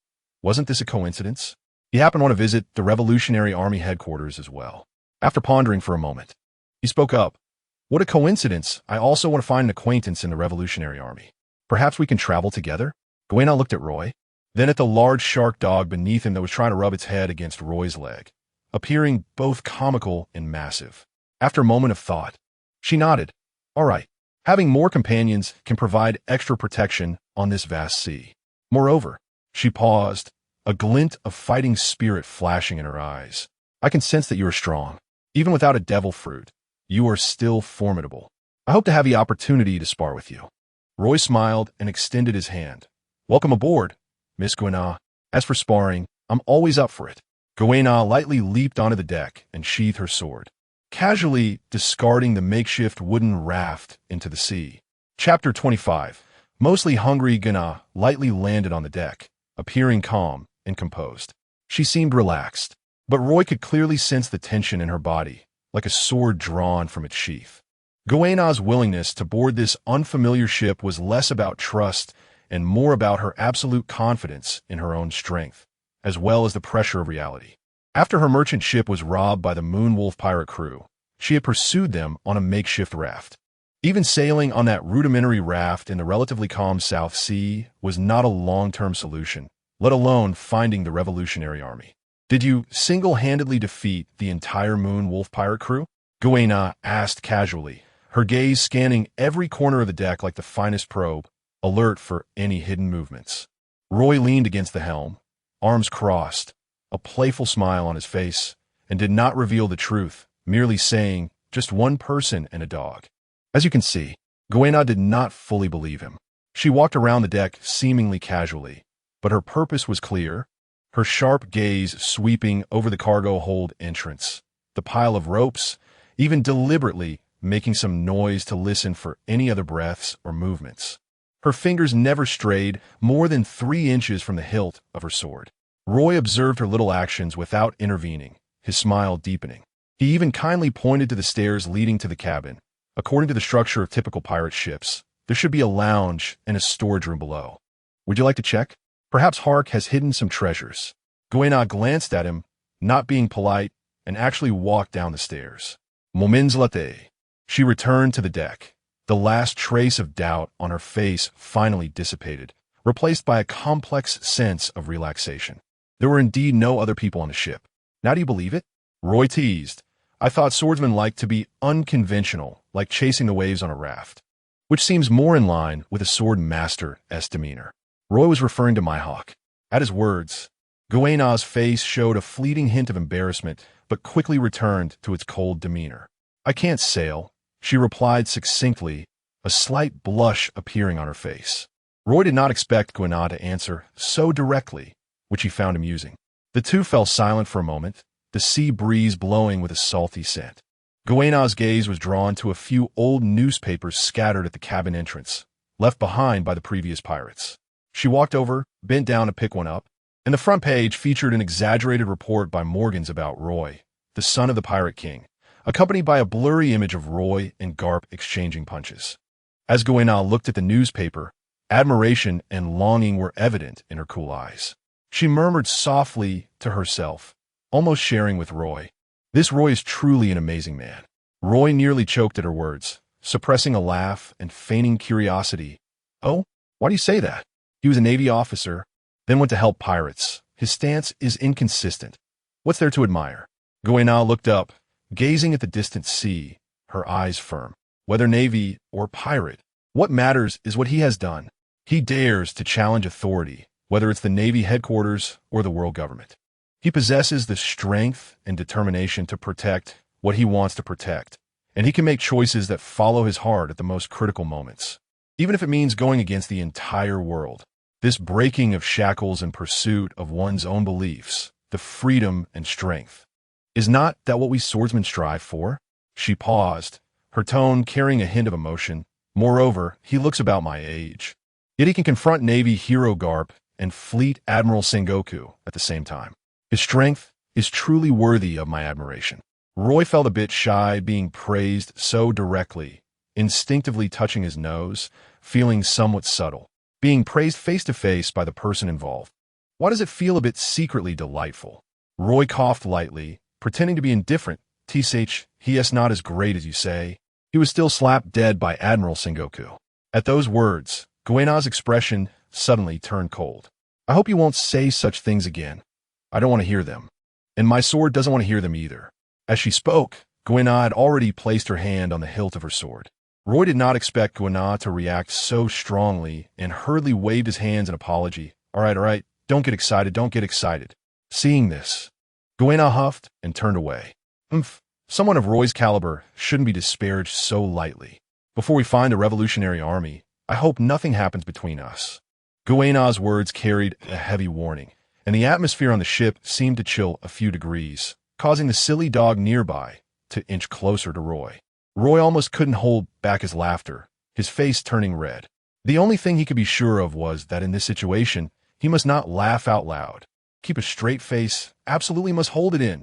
Wasn't this a coincidence? He happened to want to visit the Revolutionary Army headquarters as well. After pondering for a moment, he spoke up. What a coincidence. I also want to find an acquaintance in the Revolutionary Army. Perhaps we can travel together? Gwenna looked at Roy, then at the large shark dog beneath him that was trying to rub its head against Roy's leg, appearing both comical and massive. After a moment of thought, she nodded. All right. Having more companions can provide extra protection on this vast sea. Moreover, she paused, a glint of fighting spirit flashing in her eyes. I can sense that you are strong. Even without a devil fruit, you are still formidable. I hope to have the opportunity to spar with you. Roy smiled and extended his hand. Welcome aboard, Miss Gwenna. As for sparring, I'm always up for it. Gwenna lightly leaped onto the deck and sheathed her sword, casually discarding the makeshift wooden raft into the sea. Chapter 25. Mostly hungry, Gana lightly landed on the deck, appearing calm and composed. She seemed relaxed, but Roy could clearly sense the tension in her body, like a sword drawn from its sheath. Goena's willingness to board this unfamiliar ship was less about trust and more about her absolute confidence in her own strength, as well as the pressure of reality. After her merchant ship was robbed by the Moonwolf pirate crew, she had pursued them on a makeshift raft. Even sailing on that rudimentary raft in the relatively calm South Sea was not a long-term solution, let alone finding the Revolutionary Army. "Did you single-handedly defeat the entire Moonwolf pirate crew?" Goena asked casually, her gaze scanning every corner of the deck like the finest probe, alert for any hidden movements. Roy leaned against the helm, arms crossed, a playful smile on his face, and did not reveal the truth, merely saying, "Just one person and a dog." As you can see, Goena did not fully believe him. She walked around the deck seemingly casually, but her purpose was clear, her sharp gaze sweeping over the cargo hold entrance, the pile of ropes, even deliberately making some noise to listen for any other breaths or movements. Her fingers never strayed more than 3 inches from the hilt of her sword. Roy observed her little actions without intervening, his smile deepening. He even kindly pointed to the stairs leading to the cabin. According to the structure of typical pirate ships, there should be a lounge and a storage room below. "Would you like to check? Perhaps Hark has hidden some treasures." Goena glanced at him, not being polite, and actually walked down the stairs. "Moments latte." She returned to the deck. The last trace of doubt on her face finally dissipated, replaced by a complex sense of relaxation. There were indeed no other people on the ship. "Now do you believe it?" Roy teased. "I thought swordsmen liked to be unconventional, like chasing the waves on a raft." Which seems more in line with a sword master's demeanor. Roy was referring to Mihawk. At his words, Goena's face showed a fleeting hint of embarrassment, but quickly returned to its cold demeanor. "I can't sail," she replied succinctly, a slight blush appearing on her face. Roy did not expect Goena to answer so directly, which he found amusing. The two fell silent for a moment, the sea breeze blowing with a salty scent. Goena's gaze was drawn to a few old newspapers scattered at the cabin entrance, left behind by the previous pirates. She walked over, bent down to pick one up, and the front page featured an exaggerated report by Morgans about Roy, the son of the Pirate King, accompanied by a blurry image of Roy and Garp exchanging punches. As Goena looked at the newspaper, admiration and longing were evident in her cool eyes. She murmured softly to herself, almost sharing with Roy, "This Roy is truly an amazing man." Roy nearly choked at her words, suppressing a laugh and feigning curiosity. "Oh, why do you say that? He was a Navy officer, then went to help pirates. His stance is inconsistent. What's there to admire?" Goena looked up, gazing at the distant sea, her eyes firm. Whether Navy or pirate, what matters is what he has done. He dares to challenge authority, whether it's the Navy headquarters or the world government. He possesses the strength and determination to protect what he wants to protect, and he can make choices that follow his heart at the most critical moments, even if it means going against the entire world. This breaking of shackles in pursuit of one's own beliefs, the freedom and strength. Is not that what we swordsmen strive for? She paused, her tone carrying a hint of emotion. Moreover, he looks about my age. Yet he can confront Navy hero Garp and Fleet Admiral Sengoku at the same time. His strength is truly worthy of my admiration. Roy felt a bit shy being praised so directly, instinctively touching his nose, feeling somewhat subtle. Being praised face-to-face by the person involved. Why does it feel a bit secretly delightful? Roy coughed lightly, pretending to be indifferent. "Tsh, he is not as great as you say." He was still slapped dead by Admiral Sengoku. At those words, Goena's expression suddenly turned cold. "I hope you won't say such things again. I don't want to hear them. And my sword doesn't want to hear them either." As she spoke, Goena had already placed her hand on the hilt of her sword. Roy did not expect Goena to react so strongly and hurriedly waved his hands in apology. All right, don't get excited. Seeing this, Goena huffed and turned away. Someone of Roy's caliber shouldn't be disparaged so lightly. Before we find the Revolutionary Army, I hope nothing happens between us. Goena's words carried a heavy warning, and the atmosphere on the ship seemed to chill a few degrees, causing the silly dog nearby to inch closer to Roy. Roy almost couldn't hold back his laughter, his face turning red. The only thing he could be sure of was that in this situation, he must not laugh out loud. Keep a straight face, absolutely must hold it in.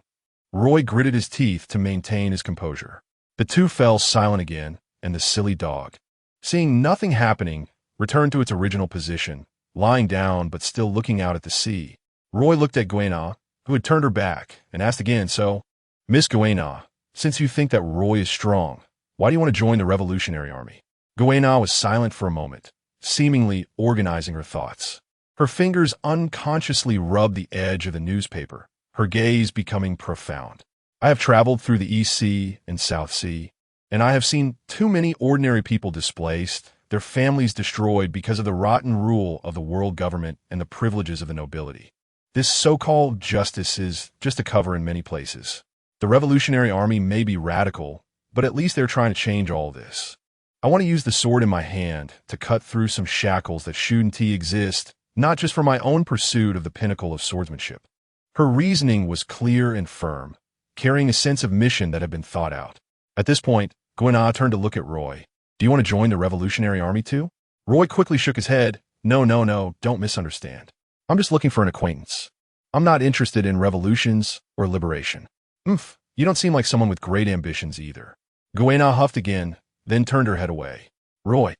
Roy gritted his teeth to maintain his composure. The two fell silent again, and the silly dog, seeing nothing happening, returned to its original position, lying down but still looking out at the sea. Roy looked at Guena, who had turned her back, and asked again, "So, Miss Guena, since you think that Roy is strong, why do you want to join the Revolutionary Army?" Guena was silent for a moment, seemingly organizing her thoughts. Her fingers unconsciously rubbed the edge of the newspaper, her gaze becoming profound. "I have traveled through the East Sea and South Sea, and I have seen too many ordinary people displaced, their families destroyed because of the rotten rule of the world government and the privileges of the nobility. This so-called justice is just a cover in many places. The Revolutionary Army may be radical, but at least they're trying to change all this. I want to use the sword in my hand to cut through some shackles that shouldn't exist, not just for my own pursuit of the pinnacle of swordsmanship." Her reasoning was clear and firm, carrying a sense of mission that had been thought out. At this point, Guena turned to look at Roy. "Do you want to join the Revolutionary Army too?" Roy quickly shook his head. No, don't misunderstand. I'm just looking for an acquaintance. I'm not interested in revolutions or liberation." You don't seem like someone with great ambitions either." Guena huffed again, then turned her head away. "Roy."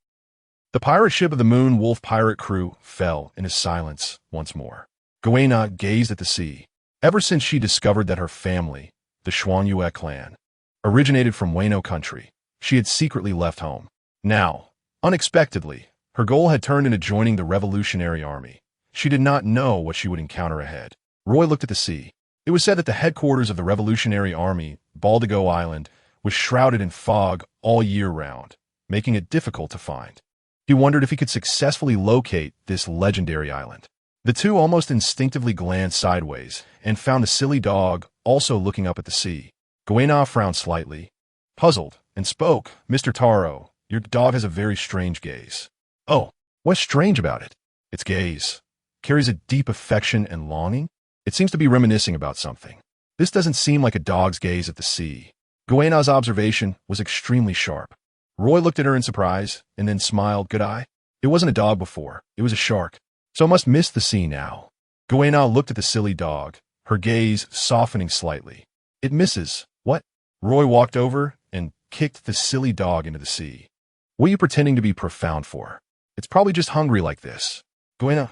The pirate ship of the Moon Wolf pirate crew fell into silence once more. Guena gazed at the sea. Ever since she discovered that her family, the Xuanyue clan, originated from Wano country, she had secretly left home. Now, unexpectedly, her goal had turned into joining the Revolutionary Army. She did not know what she would encounter ahead. Roy looked at the sea. It was said that the headquarters of the Revolutionary Army, Baldigo Island, was shrouded in fog all year round, making it difficult to find. He wondered if he could successfully locate this legendary island. The two almost instinctively glanced sideways and found the silly dog also looking up at the sea. Guena frowned slightly, puzzled, and spoke, "Mr. Taro, your dog has a very strange gaze." "Oh, what's strange about it?" "Its gaze carries a deep affection and longing. It seems to be reminiscing about something. This doesn't seem like a dog's gaze at the sea." Guena's observation was extremely sharp. Roy looked at her in surprise and then smiled. "Good eye. It wasn't a dog before. It was a shark. So it must miss the sea now." Guena looked at the silly dog, her gaze softening slightly. "It misses what?" Roy walked over and kicked the silly dog into the sea. "What are you pretending to be profound for? It's probably just hungry like this." Guena.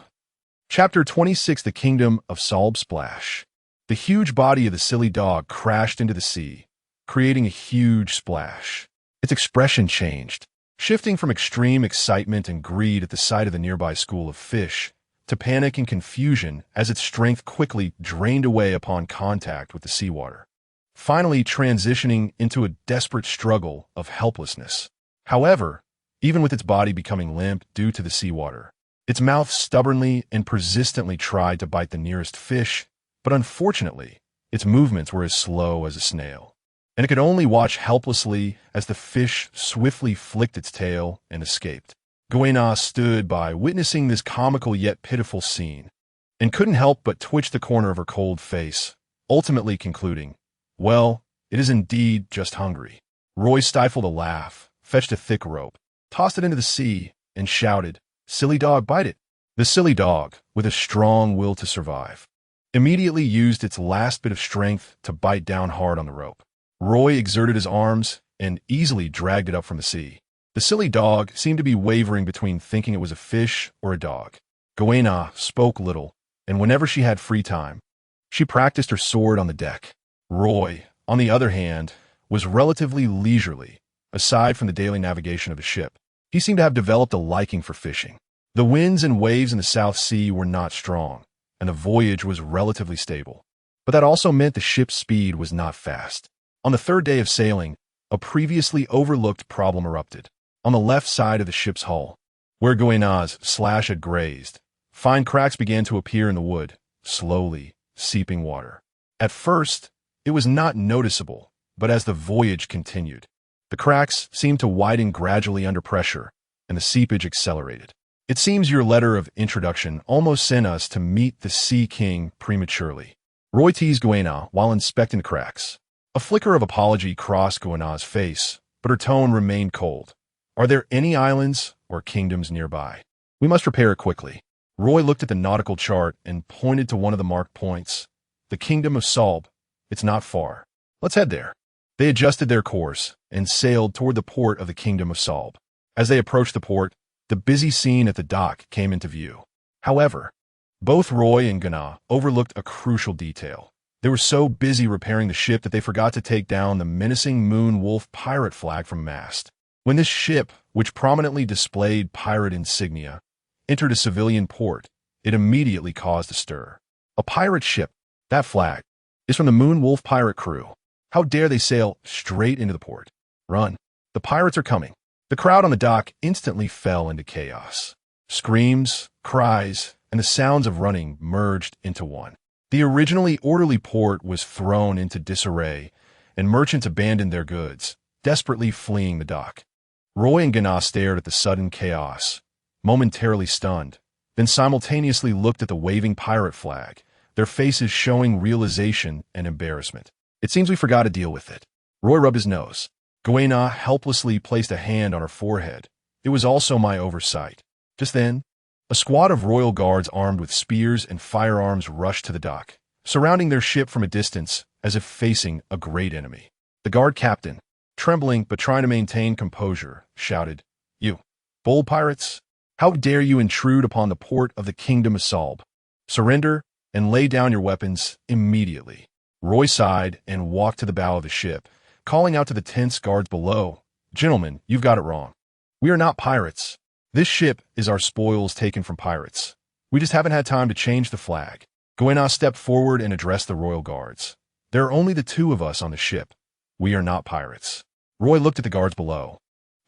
Chapter 26, The Kingdom of Salb Splash. The huge body of the silly dog crashed into the sea, creating a huge splash. Its expression changed, shifting from extreme excitement and greed at the sight of the nearby school of fish to panic and confusion as its strength quickly drained away upon contact with the seawater, finally transitioning into a desperate struggle of helplessness. However, even with its body becoming limp due to the seawater, its mouth stubbornly and persistently tried to bite the nearest fish, but unfortunately, its movements were as slow as a snail, and it could only watch helplessly as the fish swiftly flicked its tail and escaped. Guena stood by witnessing this comical yet pitiful scene, and couldn't help but twitch the corner of her cold face, ultimately concluding, "Well, it is indeed just hungry." Roy stifled a laugh, fetched a thick rope, tossed it into the sea, and shouted, "Silly dog, bite it." The silly dog, with a strong will to survive, immediately used its last bit of strength to bite down hard on the rope. Roy exerted his arms and easily dragged it up from the sea. The silly dog seemed to be wavering between thinking it was a fish or a dog. Guena spoke little, and whenever she had free time, she practiced her sword on the deck. Roy, on the other hand, was relatively leisurely, aside from the daily navigation of the ship. He seemed to have developed a liking for fishing. The winds and waves in the South Sea were not strong, and the voyage was relatively stable. But that also meant the ship's speed was not fast. On the third day of sailing, a previously overlooked problem erupted. On the left side of the ship's hull, where Guena's slash had grazed, fine cracks began to appear in the wood, slowly seeping water. At first, it was not noticeable, but as the voyage continued, the cracks seemed to widen gradually under pressure, and the seepage accelerated. "It seems your letter of introduction almost sent us to meet the Sea King prematurely." Roy teased Guena while inspecting the cracks. A flicker of apology crossed Guena's face, but her tone remained cold. Are there any islands or kingdoms nearby? We must repair it quickly. Roy looked at the nautical chart and pointed to one of the marked points. The kingdom of Salb. It's not far. Let's head there. They adjusted their course and sailed toward the port of the kingdom of Salb. As they approached the port, the busy scene at the dock came into view. However, both Roy and Gana overlooked a crucial detail. They were so busy repairing the ship that they forgot to take down the menacing Moon Wolf pirate flag from mast. When this ship, which prominently displayed pirate insignia, entered a civilian port, it immediately caused a stir. A pirate ship, that flag, is from the Moon Wolf pirate crew. How dare they sail straight into the port? Run. The pirates are coming. The crowd on the dock instantly fell into chaos. Screams, cries, and the sounds of running merged into one. The originally orderly port was thrown into disarray, and merchants abandoned their goods, desperately fleeing the dock. Roy and Gana stared at the sudden chaos, momentarily stunned, then simultaneously looked at the waving pirate flag, their faces showing realization and embarrassment. It seems we forgot to deal with it. Roy rubbed his nose. Guena helplessly placed a hand on her forehead. It was also my oversight. Just then, a squad of royal guards armed with spears and firearms rushed to the dock, surrounding their ship from a distance as if facing a great enemy. The guard captain, trembling but trying to maintain composure, shouted, "You, bold pirates, how dare you intrude upon the port of the kingdom of Salb? Surrender and lay down your weapons immediately." Roy sighed and walked to the bow of the ship, calling out to the tense guards below, "Gentlemen, you've got it wrong. We are not pirates. This ship is our spoils taken from pirates. We just haven't had time to change the flag." Guena stepped forward and addressed the royal guards. "There are only the two of us on the ship. We are not pirates." Roy looked at the guards below,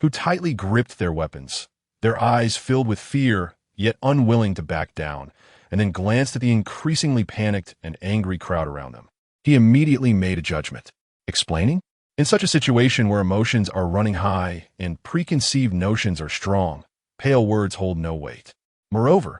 who tightly gripped their weapons, their eyes filled with fear, yet unwilling to back down, and then glanced at the increasingly panicked and angry crowd around them. He immediately made a judgment. Explaining? In such a situation where emotions are running high and preconceived notions are strong, pale words hold no weight. Moreover,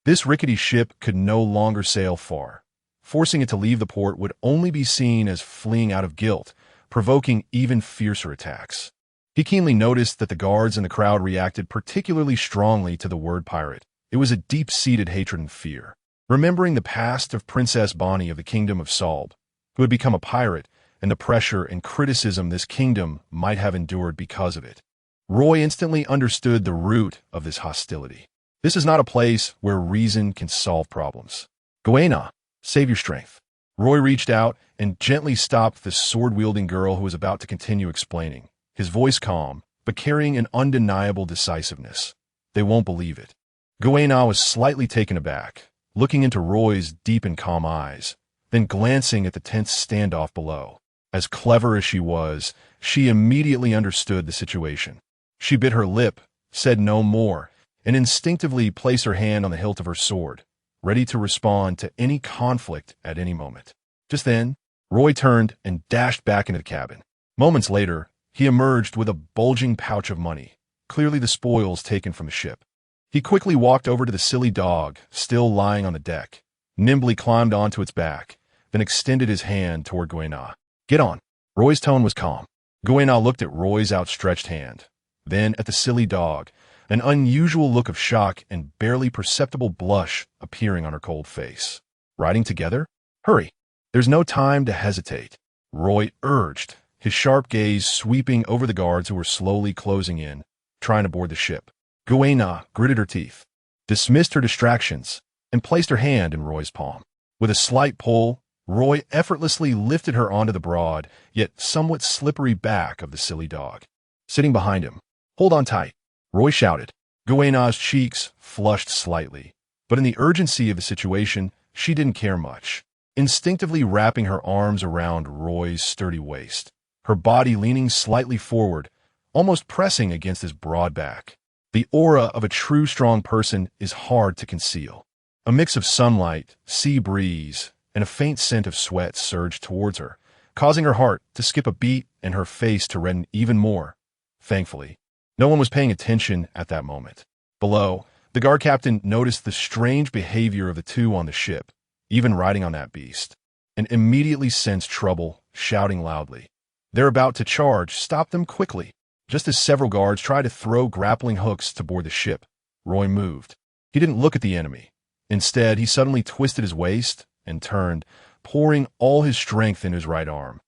this rickety ship could no longer sail far. Forcing it to leave the port would only be seen as fleeing out of guilt, provoking even fiercer attacks. He keenly noticed that the guards and the crowd reacted particularly strongly to the word pirate. It was a deep-seated hatred and fear. Remembering the past of Princess Bonnie of the Kingdom of Salb, who had become a pirate, and the pressure and criticism this kingdom might have endured because of it, Roy instantly understood the root of this hostility. This is not a place where reason can solve problems. Guena, save your strength. Roy reached out and gently stopped the sword-wielding girl who was about to continue explaining, his voice calm, but carrying an undeniable decisiveness. They won't believe it. Guena was slightly taken aback, looking into Roy's deep and calm eyes, then glancing at the tense standoff below. As clever as she was, she immediately understood the situation. She bit her lip, said no more, and instinctively placed her hand on the hilt of her sword, ready to respond to any conflict at any moment. Just then, Roy turned and dashed back into the cabin. Moments later, he emerged with a bulging pouch of money, clearly the spoils taken from the ship. He quickly walked over to the silly dog, still lying on the deck, nimbly climbed onto its back, then extended his hand toward Guena. "Get on." Roy's tone was calm. Guena looked at Roy's outstretched hand, then at the silly dog, an unusual look of shock and barely perceptible blush appearing on her cold face. "Riding together? Hurry. There's no time to hesitate," Roy urged, his sharp gaze sweeping over the guards who were slowly closing in, trying to board the ship. Guena gritted her teeth, dismissed her distractions, and placed her hand in Roy's palm. With a slight pull, Roy effortlessly lifted her onto the broad, yet somewhat slippery back of the silly dog. Sitting behind him, "Hold on tight," Roy shouted. Guena's cheeks flushed slightly, but in the urgency of the situation, she didn't care much, instinctively wrapping her arms around Roy's sturdy waist, her body leaning slightly forward, almost pressing against his broad back. The aura of a true strong person is hard to conceal. A mix of sunlight, sea breeze, and a faint scent of sweat surged towards her, causing her heart to skip a beat and her face to redden even more. Thankfully, no one was paying attention at that moment. Below, the guard captain noticed the strange behavior of the two on the ship, even riding on that beast, and immediately sensed trouble, shouting loudly. "They're about to charge. Stop them quickly." Just as several guards tried to throw grappling hooks to board the ship, Roy moved. He didn't look at the enemy. Instead, he suddenly twisted his waist and turned, pouring all his strength in his right arm,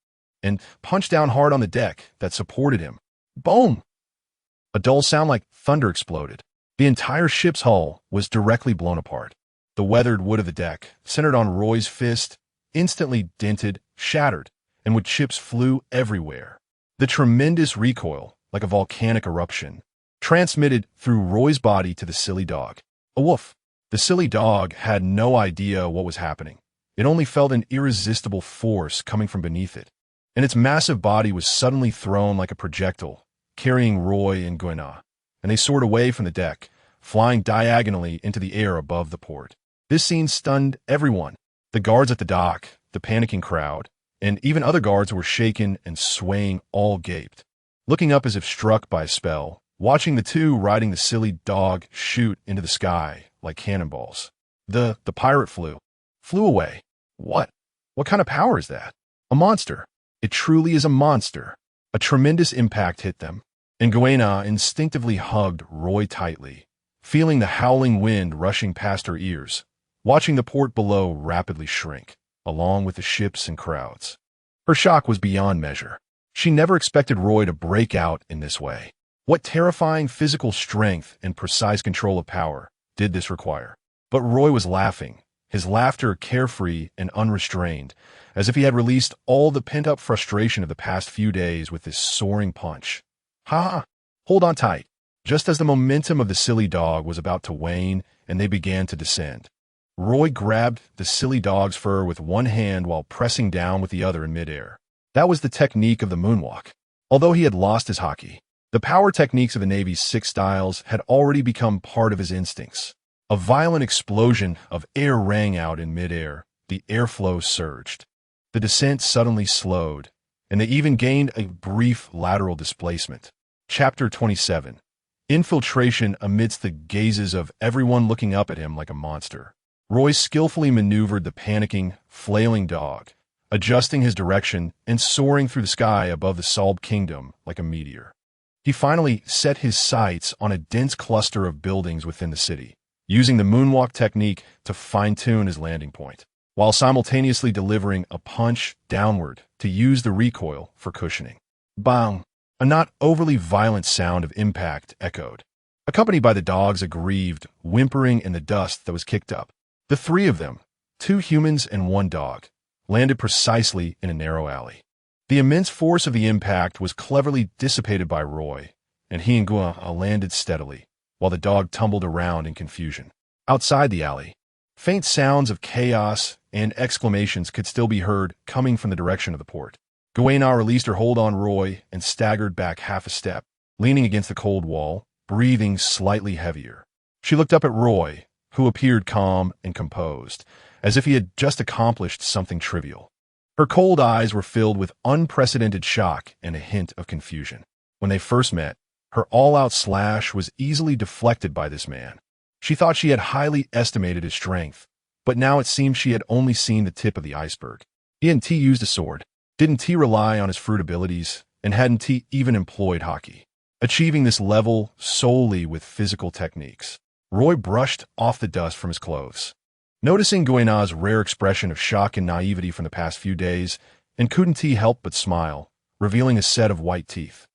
and punched down hard on the deck that supported him. Boom! A dull sound like thunder exploded. The entire ship's hull was directly blown apart. The weathered wood of the deck, centered on Roy's fist, instantly dented, shattered, and wood chips flew everywhere. The tremendous recoil, like a volcanic eruption, transmitted through Roy's body to the silly dog. A woof. The silly dog had no idea what was happening. It only felt an irresistible force coming from beneath it, and its massive body was suddenly thrown like a projectile, carrying Roy and Guina, and they soared away from the deck, flying diagonally into the air above the port. This scene stunned everyone. The guards at the dock, the panicking crowd, and even other guards who were shaken and swaying all gaped, looking up as if struck by a spell, watching the two riding the silly dog shoot into the sky like cannonballs. The pirate flew away. What kind of power is that? A monster. It truly is a monster. A tremendous impact hit them, and Guina instinctively hugged Roy tightly, feeling the howling wind rushing past her ears, watching the port below rapidly shrink, along with the ships and crowds. Her shock was beyond measure. She never expected Roy to break out in this way. What terrifying physical strength and precise control of power did this require? But Roy was laughing, his laughter carefree and unrestrained, as if he had released all the pent-up frustration of the past few days with this soaring punch. Ha! Hold on tight. Just as the momentum of the silly dog was about to wane and they began to descend, Roy grabbed the silly dog's fur with one hand while pressing down with the other in midair. That was the technique of the moonwalk. Although he had lost his Haki, the power techniques of the Navy's 6 styles had already become part of his instincts. A violent explosion of air rang out in midair. The airflow surged. The descent suddenly slowed, and they even gained a brief lateral displacement. Chapter 27. Infiltration amidst the gazes of everyone looking up at him like a monster. Roy skillfully maneuvered the panicking, flailing dog, adjusting his direction and soaring through the sky above the Salb Kingdom like a meteor. He finally set his sights on a dense cluster of buildings within the city, using the moonwalk technique to fine-tune his landing point, while simultaneously delivering a punch downward to use the recoil for cushioning. Bang! A not overly violent sound of impact echoed, accompanied by the dog's aggrieved whimpering in the dust that was kicked up. The 3 of them, 2 humans and 1 dog, landed precisely in a narrow alley. The immense force of the impact was cleverly dissipated by Roy, and he and Guina landed steadily, while the dog tumbled around in confusion. Outside the alley, faint sounds of chaos and exclamations could still be heard coming from the direction of the port. Guina released her hold on Roy and staggered back half a step, leaning against the cold wall, breathing slightly heavier. She looked up at Roy, who appeared calm and composed, as if he had just accomplished something trivial. Her cold eyes were filled with unprecedented shock and a hint of confusion. When they first met, her all-out slash was easily deflected by this man. She thought she had highly estimated his strength, but now it seemed she had only seen the tip of the iceberg. Hadn't he used a sword? Didn't he rely on his fruit abilities? And hadn't he even employed Haki? Achieving this level solely with physical techniques. Roy brushed off the dust from his clothes, noticing Guina's rare expression of shock and naivety from the past few days, and couldn't he help but smile, revealing a set of white teeth.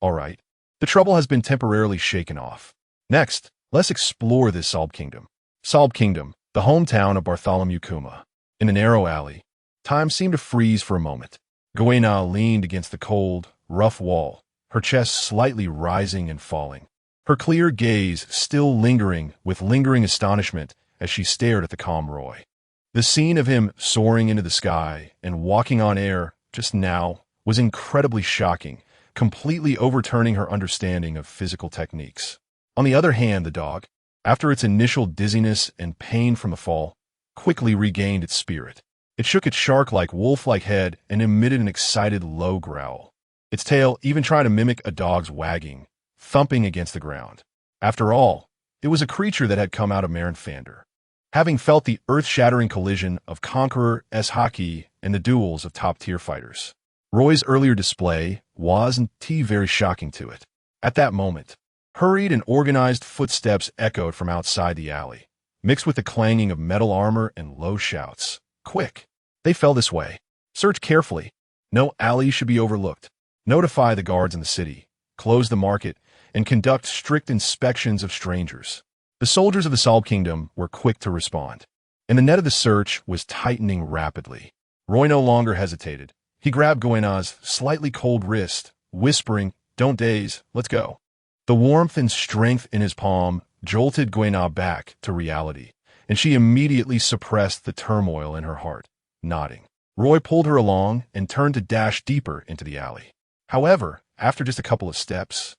All right, the trouble has been temporarily shaken off. Next, let's explore this Salb Kingdom. Salb Kingdom, the hometown of Bartholomew Kuma. In a narrow alley, time seemed to freeze for a moment. Guina leaned against the cold, rough wall, her chest slightly rising and falling, her clear gaze still lingering with lingering astonishment as she stared at the calm Roy. The scene of him soaring into the sky and walking on air just now was incredibly shocking, completely overturning her understanding of physical techniques. On the other hand, the dog, after its initial dizziness and pain from the fall, quickly regained its spirit. It shook its shark-like, wolf-like head and emitted an excited, low growl. Its tail even tried to mimic a dog's wagging, thumping against the ground. After all, it was a creature that had come out of Marineford, having felt the earth-shattering collision of Conqueror S. Haki and the duels of top-tier fighters. Roy's earlier display wasn't very shocking to it. At that moment, hurried and organized footsteps echoed from outside the alley, mixed with the clanging of metal armor and low shouts. Quick! They fell this way. Search carefully. No alley should be overlooked. Notify the guards in the city. Close the market and conduct strict inspections of strangers. The soldiers of the Solb Kingdom were quick to respond, and the net of the search was tightening rapidly. Roy no longer hesitated. He grabbed Goena's slightly cold wrist, whispering, "Don't daze, let's go." The warmth and strength in his palm jolted Goena back to reality, and she immediately suppressed the turmoil in her heart, nodding. Roy pulled her along and turned to dash deeper into the alley. However, after just a couple of steps,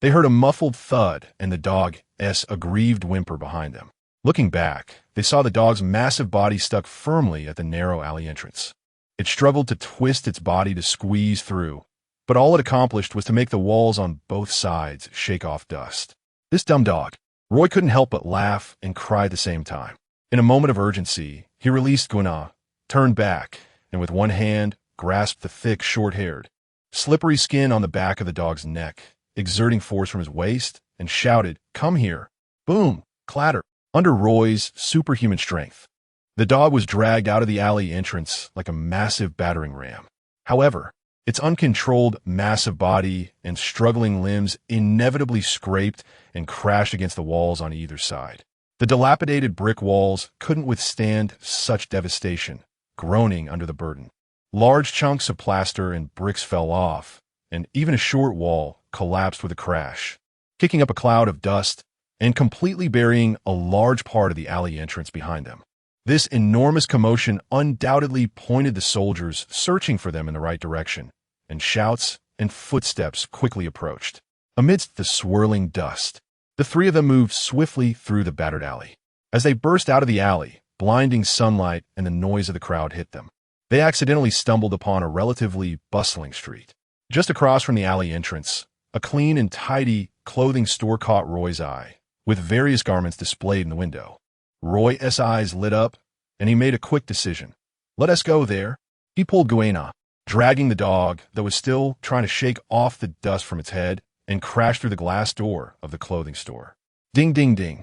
they heard a muffled thud and the dog's aggrieved whimper behind them. Looking back, they saw the dog's massive body stuck firmly at the narrow alley entrance. It struggled to twist its body to squeeze through, but all it accomplished was to make the walls on both sides shake off dust. This dumb dog. Roy couldn't help but laugh and cry at the same time. In a moment of urgency, he released Goena, turned back, and with one hand grasped the thick, short-haired, slippery skin on the back of the dog's neck, exerting force from his waist, and shouted, "Come here." Boom! Clatter! Under Roy's superhuman strength, the dog was dragged out of the alley entrance like a massive battering ram. However, its uncontrolled, massive body and struggling limbs inevitably scraped and crashed against the walls on either side. The dilapidated brick walls couldn't withstand such devastation, groaning under the burden. Large chunks of plaster and bricks fell off, and even a short wall collapsed with a crash, kicking up a cloud of dust and completely burying a large part of the alley entrance behind them. This enormous commotion undoubtedly pointed the soldiers searching for them in the right direction, and shouts and footsteps quickly approached. Amidst the swirling dust, the three of them moved swiftly through the battered alley. As they burst out of the alley, blinding sunlight and the noise of the crowd hit them. They accidentally stumbled upon a relatively bustling street. Just across from the alley entrance, a clean and tidy clothing store caught Roy's eye, with various garments displayed in the window. Roy's eyes lit up, and he made a quick decision. "Let us go there." He pulled Goena, dragging the dog that was still trying to shake off the dust from its head, and crashed through the glass door of the clothing store. Ding, ding, ding.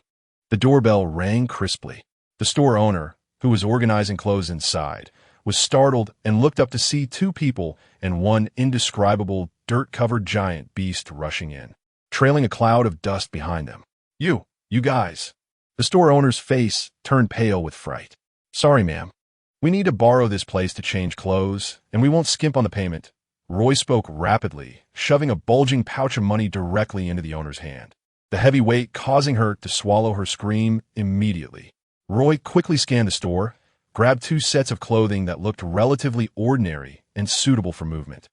The doorbell rang crisply. The store owner, who was organizing clothes inside, was startled and looked up to see two people and one indescribable, dirt-covered giant beast rushing in, trailing a cloud of dust behind them. You guys." The store owner's face turned pale with fright. "Sorry, ma'am. We need to borrow this place to change clothes, and we won't skimp on the payment." Roy spoke rapidly, shoving a bulging pouch of money directly into the owner's hand, the heavy weight causing her to swallow her scream immediately. Roy quickly scanned the store, grabbed two sets of clothing that looked relatively ordinary and suitable for movement,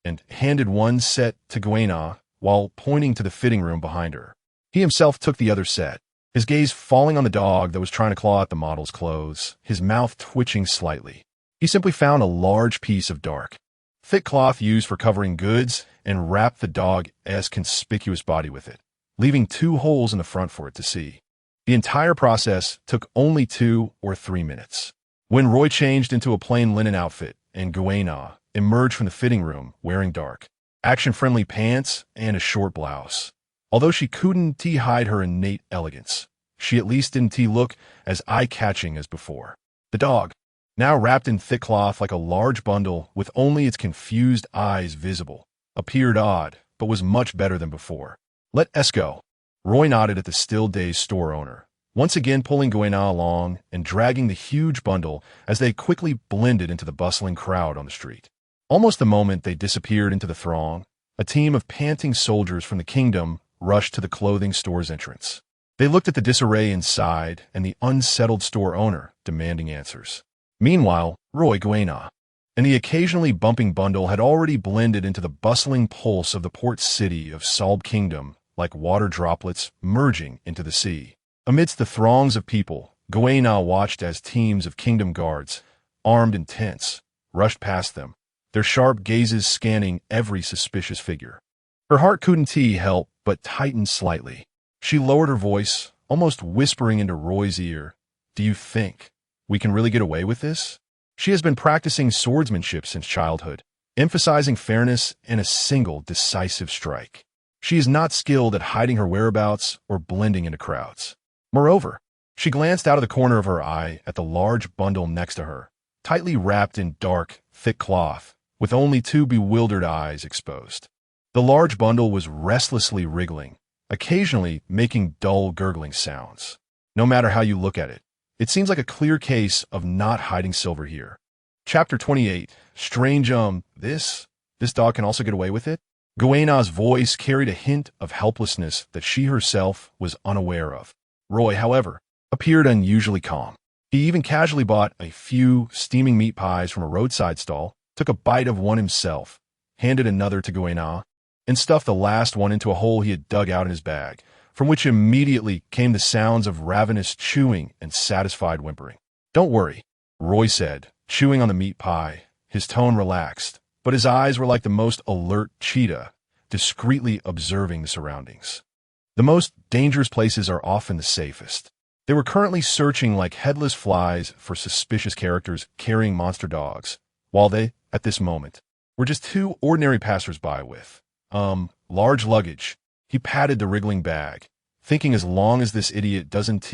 and handed one set to Goena while pointing to the fitting room behind her. He himself took the other set, his gaze falling on the dog that was trying to claw at the model's clothes, his mouth twitching slightly. He simply found a large piece of dark, thick cloth used for covering goods and wrapped the dog's conspicuous body with it, leaving two holes in the front for it to see. The entire process took only 2 or 3 minutes. When Roy changed into a plain linen outfit and Goena emerged from the fitting room wearing dark, action-friendly pants and a short blouse. Although she couldn't hide her innate elegance, she at least didn't look as eye-catching as before. The dog, now wrapped in thick cloth like a large bundle with only its confused eyes visible, appeared odd, but was much better than before. "Let us go." Roy nodded at the still-dazed store owner, once again pulling Goena along and dragging the huge bundle as they quickly blended into the bustling crowd on the street. Almost the moment they disappeared into the throng, a team of panting soldiers from the kingdom rushed to the clothing store's entrance. They looked at the disarray inside and the unsettled store owner, demanding answers. Meanwhile, Roy, Goena, and the occasionally bumping bundle had already blended into the bustling pulse of the port city of Solb Kingdom like water droplets merging into the sea. Amidst the throngs of people, Goena watched as teams of kingdom guards, armed and tense, rushed past them, their sharp gazes scanning every suspicious figure. Her heart couldn't help but tightened slightly. She lowered her voice, almost whispering into Roy's ear, "Do you think we can really get away with this?" She has been practicing swordsmanship since childhood, emphasizing fairness in a single decisive strike. She is not skilled at hiding her whereabouts or blending into crowds. Moreover, she glanced out of the corner of her eye at the large bundle next to her, tightly wrapped in dark, thick cloth, with only two bewildered eyes exposed. The large bundle was restlessly wriggling, occasionally making dull gurgling sounds. No matter how you look at it, it seems like a clear case of not hiding silver here. Chapter 28. Strange, this dog can also get away with it? Guena's voice carried a hint of helplessness that she herself was unaware of. Roy, however, appeared unusually calm. He even casually bought a few steaming meat pies from a roadside stall, took a bite of one himself, handed another to Guena, and stuffed the last one into a hole he had dug out in his bag, from which immediately came the sounds of ravenous chewing and satisfied whimpering. "Don't worry," Roy said, chewing on the meat pie. His tone relaxed, but his eyes were like the most alert cheetah, discreetly observing the surroundings. The most dangerous places are often the safest. They were currently searching like headless flies for suspicious characters carrying monster dogs, while they, at this moment, were just two ordinary passers-by with, large luggage. He patted the wriggling bag, thinking as long as this idiot doesn't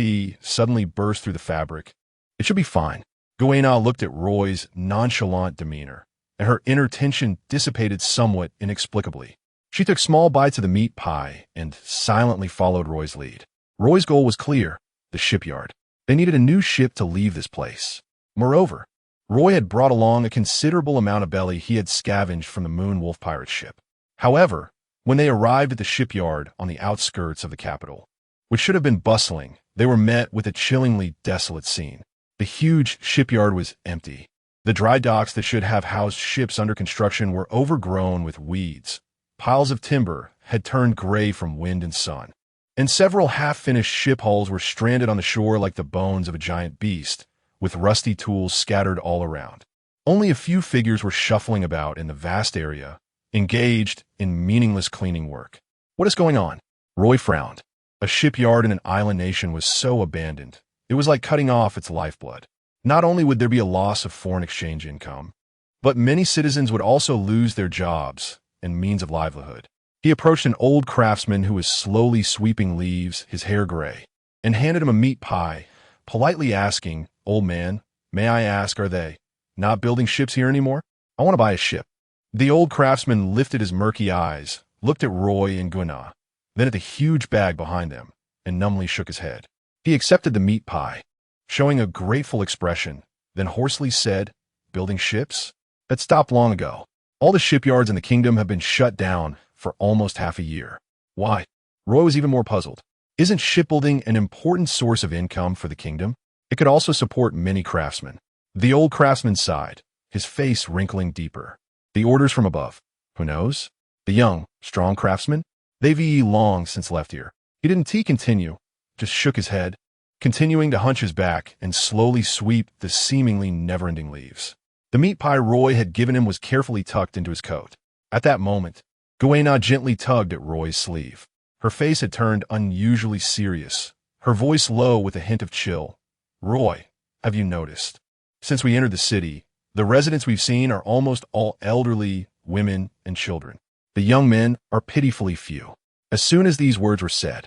suddenly burst through the fabric, it should be fine. Guena looked at Roy's nonchalant demeanor, and her inner tension dissipated somewhat inexplicably. She took small bites of the meat pie and silently followed Roy's lead. Roy's goal was clear: the shipyard. They needed a new ship to leave this place. Moreover, Roy had brought along a considerable amount of belly he had scavenged from the Moon Wolf pirate ship. However, when they arrived at the shipyard on the outskirts of the capital, which should have been bustling, they were met with a chillingly desolate scene. The huge shipyard was empty. The dry docks that should have housed ships under construction were overgrown with weeds. Piles of timber had turned gray from wind and sun, and several half-finished ship hulls were stranded on the shore like the bones of a giant beast, with rusty tools scattered all around. Only a few figures were shuffling about in the vast area, engaged in meaningless cleaning work. "What is going on?" Roy frowned. A shipyard in an island nation was so abandoned, it was like cutting off its lifeblood. Not only would there be a loss of foreign exchange income, but many citizens would also lose their jobs and means of livelihood. He approached an old craftsman who was slowly sweeping leaves, his hair gray, and handed him a meat pie, politely asking, "Old man, may I ask, are they not building ships here anymore? I want to buy a ship." The old craftsman lifted his murky eyes, looked at Roy and Guena, then at the huge bag behind them, and numbly shook his head. He accepted the meat pie, showing a grateful expression, then hoarsely said, "Building ships? That stopped long ago. All the shipyards in the kingdom have been shut down for almost half a year." "Why?" Roy was even more puzzled. Isn't shipbuilding an important source of income for the kingdom? It could also support many craftsmen. The old craftsman sighed, his face wrinkling deeper. The orders from above. Who knows? The young, strong craftsman? They've long since left here. He didn't continue, just shook his head, continuing to hunch his back and slowly sweep the seemingly never-ending leaves. The meat pie Roy had given him was carefully tucked into his coat. At that moment, Guena gently tugged at Roy's sleeve. Her face had turned unusually serious, her voice low with a hint of chill. "Roy, have you noticed? Since we entered the city, the residents we've seen are almost all elderly, women, and children. The young men are pitifully few." As soon as these words were said,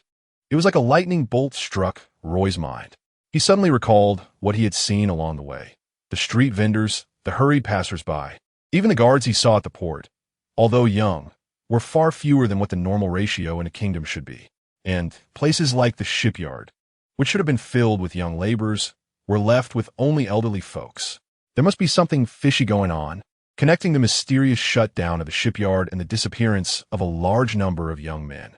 it was like a lightning bolt struck Roy's mind. He suddenly recalled what he had seen along the way. The street vendors, the hurried passers-by, even the guards he saw at the port, although young, were far fewer than what the normal ratio in a kingdom should be. And places like the shipyard, which should have been filled with young laborers, were left with only elderly folks. There must be something fishy going on, connecting the mysterious shutdown of the shipyard and the disappearance of a large number of young men.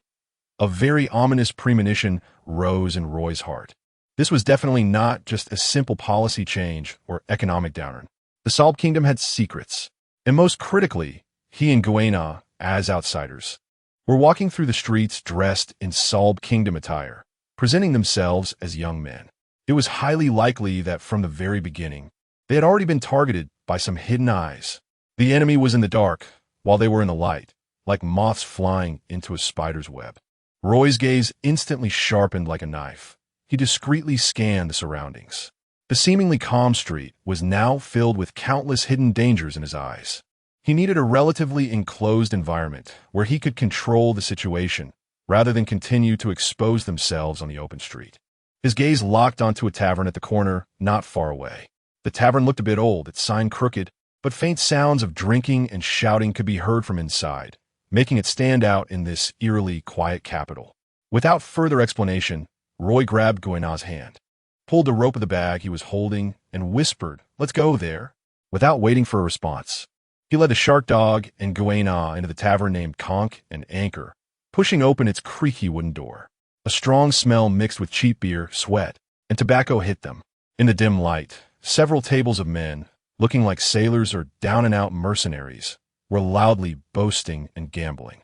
A very ominous premonition rose in Roy's heart. This was definitely not just a simple policy change or economic downturn. The Salb Kingdom had secrets, and most critically, he and Guena, as outsiders, were walking through the streets dressed in Salb Kingdom attire, presenting themselves as young men. It was highly likely that from the very beginning, they had already been targeted by some hidden eyes. The enemy was in the dark, while they were in the light, like moths flying into a spider's web. Roy's gaze instantly sharpened like a knife. He discreetly scanned the surroundings. The seemingly calm street was now filled with countless hidden dangers in his eyes. He needed a relatively enclosed environment where he could control the situation rather than continue to expose themselves on the open street. His gaze locked onto a tavern at the corner, not far away. The tavern looked a bit old, its sign crooked, but faint sounds of drinking and shouting could be heard from inside, making it stand out in this eerily quiet capital. Without further explanation, Roy grabbed Guéna's hand, pulled the rope of the bag he was holding, and whispered, "Let's go there," without waiting for a response. He led the shark dog and Guéna into the tavern named Conch and Anchor, pushing open its creaky wooden door. A strong smell mixed with cheap beer, sweat, and tobacco hit them. In the dim light, several tables of men, looking like sailors or down-and-out mercenaries, were loudly boasting and gambling.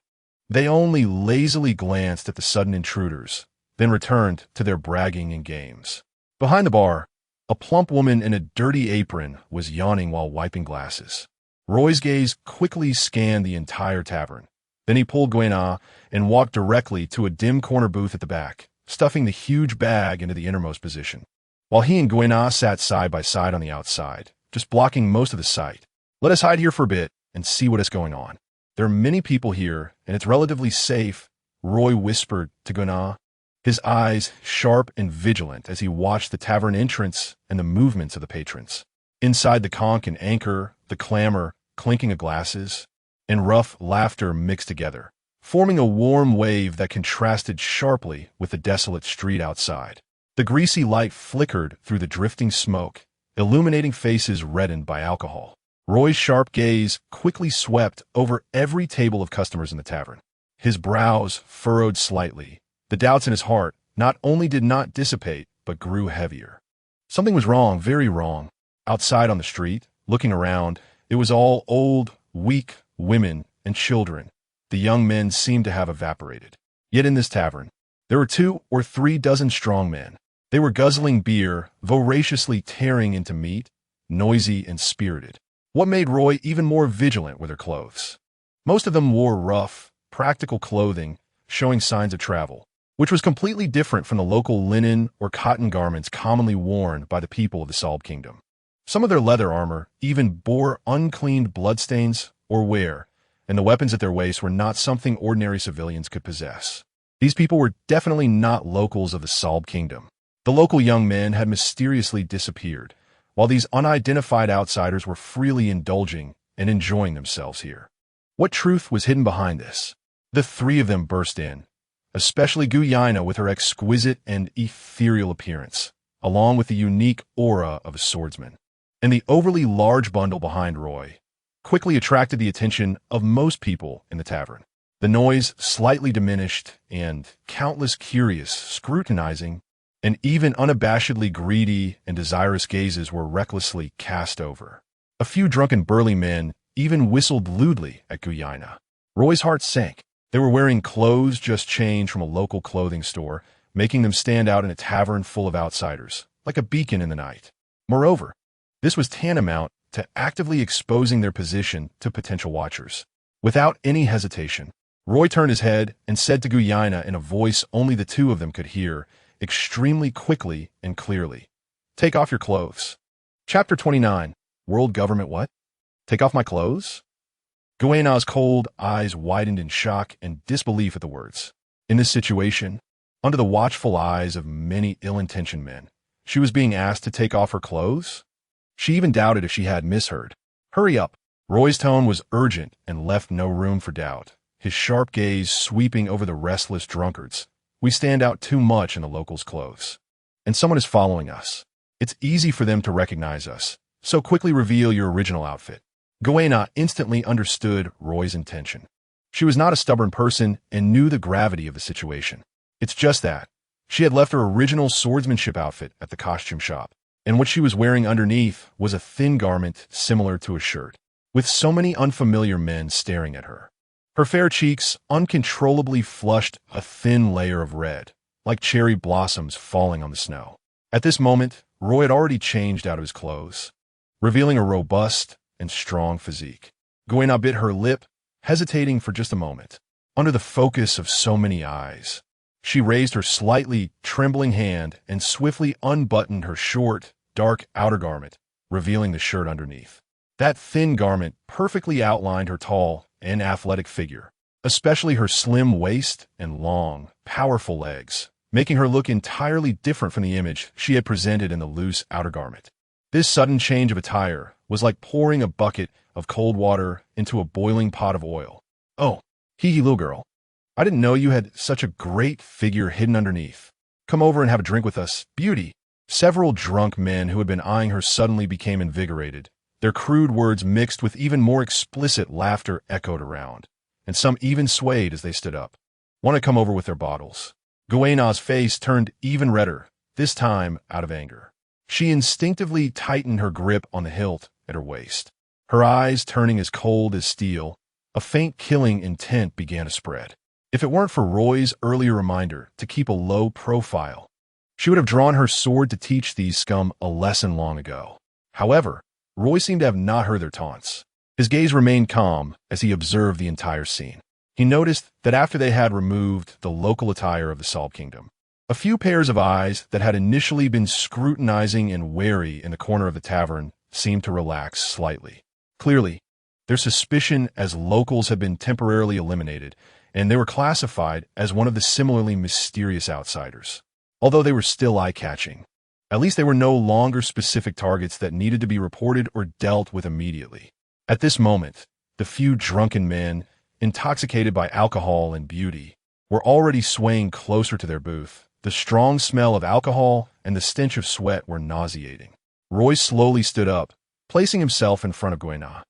They only lazily glanced at the sudden intruders, then returned to their bragging and games. Behind the bar, a plump woman in a dirty apron was yawning while wiping glasses. Roy's gaze quickly scanned the entire tavern. Then he pulled Guéna and walked directly to a dim corner booth at the back, stuffing the huge bag into the innermost position. While he and Guéna sat side by side on the outside, just blocking most of the sight. "Let us hide here for a bit and see what is going on. There are many people here, and it's relatively safe," Roy whispered to Guéna, his eyes sharp and vigilant as he watched the tavern entrance and the movements of the patrons. Inside the conch and Anchor, the clamor, clinking of glasses, and rough laughter mixed together, forming a warm wave that contrasted sharply with the desolate street outside. The greasy light flickered through the drifting smoke, illuminating faces reddened by alcohol. Roy's sharp gaze quickly swept over every table of customers in the tavern. His brows furrowed slightly. The doubts in his heart not only did not dissipate, but grew heavier. Something was wrong, very wrong. Outside on the street, looking around, it was all old, weak women and children. The young men seemed to have evaporated. Yet in this tavern, there were 2 or 3 dozen strong men. They were guzzling beer, voraciously tearing into meat, noisy and spirited. What made Roy even more vigilant were their clothes. Most of them wore rough, practical clothing, showing signs of travel, which was completely different from the local linen or cotton garments commonly worn by the people of the Salb Kingdom. Some of their leather armor even bore uncleaned bloodstains or wear, and the weapons at their waists were not something ordinary civilians could possess. These people were definitely not locals of the Salb Kingdom. The local young men had mysteriously disappeared, while these unidentified outsiders were freely indulging and enjoying themselves here. What truth was hidden behind this? The 3 of them burst in, especially Guéna with her exquisite and ethereal appearance, along with the unique aura of a swordsman. And the overly large bundle behind Roy quickly attracted the attention of most people in the tavern. The noise slightly diminished, and countless curious, scrutinizing, and even unabashedly greedy and desirous gazes were recklessly cast over. A few drunken burly men even whistled lewdly at Guéna. Roy's heart sank. They were wearing clothes just changed from a local clothing store, making them stand out in a tavern full of outsiders, like a beacon in the night. Moreover, this was tantamount to actively exposing their position to potential watchers. Without any hesitation, Roy turned his head and said to Guéna in a voice only the 2 of them could hear, extremely quickly and clearly, "Take off your clothes." Chapter 29. World Government what? Take off my clothes? Guéna's cold eyes widened in shock and disbelief at the words. In this situation, under the watchful eyes of many ill-intentioned men, she was being asked to take off her clothes? She even doubted if she had misheard. "Hurry up." Roy's tone was urgent and left no room for doubt, his sharp gaze sweeping over the restless drunkards. "We stand out too much in the locals' clothes. And someone is following us. It's easy for them to recognize us, so quickly reveal your original outfit." Guéna instantly understood Roy's intention. She was not a stubborn person and knew the gravity of the situation. It's just that she had left her original swordsmanship outfit at the costume shop, and what she was wearing underneath was a thin garment similar to a shirt, with so many unfamiliar men staring at her. Her fair cheeks uncontrollably flushed a thin layer of red, like cherry blossoms falling on the snow. At this moment, Roy had already changed out of his clothes, revealing a robust and strong physique. Guéna bit her lip, hesitating for just a moment. Under the focus of so many eyes, she raised her slightly trembling hand and swiftly unbuttoned her short, dark outer garment, revealing the shirt underneath. That thin garment perfectly outlined her tall and athletic figure, especially her slim waist and long, powerful legs, making her look entirely different from the image she had presented in the loose outer garment. This sudden change of attire was like pouring a bucket of cold water into a boiling pot of oil. "Oh, hee little girl. I didn't know you had such a great figure hidden underneath. Come over and have a drink with us, beauty." Several drunk men who had been eyeing her suddenly became invigorated. Their crude words mixed with even more explicit laughter echoed around, and some even swayed as they stood up. "Want to come over with their bottles?" Guena's face turned even redder, this time out of anger. She instinctively tightened her grip on the hilt at her waist. Her eyes turning as cold as steel, a faint killing intent began to spread. If it weren't for Roy's earlier reminder to keep a low profile, she would have drawn her sword to teach these scum a lesson long ago. However, Roy seemed to have not heard their taunts. His gaze remained calm as he observed the entire scene. He noticed that after they had removed the local attire of the Salt Kingdom, a few pairs of eyes that had initially been scrutinizing and wary in the corner of the tavern seemed to relax slightly. Clearly, their suspicion as locals had been temporarily eliminated, and they were classified as one of the similarly mysterious outsiders. Although they were still eye-catching, at least they were no longer specific targets that needed to be reported or dealt with immediately. At this moment, the few drunken men, intoxicated by alcohol and beauty, were already swaying closer to their booth. The strong smell of alcohol and the stench of sweat were nauseating. Roy slowly stood up, placing himself in front of Guena.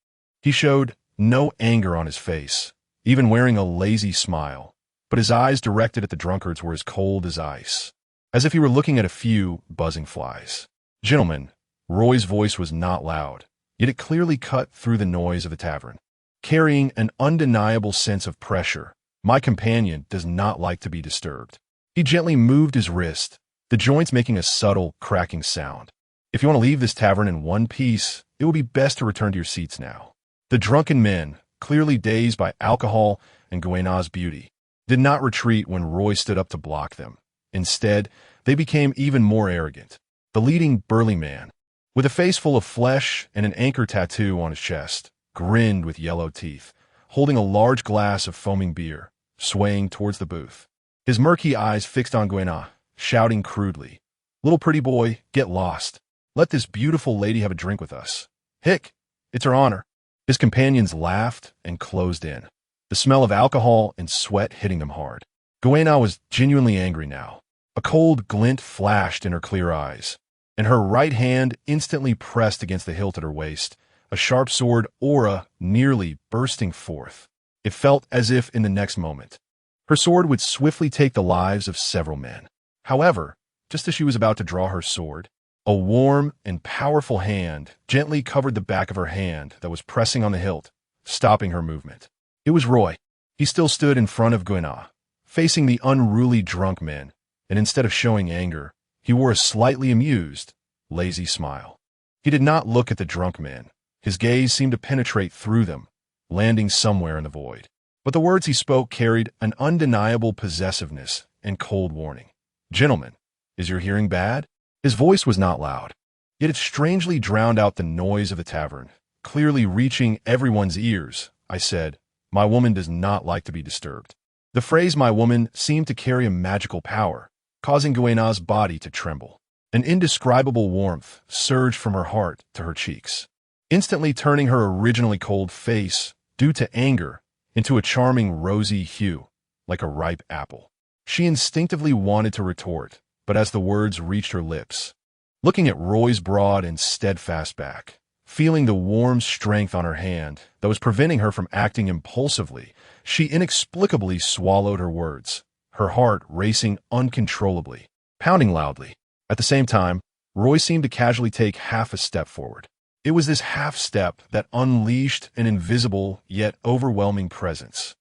He showed no anger on his face, even wearing a lazy smile, but his eyes directed at the drunkards were as cold as ice, as if he were looking at a few buzzing flies. "Gentlemen," Roy's voice was not loud, yet it clearly cut through the noise of the tavern, carrying an undeniable sense of pressure. "My companion does not like to be disturbed." He gently moved his wrist, the joints making a subtle, cracking sound. "If you want to leave this tavern in one piece, it will be best to return to your seats now." The drunken men, clearly dazed by alcohol and Guena's beauty, did not retreat when Roy stood up to block them. Instead, they became even more arrogant. The leading burly man, with a face full of flesh and an anchor tattoo on his chest, grinned with yellow teeth, holding a large glass of foaming beer, swaying towards the booth. His murky eyes fixed on Guena, shouting crudely, "Little pretty boy, get lost. Let this beautiful lady have a drink with us. Hick, it's her honor." His companions laughed and closed in, the smell of alcohol and sweat hitting them hard. Guena was genuinely angry now. A cold glint flashed in her clear eyes, and her right hand instantly pressed against the hilt at her waist, a sharp sword aura nearly bursting forth. It felt as if in the next moment, her sword would swiftly take the lives of several men. However, just as she was about to draw her sword, a warm and powerful hand gently covered the back of her hand that was pressing on the hilt, stopping her movement. It was Roy. He still stood in front of Guena, facing the unruly drunk men, and instead of showing anger, he wore a slightly amused, lazy smile. He did not look at the drunk men. His gaze seemed to penetrate through them, landing somewhere in the void. But the words he spoke carried an undeniable possessiveness and cold warning. "Gentlemen, is your hearing bad?" His voice was not loud, yet it strangely drowned out the noise of the tavern, clearly reaching everyone's ears. "I said, my woman does not like to be disturbed." The phrase "my woman" seemed to carry a magical power, causing Guena's body to tremble. An indescribable warmth surged from her heart to her cheeks, instantly turning her originally cold face, due to anger, into a charming rosy hue, like a ripe apple. She instinctively wanted to retort, but as the words reached her lips, looking at Roy's broad and steadfast back, feeling the warm strength on her hand that was preventing her from acting impulsively, she inexplicably swallowed her words, her heart racing uncontrollably, pounding loudly. At the same time, Roy seemed to casually take half a step forward. It was this half step that unleashed an invisible yet overwhelming presence,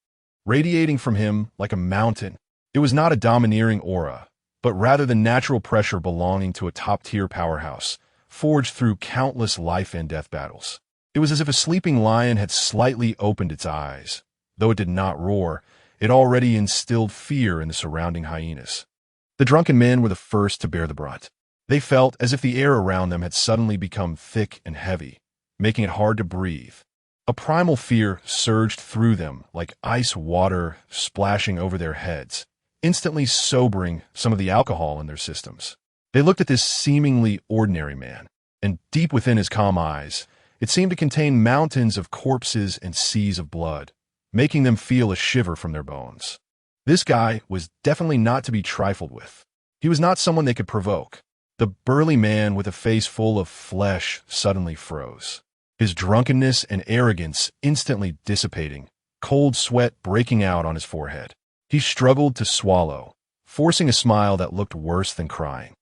radiating from him like a mountain. It was not a domineering aura, but rather the natural pressure belonging to a top-tier powerhouse, forged through countless life and death battles. It was as if a sleeping lion had slightly opened its eyes. Though it did not roar, it already instilled fear in the surrounding hyenas. The drunken men were the first to bear the brunt. They felt as if the air around them had suddenly become thick and heavy, making it hard to breathe. A primal fear surged through them like ice water splashing over their heads, instantly sobering some of the alcohol in their systems. They looked at this seemingly ordinary man, and deep within his calm eyes, it seemed to contain mountains of corpses and seas of blood, making them feel a shiver from their bones. This guy was definitely not to be trifled with. He was not someone they could provoke. The burly man with a face full of flesh suddenly froze, his drunkenness and arrogance instantly dissipating, cold sweat breaking out on his forehead. He struggled to swallow, forcing a smile that looked worse than crying,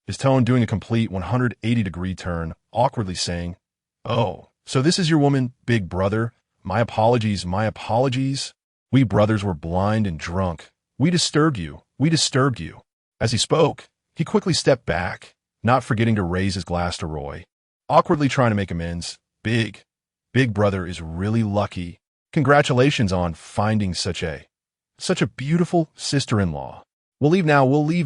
his tone doing a complete 180-degree turn, awkwardly saying, "Oh, so this is your woman, big brother? My apologies, my apologies. We brothers were blind and drunk. We disturbed you, we disturbed you." As he spoke, he quickly stepped back, not forgetting to raise his glass to Roy, awkwardly trying to make amends. Big brother is really lucky. Congratulations on finding such a beautiful sister-in-law. We'll leave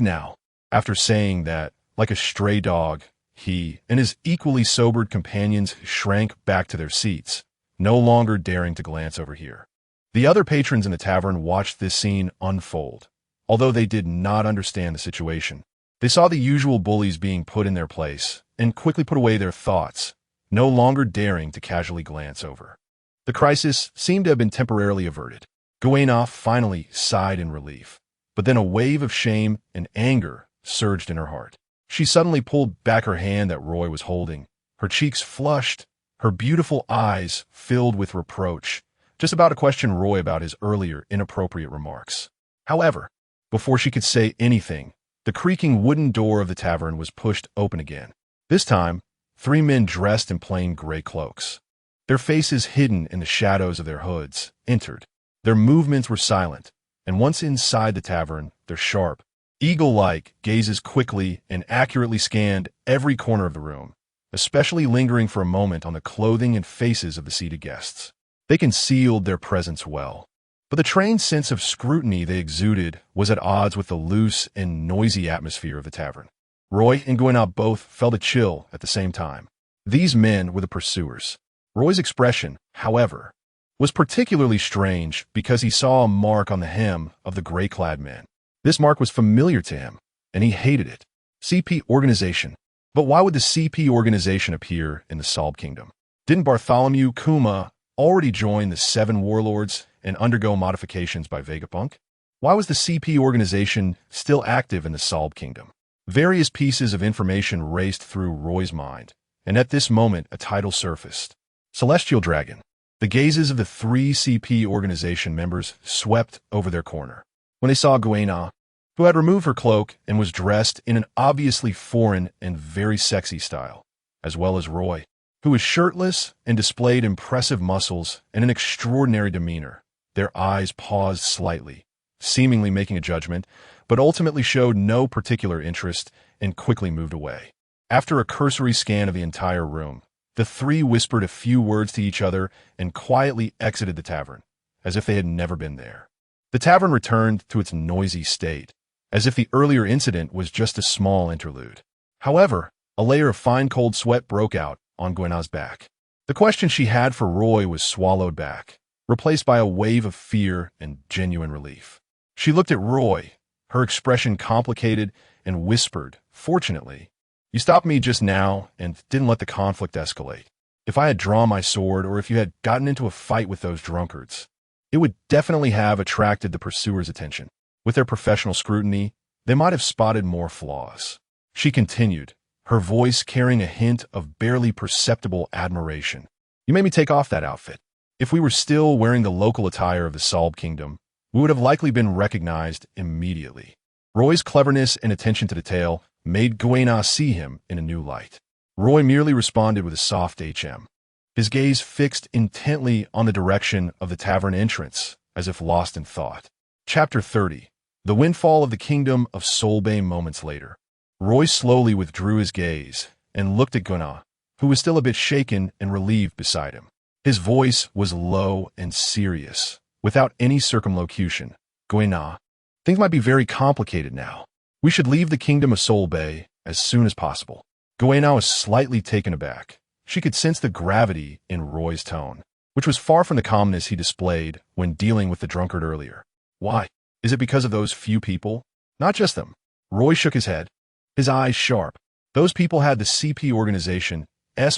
now. After saying that, like a stray dog, he and his equally sobered companions shrank back to their seats, no longer daring to glance over here. The other patrons in the tavern watched this scene unfold. Although they did not understand the situation, they saw the usual bullies being put in their place and quickly put away their thoughts, no longer daring to casually glance over. The crisis seemed to have been temporarily averted. Guena finally sighed in relief, but then a wave of shame and anger surged in her heart. She suddenly pulled back her hand that Roy was holding, her cheeks flushed, her beautiful eyes filled with reproach, just about to question Roy about his earlier inappropriate remarks. However, before she could say anything, the creaking wooden door of the tavern was pushed open again. This time, 3 men dressed in plain gray cloaks, their faces hidden in the shadows of their hoods, entered. Their movements were silent, and once inside the tavern, their sharp, eagle-like gazes quickly and accurately scanned every corner of the room, especially lingering for a moment on the clothing and faces of the seated guests. They concealed their presence well, but the trained sense of scrutiny they exuded was at odds with the loose and noisy atmosphere of the tavern. Roy and Guena both felt a chill at the same time. These men were the pursuers. Roy's expression, however, was particularly strange because he saw a mark on the hem of the gray-clad men. This mark was familiar to him, and he hated it. CP organization. But why would the CP organization appear in the Salb Kingdom? Didn't Bartholomew Kuma already join the Seven Warlords and undergo modifications by Vegapunk? Why was the CP organization still active in the Salb Kingdom? Various pieces of information raced through Roy's mind, and at this moment a title surfaced. Celestial Dragon. The gazes of the 3 CP organization members swept over their corner when they saw Guena, who had removed her cloak and was dressed in an obviously foreign and very sexy style, as well as Roy, who was shirtless and displayed impressive muscles and an extraordinary demeanor. Their eyes paused slightly, seemingly making a judgment, but ultimately showed no particular interest and quickly moved away. After a cursory scan of the entire room, the 3 whispered a few words to each other and quietly exited the tavern, as if they had never been there. The tavern returned to its noisy state, as if the earlier incident was just a small interlude. However, a layer of fine cold sweat broke out on Guena's back. The question she had for Roy was swallowed back, replaced by a wave of fear and genuine relief. She looked at Roy, her expression complicated, and whispered, "Fortunately, you stopped me just now and didn't let the conflict escalate. If I had drawn my sword or if you had gotten into a fight with those drunkards, it would definitely have attracted the pursuers' attention. With their professional scrutiny, they might have spotted more flaws." She continued, her voice carrying a hint of barely perceptible admiration. "You made me take off that outfit. If we were still wearing the local attire of the Salb Kingdom, we would have likely been recognized immediately." Roy's cleverness and attention to detail made Guena see him in a new light. Roy merely responded with a soft HM, his gaze fixed intently on the direction of the tavern entrance, as if lost in thought. Chapter 30. The Windfall of the Kingdom of Solbay. Moments later, Roy slowly withdrew his gaze and looked at Guena, who was still a bit shaken and relieved beside him. His voice was low and serious, without any circumlocution. "Guena, things might be very complicated now. We should leave the Kingdom of Solbay as soon as possible." Guena was slightly taken aback. She could sense the gravity in Roy's tone, which was far from the calmness he displayed when dealing with the drunkard earlier. Why? Is it because of those few people? Not just them. Roy shook his head, his eyes sharp. Those people had the CP organization's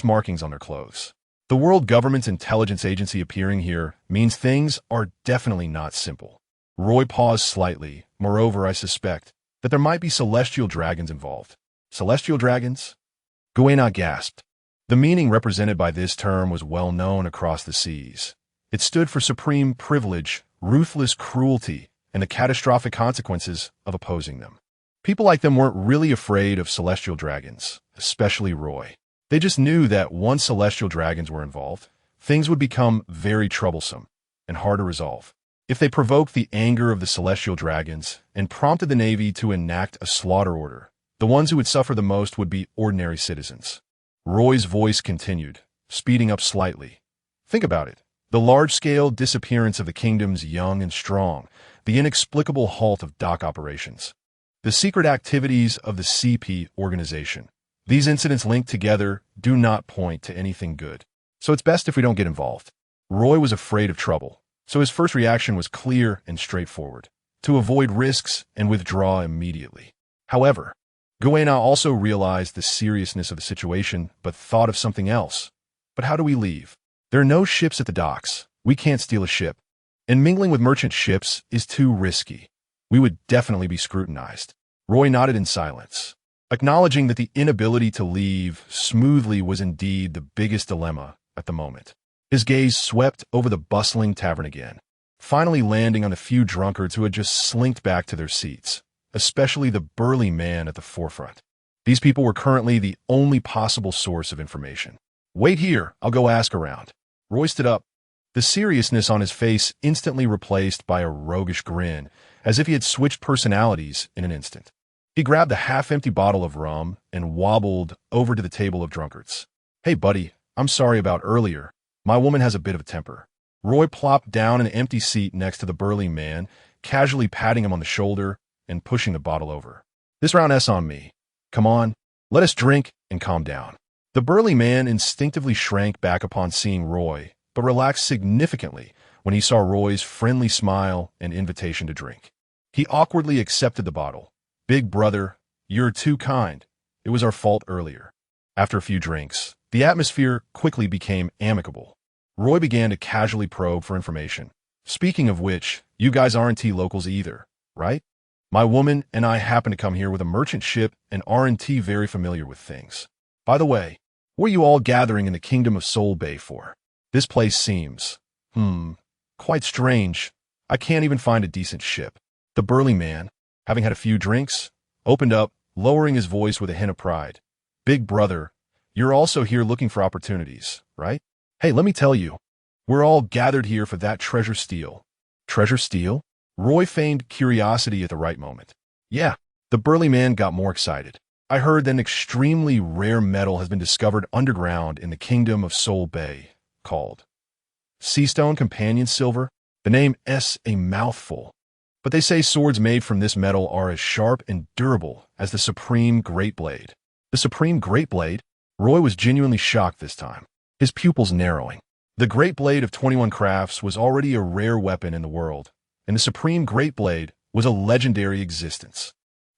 markings on their clothes. The World Government's intelligence agency appearing here means things are definitely not simple. Roy paused slightly. Moreover, I suspect that there might be celestial dragons involved. Celestial dragons? Guena gasped. The meaning represented by this term was well known across the seas. It stood for supreme privilege, ruthless cruelty, and the catastrophic consequences of opposing them. People like them weren't really afraid of celestial dragons, especially Roy. They just knew that once celestial dragons were involved, things would become very troublesome and hard to resolve. If they provoked the anger of the celestial dragons and prompted the Navy to enact a slaughter order, the ones who would suffer the most would be ordinary citizens. Roy's voice continued, speeding up slightly. Think about it. The large-scale disappearance of the kingdom's young and strong, the inexplicable halt of dock operations, the secret activities of the CP organization. These incidents linked together do not point to anything good. So it's best if we don't get involved. Roy was afraid of trouble, so his first reaction was clear and straightforward, to avoid risks and withdraw immediately. However, Guena also realized the seriousness of the situation, but thought of something else. But how do we leave? There are no ships at the docks. We can't steal a ship. And mingling with merchant ships is too risky. We would definitely be scrutinized. Roy nodded in silence, acknowledging that the inability to leave smoothly was indeed the biggest dilemma at the moment. His gaze swept over the bustling tavern again, finally landing on the few drunkards who had just slinked back to their seats, especially the burly man at the forefront. These people were currently the only possible source of information. Wait here, I'll go ask around. Roy stood up, the seriousness on his face instantly replaced by a roguish grin, as if he had switched personalities in an instant. He grabbed the half-empty bottle of rum and wobbled over to the table of drunkards. Hey, buddy, I'm sorry about earlier. My woman has a bit of a temper. Roy plopped down an empty seat next to the burly man, casually patting him on the shoulder and pushing the bottle over. This round S on me. Come on, let us drink and calm down. The burly man instinctively shrank back upon seeing Roy, but relaxed significantly when he saw Roy's friendly smile and invitation to drink. He awkwardly accepted the bottle. Big brother, you're too kind. It was our fault earlier. After a few drinks, the atmosphere quickly became amicable. Roy began to casually probe for information. Speaking of which, you guys aren't locals either, right? My woman and I happen to come here with a merchant ship and aren't very familiar with things. By the way, what are you all gathering in the Kingdom of Soul Bay for? This place seems, quite strange. I can't even find a decent ship. The burly man, having had a few drinks, opened up, lowering his voice with a hint of pride. Big brother, you're also here looking for opportunities, right? Hey, let me tell you, we're all gathered here for that treasure steal. Treasure steal? Roy feigned curiosity at the right moment. Yeah, the burly man got more excited. I heard that an extremely rare metal has been discovered underground in the Kingdom of Soul Bay, called Seastone Companion Silver. The name is a mouthful, but they say swords made from this metal are as sharp and durable as the Supreme Great Blade. The Supreme Great Blade? Roy was genuinely shocked this time, his pupils narrowing. The Great Blade of 21 Crafts was already a rare weapon in the world, and the Supreme Great Blade was a legendary existence.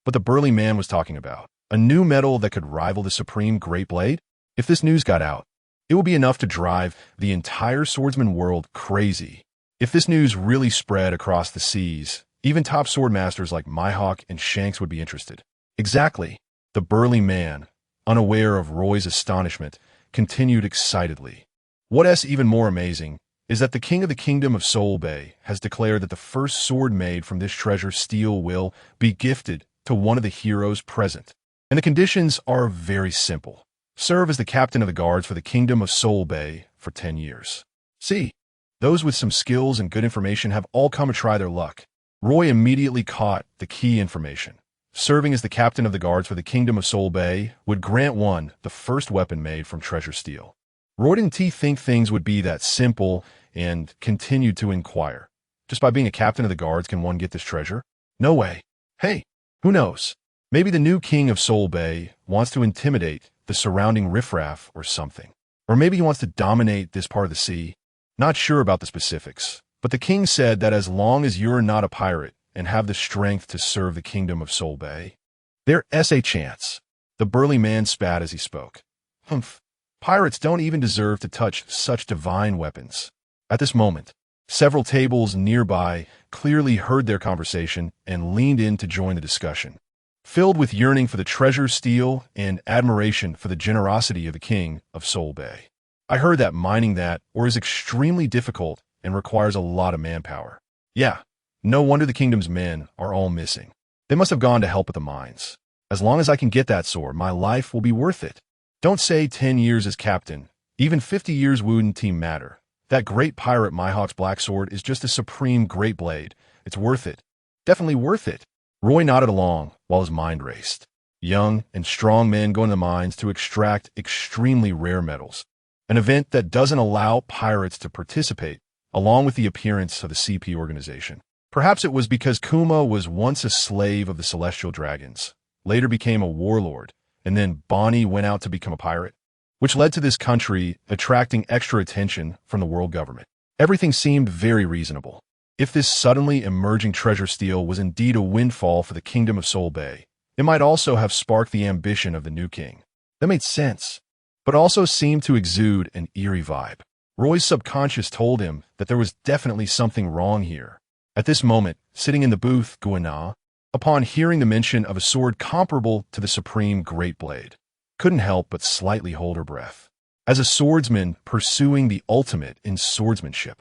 But the burly man was talking about a new metal that could rival the Supreme Great Blade? If this news got out, it would be enough to drive the entire swordsman world crazy. If this news really spread across the seas, even top swordmasters like Mihawk and Shanks would be interested. Exactly. The burly man, unaware of Roy's astonishment, continued excitedly. What's even more amazing is that the king of the Kingdom of Soul Bay has declared that the first sword made from this treasure steel will be gifted to one of the heroes present. And the conditions are very simple. Serve as the captain of the guards for the Kingdom of Soul Bay for 10 years. See, those with some skills and good information have all come to try their luck. Roy immediately caught the key information. Serving as the captain of the guards for the Kingdom of Soul Bay would grant one the first weapon made from treasure steel. Roy didn't think things would be that simple and continued to inquire. Just by being a captain of the guards can one get this treasure? No way. Hey, who knows? Maybe the new king of Soul Bay wants to intimidate the surrounding riffraff or something. Or maybe he wants to dominate this part of the sea. Not sure about the specifics, but the king said that as long as you're not a pirate and have the strength to serve the kingdom of Sol Bay, there's a chance. The burly man spat as he spoke. Humph. Pirates don't even deserve to touch such divine weapons. At this moment, several tables nearby clearly heard their conversation and leaned in to join the discussion. Filled with yearning for the treasure steal and admiration for the generosity of the king of Sol Bay. I heard that mining that ore is extremely difficult and requires a lot of manpower. Yeah, no wonder the kingdom's men are all missing. They must have gone to help at the mines. As long as I can get that sword, my life will be worth it. Don't say 10 years as captain. Even 50 years wouldn't team matter. That great pirate Mihawk's black sword is just a supreme great blade. It's worth it. Definitely worth it. Roy nodded along while his mind raced. Young and strong men go into the mines to extract extremely rare metals. An event that doesn't allow pirates to participate, along with the appearance of the CP organization. Perhaps it was because Kuma was once a slave of the Celestial Dragons, later became a warlord, and then Bonnie went out to become a pirate, which led to this country attracting extra attention from the world government. Everything seemed very reasonable. If this suddenly emerging treasure steal was indeed a windfall for the kingdom of Sol Bay, it might also have sparked the ambition of the new king. That made sense, but also seemed to exude an eerie vibe. Roy's subconscious told him that there was definitely something wrong here. At this moment, sitting in the booth, Guina, upon hearing the mention of a sword comparable to the supreme great blade, couldn't help but slightly hold her breath. As a swordsman pursuing the ultimate in swordsmanship,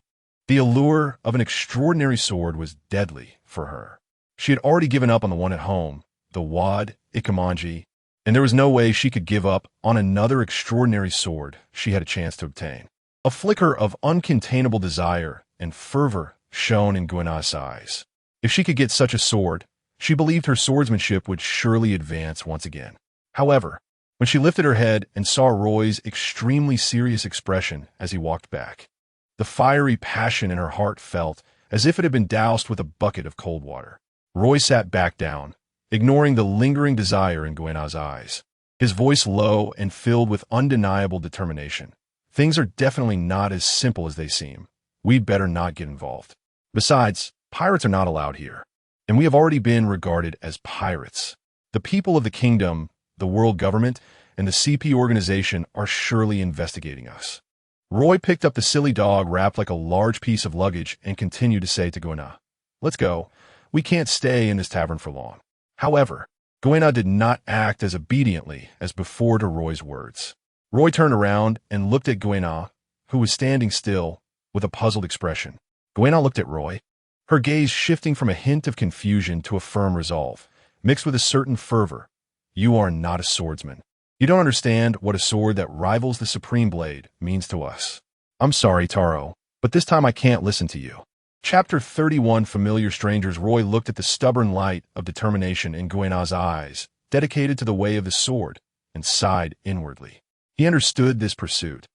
the allure of an extraordinary sword was deadly for her. She had already given up on the one at home, the Wad Ikamanji, and there was no way she could give up on another extraordinary sword she had a chance to obtain. A flicker of uncontainable desire and fervor shone in Guina's eyes. If she could get such a sword, she believed her swordsmanship would surely advance once again. However, when she lifted her head and saw Roy's extremely serious expression as he walked back, the fiery passion in her heart felt as if it had been doused with a bucket of cold water. Roy sat back down, ignoring the lingering desire in Guina's eyes, his voice low and filled with undeniable determination. Things are definitely not as simple as they seem. We'd better not get involved. Besides, pirates are not allowed here, and we have already been regarded as pirates. The people of the kingdom, the world government, and the CP organization are surely investigating us. Roy picked up the silly dog wrapped like a large piece of luggage and continued to say to Guina, "Let's go. We can't stay in this tavern for long." However, Guina did not act as obediently as before to Roy's words. Roy turned around and looked at Guina, who was standing still with a puzzled expression. Guina looked at Roy, her gaze shifting from a hint of confusion to a firm resolve, mixed with a certain fervor. "You are not a swordsman. You don't understand what a sword that rivals the Supreme Blade means to us. I'm sorry, Taro, but this time I can't listen to you." Chapter 31, Familiar Strangers. Roy looked at the stubborn light of determination in Guina's eyes, dedicated to the way of the sword, and sighed inwardly. He understood this pursuit,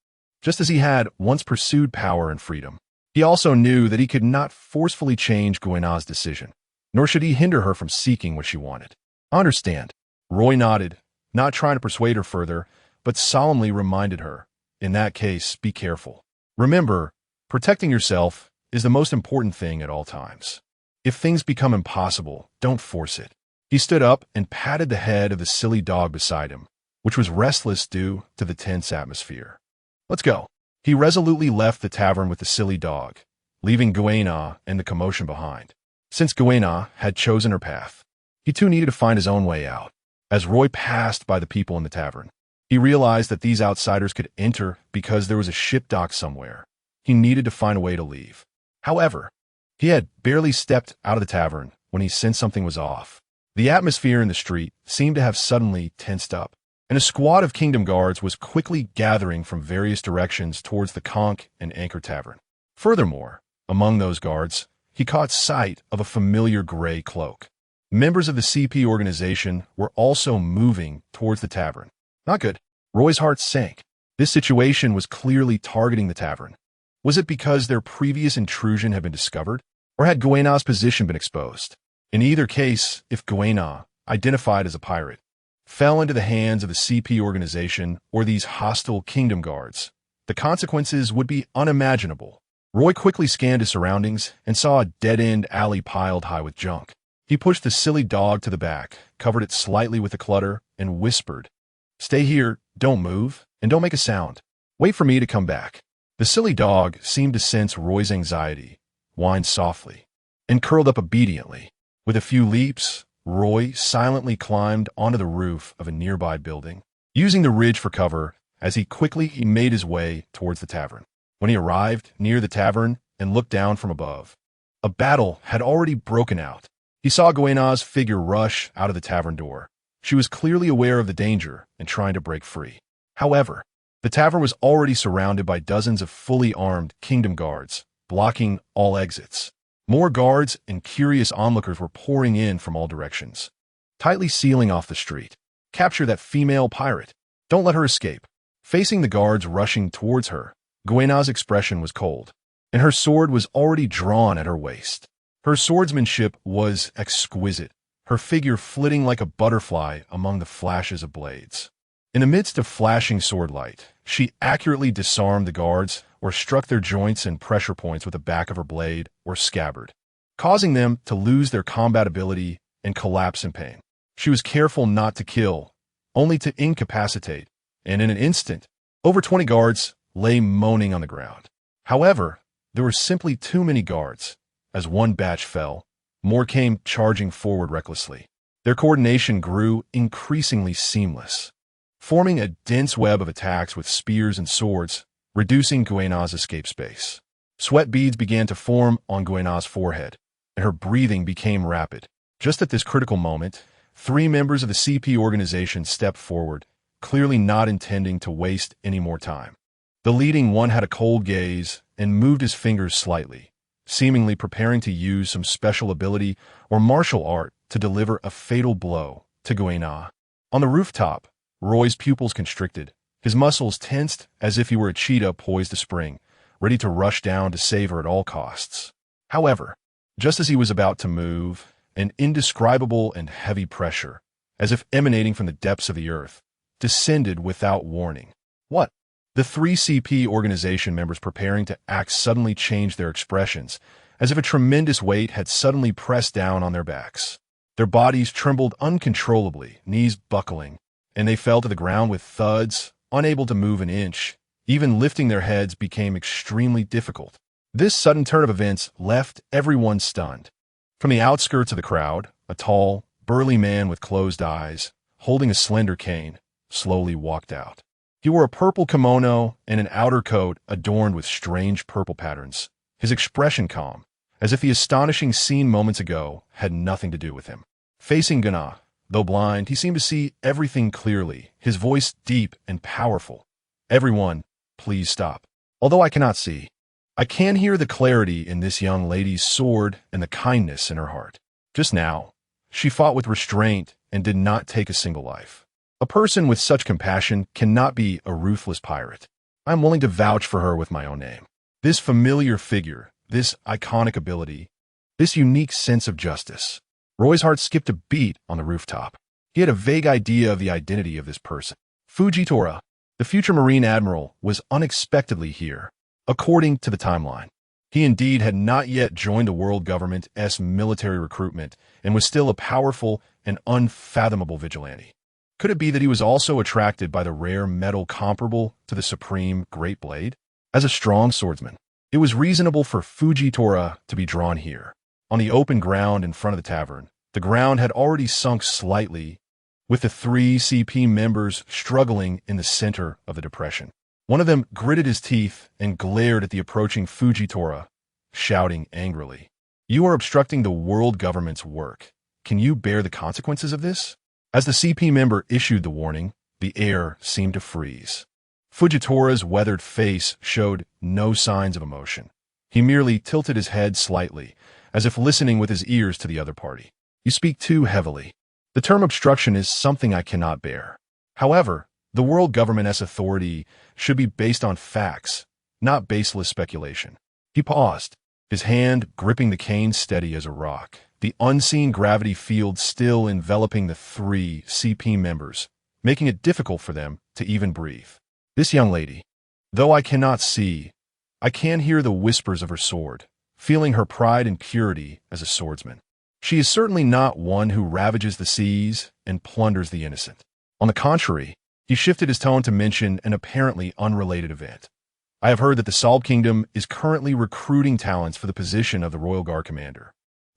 just as he had once pursued power and freedom. He also knew that he could not forcefully change Guina's decision, nor should he hinder her from seeking what she wanted. "I understand." Roy nodded, not trying to persuade her further, but solemnly reminded her, "In that case, be careful. Remember, protecting yourself is the most important thing at all times. If things become impossible, don't force it." He stood up and patted the head of the silly dog beside him, which was restless due to the tense atmosphere. "Let's go." He resolutely left the tavern with the silly dog, leaving Guina and the commotion behind. Since Guina had chosen her path, he too needed to find his own way out. As Roy passed by the people in the tavern, he realized that these outsiders could enter because there was a ship dock somewhere. He needed to find a way to leave. However, he had barely stepped out of the tavern when he sensed something was off. The atmosphere in the street seemed to have suddenly tensed up, and a squad of kingdom guards was quickly gathering from various directions towards the Conch and Anchor Tavern. Furthermore, among those guards, he caught sight of a familiar gray cloak. Members of the CP organization were also moving towards the tavern. Not good. Roy's heart sank. This situation was clearly targeting the tavern. Was it because their previous intrusion had been discovered, or had Guina's position been exposed? In either case, if Guina, identified as a pirate, fell into the hands of the CP organization or these hostile kingdom guards, the consequences would be unimaginable. Roy quickly scanned his surroundings and saw a dead-end alley piled high with junk. He pushed the silly dog to the back, covered it slightly with the clutter, and whispered, "Stay here, don't move, and don't make a sound. Wait for me to come back." The silly dog seemed to sense Roy's anxiety, whined softly, and curled up obediently. With a few leaps, Roy silently climbed onto the roof of a nearby building, using the ridge for cover as he made his way towards the tavern. When he arrived near the tavern and looked down from above, a battle had already broken out. He saw Guena's figure rush out of the tavern door. She was clearly aware of the danger and trying to break free. However, the tavern was already surrounded by dozens of fully armed kingdom guards, blocking all exits. More guards and curious onlookers were pouring in from all directions, tightly sealing off the street. "Capture that female pirate. Don't let her escape." Facing the guards rushing towards her, Guena's expression was cold, and her sword was already drawn at her waist. Her swordsmanship was exquisite, her figure flitting like a butterfly among the flashes of blades. In the midst of flashing sword light, she accurately disarmed the guards or struck their joints and pressure points with the back of her blade or scabbard, causing them to lose their combat ability and collapse in pain. She was careful not to kill, only to incapacitate, and in an instant, over 20 guards lay moaning on the ground. However, there were simply too many guards. As one batch fell, more came charging forward recklessly. Their coordination grew increasingly seamless, forming a dense web of attacks with spears and swords, reducing Guena's escape space. Sweat beads began to form on Guena's forehead, and her breathing became rapid. Just at this critical moment, 3 members of the CP organization stepped forward, clearly not intending to waste any more time. The leading one had a cold gaze and moved his fingers slightly, seemingly preparing to use some special ability or martial art to deliver a fatal blow to Guena. On the rooftop, Roy's pupils constricted, his muscles tensed as if he were a cheetah poised to spring, ready to rush down to save her at all costs. However, just as he was about to move, an indescribable and heavy pressure, as if emanating from the depths of the earth, descended without warning. What? The 3 CP organization members preparing to act suddenly changed their expressions, as if a tremendous weight had suddenly pressed down on their backs. Their bodies trembled uncontrollably, knees buckling, and they fell to the ground with thuds, unable to move an inch. Even lifting their heads became extremely difficult. This sudden turn of events left everyone stunned. From the outskirts of the crowd, a tall, burly man with closed eyes, holding a slender cane, slowly walked out. He wore a purple kimono and an outer coat adorned with strange purple patterns, his expression calm, as if the astonishing scene moments ago had nothing to do with him. Facing Gana, though blind, he seemed to see everything clearly, his voice deep and powerful. "Everyone, please stop. Although I cannot see, I can hear the clarity in this young lady's sword and the kindness in her heart. Just now, she fought with restraint and did not take a single life. A person with such compassion cannot be a ruthless pirate. I am willing to vouch for her with my own name. This familiar figure, this iconic ability, this unique sense of justice." Roy's heart skipped a beat on the rooftop. He had a vague idea of the identity of this person. Fujitora, the future Marine Admiral, was unexpectedly here, according to the timeline. He indeed had not yet joined the world government's military recruitment and was still a powerful and unfathomable vigilante. Could it be that he was also attracted by the rare metal comparable to the supreme Great Blade? As a strong swordsman, it was reasonable for Fujitora to be drawn here. On the open ground in front of the tavern, the ground had already sunk slightly, with the 3 CP members struggling in the center of the depression. One of them gritted his teeth and glared at the approaching Fujitora, shouting angrily, "You are obstructing the world government's work. Can you bear the consequences of this?" As the CP member issued the warning, the air seemed to freeze. Fujitora's weathered face showed no signs of emotion. He merely tilted his head slightly, as if listening with his ears to the other party. "You speak too heavily. The term obstruction is something I cannot bear. However, the world government's authority should be based on facts, not baseless speculation." He paused, his hand gripping the cane steady as a rock, the unseen gravity field still enveloping the 3 CP members, making it difficult for them to even breathe. "This young lady, Though I cannot see, I can hear the whispers of her sword, feeling her pride and purity as a swordsman. She is certainly not one who ravages the seas and plunders the innocent. On the contrary, he shifted his tone to mention an apparently unrelated event. I have heard that the Solb Kingdom is currently recruiting talents for the position of the Royal Guard Commander.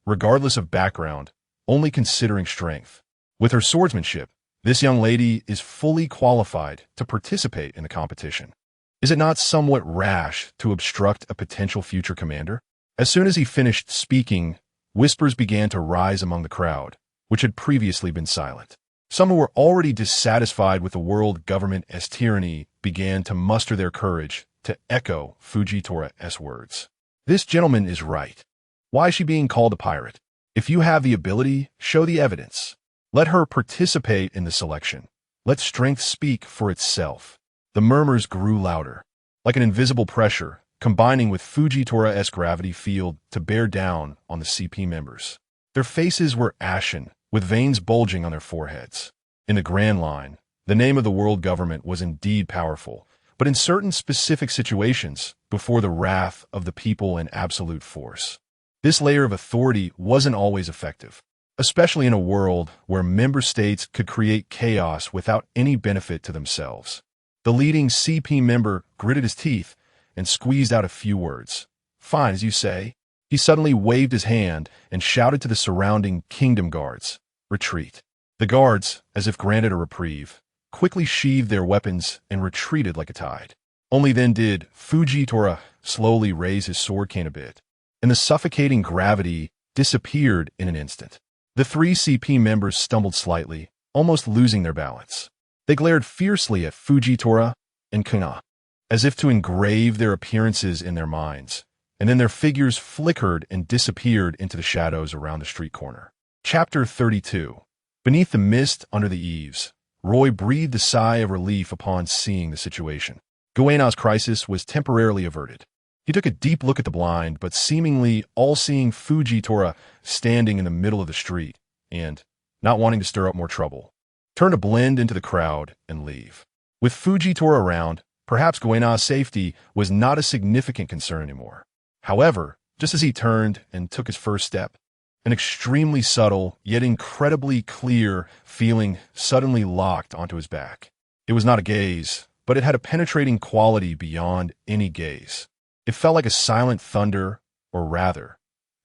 Regardless of background, only considering strength. With her swordsmanship, this young lady is fully qualified to participate in the competition. Is it not somewhat rash to obstruct a potential future commander? As soon as he finished speaking, whispers began to rise among the crowd, which had previously been silent. Some who were already dissatisfied with the world government as tyranny began to muster their courage to echo Fujitora-'s words. This gentleman is right. Why is she being called a pirate? If you have the ability, show the evidence. Let her participate in the selection. Let strength speak for itself. The murmurs grew louder, like an invisible pressure, combining with Fujitora-esque gravity field to bear down on the CP members. Their faces were ashen, with veins bulging on their foreheads. In the grand line, the name of the world government was indeed powerful, but in certain specific situations, before the wrath of the people in absolute force. This layer of authority wasn't always effective, especially in a world where member states could create chaos without any benefit to themselves. The leading CP member gritted his teeth and squeezed out a few words. Fine, as you say. He suddenly waved his hand and shouted to the surrounding kingdom guards, retreat. The guards, as if granted a reprieve, quickly sheathed their weapons and retreated like a tide. Only then did Fujitora slowly raise his sword cane a bit, and the suffocating gravity disappeared in an instant. The three CP members stumbled slightly, almost losing their balance. They glared fiercely at Fujitora and Kana, as if to engrave their appearances in their minds, and then their figures flickered and disappeared into the shadows around the street corner. Chapter 32. Beneath the mist under the eaves, Roy breathed a sigh of relief upon seeing the situation. Guena's crisis was temporarily averted. He took a deep look at the blind but seemingly all-seeing Fujitora standing in the middle of the street and, not wanting to stir up more trouble, turned to blend into the crowd and leave. With Fujitora around, perhaps Guena's safety was not a significant concern anymore. However, just as he turned and took his first step, an extremely subtle, yet incredibly clear feeling suddenly locked onto his back. It was not a gaze, but it had a penetrating quality beyond any gaze. It felt like a silent thunder, or rather,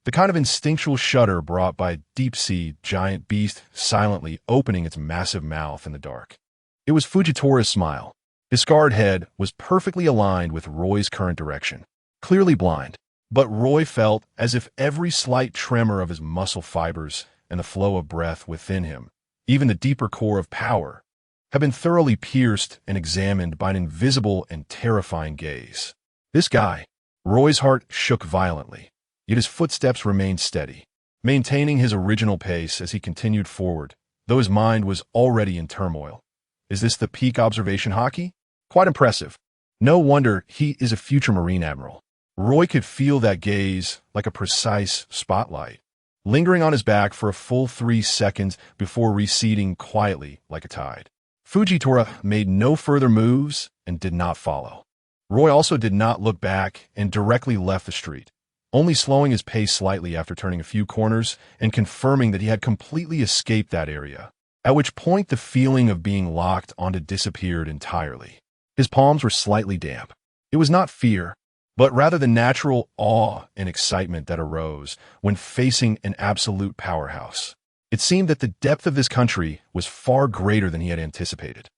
the kind of instinctual shudder brought by a deep-sea giant beast silently opening its massive mouth in the dark. It was Fujitora's smile. His scarred head was perfectly aligned with Roy's current direction. Clearly blind, but Roy felt as if every slight tremor of his muscle fibers and the flow of breath within him, even the deeper core of power, had been thoroughly pierced and examined by an invisible and terrifying gaze. This guy, Roy's heart shook violently, yet his footsteps remained steady, maintaining his original pace as he continued forward, though his mind was already in turmoil. Is this the peak observation Haki? Quite impressive. No wonder he is a future Marine Admiral. Roy could feel that gaze like a precise spotlight, lingering on his back for a full 3 seconds before receding quietly like a tide. Fujitora made no further moves and did not follow. Roy also did not look back and directly left the street, only slowing his pace slightly after turning a few corners and confirming that he had completely escaped that area, at which point the feeling of being locked onto disappeared entirely. His palms were slightly damp. It was not fear, but rather the natural awe and excitement that arose when facing an absolute powerhouse. It seemed that the depth of this country was far greater than he had anticipated.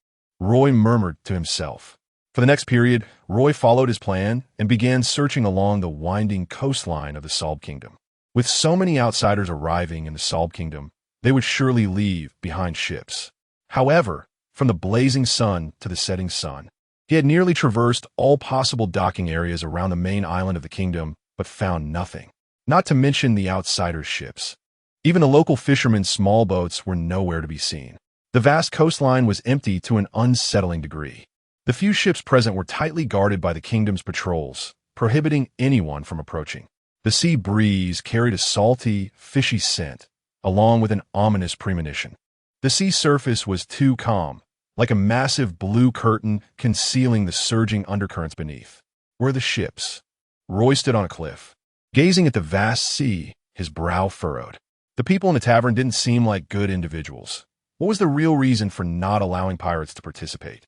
Roy murmured to himself. For the next period, Roy followed his plan and began searching along the winding coastline of the Solb Kingdom. With so many outsiders arriving in the Solb Kingdom, they would surely leave behind ships. However, from the blazing sun to the setting sun, he had nearly traversed all possible docking areas around the main island of the kingdom, but found nothing. Not to mention the outsiders' ships. Even the local fishermen's small boats were nowhere to be seen. The vast coastline was empty to an unsettling degree. The few ships present were tightly guarded by the kingdom's patrols, prohibiting anyone from approaching. The sea breeze carried a salty, fishy scent, along with an ominous premonition. The sea surface was too calm, like a massive blue curtain concealing the surging undercurrents beneath. Were the ships. Roy stood on a cliff, gazing at the vast sea, his brow furrowed. The people in the tavern didn't seem like good individuals. What was the real reason for not allowing pirates to participate?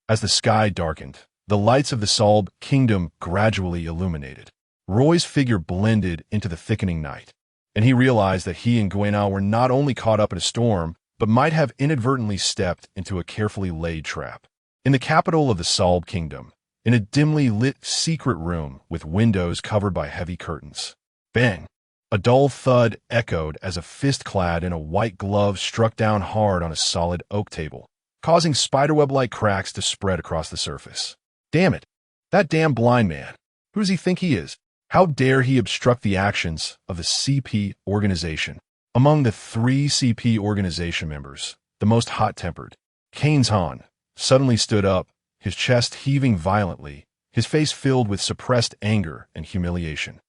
As the sky darkened, the lights of the Salb kingdom gradually illuminated. Roy's figure blended into the thickening night, and he realized that he and Gwenal were not only caught up in a storm, but might have inadvertently stepped into a carefully laid trap. In the capital of the Salb kingdom, in a dimly lit secret room with windows covered by heavy curtains. Bang! A dull thud echoed as a fist clad in a white glove struck down hard on a solid oak table, causing spiderweb-like cracks to spread across the surface. Damn it! That damn blind man! Who does he think he is? How dare he obstruct the actions of the CP organization? Among the 3 CP organization members, the most hot-tempered, Kane's Han, suddenly stood up, his chest heaving violently, his face filled with suppressed anger and humiliation.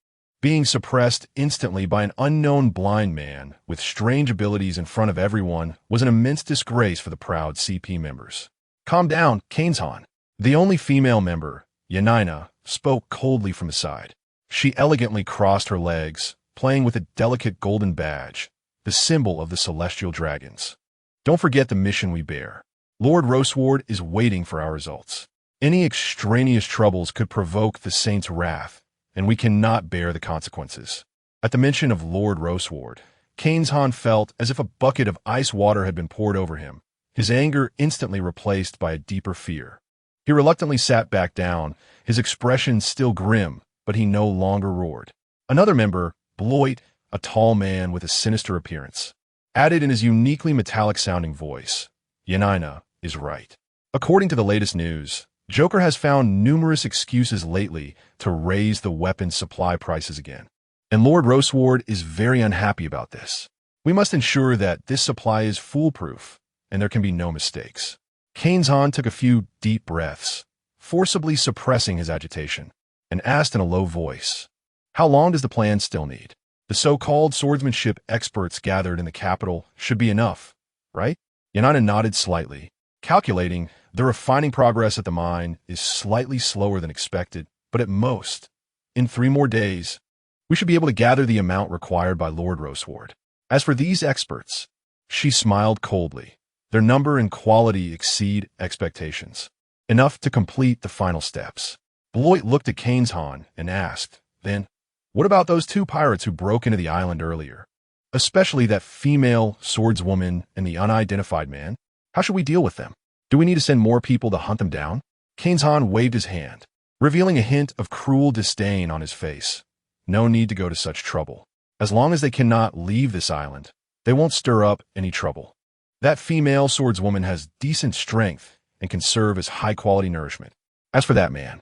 Being suppressed instantly by an unknown blind man with strange abilities in front of everyone was an immense disgrace for the proud CP members. Calm down, Kane's Han. The only female member, Yanina, spoke coldly from the side. She elegantly crossed her legs, playing with a delicate golden badge, the symbol of the celestial dragons. Don't forget the mission we bear. Lord Roseward is waiting for our results. Any extraneous troubles could provoke the Saint's wrath, and we cannot bear the consequences. At the mention of Lord Roseward, Kane's Han felt as if a bucket of ice water had been poured over him, his anger instantly replaced by a deeper fear. He reluctantly sat back down, his expression still grim, but he no longer roared. Another member, Bloit, a tall man with a sinister appearance, added in his uniquely metallic-sounding voice, Yanina is right. According to the latest news, Joker has found numerous excuses lately to raise the weapons supply prices again. And Lord Roseward is very unhappy about this. We must ensure that this supply is foolproof, and there can be no mistakes. Kane's Han took a few deep breaths, forcibly suppressing his agitation, and asked in a low voice, how long does the plan still need? The so-called swordsmanship experts gathered in the capital should be enough, right? Yanina nodded slightly, calculating the refining progress at the mine is slightly slower than expected, but at most, in 3 more days, we should be able to gather the amount required by Lord Roseward. As for these experts, she smiled coldly. Their number and quality exceed expectations, enough to complete the final steps. Bloit looked at Kane's Han and asked, then, what about those 2 pirates who broke into the island earlier? Especially that female swordswoman and the unidentified man? How should we deal with them? Do we need to send more people to hunt them down? Kane's Han waved his hand, revealing a hint of cruel disdain on his face. No need to go to such trouble. As long as they cannot leave this island, they won't stir up any trouble. That female swordswoman has decent strength and can serve as high-quality nourishment. As for that man,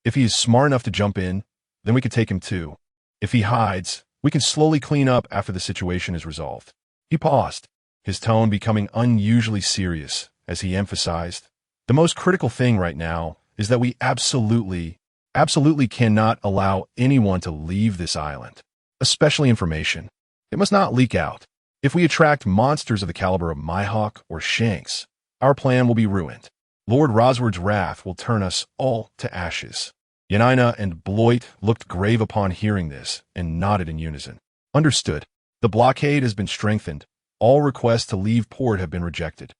if he is smart enough to jump in, then we could take him too. If he hides, we can slowly clean up after the situation is resolved. He paused, his tone becoming unusually serious as he emphasized, the most critical thing right now is that we absolutely cannot allow anyone to leave this island, especially information. It must not leak out. If we attract monsters of the caliber of Mihawk or Shanks, our plan will be ruined. Lord Roseward's wrath will turn us all to ashes. Yanina and Bloit looked grave upon hearing this and nodded in unison. Understood. The blockade has been strengthened. All requests to leave port have been rejected,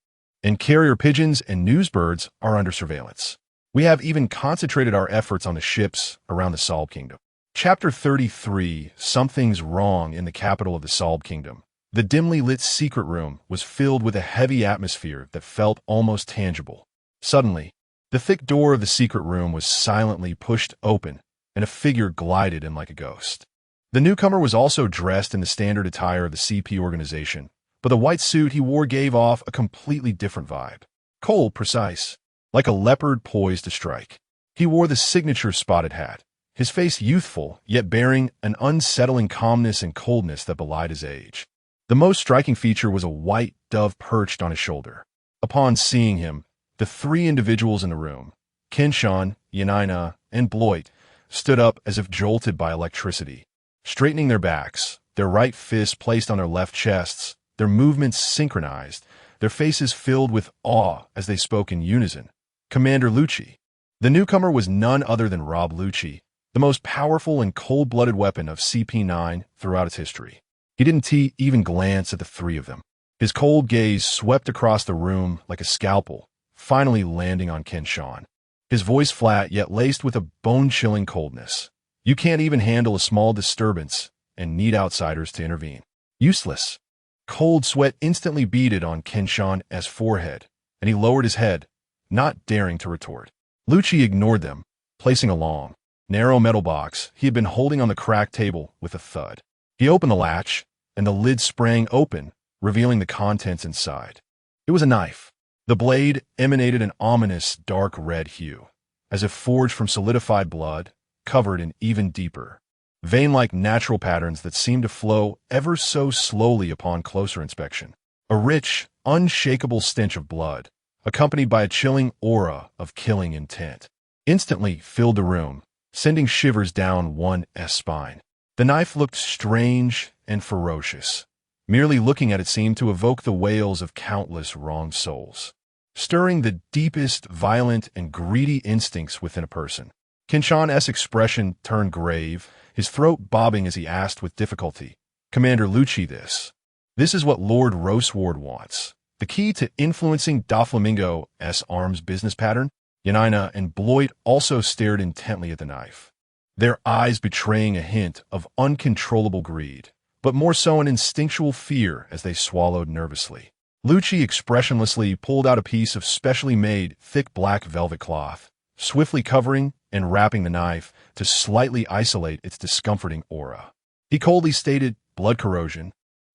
and carrier pigeons and newsbirds are under surveillance. We have even concentrated our efforts on the ships around the Salb Kingdom. Chapter 33, Something's Wrong in the Capital of the Salb Kingdom. The dimly lit secret room was filled with a heavy atmosphere that felt almost tangible. Suddenly, the thick door of the secret room was silently pushed open, and a figure glided in like a ghost. The newcomer was also dressed in the standard attire of the CP organization, but the white suit he wore gave off a completely different vibe. Cold, precise, like a leopard poised to strike. He wore the signature spotted hat, his face youthful, yet bearing an unsettling calmness and coldness that belied his age. The most striking feature was a white dove perched on his shoulder. Upon seeing him, the 3 individuals in the room, Kenshan, Yanina, and Bloit, stood up as if jolted by electricity. Straightening their backs, their right fists placed on their left chests, their movements synchronized, their faces filled with awe as they spoke in unison. Commander Lucci. The newcomer was none other than Rob Lucci, the most powerful and cold-blooded weapon of CP9 throughout its history. He didn't even glance at the three of them. His cold gaze swept across the room like a scalpel, finally landing on Kenshan. His voice flat yet laced with a bone-chilling coldness. You can't even handle a small disturbance and need outsiders to intervene. Useless. Cold sweat instantly beaded on Kenshan's forehead, and he lowered his head, not daring to retort. Lucci ignored them, placing a long, narrow metal box he had been holding on the cracked table with a thud. He opened the latch, and the lid sprang open, revealing the contents inside. It was a knife. The blade emanated an ominous dark red hue, as if forged from solidified blood, covered in even deeper, vein-like natural patterns that seemed to flow ever so slowly upon closer inspection. A rich, unshakable stench of blood, accompanied by a chilling aura of killing intent, instantly filled the room, sending shivers down one's spine. The knife looked strange and ferocious. Merely looking at it seemed to evoke the wails of countless wronged souls, stirring the deepest, violent, and greedy instincts within a person. Kenshan's expression turned grave, his throat bobbing as he asked with difficulty, Commander Lucci, this is what Lord Roseward wants. The key to influencing Doflamingo's arms business pattern? Yanina and Bloyd also stared intently at the knife, their eyes betraying a hint of uncontrollable greed, but more so an instinctual fear as they swallowed nervously. Lucci expressionlessly pulled out a piece of specially made, thick black velvet cloth, swiftly covering and wrapping the knife to slightly isolate its discomforting aura. He coldly stated, blood corrosion,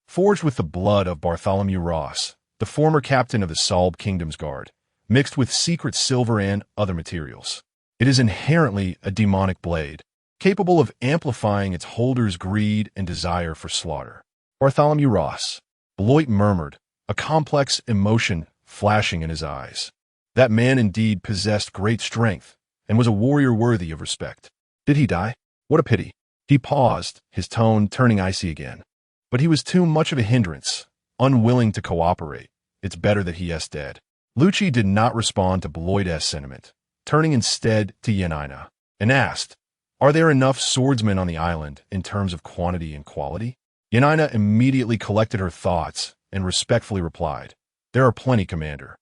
forged with the blood of Bartholomew Ross, the former captain of the Salb Kingdom's Guard, mixed with secret silver and other materials. It is inherently a demonic blade, capable of amplifying its holder's greed and desire for slaughter. Bartholomew Ross, Bloyd murmured, a complex emotion flashing in his eyes. That man indeed possessed great strength and was a warrior worthy of respect. Did he die? What a pity. He paused, his tone turning icy again. But he was too much of a hindrance, unwilling to cooperate. It's better that he is dead. Lucci did not respond to Bloyd's sentiment, turning instead to Yanina, and asked, are there enough swordsmen on the island in terms of quantity and quality? Yanina immediately collected her thoughts and respectfully replied, there are plenty, Commander.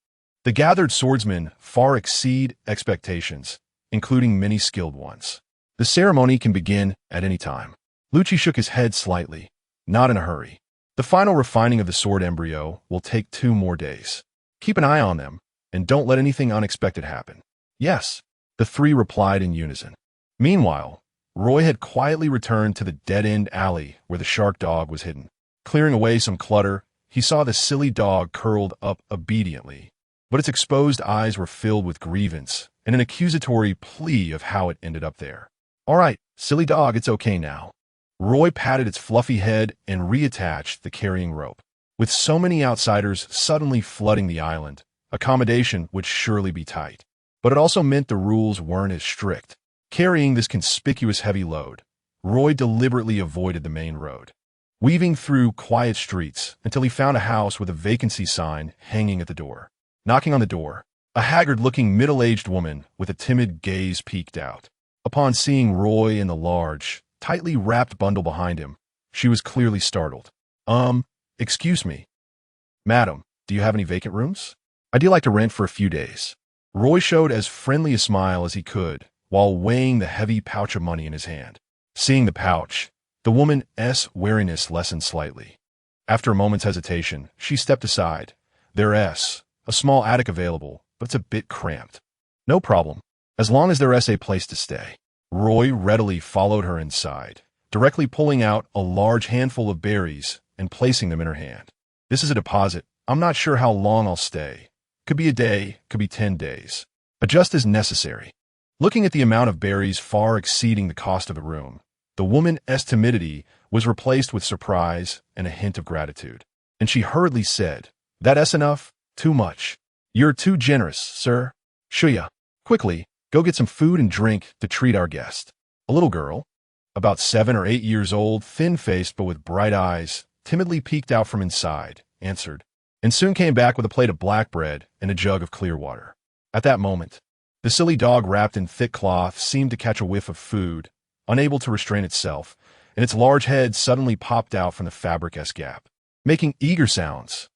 The gathered swordsmen far exceed expectations, including many skilled ones. The ceremony can begin at any time. Lucci shook his head slightly, not in a hurry. The final refining of the sword embryo will take 2 more days. Keep an eye on them, and don't let anything unexpected happen. Yes, the 3 replied in unison. Meanwhile, Roy had quietly returned to the dead-end alley where the shark dog was hidden. Clearing away some clutter, he saw the silly dog curled up obediently, but its exposed eyes were filled with grievance and an accusatory plea of how it ended up there. All right, silly dog, it's okay now. Roy patted its fluffy head and reattached the carrying rope. With so many outsiders suddenly flooding the island, accommodation would surely be tight. But it also meant the rules weren't as strict. Carrying this conspicuous heavy load, Roy deliberately avoided the main road, weaving through quiet streets until he found a house with a vacancy sign hanging at the door. Knocking on the door, a haggard-looking middle-aged woman with a timid gaze peeked out. Upon seeing Roy and the large, tightly wrapped bundle behind him, she was clearly startled. Excuse me. Madam, do you have any vacant rooms? I'd like to rent for a few days. Roy showed as friendly a smile as he could, while weighing the heavy pouch of money in his hand. Seeing the pouch, the woman's wariness lessened slightly. After a moment's hesitation, she stepped aside. There's a small attic available, but it's a bit cramped. No problem, as long as there's a place to stay. Roy readily followed her inside, directly pulling out a large handful of berries and placing them in her hand. This is a deposit. I'm not sure how long I'll stay. Could be a day, could be 10 days. Adjust as necessary. Looking at the amount of berries far exceeding the cost of the room, the woman's timidity was replaced with surprise and a hint of gratitude. And she hurriedly said, That's enough? Too much. You're too generous, sir. Shuya. Quickly, go get some food and drink to treat our guest. A little girl, about 7 or 8 years old, thin-faced but with bright eyes, timidly peeked out from inside, answered, and soon came back with a plate of black bread and a jug of clear water. At that moment, the silly dog wrapped in thick cloth seemed to catch a whiff of food, unable to restrain itself, and its large head suddenly popped out from the fabric-esque gap, making eager sounds.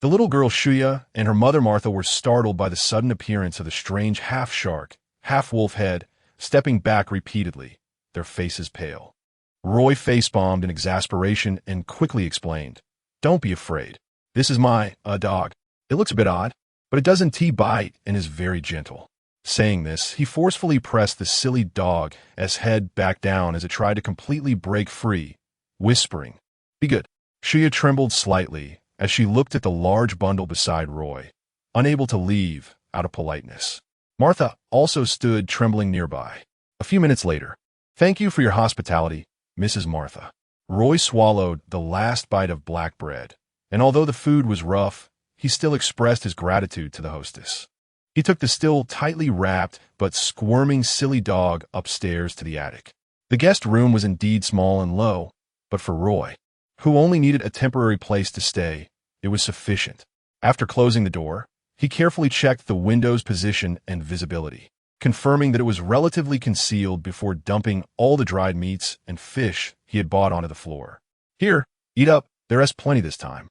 The little girl Shuya and her mother Martha were startled by the sudden appearance of the strange half-shark, half-wolf head, stepping back repeatedly, their faces pale. Roy face-bombed in exasperation and quickly explained, "Don't be afraid. This is my, dog. It looks a bit odd, but it doesn't bite and is very gentle." Saying this, he forcefully pressed the silly dog's head back down as it tried to completely break free, whispering, "Be good." Shuya trembled slightly as she looked at the large bundle beside Roy, unable to leave out of politeness. Martha also stood trembling nearby. A few minutes later, "Thank you for your hospitality, Mrs. Martha." Roy swallowed the last bite of black bread, and although the food was rough, he still expressed his gratitude to the hostess. He took the still tightly wrapped but squirming silly dog upstairs to the attic. The guest room was indeed small and low, but for Roy, who only needed a temporary place to stay, it was sufficient. After closing the door, he carefully checked the window's position and visibility, confirming that it was relatively concealed before dumping all the dried meats and fish he had bought onto the floor. "Here, eat up, there's plenty this time."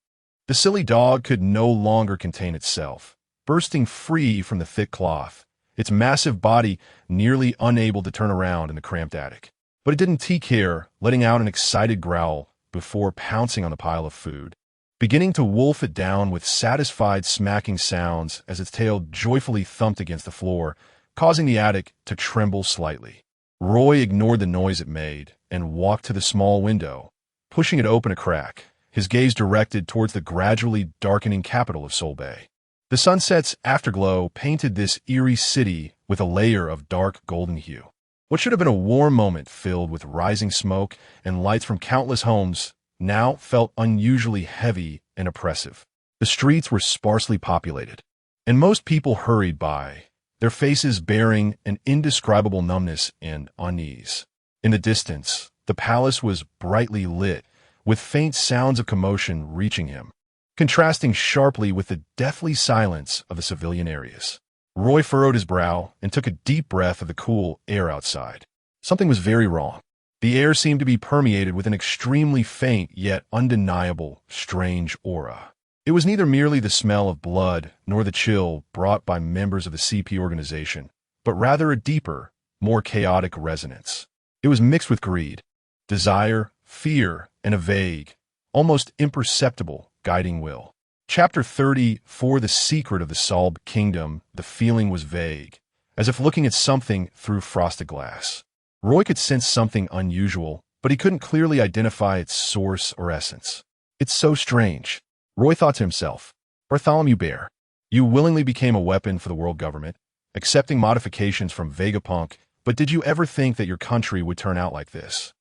The silly dog could no longer contain itself, bursting free from the thick cloth, its massive body nearly unable to turn around in the cramped attic. But it didn't care, letting out an excited growl before pouncing on the pile of food, beginning to wolf it down with satisfied smacking sounds as its tail joyfully thumped against the floor, causing the attic to tremble slightly. Roy ignored the noise it made and walked to the small window, pushing it open a crack, his gaze directed towards the gradually darkening capital of Seoul Bay. The sunset's afterglow painted this eerie city with a layer of dark golden hue. What should have been a warm moment filled with rising smoke and lights from countless homes now felt unusually heavy and oppressive. The streets were sparsely populated, and most people hurried by, their faces bearing an indescribable numbness and unease. In the distance, the palace was brightly lit, with faint sounds of commotion reaching him, contrasting sharply with the deathly silence of the civilian areas. Roy furrowed his brow and took a deep breath of the cool air outside. Something was very wrong. The air seemed to be permeated with an extremely faint yet undeniable, strange aura. It was neither merely the smell of blood nor the chill brought by members of the CP organization, but rather a deeper, more chaotic resonance. It was mixed with greed, desire, fear, and a vague, almost imperceptible, guiding will. Chapter 30, For the Secret of the Salb Kingdom, the feeling was vague, as if looking at something through frosted glass. Roy could sense something unusual, but he couldn't clearly identify its source or essence. "It's so strange," Roy thought to himself. "Bartholomew Bear, you willingly became a weapon for the world government, accepting modifications from Vegapunk, but did you ever think that your country would turn out like this?"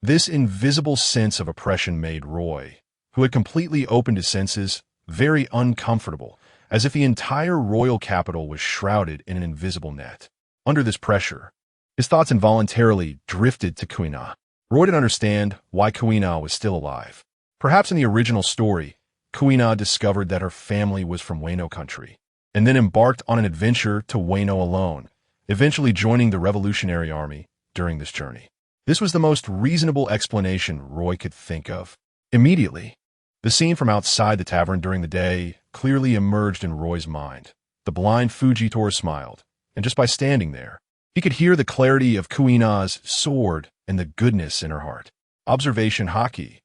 This invisible sense of oppression made Roy, who had completely opened his senses, very uncomfortable, as if the entire royal capital was shrouded in an invisible net. Under this pressure, his thoughts involuntarily drifted to Kuina. Roy didn't understand why Kuina was still alive. Perhaps in the original story, Kuina discovered that her family was from Wano country, and then embarked on an adventure to Wano alone, eventually joining the Revolutionary Army during this journey. This was the most reasonable explanation Roy could think of. Immediately, the scene from outside the tavern during the day clearly emerged in Roy's mind. The blind Fujitora smiled, and just by standing there, he could hear the clarity of Kuina's sword and the goodness in her heart. Observation Haki,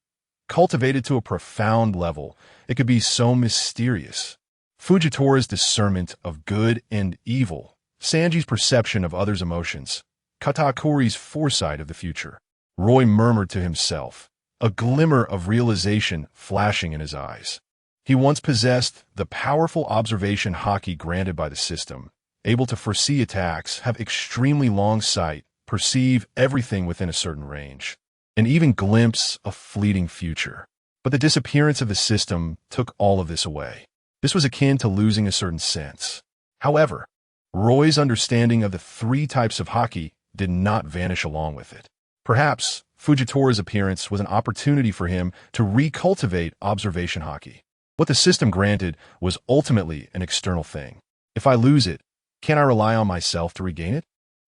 cultivated to a profound level, it could be so mysterious. Fujitora's discernment of good and evil, Sanji's perception of others' emotions, Katakuri's foresight of the future. Roy murmured to himself, a glimmer of realization flashing in his eyes. He once possessed the powerful observation Haki granted by the system, able to foresee attacks, have extremely long sight, perceive everything within a certain range, and even glimpse a fleeting future. But the disappearance of the system took all of this away. This was akin to losing a certain sense. However, Roy's understanding of the three types of Haki did not vanish along with it. Perhaps Fujitora's appearance was an opportunity for him to recultivate observation Haki. What the system granted was ultimately an external thing. If I lose it, can I rely on myself to regain it?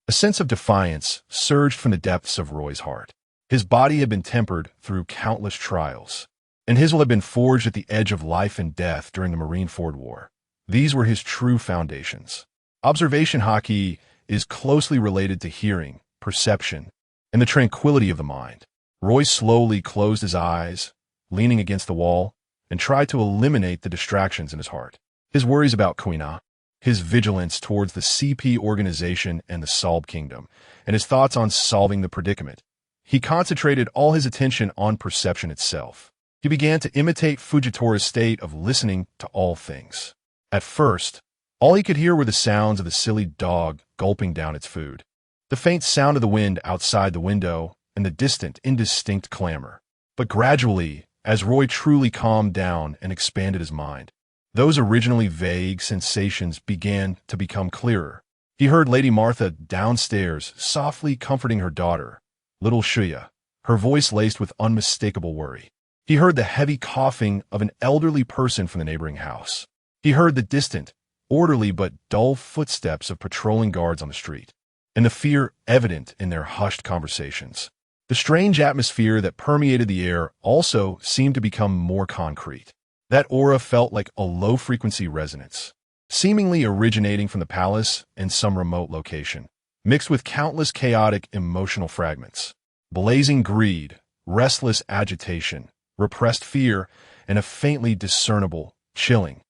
A sense of defiance surged from the depths of Roy's heart. His body had been tempered through countless trials, and his will had been forged at the edge of life and death during the Marineford War. These were his true foundations. Observation Haki is closely related to hearing, perception, and the tranquility of the mind. Roy slowly closed his eyes, leaning against the wall, and tried to eliminate the distractions in his heart. His worries about Kuina, his vigilance towards the CP organization and the Salb Kingdom, and his thoughts on solving the predicament. He concentrated all his attention on perception itself. He began to imitate Fujitora's state of listening to all things. At first, all he could hear were the sounds of the silly dog gulping down its food, the faint sound of the wind outside the window, and the distant, indistinct clamor. But gradually, as Roy truly calmed down and expanded his mind, those originally vague sensations began to become clearer. He heard Lady Martha downstairs softly comforting her daughter, little Shuya, her voice laced with unmistakable worry. He heard the heavy coughing of an elderly person from the neighboring house. He heard the distant, orderly but dull footsteps of patrolling guards on the street, and the fear evident in their hushed conversations. The strange atmosphere that permeated the air also seemed to become more concrete. That aura felt like a low-frequency resonance, seemingly originating from the palace in some remote location, mixed with countless chaotic emotional fragments. Blazing greed, restless agitation, repressed fear, and a faintly discernible, chilling,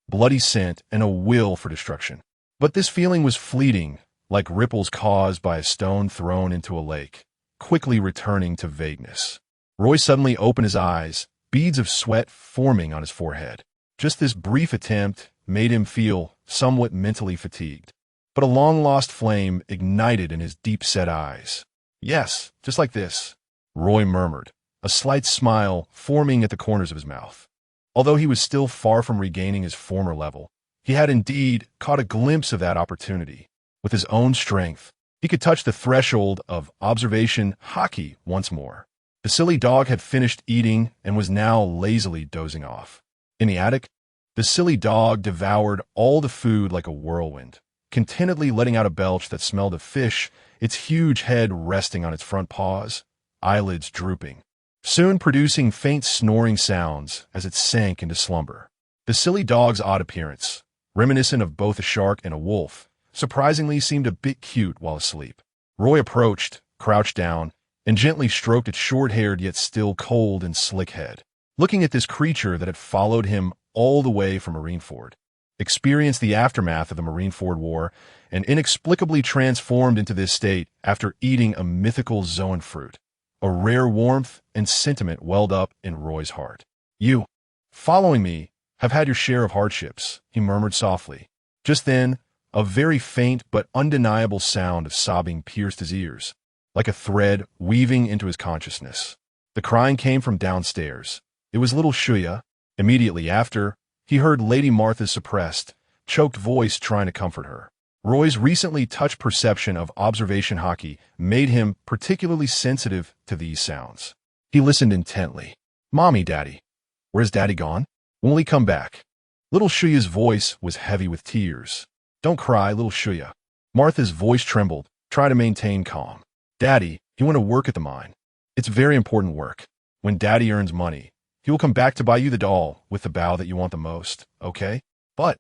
bloody scent and a will for destruction. But this feeling was fleeting, like ripples caused by a stone thrown into a lake, quickly returning to vagueness. Roy suddenly opened his eyes, beads of sweat forming on his forehead. Just this brief attempt made him feel somewhat mentally fatigued. But a long-lost flame ignited in his deep-set eyes. "Yes, just like this," Roy murmured, a slight smile forming at the corners of his mouth. Although he was still far from regaining his former level, he had indeed caught a glimpse of that opportunity. With his own strength, he could touch the threshold of observation Haki once more. The silly dog had finished eating and was now lazily dozing off. In the attic, the silly dog devoured all the food like a whirlwind, contentedly letting out a belch that smelled of fish, its huge head resting on its front paws, eyelids drooping, soon producing faint snoring sounds as it sank into slumber. The silly dog's odd appearance, reminiscent of both a shark and a wolf, surprisingly seemed a bit cute while asleep. Roy approached, crouched down, and gently stroked its short-haired yet still cold and slick head. Looking at this creature that had followed him all the way from Marineford, experienced the aftermath of the Marineford War, and inexplicably transformed into this state after eating a mythical zoan fruit. A rare warmth and sentiment welled up in Roy's heart. "You, following me, have had your share of hardships," he murmured softly. Just then, a very faint but undeniable sound of sobbing pierced his ears, like a thread weaving into his consciousness. The crying came from downstairs. It was little Shuya. Immediately after, he heard Lady Martha's suppressed, choked voice trying to comfort her. Roy's recently touched perception of observation Haki made him particularly sensitive to these sounds. He listened intently. "Mommy, Daddy. Where's Daddy gone? When will he come back?" Little Shuya's voice was heavy with tears. "Don't cry, little Shuya." Martha's voice trembled. Try to maintain calm. "Daddy, he went to work at the mine. It's very important work. When Daddy earns money, he will come back to buy you the doll with the bow that you want the most, okay? But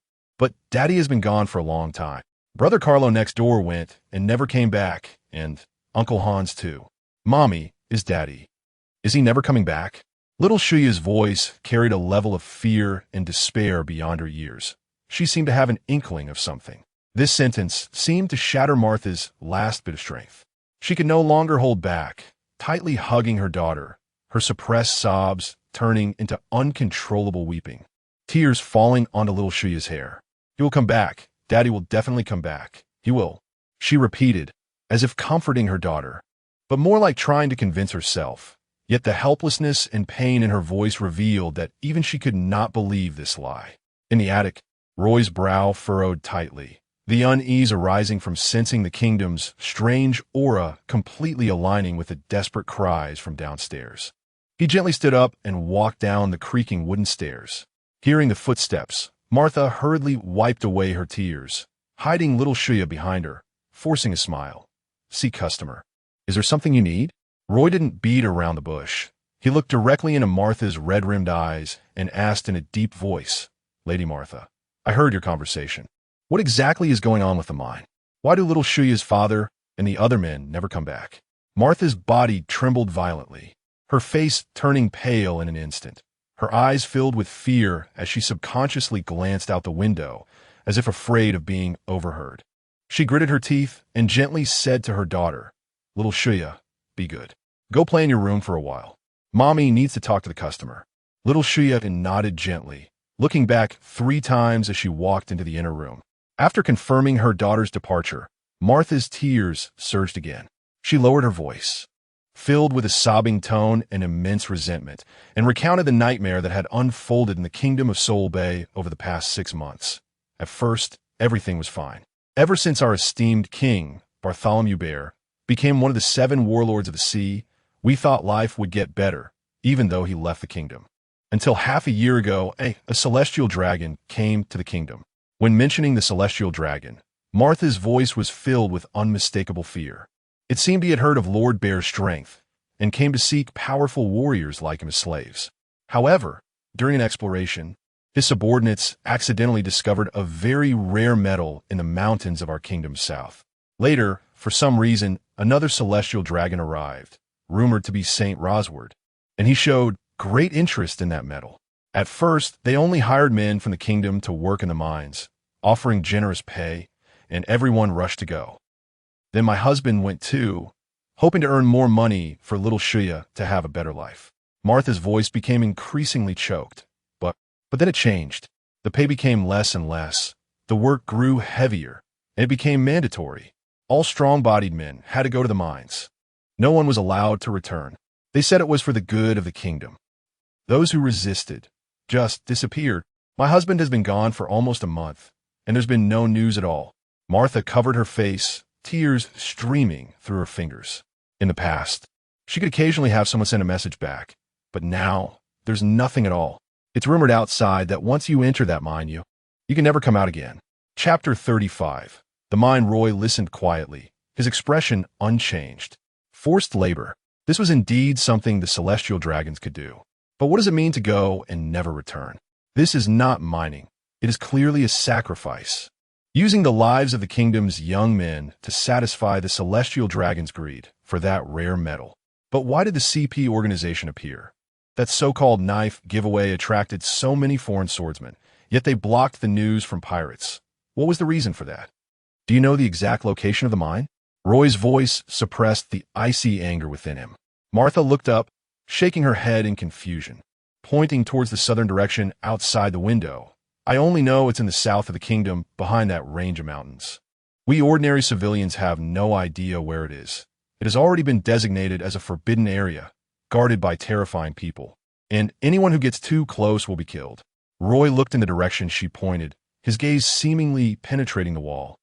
Daddy has been gone for a long time. Brother Carlo next door went and never came back, and Uncle Hans too. Mommy, is Daddy. Is he never coming back?" Little Shuya's voice carried a level of fear and despair beyond her years. She seemed to have an inkling of something. This sentence seemed to shatter Martha's last bit of strength. She could no longer hold back, tightly hugging her daughter, her suppressed sobs turning into uncontrollable weeping, tears falling onto little Shuya's hair. "He will come back. Daddy will definitely come back. He will," she repeated, as if comforting her daughter, but more like trying to convince herself. Yet the helplessness and pain in her voice revealed that even she could not believe this lie. In the attic, Roy's brow furrowed tightly, the unease arising from sensing the kingdom's strange aura completely aligning with the desperate cries from downstairs. He gently stood up and walked down the creaking wooden stairs. Hearing the footsteps, Martha hurriedly wiped away her tears, hiding little Shuya behind her, forcing a smile. "See, customer. Is there something you need?" Roy didn't beat around the bush. He looked directly into Martha's red-rimmed eyes and asked in a deep voice, "Lady Martha, I heard your conversation. What exactly is going on with the mine? Why do little Shuya's father and the other men never come back?" Martha's body trembled violently, her face turning pale in an instant. Her eyes filled with fear as she subconsciously glanced out the window, as if afraid of being overheard. She gritted her teeth and gently said to her daughter, "Little Shuya, be good. Go play in your room for a while. Mommy needs to talk to the customer." Little Shuya nodded gently, looking back 3 times as she walked into the inner room. After confirming her daughter's departure, Martha's tears surged again. She lowered her voice, filled with a sobbing tone and immense resentment, and recounted the nightmare that had unfolded in the kingdom of Soul Bay over the past 6 months. At first, everything was fine. Ever since our esteemed king, Bartholomew Bear, became one of the 7 warlords of the sea, we thought life would get better, even though he left the kingdom. Until half a year ago, a celestial dragon came to the kingdom. When mentioning the celestial dragon, Martha's voice was filled with unmistakable fear. It seemed he had heard of Lord Bear's strength and came to seek powerful warriors like him as slaves. However, during an exploration, his subordinates accidentally discovered a very rare metal in the mountains of our kingdom's south. Later, for some reason, another celestial dragon arrived, rumored to be Saint Rosward, and he showed great interest in that metal. At first, they only hired men from the kingdom to work in the mines, offering generous pay, and everyone rushed to go. Then my husband went too, hoping to earn more money for little Shuya to have a better life. Martha's voice became increasingly choked, but then it changed. The pay became less and less. The work grew heavier, and it became mandatory. All strong-bodied men had to go to the mines. No one was allowed to return. They said it was for the good of the kingdom. Those who resisted just disappeared. My husband has been gone for almost a month, and there's been no news at all. Martha covered her face, tears streaming through her fingers. In the past, she could occasionally have someone send a message back, but now there's nothing at all. It's rumored outside that once you enter that mine, you can never come out again. Chapter 35. The mine. Roy listened quietly, his expression unchanged. Forced labor. This was indeed something the celestial dragons could do. But what does it mean to go and never return? This is not mining. It is clearly a sacrifice, using the lives of the kingdom's young men to satisfy the celestial dragon's greed for that rare metal. But why did the CP organization appear? That so-called knife giveaway attracted so many foreign swordsmen, yet they blocked the news from pirates. What was the reason for that? Do you know the exact location of the mine? Roy's voice suppressed the icy anger within him. Martha looked up, shaking her head in confusion, pointing towards the southern direction outside the window. "I only know it's in the south of the kingdom, behind that range of mountains. We ordinary civilians have no idea where it is. It has already been designated as a forbidden area, guarded by terrifying people, and anyone who gets too close will be killed." Roy looked in the direction she pointed, his gaze seemingly penetrating the wall,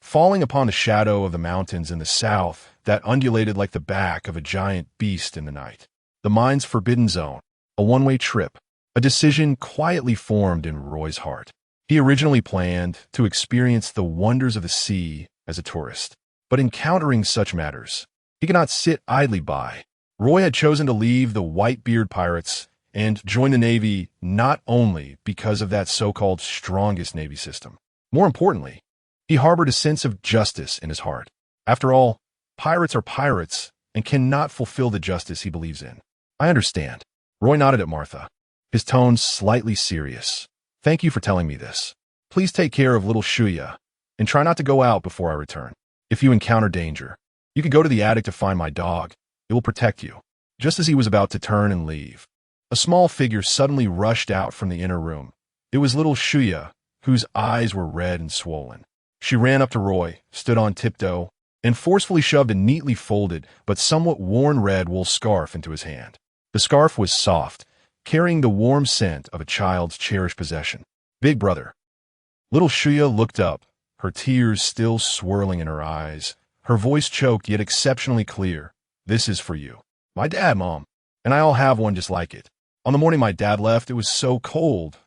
falling upon the shadow of the mountains in the south that undulated like the back of a giant beast in the night. The mine's forbidden zone, a one-way trip, a decision quietly formed in Roy's heart. He originally planned to experience the wonders of the sea as a tourist, but encountering such matters, he could not sit idly by. Roy had chosen to leave the Whitebeard Pirates and join the Navy not only because of that so-called strongest Navy system. More importantly, he harbored a sense of justice in his heart. After all, pirates are pirates and cannot fulfill the justice he believes in. "I understand." Roy nodded at Martha, his tone slightly serious. "Thank you for telling me this. Please take care of little Shuya and try not to go out before I return. If you encounter danger, you can go to the attic to find my dog. It will protect you." Just as he was about to turn and leave, a small figure suddenly rushed out from the inner room. It was little Shuya, whose eyes were red and swollen. She ran up to Roy, stood on tiptoe, and forcefully shoved a neatly folded but somewhat worn red wool scarf into his hand. The scarf was soft, carrying the warm scent of a child's cherished possession. "Big brother." Little Shuya looked up, her tears still swirling in her eyes, her voice choked yet exceptionally clear. "This is for you." "My dad, Mom, and I all have one just like it." On the morning my dad left, it was so cold,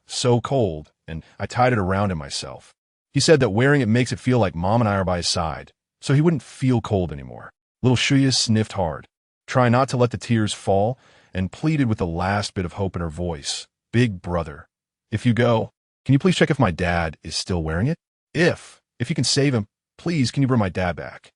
and I tied it around him myself. He said that wearing it makes it feel like Mom and I are by his side, so he wouldn't feel cold anymore. Little Shuya sniffed hard, trying not to let the tears fall, and pleaded with the last bit of hope in her voice. Big brother, if you go, can you please check if my dad is still wearing it? If you can save him, please can you bring my dad back?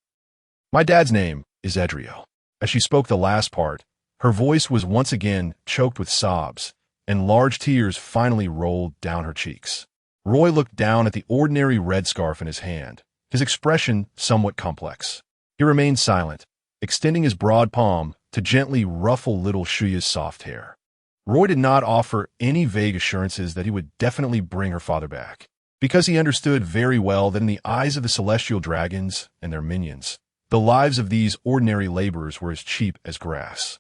My dad's name is Edriel. As she spoke the last part, her voice was once again choked with sobs, and large tears finally rolled down her cheeks. Roy looked down at the ordinary red scarf in his hand, his expression somewhat complex. He remained silent, extending his broad palm to gently ruffle little Shuya's soft hair. Roy did not offer any vague assurances that he would definitely bring her father back, because he understood very well that in the eyes of the celestial dragons and their minions, the lives of these ordinary laborers were as cheap as grass.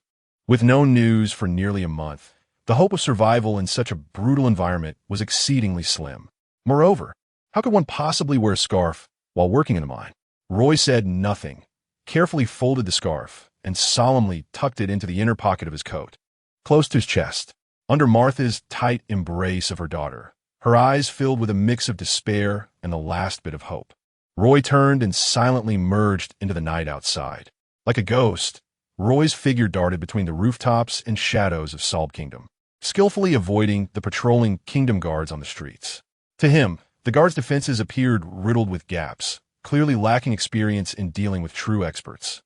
With no news for nearly a month, the hope of survival in such a brutal environment was exceedingly slim. Moreover, how could one possibly wear a scarf while working in a mine? Roy said nothing, carefully folded the scarf, and solemnly tucked it into the inner pocket of his coat, close to his chest, under Martha's tight embrace of her daughter, her eyes filled with a mix of despair and the last bit of hope. Roy turned and silently merged into the night outside. Like a ghost, Roy's figure darted between the rooftops and shadows of Salt Kingdom, skillfully avoiding the patrolling kingdom guards on the streets. To him, the guards' defenses appeared riddled with gaps, clearly lacking experience in dealing with true experts.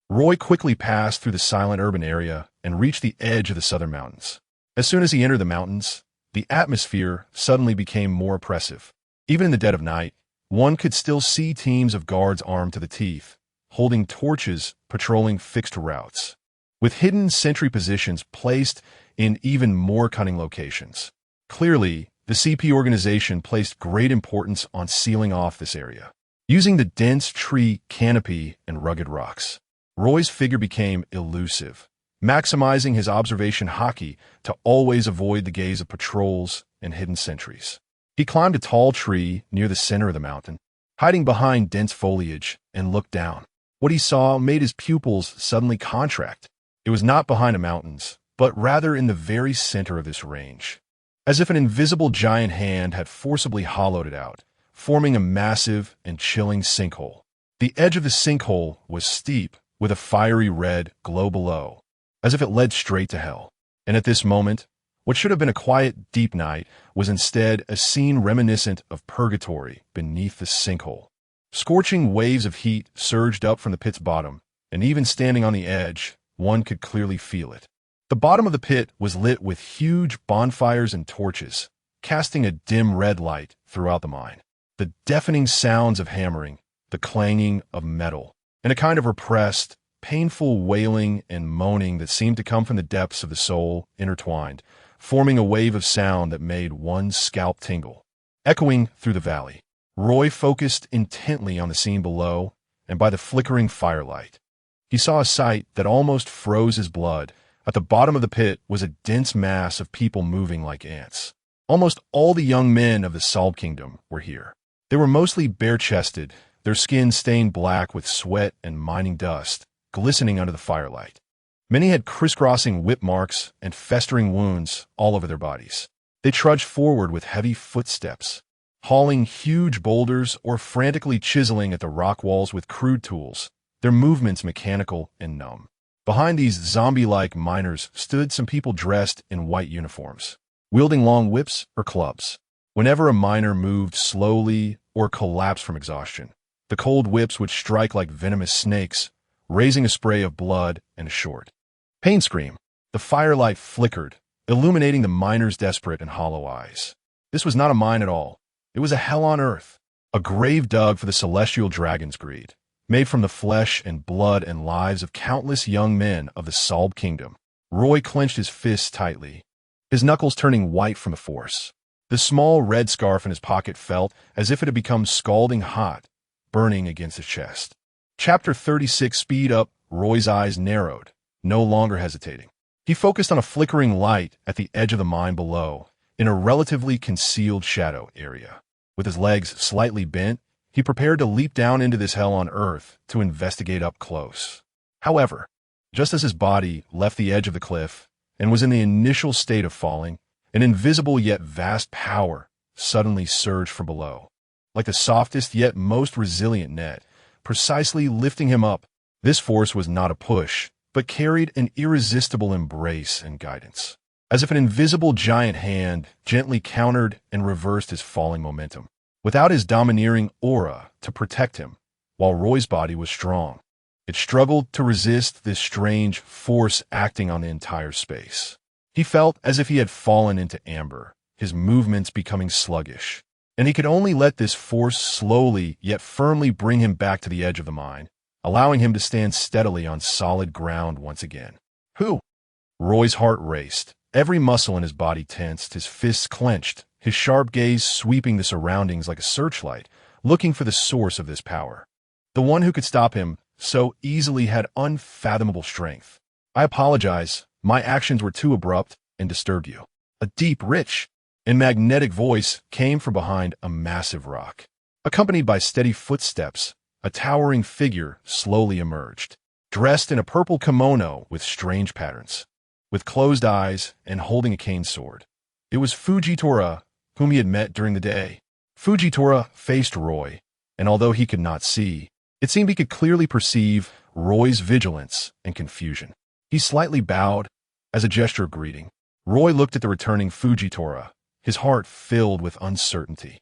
Roy quickly passed through the silent urban area and reached the edge of the southern mountains. As soon as he entered the mountains, the atmosphere suddenly became more oppressive. Even in the dead of night, one could still see teams of guards armed to the teeth, holding torches patrolling fixed routes, with hidden sentry positions placed in even more cunning locations. Clearly, the CP organization placed great importance on sealing off this area, using the dense tree canopy and rugged rocks. Roy's figure became elusive, maximizing his observation Haki to always avoid the gaze of patrols and hidden sentries. He climbed a tall tree near the center of the mountain, hiding behind dense foliage, and looked down. What he saw made his pupils suddenly contract. It was not behind the mountains, but rather in the very center of this range, as if an invisible giant hand had forcibly hollowed it out, forming a massive and chilling sinkhole. The edge of the sinkhole was steep, with a fiery red glow below, as if it led straight to hell. And at this moment, what should have been a quiet, deep night was instead a scene reminiscent of purgatory beneath the sinkhole. Scorching waves of heat surged up from the pit's bottom, and even standing on the edge, one could clearly feel it. The bottom of the pit was lit with huge bonfires and torches, casting a dim red light throughout the mine. The deafening sounds of hammering, the clanging of metal, and a kind of repressed, painful wailing and moaning that seemed to come from the depths of the soul intertwined, forming a wave of sound that made one's scalp tingle. Echoing through the valley, Roy focused intently on the scene below, and by the flickering firelight, he saw a sight that almost froze his blood. At the bottom of the pit was a dense mass of people moving like ants. Almost all the young men of the Salt Kingdom were here. They were mostly bare-chested, their skin stained black with sweat and mining dust, glistening under the firelight. Many had crisscrossing whip marks and festering wounds all over their bodies. They trudged forward with heavy footsteps, hauling huge boulders or frantically chiseling at the rock walls with crude tools, their movements mechanical and numb. Behind these zombie-like miners stood some people dressed in white uniforms, wielding long whips or clubs. Whenever a miner moved slowly or collapsed from exhaustion, the cold whips would strike like venomous snakes, raising a spray of blood and a short pain scream. The firelight flickered, illuminating the miner's desperate and hollow eyes. This was not a mine at all. It was a hell on earth, a grave dug for the celestial dragon's greed, made from the flesh and blood and lives of countless young men of the Salt Kingdom. Roy clenched his fists tightly, his knuckles turning white from the force. The small red scarf in his pocket felt as if it had become scalding hot, burning against his chest. Chapter 36 Speed Up. Roy's eyes narrowed, no longer hesitating. He focused on a flickering light at the edge of the mine below, in a relatively concealed shadow area. With his legs slightly bent, he prepared to leap down into this hell on earth to investigate up close. However, just as his body left the edge of the cliff and was in the initial state of falling, an invisible yet vast power suddenly surged from below, like the softest yet most resilient net, precisely lifting him up. This force was not a push, but carried an irresistible embrace and guidance, as if an invisible giant hand gently countered and reversed his falling momentum. Without his domineering aura to protect him, while Roy's body was strong, it struggled to resist this strange force acting on the entire space. He felt as if he had fallen into amber, his movements becoming sluggish, and he could only let this force slowly yet firmly bring him back to the edge of the mine, allowing him to stand steadily on solid ground once again. Who? Roy's heart raced, every muscle in his body tensed, his fists clenched, his sharp gaze sweeping the surroundings like a searchlight, looking for the source of this power. The one who could stop him so easily had unfathomable strength. I apologize, my actions were too abrupt and disturbed you. A deep, rich, and magnetic voice came from behind a massive rock. Accompanied by steady footsteps, a towering figure slowly emerged, dressed in a purple kimono with strange patterns, with closed eyes and holding a cane sword. It was Fujitora, whom he had met during the day. Fujitora faced Roy, and although he could not see, it seemed he could clearly perceive Roy's vigilance and confusion. He slightly bowed as a gesture of greeting. Roy looked at the returning Fujitora, his heart filled with uncertainty,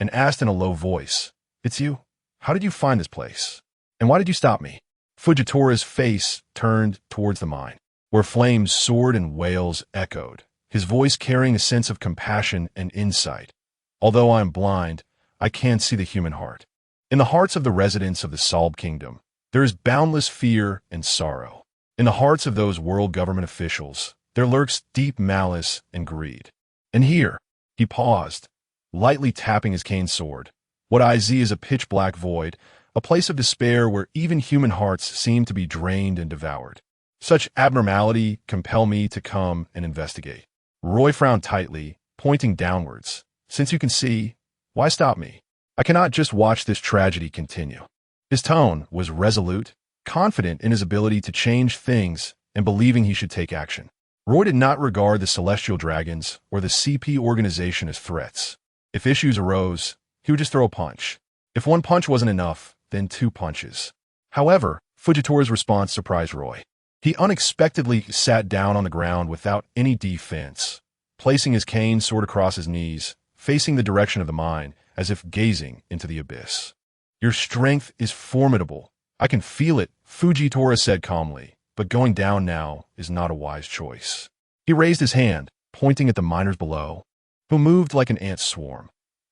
and asked in a low voice, "It's you? How did you find this place? And why did you stop me?" Fujitora's face turned towards the mine, where flames soared and wails echoed, his voice carrying a sense of compassion and insight. "Although I am blind, I can see the human heart. In the hearts of the residents of the Salb Kingdom, there is boundless fear and sorrow. In the hearts of those world government officials, there lurks deep malice and greed. And here," he paused, lightly tapping his cane sword, "what I see is a pitch-black void, a place of despair where even human hearts seem to be drained and devoured. Such abnormality compel me to come and investigate." Roy frowned tightly, pointing downwards. "Since you can see, why stop me? I cannot just watch this tragedy continue." His tone was resolute, confident in his ability to change things and believing he should take action. Roy did not regard the Celestial Dragons or the CP organization as threats. If issues arose, he would just throw a punch. If one punch wasn't enough, then two punches. However, Fujitora's response surprised Roy. He unexpectedly sat down on the ground without any defense, placing his cane sword across his knees, facing the direction of the mine, as if gazing into the abyss. "Your strength is formidable. I can feel it," Fujitora said calmly, "but going down now is not a wise choice." He raised his hand, pointing at the miners below, who moved like an ant swarm.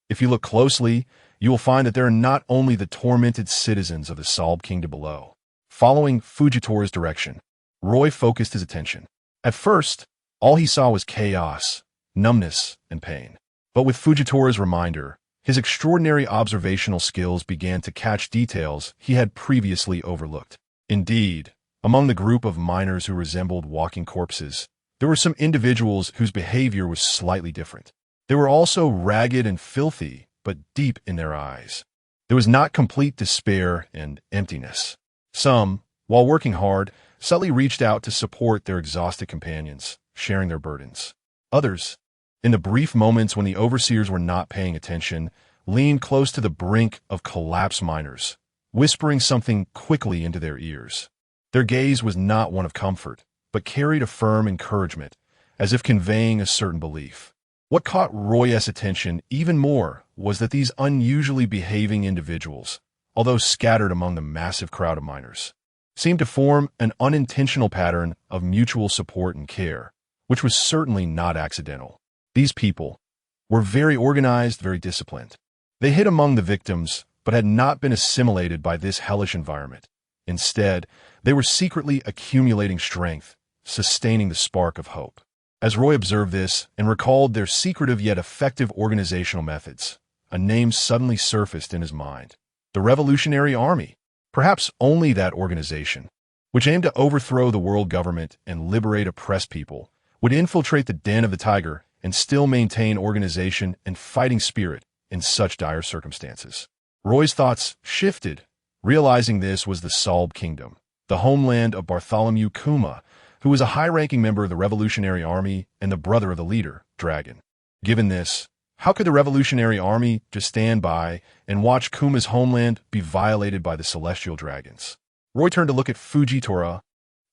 "If you look closely, you will find that they are not only the tormented citizens of the Salb Kingdom below." Following Fujitora's direction, Roy focused his attention. At first, all he saw was chaos, numbness, and pain. But with Fujitora's reminder, his extraordinary observational skills began to catch details he had previously overlooked. Indeed, among the group of miners who resembled walking corpses, there were some individuals whose behavior was slightly different. They were also ragged and filthy, but deep in their eyes, there was not complete despair and emptiness. Some, while working hard, subtly reached out to support their exhausted companions, sharing their burdens. Others, in the brief moments when the overseers were not paying attention, leaned close to the brink of collapsed miners, whispering something quickly into their ears. Their gaze was not one of comfort, but carried a firm encouragement, as if conveying a certain belief. What caught Roy's attention even more was that these unusually behaving individuals, although scattered among the massive crowd of miners, seemed to form an unintentional pattern of mutual support and care, which was certainly not accidental. These people were very organized, very disciplined. They hid among the victims, but had not been assimilated by this hellish environment. Instead, they were secretly accumulating strength, sustaining the spark of hope. As Roy observed this and recalled their secretive yet effective organizational methods, a name suddenly surfaced in his mind. The Revolutionary Army. Perhaps only that organization, which aimed to overthrow the world government and liberate oppressed people, would infiltrate the den of the tiger and still maintain organization and fighting spirit in such dire circumstances. Roy's thoughts shifted, realizing this was the Salb Kingdom, the homeland of Bartholomew Kuma, who was a high-ranking member of the Revolutionary Army and the brother of the leader, Dragon. Given this, how could the Revolutionary Army just stand by and watch Kuma's homeland be violated by the Celestial Dragons? Roy turned to look at Fujitora,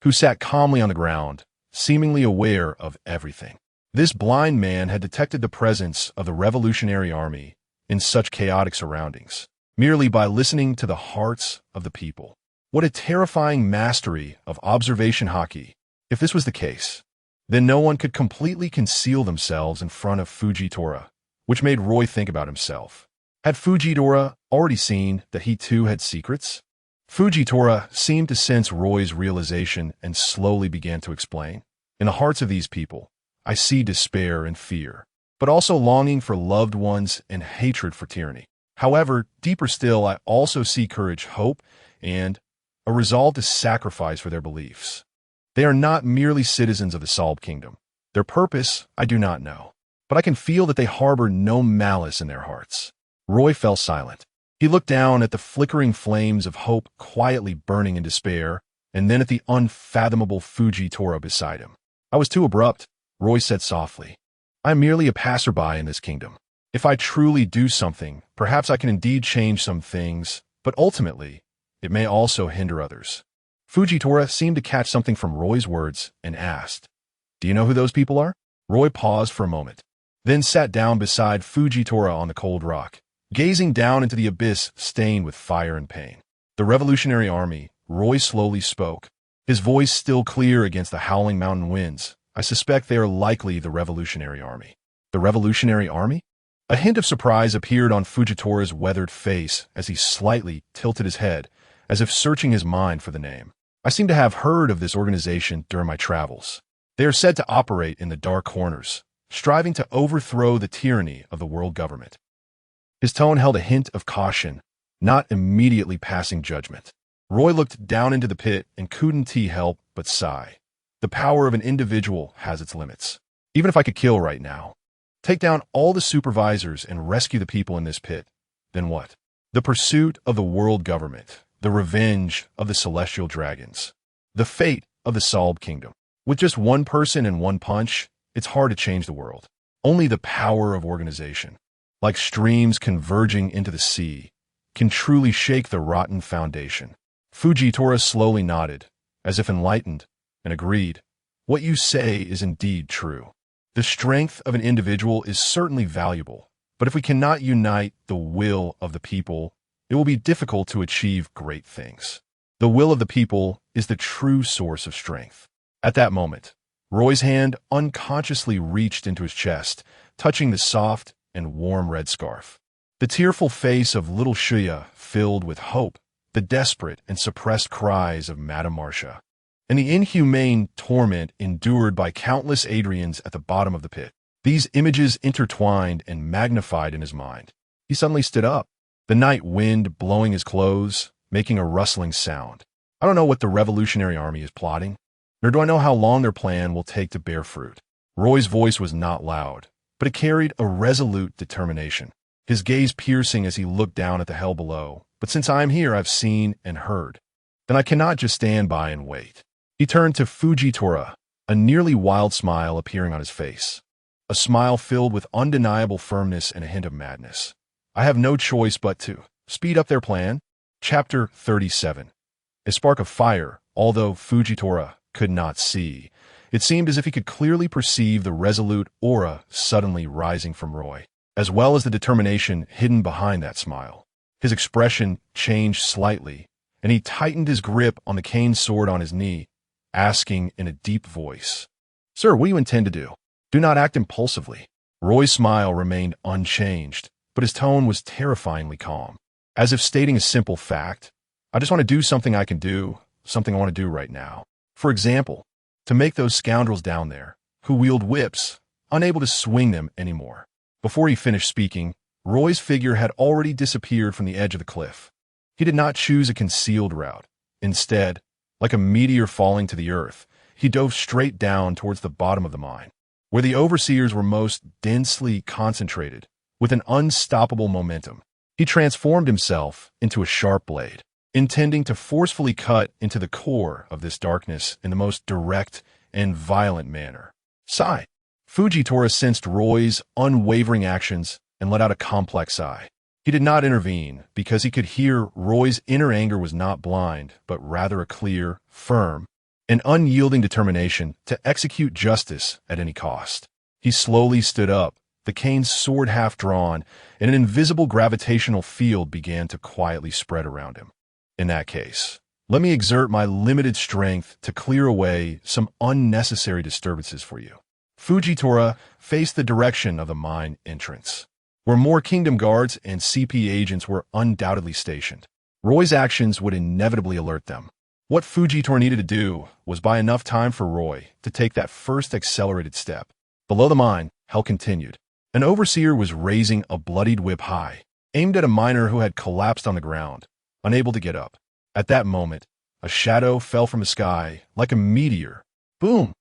who sat calmly on the ground, seemingly aware of everything. This blind man had detected the presence of the Revolutionary Army in such chaotic surroundings, merely by listening to the hearts of the people. What a terrifying mastery of observation Haki. If this was the case, then no one could completely conceal themselves in front of Fujitora, which made Roy think about himself. Had Fujitora already seen that he too had secrets? Fujitora seemed to sense Roy's realization and slowly began to explain. In the hearts of these people, I see despair and fear, but also longing for loved ones and hatred for tyranny. However, deeper still, I also see courage, hope, and a resolve to sacrifice for their beliefs. They are not merely citizens of the Solb Kingdom. Their purpose, I do not know, but I can feel that they harbor no malice in their hearts. Roy fell silent. He looked down at the flickering flames of hope quietly burning in despair, and then at the unfathomable Fujitora beside him. I was too abrupt, Roy said softly. I am merely a passerby in this kingdom. If I truly do something, perhaps I can indeed change some things, but ultimately, it may also hinder others. Fujitora seemed to catch something from Roy's words and asked, "Do you know who those people are?" Roy paused for a moment, then sat down beside Fujitora on the cold rock, gazing down into the abyss stained with fire and pain. "The Revolutionary Army," Roy slowly spoke, his voice still clear against the howling mountain winds. "I suspect they are likely the Revolutionary Army." The Revolutionary Army? A hint of surprise appeared on Fujitora's weathered face as he slightly tilted his head, as if searching his mind for the name. "I seem to have heard of this organization during my travels. They are said to operate in the dark corners, striving to overthrow the tyranny of the world government." His tone held a hint of caution, not immediately passing judgment. Roy looked down into the pit and couldn't help but sigh. The power of an individual has its limits. Even if I could kill right now, take down all the supervisors and rescue the people in this pit, then what? The pursuit of the world government, the revenge of the celestial dragons, the fate of the Solb Kingdom. With just one person and one punch, it's hard to change the world. Only the power of organization, like streams converging into the sea, can truly shake the rotten foundation. Fujitora slowly nodded, as if enlightened, and agreed. "What you say is indeed true. The strength of an individual is certainly valuable, but if we cannot unite the will of the people, it will be difficult to achieve great things. The will of the people is the true source of strength." At that moment, Roy's hand unconsciously reached into his chest, touching the soft and warm red scarf. The tearful face of little Shuya filled with hope, the desperate and suppressed cries of Madame Marcia, and the inhumane torment endured by countless Adrians at the bottom of the pit. These images intertwined and magnified in his mind. He suddenly stood up, the night wind blowing his clothes, making a rustling sound. "I don't know what the Revolutionary Army is plotting, nor do I know how long their plan will take to bear fruit." Roy's voice was not loud, but it carried a resolute determination, his gaze piercing as he looked down at the hell below. "But since I am here, I've seen and heard. Then I cannot just stand by and wait." He turned to Fujitora, a nearly wild smile appearing on his face, a smile filled with undeniable firmness and a hint of madness. "I have no choice but to speed up their plan." Chapter 37. A spark of fire, although Fujitora could not see. It seemed as if he could clearly perceive the resolute aura suddenly rising from Roy, as well as the determination hidden behind that smile. His expression changed slightly, and he tightened his grip on the cane sword on his knee, asking in a deep voice, "Sir, what do you intend to do? Do not act impulsively." Roy's smile remained unchanged, but his tone was terrifyingly calm, as if stating a simple fact. "I just want to do something I can do, something I want to do right now. For example, to make those scoundrels down there, who wield whips, unable to swing them anymore." Before he finished speaking, Roy's figure had already disappeared from the edge of the cliff. He did not choose a concealed route. Instead, like a meteor falling to the earth, he dove straight down towards the bottom of the mine, where the overseers were most densely concentrated. With an unstoppable momentum, he transformed himself into a sharp blade, intending to forcefully cut into the core of this darkness in the most direct and violent manner. Sigh. Fujitora sensed Roy's unwavering actions and let out a complex sigh. He did not intervene because he could hear Roy's inner anger was not blind, but rather a clear, firm, and unyielding determination to execute justice at any cost. He slowly stood up, the cane's sword half drawn, and an invisible gravitational field began to quietly spread around him. In that case, let me exert my limited strength to clear away some unnecessary disturbances for you. Fujitora faced the direction of the mine entrance, where more Kingdom Guards and CP agents were undoubtedly stationed. Roy's actions would inevitably alert them. What Fujitora needed to do was buy enough time for Roy to take that first accelerated step. Below the mine, hell continued. An overseer was raising a bloodied whip high, aimed at a miner who had collapsed on the ground, unable to get up. At that moment, a shadow fell from the sky like a meteor. Boom!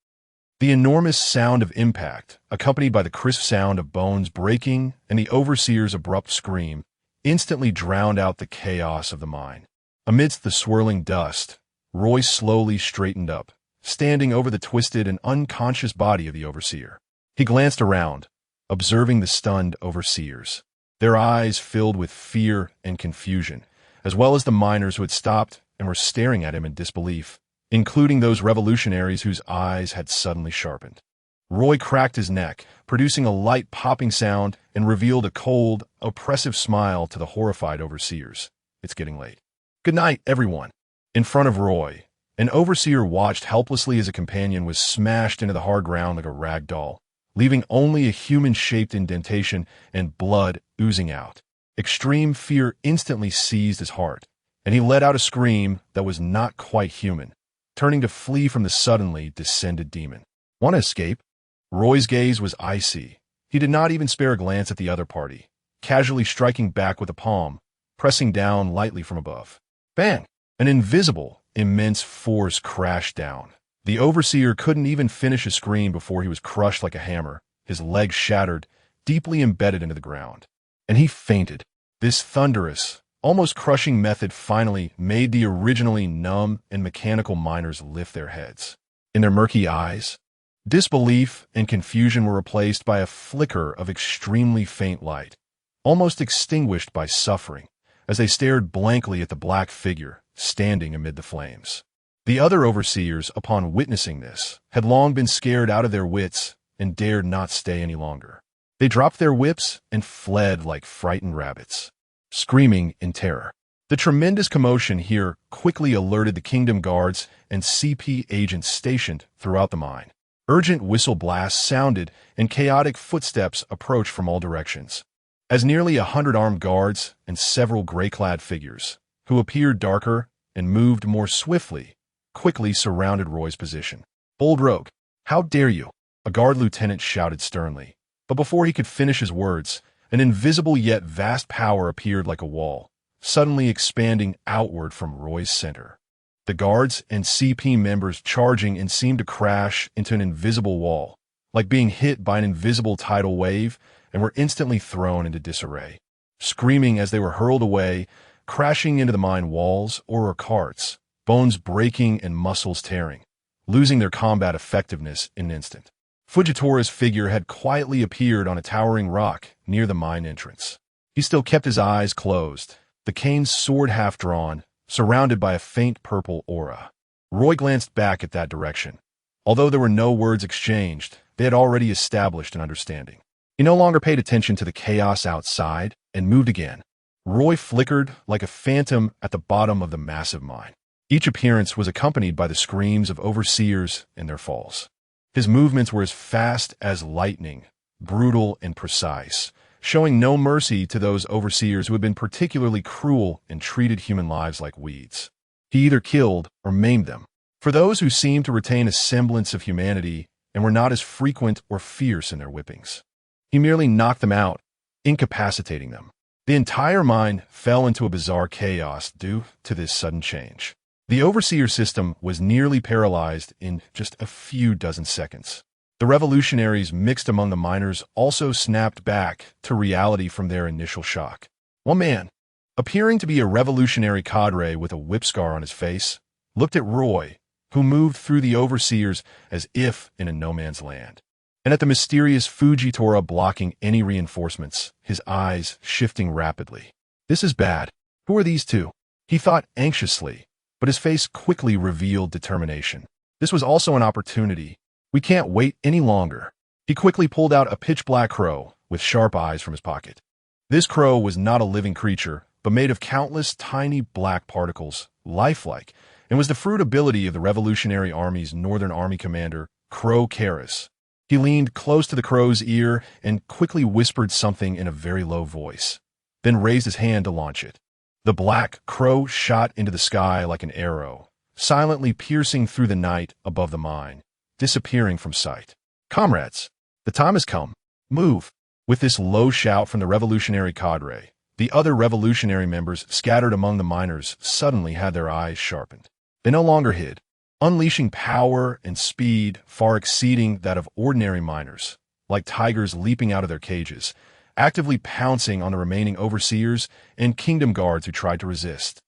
The enormous sound of impact, accompanied by the crisp sound of bones breaking and the overseer's abrupt scream, instantly drowned out the chaos of the mine. Amidst the swirling dust, Roy slowly straightened up, standing over the twisted and unconscious body of the overseer. He glanced around, observing the stunned overseers, their eyes filled with fear and confusion, as well as the miners who had stopped and were staring at him in disbelief, including those revolutionaries whose eyes had suddenly sharpened. Roy cracked his neck, producing a light popping sound, and revealed a cold, oppressive smile to the horrified overseers. It's getting late. Good night, everyone. In front of Roy, an overseer watched helplessly as a companion was smashed into the hard ground like a rag doll, leaving only a human-shaped indentation and blood oozing out. Extreme fear instantly seized his heart, and he let out a scream that was not quite human, turning to flee from the suddenly descended demon. Want to escape? Roy's gaze was icy. He did not even spare a glance at the other party, casually striking back with a palm, pressing down lightly from above. Bang! An invisible, immense force crashed down. The overseer couldn't even finish a scream before he was crushed like a hammer, his legs shattered, deeply embedded into the ground. And he fainted. This thunderous, almost crushing method finally made the originally numb and mechanical miners lift their heads. In their murky eyes, disbelief and confusion were replaced by a flicker of extremely faint light, almost extinguished by suffering, as they stared blankly at the black figure standing amid the flames. The other overseers, upon witnessing this, had long been scared out of their wits and dared not stay any longer. They dropped their whips and fled like frightened rabbits, screaming in terror. The tremendous commotion here quickly alerted the Kingdom Guards and CP agents stationed throughout the mine. Urgent whistle blasts sounded and chaotic footsteps approached from all directions, as nearly 100 armed guards and several gray-clad figures, who appeared darker and moved more swiftly, quickly surrounded Roy's position. Bold rogue, how dare you? A guard lieutenant shouted sternly. But before he could finish his words, an invisible yet vast power appeared like a wall, suddenly expanding outward from Roy's center. The guards and CP members charging and seemed to crash into an invisible wall, like being hit by an invisible tidal wave, and were instantly thrown into disarray. Screaming as they were hurled away, crashing into the mine walls or carts, bones breaking and muscles tearing, losing their combat effectiveness in an instant. Fujitora's figure had quietly appeared on a towering rock near the mine entrance. He still kept his eyes closed, the cane's sword half drawn, surrounded by a faint purple aura. Roy glanced back at that direction. Although there were no words exchanged, they had already established an understanding. He no longer paid attention to the chaos outside and moved again. Roy flickered like a phantom at the bottom of the massive mine. Each appearance was accompanied by the screams of overseers and their falls. His movements were as fast as lightning, brutal and precise, showing no mercy to those overseers who had been particularly cruel and treated human lives like weeds. He either killed or maimed them. For those who seemed to retain a semblance of humanity and were not as frequent or fierce in their whippings, he merely knocked them out, incapacitating them. The entire mine fell into a bizarre chaos due to this sudden change. The overseer system was nearly paralyzed in just a few dozen seconds. The revolutionaries mixed among the miners also snapped back to reality from their initial shock. One man, appearing to be a revolutionary cadre with a whip scar on his face, looked at Roy, who moved through the overseers as if in a no-man's land. And at the mysterious Fujitora blocking any reinforcements, his eyes shifting rapidly. This is bad. Who are these two? He thought anxiously, but his face quickly revealed determination. This was also an opportunity. We can't wait any longer. He quickly pulled out a pitch-black crow with sharp eyes from his pocket. This crow was not a living creature, but made of countless tiny black particles, lifelike, and was the fruit ability of the Revolutionary Army's Northern Army commander, Crow Karras. He leaned close to the crow's ear and quickly whispered something in a very low voice, then raised his hand to launch it. The black crow shot into the sky like an arrow, silently piercing through the night above the mine, disappearing from sight. Comrades, the time has come. Move. With this low shout from the revolutionary cadre, the other revolutionary members scattered among the miners suddenly had their eyes sharpened. They no longer hid, unleashing power and speed far exceeding that of ordinary miners, like tigers leaping out of their cages, actively pouncing on the remaining overseers and kingdom guards who tried to resist.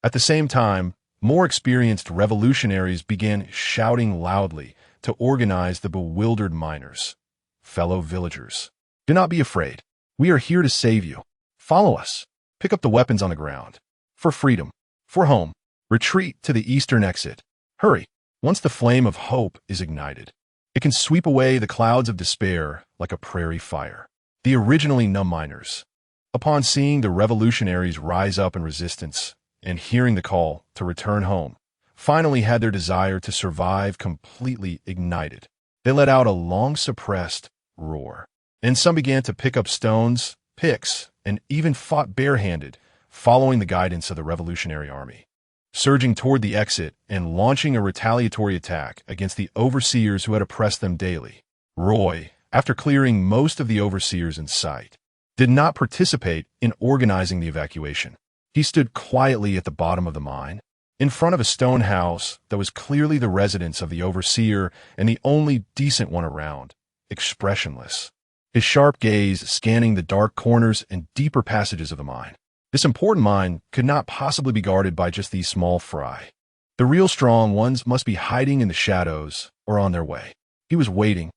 At the same time, more experienced revolutionaries began shouting loudly to organize the bewildered miners. Fellow villagers, do not be afraid. We are here to save you. Follow us. Pick up the weapons on the ground. For freedom. For home. Retreat to the eastern exit. Hurry. Once the flame of hope is ignited, it can sweep away the clouds of despair like a prairie fire. The originally numb miners, upon seeing the revolutionaries rise up in resistance and hearing the call to return home, finally had their desire to survive completely ignited. They let out a long-suppressed roar, and some began to pick up stones, picks, and even fought barehanded, following the guidance of the Revolutionary Army, surging toward the exit and launching a retaliatory attack against the overseers who had oppressed them daily. Roy, after clearing most of the overseers in sight, did not participate in organizing the evacuation. He stood quietly at the bottom of the mine, in front of a stone house that was clearly the residence of the overseer and the only decent one around, expressionless, his sharp gaze scanning the dark corners and deeper passages of the mine. This important mine could not possibly be guarded by just these small fry. The real strong ones must be hiding in the shadows or on their way. He was waiting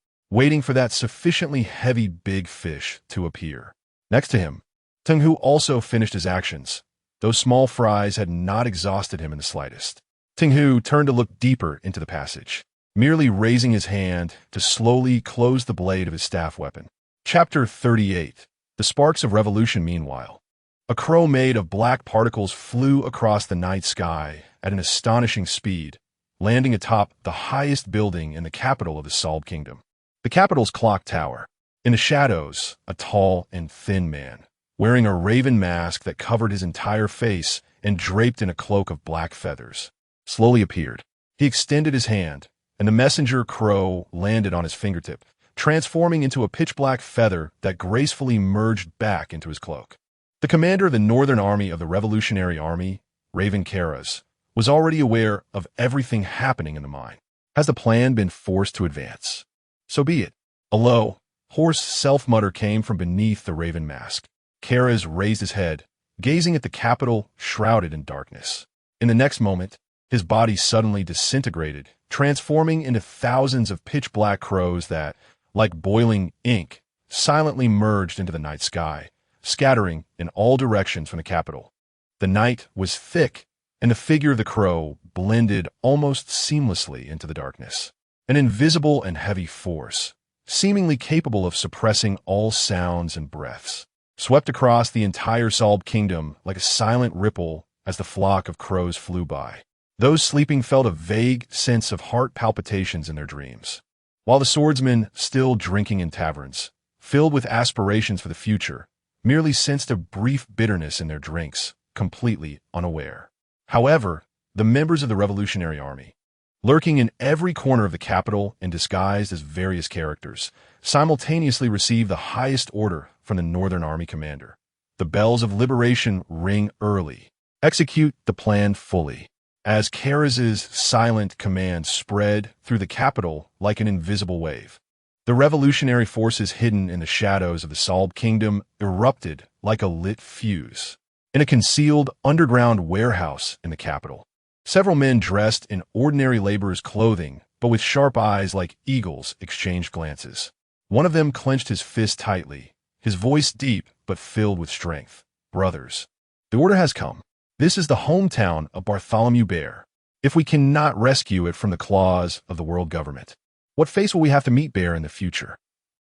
for that sufficiently heavy big fish to appear. Next to him, Tenghu also finished his actions. Those small fries had not exhausted him in the slightest. Tenghu turned to look deeper into the passage, merely raising his hand to slowly close the blade of his staff weapon. Chapter 38. The Sparks of Revolution. Meanwhile, a crow made of black particles flew across the night sky at an astonishing speed, landing atop the highest building in the capital of the Solb Kingdom. The capital's clock tower. In the shadows, a tall and thin man, wearing a raven mask that covered his entire face and draped in a cloak of black feathers, slowly appeared. He extended his hand, and the messenger crow landed on his fingertip, transforming into a pitch-black feather that gracefully merged back into his cloak. The commander of the Northern Army of the Revolutionary Army, Raven Karras, was already aware of everything happening in the mine. Has the plan been forced to advance? So be it. A low, hoarse self-mutter came from beneath the raven mask. Karras raised his head, gazing at the capital shrouded in darkness. In the next moment, his body suddenly disintegrated, transforming into thousands of pitch-black crows that, like boiling ink, silently merged into the night sky, scattering in all directions from the capital. The night was thick, and the figure of the crow blended almost seamlessly into the darkness. An invisible and heavy force, seemingly capable of suppressing all sounds and breaths, swept across the entire Solb Kingdom like a silent ripple as the flock of crows flew by. Those sleeping felt a vague sense of heart palpitations in their dreams, while the swordsmen, still drinking in taverns, filled with aspirations for the future, merely sensed a brief bitterness in their drinks, completely unaware. However, the members of the Revolutionary Army, lurking in every corner of the capital and disguised as various characters, simultaneously receive the highest order from the Northern Army commander. The bells of liberation ring early. Execute the plan fully. As Karras' silent command spread through the capital like an invisible wave, the revolutionary forces hidden in the shadows of the Solb Kingdom erupted like a lit fuse. In a concealed underground warehouse in the capital, Several men dressed in ordinary laborers' clothing, but with sharp eyes like eagles, exchanged glances. One of them clenched his fist tightly, his voice deep but filled with strength. "Brothers, the order has come. This is the hometown of Bartholomew Bear. If we cannot rescue it from the claws of the world government, what face will we have to meet Bear in the future?"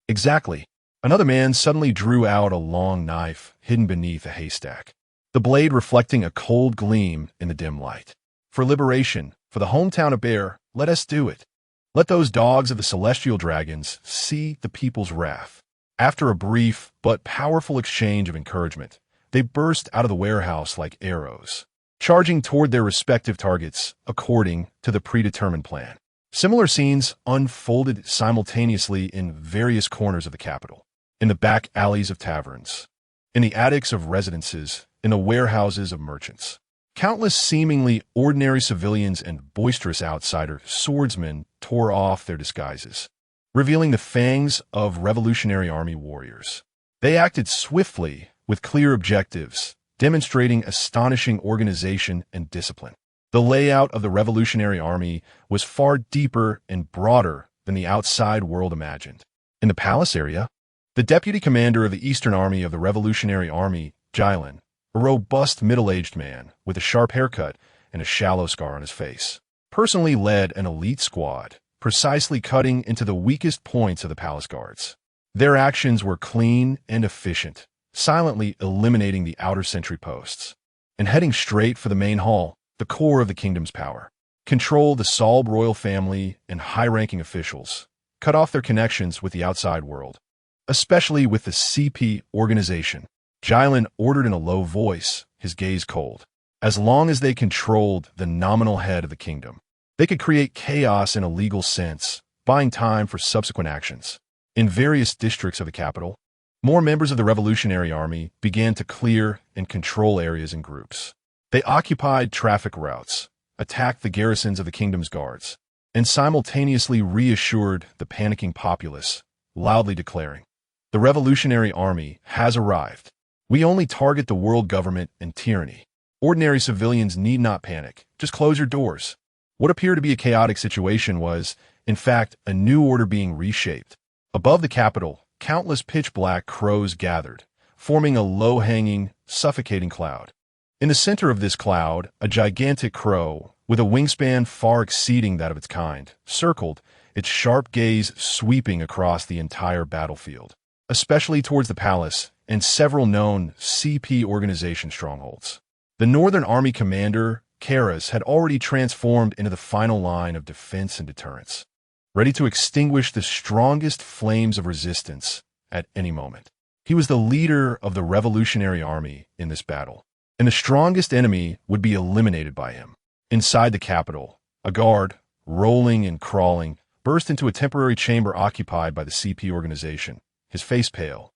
"Exactly." Another man suddenly drew out a long knife hidden beneath a haystack, the blade reflecting a cold gleam in the dim light. "For liberation, for the hometown of Bear, let us do it. Let those dogs of the celestial dragons see the people's wrath." After a brief but powerful exchange of encouragement, they burst out of the warehouse like arrows, charging toward their respective targets according to the predetermined plan. Similar scenes unfolded simultaneously in various corners of the capital, in the back alleys of taverns, in the attics of residences, in the warehouses of merchants. Countless seemingly ordinary civilians and boisterous outsider swordsmen tore off their disguises, revealing the fangs of Revolutionary Army warriors. They acted swiftly, with clear objectives, demonstrating astonishing organization and discipline. The layout of the Revolutionary Army was far deeper and broader than the outside world imagined. In the palace area, the deputy commander of the Eastern Army of the Revolutionary Army, Jilin, a robust middle-aged man with a sharp haircut and a shallow scar on his face, personally led an elite squad, precisely cutting into the weakest points of the palace guards. Their actions were clean and efficient, silently eliminating the outer sentry posts, and heading straight for the main hall, the core of the kingdom's power. Control the Salb royal family and high-ranking officials, cut off their connections with the outside world, especially with the CP organization. Jilin ordered in a low voice, his gaze cold. As long as they controlled the nominal head of the kingdom, they could create chaos in a legal sense, buying time for subsequent actions. In various districts of the capital, more members of the Revolutionary Army began to clear and control areas in groups. They occupied traffic routes, attacked the garrisons of the kingdom's guards, and simultaneously reassured the panicking populace, loudly declaring, "The Revolutionary Army has arrived. We only target the world government and tyranny. Ordinary civilians need not panic. Just close your doors." What appeared to be a chaotic situation was, in fact, a new order being reshaped. Above the capital, countless pitch-black crows gathered, forming a low-hanging, suffocating cloud. In the center of this cloud, a gigantic crow, with a wingspan far exceeding that of its kind, circled, its sharp gaze sweeping across the entire battlefield, especially towards the palace and several known CP organization strongholds. The Northern Army commander, Karas, had already transformed into the final line of defense and deterrence, ready to extinguish the strongest flames of resistance at any moment. He was the leader of the Revolutionary Army in this battle, and the strongest enemy would be eliminated by him. Inside the capital, a guard, rolling and crawling, burst into a temporary chamber occupied by the CP organization, his face pale,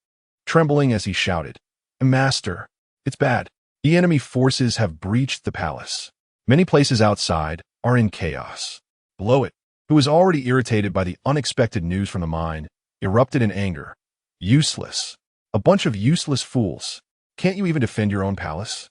trembling as he shouted, "Master, it's bad. The enemy forces have breached the palace. Many places outside are in chaos." Blowit, who was already irritated by the unexpected news from the mine, erupted in anger. "Useless. A bunch of useless fools. Can't you even defend your own palace?"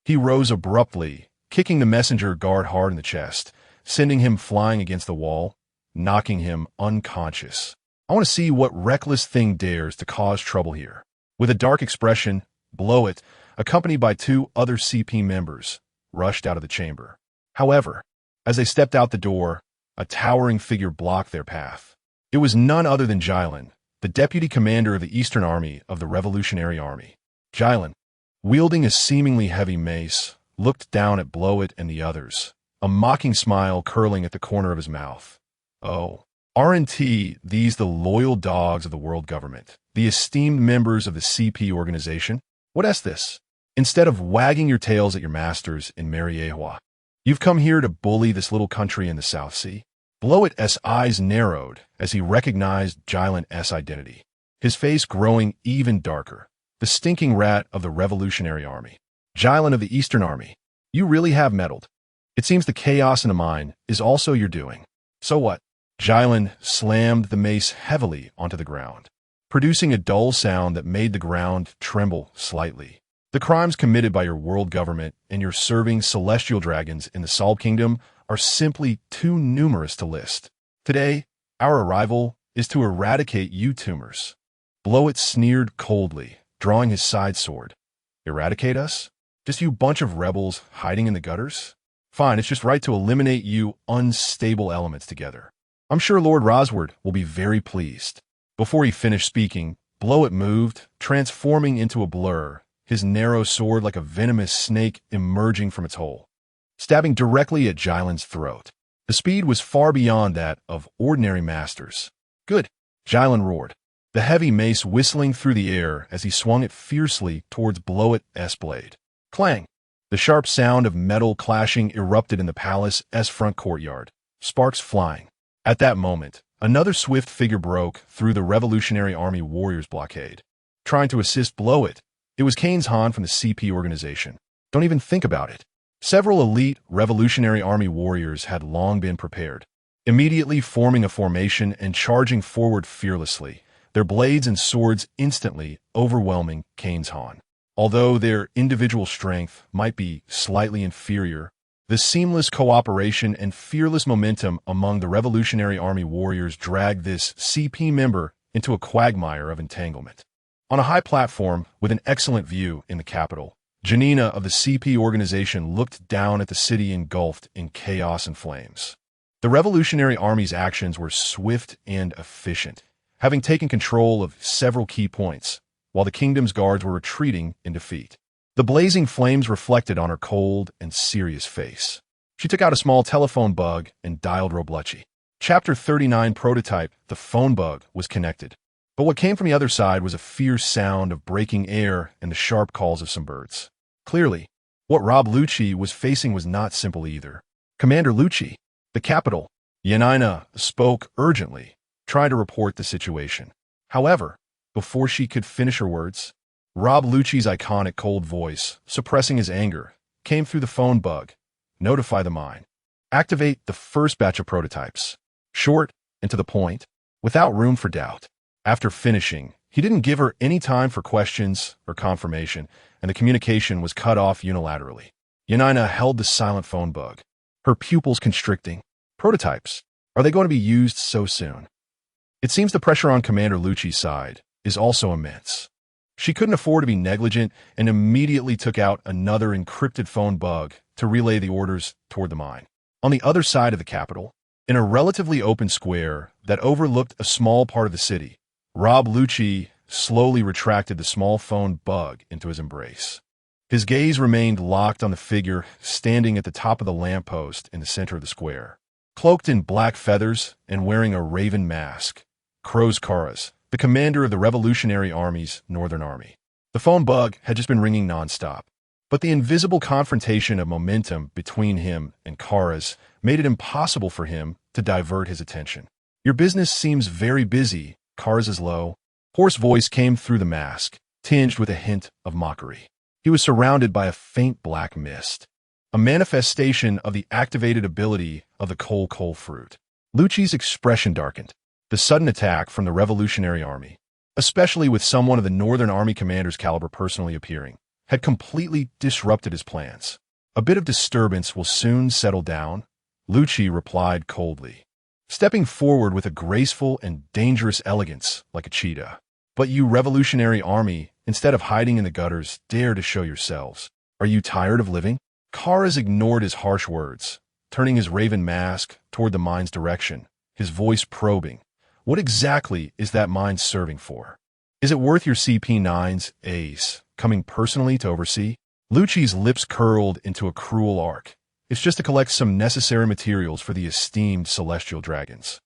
He rose abruptly, kicking the messenger guard hard in the chest, sending him flying against the wall, knocking him unconscious. "I want to see what reckless thing dares to cause trouble here." With a dark expression, Blowit, accompanied by two other CP members, rushed out of the chamber. However, as they stepped out the door, a towering figure blocked their path. It was none other than Jilin, the deputy commander of the Eastern Army of the Revolutionary Army. Jilin, wielding a seemingly heavy mace, looked down at Blowit and the others, a mocking smile curling at the corner of his mouth. "Oh, aren't these the loyal dogs of the world government, the esteemed members of the CP organization? What is this? Instead of wagging your tails at your masters in Mariewa, you've come here to bully this little country in the South Sea?" Blowit's eyes narrowed as he recognized Jilin's identity, his face growing even darker. The stinking rat of the Revolutionary Army. "Jilin of the Eastern Army, you really have meddled. It seems the chaos in the mine is also your doing. So what?" Jilin slammed the mace heavily onto the ground, producing a dull sound that made the ground tremble slightly. The crimes committed by your world government and your serving celestial dragons in the Solb Kingdom are simply too numerous to list. Today, our arrival is to eradicate you tumors. Blowit sneered coldly, drawing his side sword. Eradicate us? Just you bunch of rebels hiding in the gutters? Fine, it's just right to eliminate you unstable elements together. I'm sure Lord Rosward will be very pleased. Before he finished speaking, Blowit moved, transforming into a blur, his narrow sword like a venomous snake emerging from its hole, stabbing directly at Jyland's throat. The speed was far beyond that of ordinary masters. Good, Jyland roared, the heavy mace whistling through the air as he swung it fiercely towards Blowit's blade. Clang! The sharp sound of metal clashing erupted in the palace's front courtyard, sparks flying. At that moment, another swift figure broke through the Revolutionary Army warriors' blockade. Trying to assist Blowit, it was Kane's Han from the CP organization. Don't even think about it. Several elite Revolutionary Army warriors had long been prepared, immediately forming a formation and charging forward fearlessly, their blades and swords instantly overwhelming Kane's Han. Although their individual strength might be slightly inferior, the seamless cooperation and fearless momentum among the Revolutionary Army warriors dragged this CP member into a quagmire of entanglement. On a high platform with an excellent view in the capital, Janina of the CP organization looked down at the city engulfed in chaos and flames. The Revolutionary Army's actions were swift and efficient, having taken control of several key points, while the kingdom's guards were retreating in defeat. The blazing flames reflected on her cold and serious face. She took out a small telephone bug and dialed Roblucci. Chapter 39 Prototype. The phone bug was connected, but what came from the other side was a fierce sound of breaking air and the sharp calls of some birds. Clearly, what Rob Lucci was facing was not simple either. Commander Lucci, the capital. Yanina spoke urgently, trying to report the situation. However, before she could finish her words, Rob Lucci's iconic cold voice, suppressing his anger, came through the phone bug. Notify the mine. Activate the first batch of prototypes. Short and to the point, without room for doubt. After finishing, he didn't give her any time for questions or confirmation, and the communication was cut off unilaterally. Yanina held the silent phone bug, her pupils constricting. Prototypes. Are they going to be used so soon? It seems the pressure on Commander Lucci's side is also immense. She couldn't afford to be negligent and immediately took out another encrypted phone bug to relay the orders toward the mine. On the other side of the capital, in a relatively open square that overlooked a small part of the city, Rob Lucci slowly retracted the small phone bug into his embrace. His gaze remained locked on the figure standing at the top of the lamppost in the center of the square. Cloaked in black feathers and wearing a raven mask, Kroz Karas, the commander of the Revolutionary Army's Northern Army. The phone bug had just been ringing nonstop, but the invisible confrontation of momentum between him and Karas made it impossible for him to divert his attention. Your business seems very busy, Karas' low, hoarse voice came through the mask, tinged with a hint of mockery. He was surrounded by a faint black mist, a manifestation of the activated ability of the Kol fruit. Lucci's expression darkened. The sudden attack from the Revolutionary Army, especially with someone of the Northern Army commander's caliber personally appearing, had completely disrupted his plans. A bit of disturbance will soon settle down, Lucci replied coldly, stepping forward with a graceful and dangerous elegance like a cheetah. But you Revolutionary Army, instead of hiding in the gutters, dare to show yourselves. Are you tired of living? Karas ignored his harsh words, turning his raven mask toward the mine's direction, his voice probing. What exactly is that mine serving for? Is it worth your CP9's ace coming personally to oversee? Lucci's lips curled into a cruel arc. It's just to collect some necessary materials for the esteemed celestial dragons.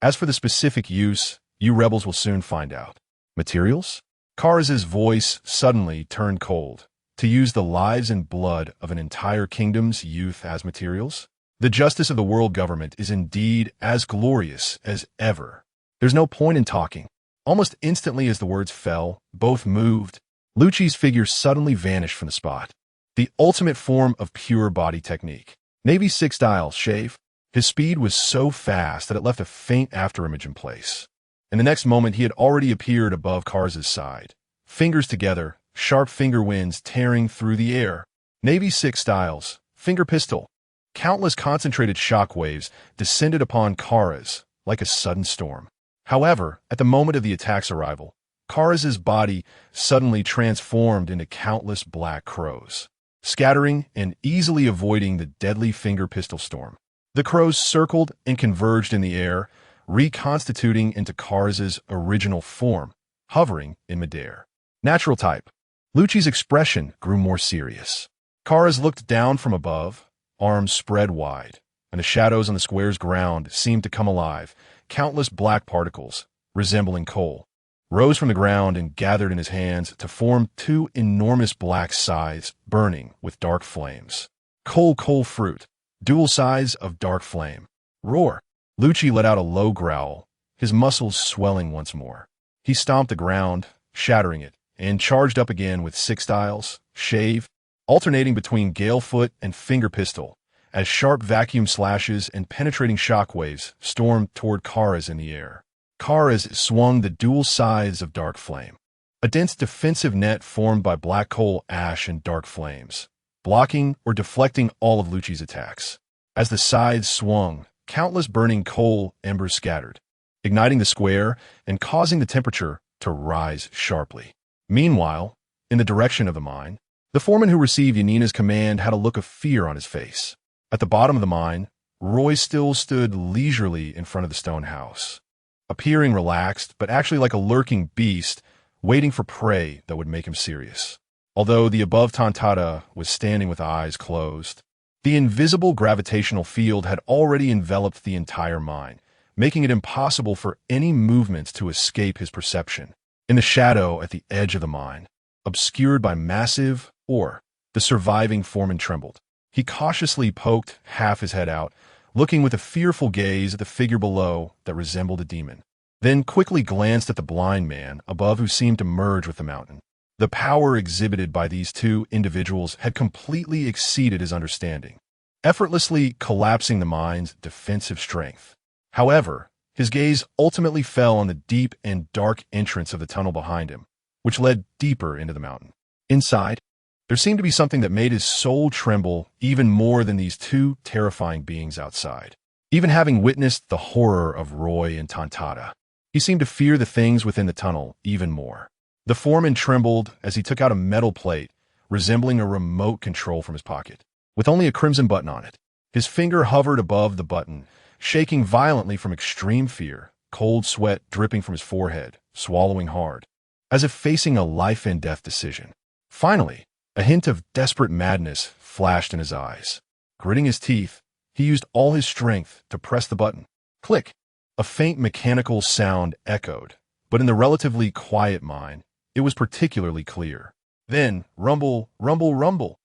As for the specific use, you rebels will soon find out. Materials? Karas' voice suddenly turned cold. To use the lives and blood of an entire kingdom's youth as materials? The justice of the world government is indeed as glorious as ever. There's no point in talking. Almost instantly as the words fell, both moved. Lucci's figure suddenly vanished from the spot. The ultimate form of pure body technique. Navy 6 dial, shave. His speed was so fast that it left a faint afterimage in place. In the next moment, he had already appeared above Karas' side. Fingers together, sharp finger winds tearing through the air. Navy 6 styles, finger pistol. Countless concentrated shock waves descended upon Kara's like a sudden storm. However, at the moment of the attack's arrival, Kara's body suddenly transformed into countless black crows, scattering and easily avoiding the deadly finger pistol storm. The crows circled and converged in the air, reconstituting into Kara's original form, hovering in midair. Natural type. Lucci's expression grew more serious. Kara's looked down from above, arms spread wide, and the shadows on the square's ground seemed to come alive. Countless black particles, resembling coal, rose from the ground and gathered in his hands to form two enormous black scythes burning with dark flames. Coal fruit, dual size of dark flame. Roar. Lucci let out a low growl, his muscles swelling once more. He stomped the ground, shattering it, and charged up again with 6 styles, shave, alternating between gale foot and finger pistol, as sharp vacuum slashes and penetrating shockwaves stormed toward Kara's in the air. Kara's swung the dual scythes of dark flame, a dense defensive net formed by black coal ash and dark flames, blocking or deflecting all of Lucci's attacks. As the scythes swung, countless burning coal embers scattered, igniting the square and causing the temperature to rise sharply. Meanwhile, in the direction of the mine, the foreman who received Yanina's command had a look of fear on his face. At the bottom of the mine, Roy still stood leisurely in front of the stone house, appearing relaxed, but actually like a lurking beast, waiting for prey that would make him serious. Although the above Tantata was standing with eyes closed, the invisible gravitational field had already enveloped the entire mine, making it impossible for any movements to escape his perception. In the shadow at the edge of the mine, obscured by massive ore, the surviving foreman trembled. He cautiously poked half his head out, looking with a fearful gaze at the figure below that resembled a demon, then quickly glanced at the blind man above who seemed to merge with the mountain. The power exhibited by these two individuals had completely exceeded his understanding, effortlessly collapsing the mine's defensive strength. However, his gaze ultimately fell on the deep and dark entrance of the tunnel behind him, which led deeper into the mountain. Inside, there seemed to be something that made his soul tremble even more than these two terrifying beings outside. Even having witnessed the horror of Roy and Tantata, he seemed to fear the things within the tunnel even more. The foreman trembled as he took out a metal plate, resembling a remote control from his pocket, with only a crimson button on it. His finger hovered above the button, shaking violently from extreme fear, cold sweat dripping from his forehead, swallowing hard, as if facing a life-and-death decision. Finally, a hint of desperate madness flashed in his eyes. Gritting his teeth, he used all his strength to press the button. Click! A faint mechanical sound echoed, but in the relatively quiet mine, it was particularly clear. Then, rumble, rumble, rumble.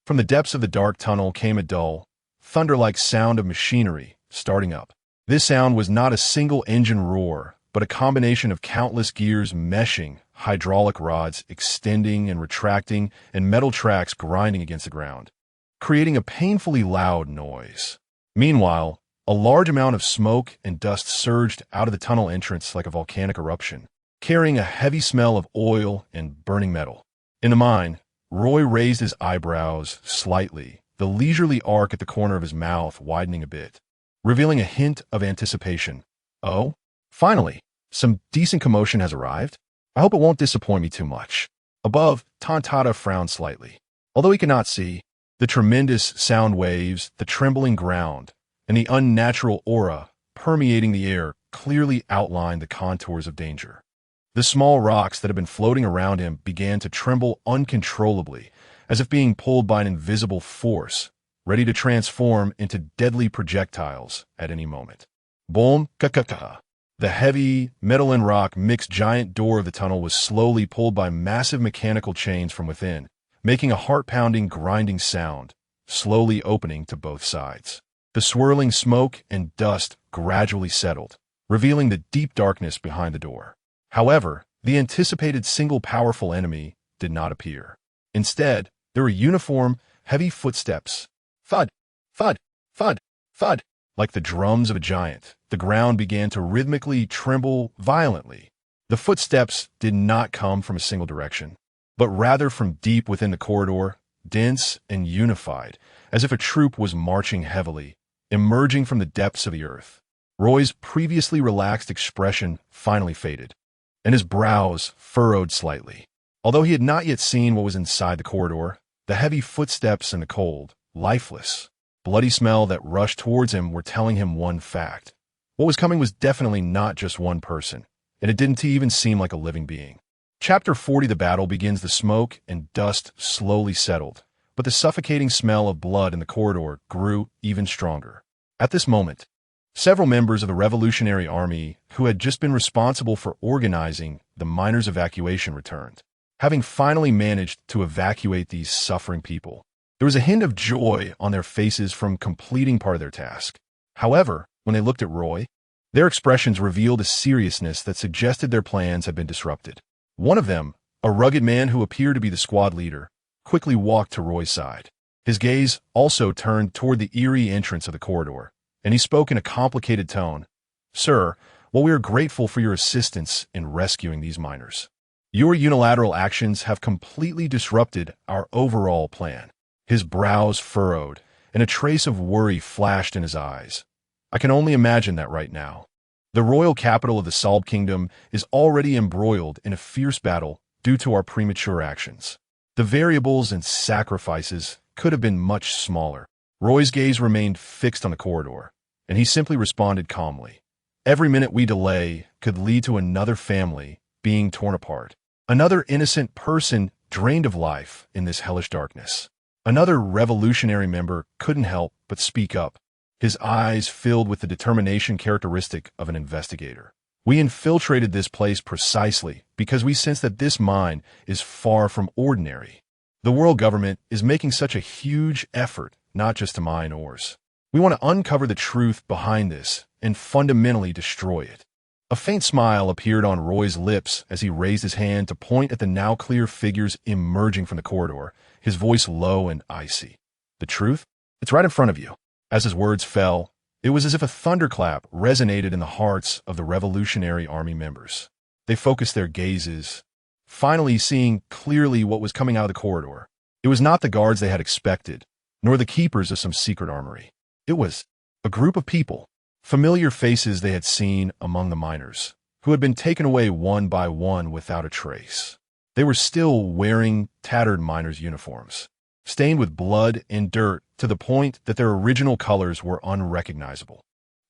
From the depths of the dark tunnel came a dull, thunder-like sound of machinery starting up. This sound was not a single engine roar, but a combination of countless gears meshing, hydraulic rods extending and retracting, and metal tracks grinding against the ground, creating a painfully loud noise. Meanwhile, a large amount of smoke and dust surged out of the tunnel entrance like a volcanic eruption, carrying a heavy smell of oil and burning metal. In the mine, Roy raised his eyebrows slightly, the leisurely arc at the corner of his mouth widening a bit, revealing a hint of anticipation. Oh, finally, some decent commotion has arrived. I hope it won't disappoint me too much. Above, Tantata frowned slightly. Although he could not see, the tremendous sound waves, the trembling ground, and the unnatural aura permeating the air clearly outlined the contours of danger. The small rocks that had been floating around him began to tremble uncontrollably, as if being pulled by an invisible force, ready to transform into deadly projectiles at any moment. Boom, ka-ka-ka. The heavy, metal and rock mixed giant door of the tunnel was slowly pulled by massive mechanical chains from within, making a heart-pounding, grinding sound, slowly opening to both sides. The swirling smoke and dust gradually settled, revealing the deep darkness behind the door. However, the anticipated single powerful enemy did not appear. Instead, there were uniform, heavy footsteps. Thud, thud, thud, thud. Like the drums of a giant, the ground began to rhythmically tremble violently. The footsteps did not come from a single direction, but rather from deep within the corridor, dense and unified, as if a troop was marching heavily, emerging from the depths of the earth. Roy's previously relaxed expression finally faded, and his brows furrowed slightly. Although he had not yet seen what was inside the corridor, the heavy footsteps and the cold, lifeless, bloody smell that rushed towards him were telling him one fact. What was coming was definitely not just one person, and it didn't even seem like a living being. Chapter 40 The battle begins. The smoke and dust slowly settled, but the suffocating smell of blood in the corridor grew even stronger. At this moment, several members of the Revolutionary Army who had just been responsible for organizing the miners' evacuation returned. Having finally managed to evacuate these suffering people, there was a hint of joy on their faces from completing part of their task. However, when they looked at Roy, their expressions revealed a seriousness that suggested their plans had been disrupted. One of them, a rugged man who appeared to be the squad leader, quickly walked to Roy's side. His gaze also turned toward the eerie entrance of the corridor, and he spoke in a complicated tone. "Sir, while we are grateful for your assistance in rescuing these miners, your unilateral actions have completely disrupted our overall plan." His brows furrowed, and a trace of worry flashed in his eyes. "I can only imagine that right now. The royal capital of the Salb Kingdom is already embroiled in a fierce battle due to our premature actions. The variables and sacrifices could have been much smaller." Roy's gaze remained fixed on the corridor, and he simply responded calmly. "Every minute we delay could lead to another family being torn apart, another innocent person drained of life in this hellish darkness." Another revolutionary member couldn't help but speak up, his eyes filled with the determination characteristic of an investigator. "We infiltrated this place precisely because we sense that this mine is far from ordinary. The world government is making such a huge effort not just to mine ores. We want to uncover the truth behind this and fundamentally destroy it." A faint smile appeared on Roy's lips as he raised his hand to point at the now clear figures emerging from the corridor, his voice low and icy. "The truth? It's right in front of you." As his words fell, it was as if a thunderclap resonated in the hearts of the Revolutionary Army members. They focused their gazes, finally seeing clearly what was coming out of the corridor. It was not the guards they had expected, nor the keepers of some secret armory. It was a group of people, familiar faces they had seen among the miners, who had been taken away one by one without a trace. They were still wearing tattered miners' uniforms, stained with blood and dirt to the point that their original colors were unrecognizable.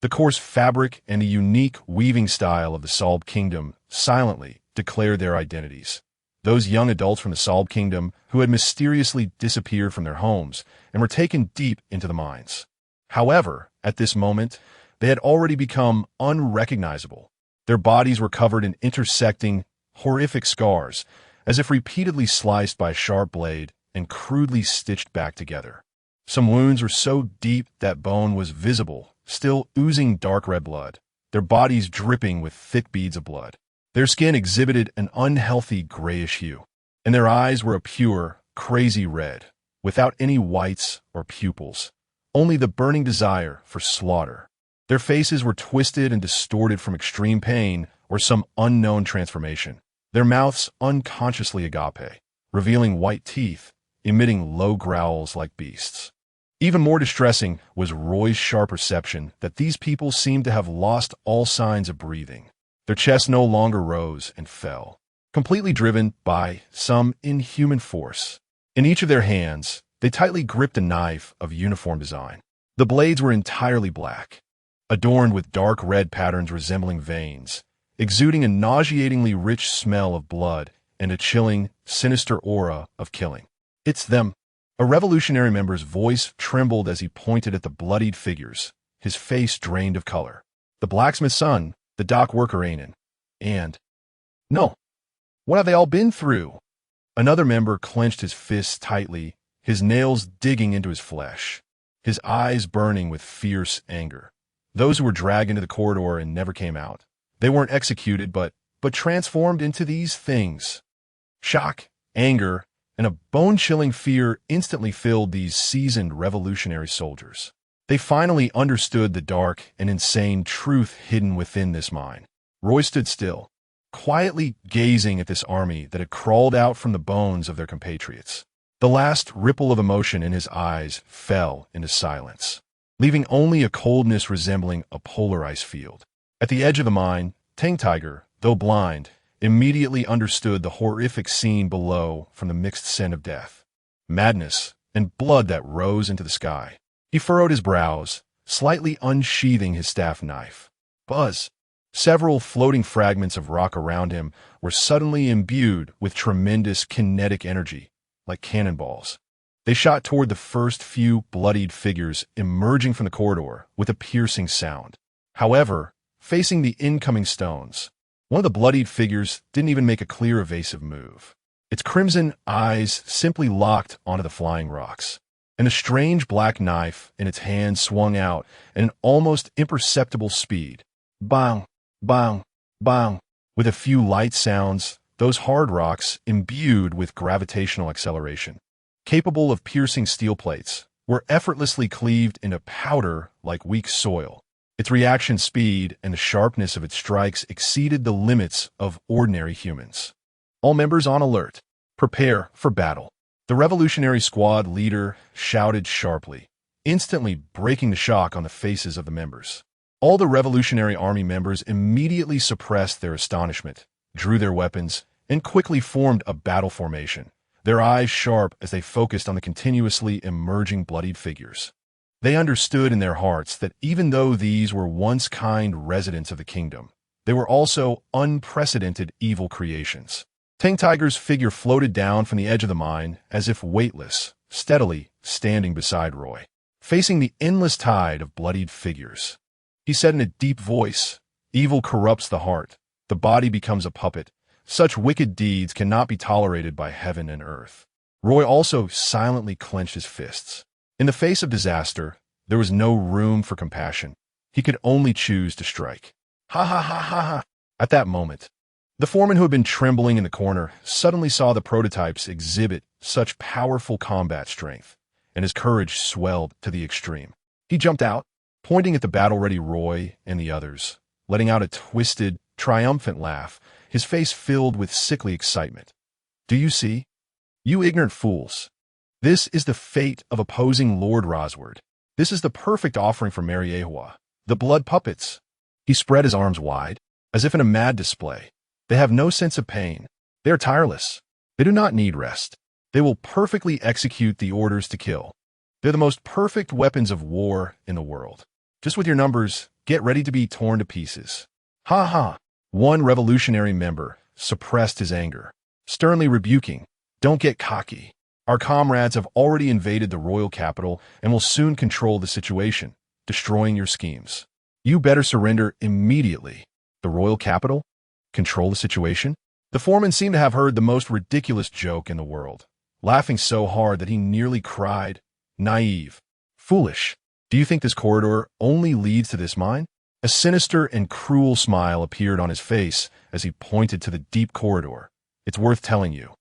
The coarse fabric and the unique weaving style of the Salb Kingdom silently declared their identities. Those young adults from the Salb Kingdom who had mysteriously disappeared from their homes and were taken deep into the mines. However, at this moment, they had already become unrecognizable. Their bodies were covered in intersecting, horrific scars, as if repeatedly sliced by a sharp blade and crudely stitched back together. Some wounds were so deep that bone was visible, still oozing dark red blood, their bodies dripping with thick beads of blood. Their skin exhibited an unhealthy grayish hue, and their eyes were a pure, crazy red, without any whites or pupils, only the burning desire for slaughter. Their faces were twisted and distorted from extreme pain or some unknown transformation, their mouths unconsciously agape, revealing white teeth, emitting low growls like beasts. Even more distressing was Roy's sharp perception that these people seemed to have lost all signs of breathing. Their chests no longer rose and fell, completely driven by some inhuman force. In each of their hands, they tightly gripped a knife of uniform design. The blades were entirely black, adorned with dark red patterns resembling veins, exuding a nauseatingly rich smell of blood and a chilling, sinister aura of killing. "It's them." A revolutionary member's voice trembled as he pointed at the bloodied figures, his face drained of color. "The blacksmith's son, the dock worker Anan, and... No, what have they all been through?" Another member clenched his fists tightly, his nails digging into his flesh, his eyes burning with fierce anger. Those who were dragged into the corridor and never came out. They weren't executed, but transformed into these things. Shock, anger, and a bone-chilling fear instantly filled these seasoned revolutionary soldiers. They finally understood the dark and insane truth hidden within this mine. Roy stood still, quietly gazing at this army that had crawled out from the bones of their compatriots. The last ripple of emotion in his eyes fell into silence, leaving only a coldness resembling a polar ice field. At the edge of the mine, Tang Tiger, though blind, immediately understood the horrific scene below from the mixed scent of death, madness, and blood that rose into the sky. He furrowed his brows, slightly unsheathing his staff knife. Buzz! Several floating fragments of rock around him were suddenly imbued with tremendous kinetic energy, like cannonballs. They shot toward the first few bloodied figures emerging from the corridor with a piercing sound. However, facing the incoming stones, one of the bloodied figures didn't even make a clear evasive move. Its crimson eyes simply locked onto the flying rocks, and a strange black knife in its hand swung out at an almost imperceptible speed. Bang! Bang! Bang! With a few light sounds, those hard rocks, imbued with gravitational acceleration, capable of piercing steel plates, were effortlessly cleaved into powder like weak soil. Its reaction speed and the sharpness of its strikes exceeded the limits of ordinary humans. All members on alert. Prepare for battle. The revolutionary squad leader shouted sharply, instantly breaking the shock on the faces of the members. All the Revolutionary Army members immediately suppressed their astonishment, drew their weapons, and quickly formed a battle formation, their eyes sharp as they focused on the continuously emerging bloodied figures. They understood in their hearts that even though these were once kind residents of the kingdom, they were also unprecedented evil creations. Tang Tiger's figure floated down from the edge of the mine as if weightless, steadily standing beside Roy, facing the endless tide of bloodied figures. He said in a deep voice, "Evil corrupts the heart. The body becomes a puppet. Such wicked deeds cannot be tolerated by heaven and earth." Roy also silently clenched his fists. In the face of disaster, there was no room for compassion. He could only choose to strike. Ha ha ha ha ha! At that moment, the foreman who had been trembling in the corner suddenly saw the prototypes exhibit such powerful combat strength, and his courage swelled to the extreme. He jumped out, pointing at the battle-ready Roy and the others, letting out a twisted, triumphant laugh, his face filled with sickly excitement. "Do you see? You ignorant fools. This is the fate of opposing Lord Rosward. This is the perfect offering for Mariewa, the blood puppets." He spread his arms wide, as if in a mad display. "They have no sense of pain. They are tireless. They do not need rest. They will perfectly execute the orders to kill. They're the most perfect weapons of war in the world. Just with your numbers, get ready to be torn to pieces." Ha ha! One revolutionary member suppressed his anger, sternly rebuking, "Don't get cocky. Our comrades have already invaded the royal capital and will soon control the situation, destroying your schemes. You better surrender immediately." The royal capital? Control the situation? The foreman seemed to have heard the most ridiculous joke in the world, laughing so hard that he nearly cried. Naive. Foolish. Do you think this corridor only leads to this mine? A sinister and cruel smile appeared on his face as he pointed to the deep corridor. It's worth telling you.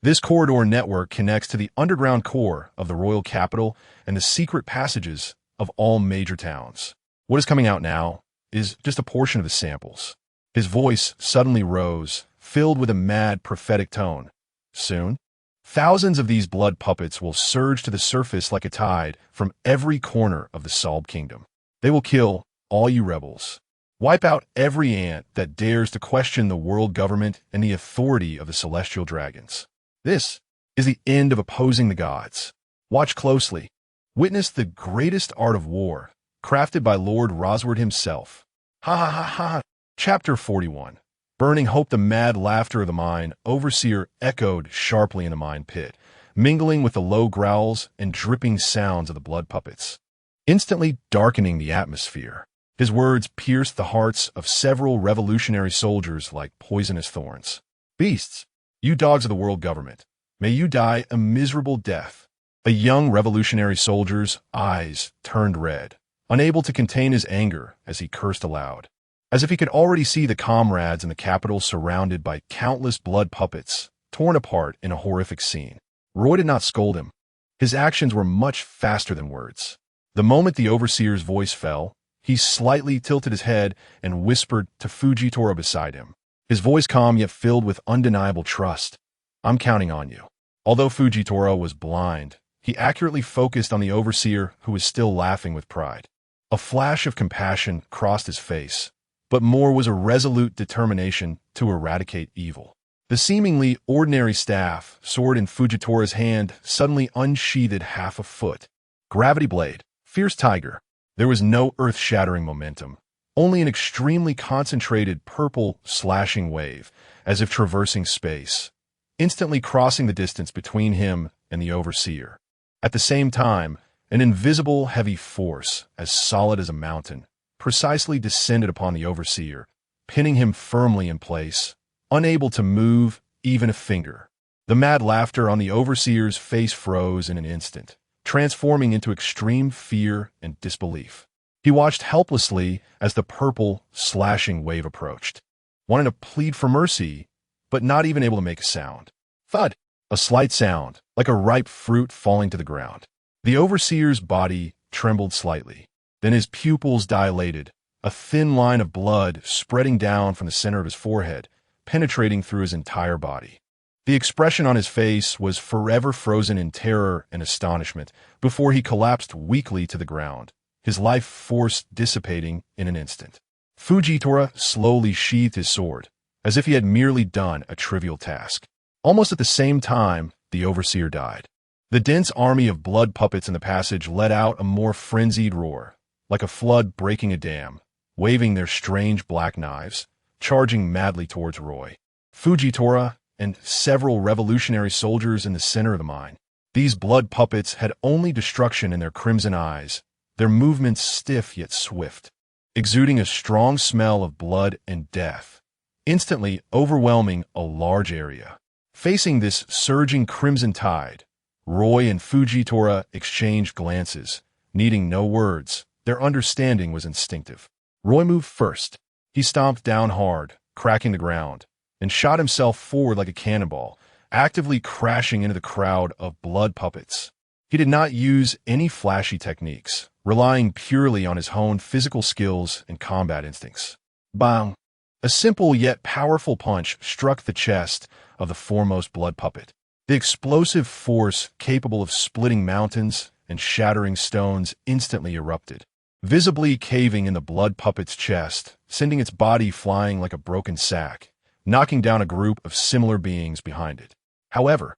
This corridor network connects to the underground core of the royal capital and the secret passages of all major towns. What is coming out now is just a portion of the samples. His voice suddenly rose, filled with a mad prophetic tone. Soon, thousands of these blood puppets will surge to the surface like a tide from every corner of the Salb Kingdom. They will kill all you rebels. Wipe out every ant that dares to question the world government and the authority of the celestial dragons. This is the end of opposing the gods. Watch closely. Witness the greatest art of war, crafted by Lord Rosward himself. Ha ha ha ha! Chapter 41. Burning hope. The mad laughter of the mine overseer echoed sharply in the mine pit, mingling with the low growls and dripping sounds of the blood puppets, instantly darkening the atmosphere. His words pierced the hearts of several revolutionary soldiers like poisonous thorns. "Beasts, you dogs of the world government, may you die a miserable death." A young revolutionary soldier's eyes turned red, unable to contain his anger as he cursed aloud. As if he could already see the comrades in the capital surrounded by countless blood puppets, torn apart in a horrific scene. Roy did not scold him. His actions were much faster than words. The moment the overseer's voice fell, he slightly tilted his head and whispered to Fujitoro beside him. his voice calm yet filled with undeniable trust. "I'm counting on you." Although Fujitora was blind, he accurately focused on the overseer who was still laughing with pride. A flash of compassion crossed his face, but more was a resolute determination to eradicate evil. The seemingly ordinary staff, sword in Fujitora's hand, suddenly unsheathed half a foot. Gravity blade, fierce tiger. There was no earth-shattering momentum, only an extremely concentrated purple slashing wave, as if traversing space, instantly crossing the distance between him and the overseer. At the same time, an invisible heavy force, as solid as a mountain, precisely descended upon the overseer, pinning him firmly in place, unable to move even a finger. The mad laughter on the overseer's face froze in an instant, transforming into extreme fear and disbelief. He watched helplessly as the purple, slashing wave approached, wanting to plead for mercy, but not even able to make a sound. Thud! A slight sound, like a ripe fruit falling to the ground. The overseer's body trembled slightly. Then his pupils dilated, a thin line of blood spreading down from the center of his forehead, penetrating through his entire body. The expression on his face was forever frozen in terror and astonishment before he collapsed weakly to the ground, his life force dissipating in an instant. Fujitora slowly sheathed his sword, as if he had merely done a trivial task. Almost at the same time, the overseer died. The dense army of blood puppets in the passage let out a more frenzied roar, like a flood breaking a dam, waving their strange black knives, charging madly towards Roy, Fujitora, and several revolutionary soldiers in the center of the mine. These blood puppets had only destruction in their crimson eyes, their movements stiff yet swift, exuding a strong smell of blood and death, instantly overwhelming a large area. Facing this surging crimson tide, Roy and Fujitora exchanged glances, needing no words. Their understanding was instinctive. Roy moved first. He stomped down hard, cracking the ground, and shot himself forward like a cannonball, actively crashing into the crowd of blood puppets. He did not use any flashy techniques, relying purely on his honed physical skills and combat instincts. Bang! A simple yet powerful punch struck the chest of the foremost blood puppet. The explosive force capable of splitting mountains and shattering stones instantly erupted, visibly caving in the blood puppet's chest, sending its body flying like a broken sack, knocking down a group of similar beings behind it. However,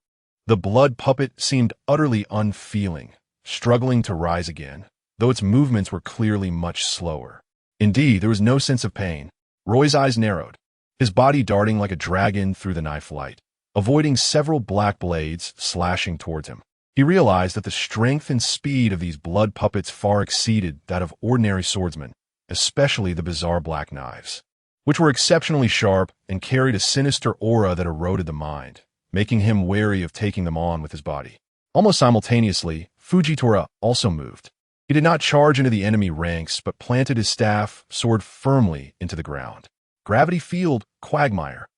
the blood puppet seemed utterly unfeeling, struggling to rise again, though its movements were clearly much slower. Indeed, there was no sense of pain. Roy's eyes narrowed, his body darting like a dragon through the knife light, avoiding several black blades slashing towards him. He realized that the strength and speed of these blood puppets far exceeded that of ordinary swordsmen, especially the bizarre black knives, which were exceptionally sharp and carried a sinister aura that eroded the mind, making him wary of taking them on with his body. Almost simultaneously, Fujitora also moved. He did not charge into the enemy ranks, but planted his staff, sword firmly into the ground. Gravity field, quagmire.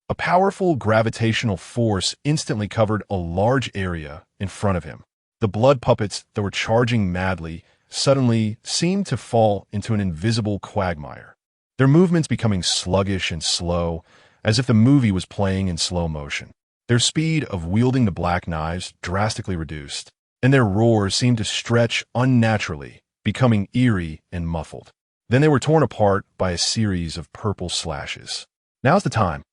A powerful gravitational force instantly covered a large area in front of him. The blood puppets that were charging madly suddenly seemed to fall into an invisible quagmire, their movements becoming sluggish and slow, as if the movie was playing in slow motion. Their speed of wielding the black knives drastically reduced, and their roars seemed to stretch unnaturally, becoming eerie and muffled. Then they were torn apart by a series of purple slashes. Now's the time.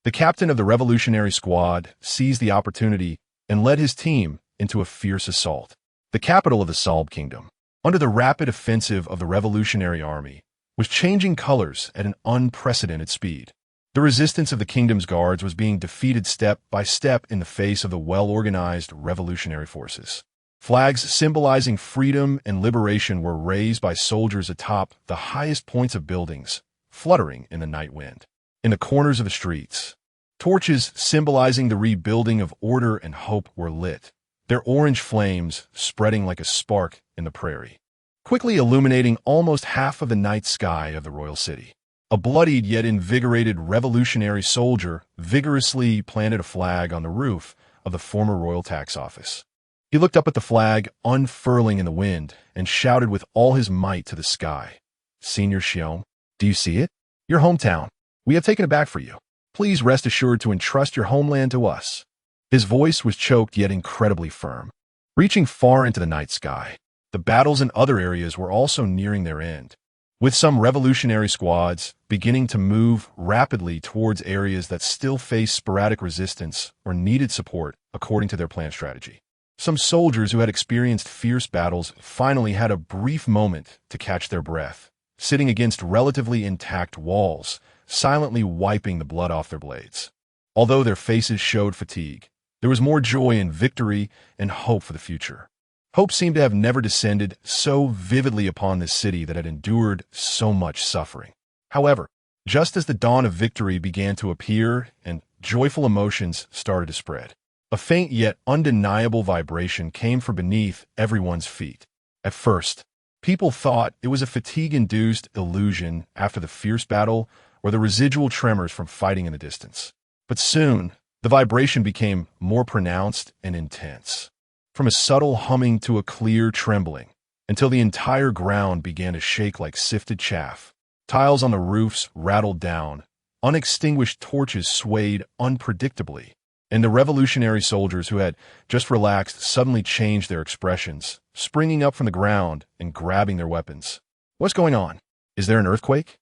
The captain of the revolutionary squad seized the opportunity and led his team into a fierce assault. The capital of the Salb Kingdom, under the rapid offensive of the revolutionary army, was changing colors at an unprecedented speed. The resistance of the kingdom's guards was being defeated step by step in the face of the well-organized revolutionary forces. Flags symbolizing freedom and liberation were raised by soldiers atop the highest points of buildings, fluttering in the night wind. In the corners of the streets, torches symbolizing the rebuilding of order and hope were lit, their orange flames spreading like a spark in the prairie, quickly illuminating almost half of the night sky of the royal city. A bloodied yet invigorated revolutionary soldier vigorously planted a flag on the roof of the former royal tax office. He looked up at the flag, unfurling in the wind, and shouted with all his might to the sky. "Senior Xiong, do you see it? Your hometown. We have taken it back for you." Please rest assured to entrust your homeland to us." His voice was choked yet incredibly firm, reaching far into the night sky. The battles in other areas were also nearing their end, with some revolutionary squads beginning to move rapidly towards areas that still faced sporadic resistance or needed support according to their planned strategy. Some soldiers who had experienced fierce battles finally had a brief moment to catch their breath, sitting against relatively intact walls, silently wiping the blood off their blades. Although their faces showed fatigue, there was more joy in victory and hope for the future. Hope seemed to have never descended so vividly upon this city that had endured so much suffering. However, just as the dawn of victory began to appear and joyful emotions started to spread, a faint yet undeniable vibration came from beneath everyone's feet. At first, people thought it was a fatigue-induced illusion after the fierce battle or the residual tremors from fighting in the distance. But soon, the vibration became more pronounced and intense, from a subtle humming to a clear trembling, until the entire ground began to shake like sifted chaff. Tiles on the roofs rattled down, unextinguished torches swayed unpredictably, and the revolutionary soldiers who had just relaxed suddenly changed their expressions, springing up from the ground and grabbing their weapons. "What's going on? Is there an earthquake?"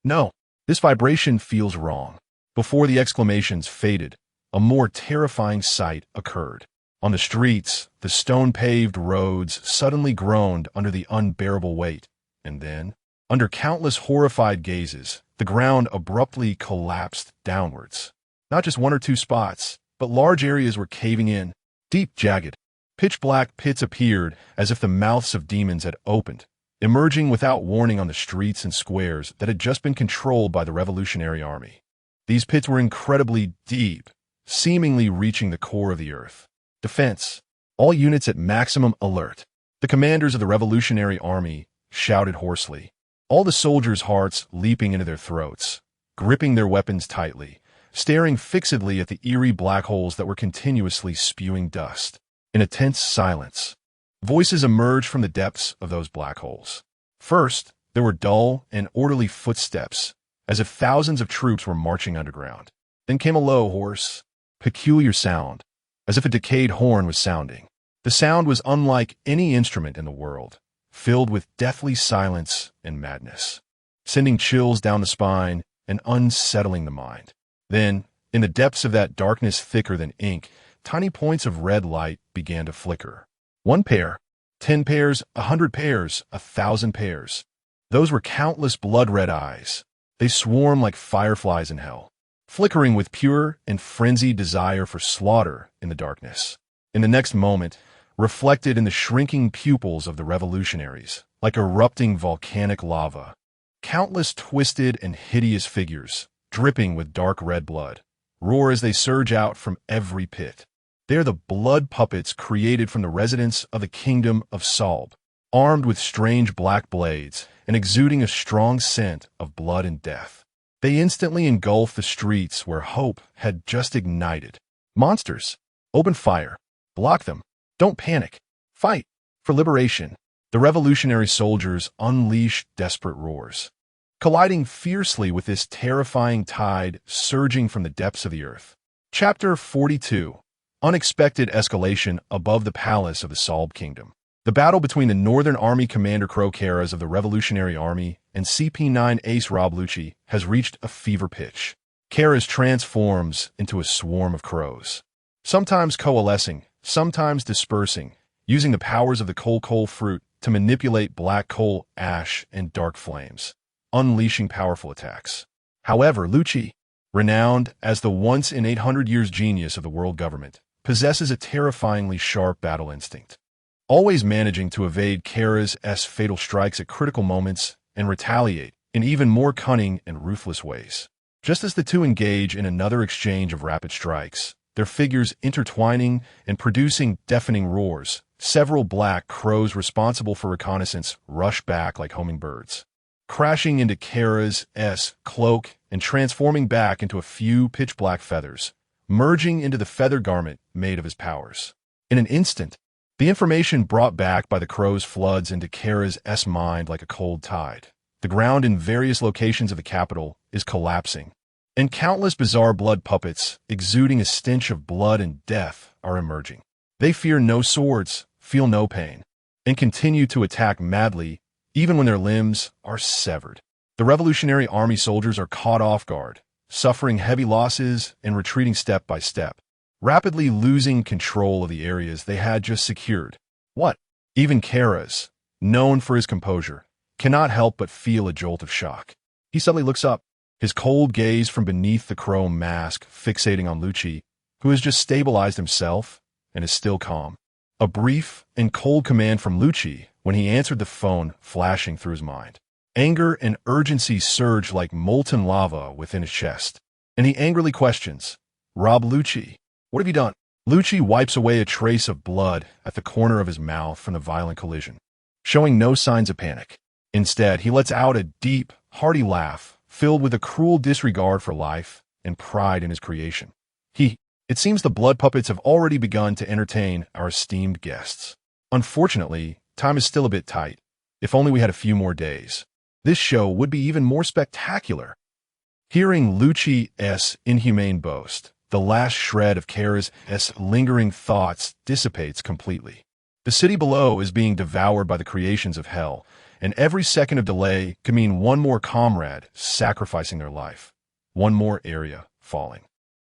"No, this vibration feels wrong." Before the exclamations faded, a more terrifying sight occurred. On the streets, the stone-paved roads suddenly groaned under the unbearable weight, and then, under countless horrified gazes, the ground abruptly collapsed downwards. Not just one or two spots, but large areas were caving in. Deep, jagged, pitch-black pits appeared as if the mouths of demons had opened, emerging without warning on the streets and squares that had just been controlled by the Revolutionary Army. These pits were incredibly deep, seemingly reaching the core of the earth. "Defense! All units at maximum alert!" The commanders of the Revolutionary Army shouted hoarsely, all the soldiers' hearts leaping into their throats, gripping their weapons tightly, staring fixedly at the eerie black holes that were continuously spewing dust. In a tense silence, voices emerged from the depths of those black holes. First, there were dull and orderly footsteps, as if thousands of troops were marching underground. Then came a low, hoarse, peculiar sound, as if a decayed horn was sounding. The sound was unlike any instrument in the world, filled with deathly silence and madness, sending chills down the spine and unsettling the mind. Then, in the depths of that darkness thicker than ink, tiny points of red light began to flicker. 1 pair, 10 pairs, 100 pairs, 1,000 pairs. Those were countless blood-red eyes. They swarmed like fireflies in hell, flickering with pure and frenzied desire for slaughter in the darkness. In the next moment, reflected in the shrinking pupils of the revolutionaries, like erupting volcanic lava, countless twisted and hideous figures, dripping with dark red blood, roar as they surge out from every pit. They are the blood puppets created from the residents of the kingdom of Salb, armed with strange black blades and exuding a strong scent of blood and death. They instantly engulf the streets where hope had just ignited. "Monsters! Open fire! Block them! Don't panic! Fight! For liberation!" The revolutionary soldiers unleashed desperate roars, colliding fiercely with this terrifying tide surging from the depths of the earth. Chapter 42. Unexpected escalation above the palace of the Salb Kingdom. The battle between the Northern Army Commander Crow-Karas of the Revolutionary Army and CP9 Ace Rob Lucci has reached a fever pitch. Karas transforms into a swarm of crows, sometimes coalescing, sometimes dispersing, using the powers of the coal fruit to manipulate black coal, ash, and dark flames, unleashing powerful attacks. However, Lucci, renowned as the once-in-800 years genius of the world government, possesses a terrifyingly sharp battle instinct, always managing to evade Karas' fatal strikes at critical moments and retaliate in even more cunning and ruthless ways. Just as the two engage in another exchange of rapid strikes, their figures intertwining and producing deafening roars, several black crows responsible for reconnaissance rush back like homing birds, crashing into Karas' cloak and transforming back into a few pitch-black feathers, merging into the feather garment made of his powers. In an instant, the information brought back by the crows floods into Karas' mind like a cold tide. The ground in various locations of the capital is collapsing. and countless bizarre blood puppets, exuding a stench of blood and death, are emerging. They fear no swords, feel no pain, and continue to attack madly, even when their limbs are severed. The Revolutionary Army soldiers are caught off guard, suffering heavy losses and retreating step by step, rapidly losing control of the areas they had just secured. What? Even Kara's, known for his composure, cannot help but feel a jolt of shock. He suddenly looks up, his cold gaze from beneath the chrome mask fixating on Lucci, who has just stabilized himself and is still calm. A brief and cold command from Lucci when he answered the phone flashing through his mind. Anger and urgency surge like molten lava within his chest, and he angrily questions, "Rob Lucci, what have you done?" Lucci wipes away a trace of blood at the corner of his mouth from the violent collision, showing no signs of panic. Instead, he lets out a deep, hearty laugh filled with a cruel disregard for life and pride in his creation. It seems the blood puppets have already begun to entertain our esteemed guests. Unfortunately, time is still a bit tight. If only we had a few more days. This show would be even more spectacular. Hearing Lucci's inhumane boast, the last shred of Kara's lingering thoughts dissipates completely. The city below is being devoured by the creations of hell, and every second of delay could mean one more comrade sacrificing their life, one more area falling.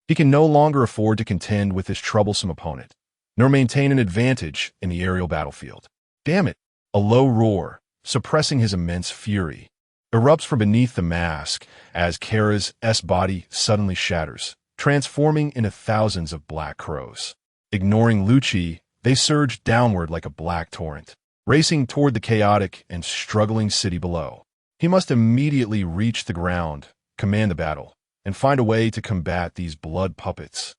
He can no longer afford to contend with this troublesome opponent, nor maintain an advantage in the aerial battlefield. Damn it! A low roar, suppressing his immense fury, erupts from beneath the mask as Kara's body suddenly shatters, transforming into thousands of black crows. Ignoring Lucci, they surge downward like a black torrent, racing toward the chaotic and struggling city below. He must immediately reach the ground, command the battle, and find a way to combat these blood puppets,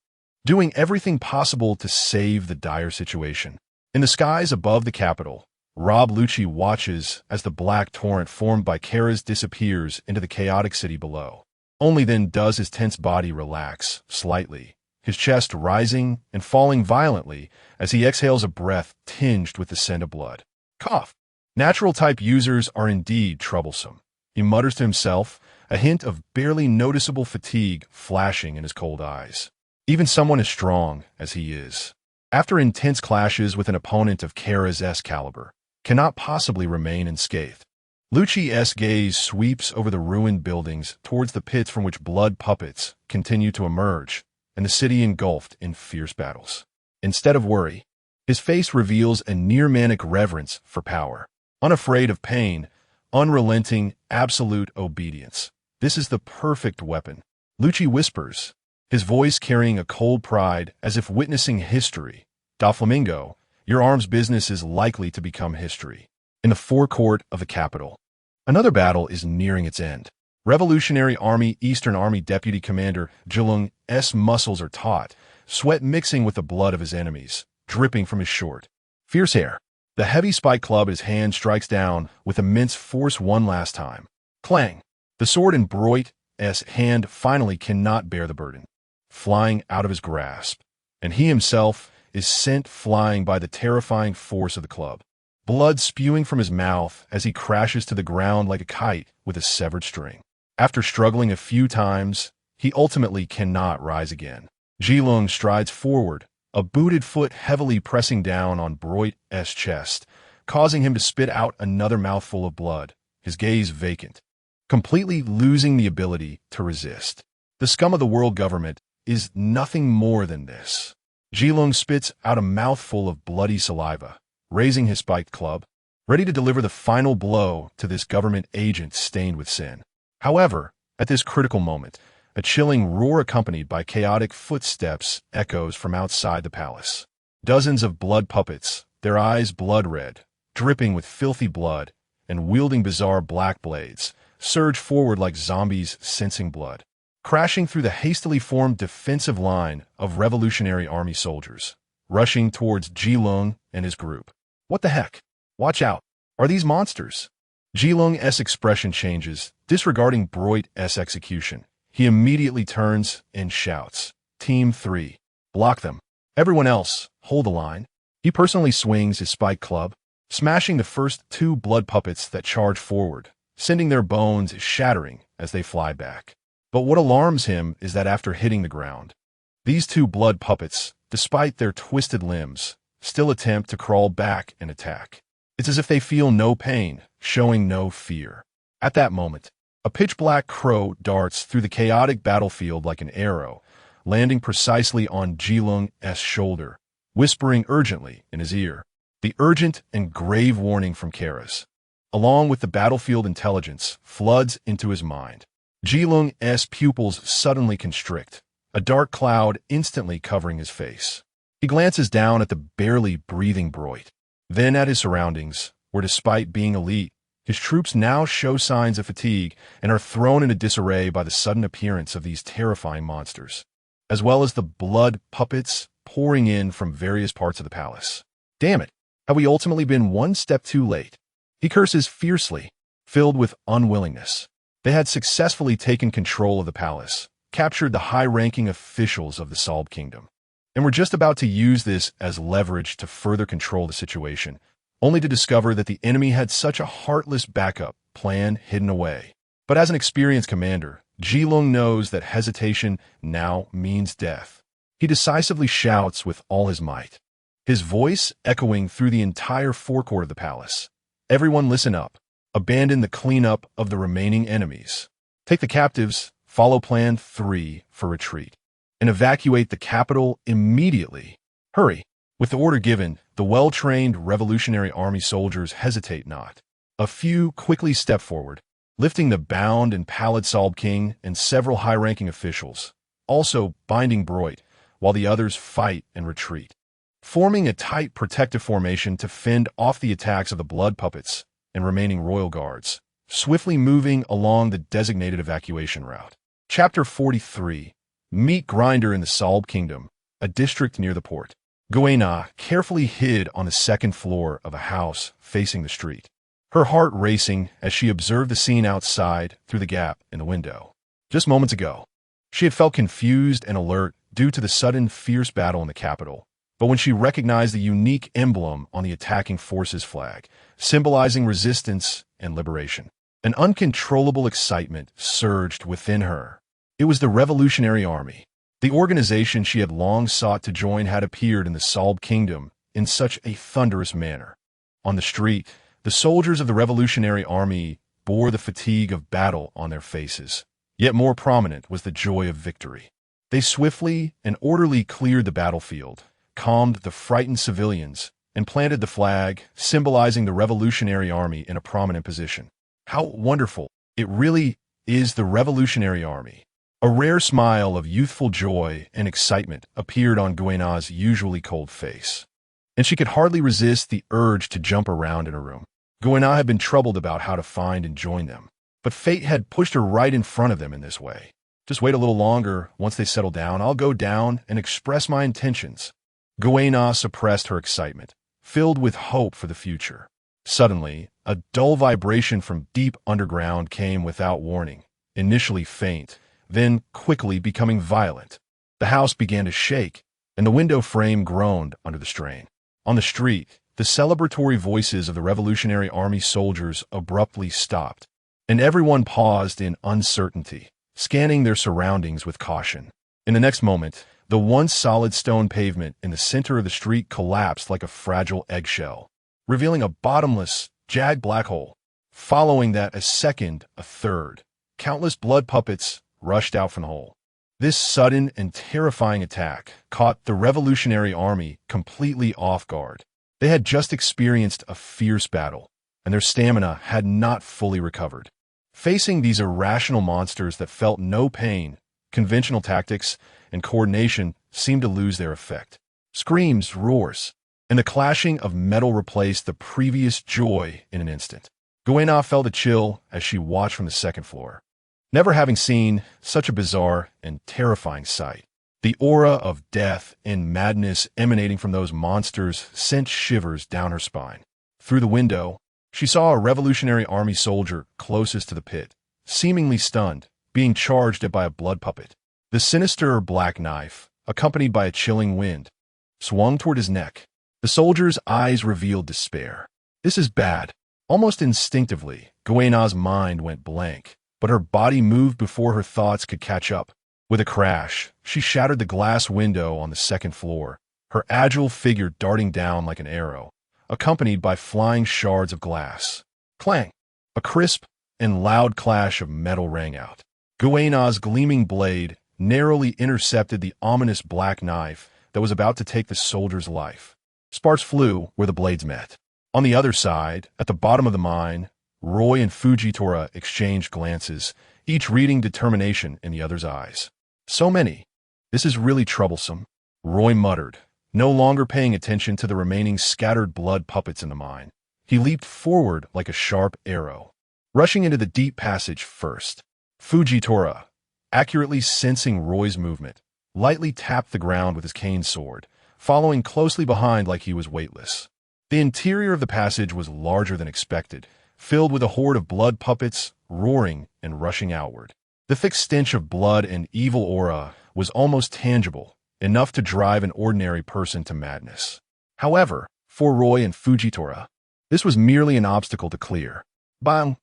doing everything possible to save the dire situation. In the skies above the capital, Rob Lucci watches as the black torrent formed by Kara's disappears into the chaotic city below. Only then does his tense body relax slightly, his chest rising and falling violently as he exhales a breath tinged with the scent of blood. Cough. Natural-type users are indeed troublesome, he mutters to himself, a hint of barely noticeable fatigue flashing in his cold eyes. Even someone as strong as he is, after intense clashes with an opponent of Kara's caliber, cannot possibly remain unscathed. Lucci's gaze sweeps over the ruined buildings towards the pits from which blood puppets continue to emerge, and the city engulfed in fierce battles. Instead of worry, his face reveals a near-manic reverence for power. Unafraid of pain, unrelenting, absolute obedience. This is the perfect weapon. Lucci whispers, his voice carrying a cold pride as if witnessing history. Doflamingo, your arms business is likely to become history. In the forecourt of the capital, another battle is nearing its end. Revolutionary Army Eastern Army Deputy Commander Jilung's muscles are taut, sweat mixing with the blood of his enemies, dripping from his short, fierce hair. The heavy spike club in his hand strikes down with immense force one last time. Clang! The sword in Broit's hand finally cannot bear the burden, flying out of his grasp, and he himself is sent flying by the terrifying force of the club, blood spewing from his mouth as he crashes to the ground like a kite with a severed string. After struggling a few times, he ultimately cannot rise again. Jilung strides forward, a booted foot heavily pressing down on Broit's chest, causing him to spit out another mouthful of blood, his gaze vacant, completely losing the ability to resist. The scum of the world government is nothing more than this. Jilung spits out a mouthful of bloody saliva, raising his spiked club, ready to deliver the final blow to this government agent stained with sin. However, at this critical moment, a chilling roar accompanied by chaotic footsteps echoes from outside the palace. Dozens of blood puppets, their eyes blood-red, dripping with filthy blood, and wielding bizarre black blades, surge forward like zombies sensing blood, crashing through the hastily formed defensive line of Revolutionary Army soldiers, rushing towards Jilung and his group. What the heck? Watch out. Are these monsters? Jilung's expression changes, disregarding Broit's execution. He immediately turns and shouts, Team 3, block them. Everyone else, hold the line. He personally swings his spike club, smashing the first two blood puppets that charge forward, sending their bones shattering as they fly back. But what alarms him is that after hitting the ground, these two blood puppets, despite their twisted limbs, still attempt to crawl back and attack. It's as if they feel no pain, showing no fear. At that moment, a pitch-black crow darts through the chaotic battlefield like an arrow, landing precisely on Jilung's shoulder, whispering urgently in his ear. The urgent and grave warning from Kara's, along with the battlefield intelligence, floods into his mind. Jilung's pupils suddenly constrict, a dark cloud instantly covering his face. He glances down at the barely breathing Broit, then at his surroundings, where despite being elite, his troops now show signs of fatigue and are thrown into disarray by the sudden appearance of these terrifying monsters, as well as the blood puppets pouring in from various parts of the palace. Damn it, have we ultimately been one step too late? He curses fiercely, filled with unwillingness. They had successfully taken control of the palace, captured the high-ranking officials of the Salb Kingdom, and were just about to use this as leverage to further control the situation, only to discover that the enemy had such a heartless backup plan hidden away. But as an experienced commander, Jilung knows that hesitation now means death. He decisively shouts with all his might, his voice echoing through the entire forecourt of the palace. Everyone listen up. Abandon the cleanup of the remaining enemies. Take the captives, follow Plan 3 for retreat, and evacuate the capital immediately. Hurry. With the order given, the well-trained Revolutionary Army soldiers hesitate not. A few quickly step forward, lifting the bound and pallid Salb King and several high-ranking officials, also binding Broit, while the others fight and retreat, forming a tight protective formation to fend off the attacks of the blood puppets and remaining royal guards, swiftly moving along the designated evacuation route. Chapter 43. Meat Grinder in the Salb Kingdom, a district near the port. Guena carefully hid on the second floor of a house facing the street, her heart racing as she observed the scene outside through the gap in the window. Just moments ago, she had felt confused and alert due to the sudden fierce battle in the capital, but when she recognized the unique emblem on the attacking forces flag, symbolizing resistance and liberation, an uncontrollable excitement surged within her. It was the Revolutionary Army. The organization she had long sought to join had appeared in the Salb Kingdom in such a thunderous manner. On the street, the soldiers of the Revolutionary Army bore the fatigue of battle on their faces, yet more prominent was the joy of victory. They swiftly and orderly cleared the battlefield, calmed the frightened civilians, and planted the flag, symbolizing the Revolutionary Army in a prominent position. How wonderful! It really is the Revolutionary Army. A rare smile of youthful joy and excitement appeared on Guena's usually cold face, and she could hardly resist the urge to jump around in her room. Guena had been troubled about how to find and join them, but fate had pushed her right in front of them in this way. Just wait a little longer. Once they settle down, I'll go down and express my intentions. Guena suppressed her excitement, filled with hope for the future. Suddenly, a dull vibration from deep underground came without warning, initially faint, then quickly becoming violent. The house began to shake, and the window frame groaned under the strain. On the street, the celebratory voices of the Revolutionary Army soldiers abruptly stopped, and everyone paused in uncertainty, scanning their surroundings with caution. In the next moment, the once solid stone pavement in the center of the street collapsed like a fragile eggshell, revealing a bottomless, jagged black hole. Following that, a second, a third. Countless blood puppets rushed out from the hole. This sudden and terrifying attack caught the Revolutionary Army completely off guard. They had just experienced a fierce battle, and their stamina had not fully recovered. Facing these irrational monsters that felt no pain, conventional tactics and coordination seemed to lose their effect. Screams, roars, and the clashing of metal replaced the previous joy in an instant. Guena felt a chill as she watched from the second floor, never having seen such a bizarre and terrifying sight. The aura of death and madness emanating from those monsters sent shivers down her spine. Through the window, she saw a Revolutionary Army soldier closest to the pit, seemingly stunned, being charged at by a blood puppet. The sinister black knife, accompanied by a chilling wind, swung toward his neck. The soldier's eyes revealed despair. This is bad. Almost instinctively, Guena's mind went blank, but her body moved before her thoughts could catch up. With a crash, she shattered the glass window on the second floor, her agile figure darting down like an arrow, accompanied by flying shards of glass. Clang! A crisp and loud clash of metal rang out. Guena's gleaming blade narrowly intercepted the ominous black knife that was about to take the soldier's life. Sparks flew where the blades met. On the other side, at the bottom of the mine, Roy and Fujitora exchanged glances, each reading determination in the other's eyes. So many. This is really troublesome, Roy muttered, no longer paying attention to the remaining scattered blood puppets in the mine. He leaped forward like a sharp arrow, rushing into the deep passage first. Fujitora, accurately sensing Roy's movement, lightly tapped the ground with his cane sword, following closely behind like he was weightless. The interior of the passage was larger than expected, filled with a horde of blood puppets, roaring and rushing outward. The thick stench of blood and evil aura was almost tangible, enough to drive an ordinary person to madness. However, for Roy and Fujitora, this was merely an obstacle to clear. Bang!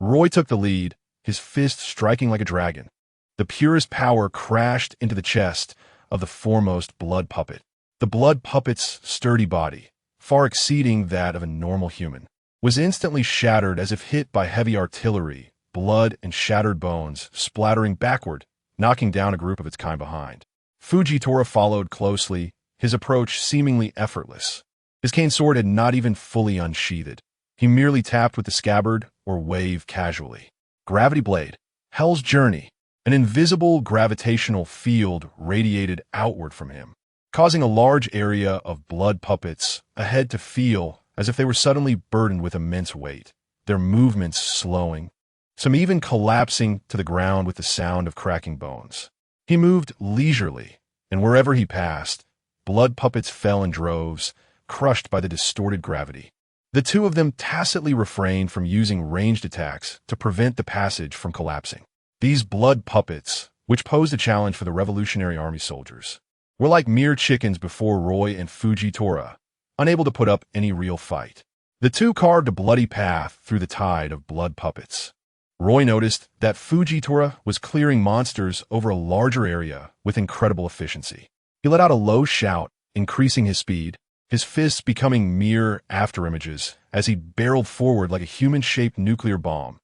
Roy took the lead, his fist striking like a dragon. The purest power crashed into the chest of the foremost blood puppet. The blood puppet's sturdy body, far exceeding that of a normal human, was instantly shattered as if hit by heavy artillery, blood and shattered bones splattering backward, knocking down a group of its kind behind. Fujitora followed closely, his approach seemingly effortless. His cane sword had not even fully unsheathed. He merely tapped with the scabbard or waved casually. Gravity blade. Hell's journey. An invisible gravitational field radiated outward from him, causing a large area of blood puppets ahead to feel as if they were suddenly burdened with immense weight, their movements slowing, some even collapsing to the ground with the sound of cracking bones. He moved leisurely, and wherever he passed, blood puppets fell in droves, crushed by the distorted gravity. The two of them tacitly refrained from using ranged attacks to prevent the passage from collapsing. These blood puppets, which posed a challenge for the Revolutionary Army soldiers, were like mere chickens before Roy and Fujitora, unable to put up any real fight. The two carved a bloody path through the tide of blood puppets. Roy noticed that Fujitora was clearing monsters over a larger area with incredible efficiency. He let out a low shout, increasing his speed, his fists becoming mere afterimages as he barreled forward like a human-shaped nuclear bomb,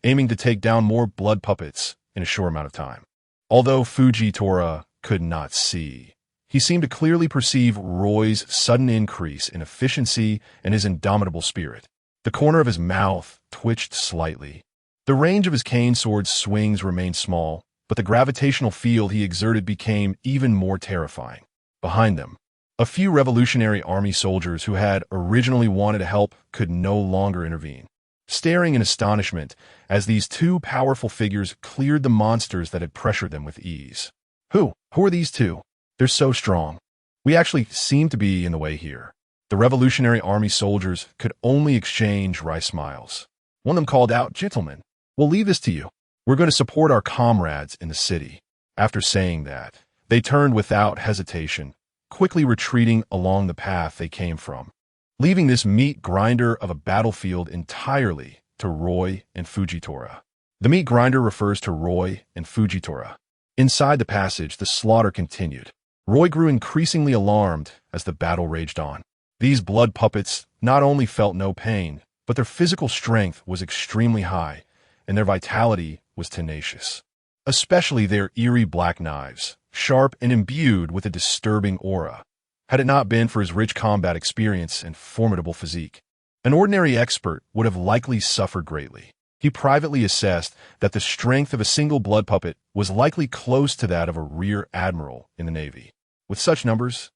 aiming to take down more blood puppets in a short amount of time. Although Fujitora could not see, he seemed to clearly perceive Roy's sudden increase in efficiency and his indomitable spirit. The corner of his mouth twitched slightly. The range of his cane sword's swings remained small, but the gravitational field he exerted became even more terrifying. Behind them, a few Revolutionary Army soldiers who had originally wanted to help could no longer intervene, staring in astonishment as these two powerful figures cleared the monsters that had pressured them with ease. Who are these two? They're so strong. We actually seem to be in the way here. The Revolutionary Army soldiers could only exchange wry smiles. One of them called out, "Gentlemen, we'll leave this to you. We're going to support our comrades in the city." After saying that, they turned without hesitation, quickly retreating along the path they came from, leaving this meat grinder of a battlefield entirely to Roy and Fujitora. The meat grinder refers to Roy and Fujitora. Inside the passage, the slaughter continued. Roy grew increasingly alarmed as the battle raged on. These blood puppets not only felt no pain, but their physical strength was extremely high, and their vitality was tenacious. Especially their eerie black knives, sharp and imbued with a disturbing aura. Had it not been for his rich combat experience and formidable physique, an ordinary expert would have likely suffered greatly. He privately assessed that the strength of a single blood puppet was likely close to that of a rear admiral in the Navy. With such numbers,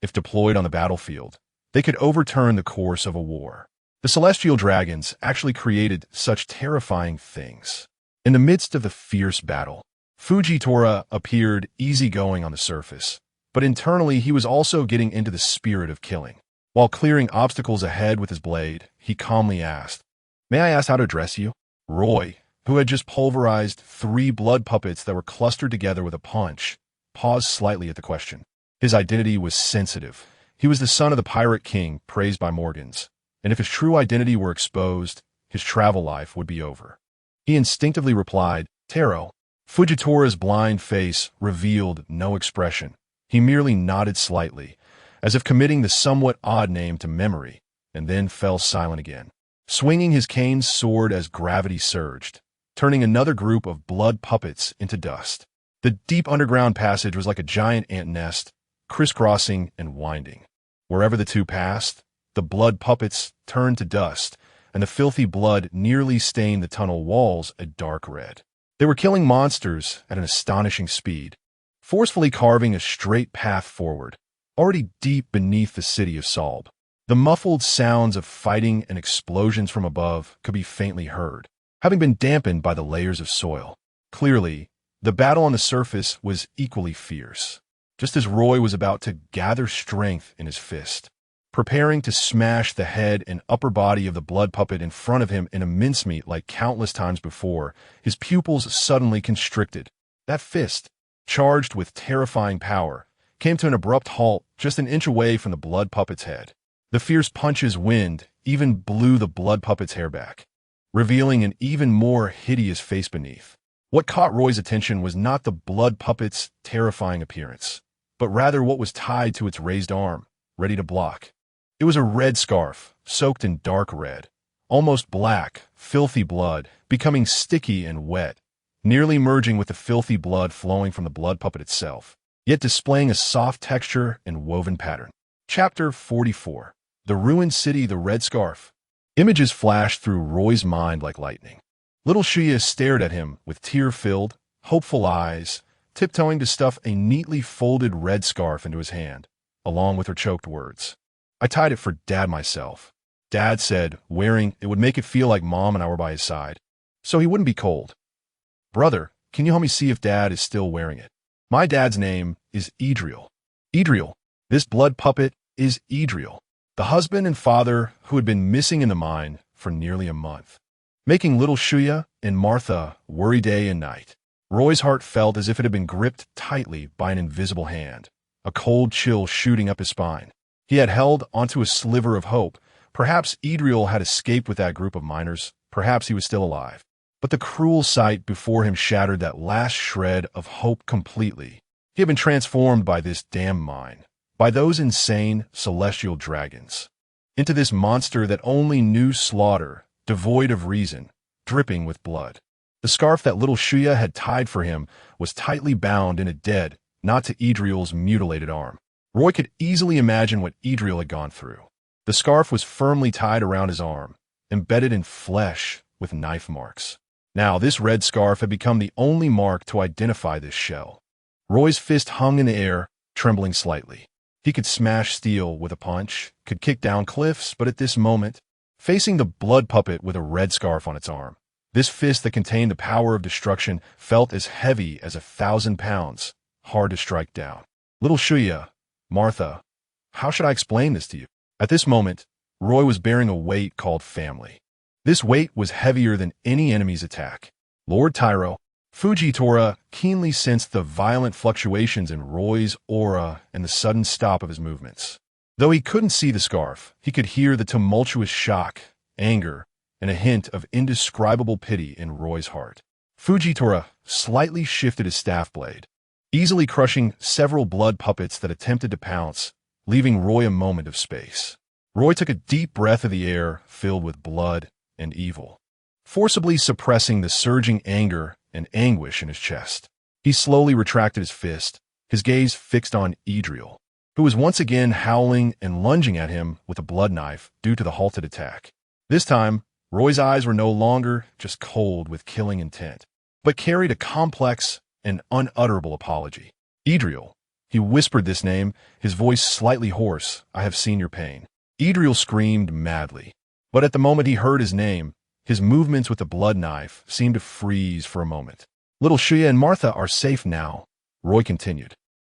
if deployed on the battlefield, they could overturn the course of a war. The celestial dragons actually created such terrifying things. In the midst of the fierce battle, Fujitora appeared easygoing on the surface, but internally he was also getting into the spirit of killing. While clearing obstacles ahead with his blade, he calmly asked, "May I ask how to address you?" Roy, who had just pulverized 3 blood puppets that were clustered together with a punch, paused slightly at the question. His identity was sensitive. He was the son of the pirate king praised by Morgans, and if his true identity were exposed, his travel life would be over. He instinctively replied, Taro. Fujitora's blind face revealed no expression. He merely nodded slightly, as if committing the somewhat odd name to memory, and then fell silent again, swinging his cane sword as gravity surged, turning another group of blood puppets into dust. The deep underground passage was like a giant ant nest, crisscrossing and winding. Wherever the two passed, the blood puppets turned to dust, and the filthy blood nearly stained the tunnel walls a dark red. They were killing monsters at an astonishing speed, forcefully carving a straight path forward, already deep beneath the city of Salb. The muffled sounds of fighting and explosions from above could be faintly heard, having been dampened by the layers of soil. Clearly, the battle on the surface was equally fierce. Just as Roy was about to gather strength in his fist, preparing to smash the head and upper body of the blood puppet in front of him in a mincemeat like countless times before, his pupils suddenly constricted. That fist, charged with terrifying power, came to an abrupt halt just an inch away from the blood puppet's head. The fierce punch's wind even blew the blood puppet's hair back, revealing an even more hideous face beneath. What caught Roy's attention was not the blood puppet's terrifying appearance, but rather what was tied to its raised arm, ready to block. It was a red scarf, soaked in dark red, almost black, filthy blood, becoming sticky and wet, nearly merging with the filthy blood flowing from the blood puppet itself, yet displaying a soft texture and woven pattern. Chapter 44. The Ruined City, the Red Scarf. Images flashed through Roy's mind like lightning. Little Shuya stared at him with tear-filled, hopeful eyes, tiptoeing to stuff a neatly folded red scarf into his hand, along with her choked words. I tied it for Dad myself. Dad said, wearing it would make it feel like Mom and I were by his side, so he wouldn't be cold. Brother, can you help me see if Dad is still wearing it? My dad's name is Idriel. Idriel. This blood puppet is Idriel, the husband and father who had been missing in the mine for nearly a month, making little Shuya and Martha worry day and night. Roy's heart felt as if it had been gripped tightly by an invisible hand, a cold chill shooting up his spine. He had held onto a sliver of hope. Perhaps Idriel had escaped with that group of miners. Perhaps he was still alive. But the cruel sight before him shattered that last shred of hope completely. He had been transformed by this damn mine, by those insane celestial dragons, into this monster that only knew slaughter, devoid of reason, dripping with blood. The scarf that little Shuya had tied for him was tightly bound in a dead, not to Idriel's mutilated arm. Roy could easily imagine what Idriel had gone through. The scarf was firmly tied around his arm, embedded in flesh with knife marks. Now this red scarf had become the only mark to identify this shell. Roy's fist hung in the air, trembling slightly. He could smash steel with a punch, could kick down cliffs, but at this moment, facing the blood puppet with a red scarf on its arm, this fist that contained the power of destruction felt as heavy as 1,000 pounds, hard to strike down. Little Shuya, Martha, how should I explain this to you? At this moment, Roy was bearing a weight called family. This weight was heavier than any enemy's attack. Lord Tyro, Fujitora keenly sensed the violent fluctuations in Roy's aura and the sudden stop of his movements. Though he couldn't see the scarf, he could hear the tumultuous shock, anger, and a hint of indescribable pity in Roy's heart. Fujitora slightly shifted his staff blade, easily crushing several blood puppets that attempted to pounce, leaving Roy a moment of space. Roy took a deep breath of the air filled with blood and evil, forcibly suppressing the surging anger and anguish in his chest. He slowly retracted his fist, his gaze fixed on Idriel, who was once again howling and lunging at him with a blood knife due to the halted attack. This time, Roy's eyes were no longer just cold with killing intent, but carried a complex and unutterable apology. Idriel. He whispered this name, his voice slightly hoarse. I have seen your pain. Idriel screamed madly, but at the moment he heard his name, his movements with the blood knife seemed to freeze for a moment. Little Shuya and Martha are safe now, Roy continued.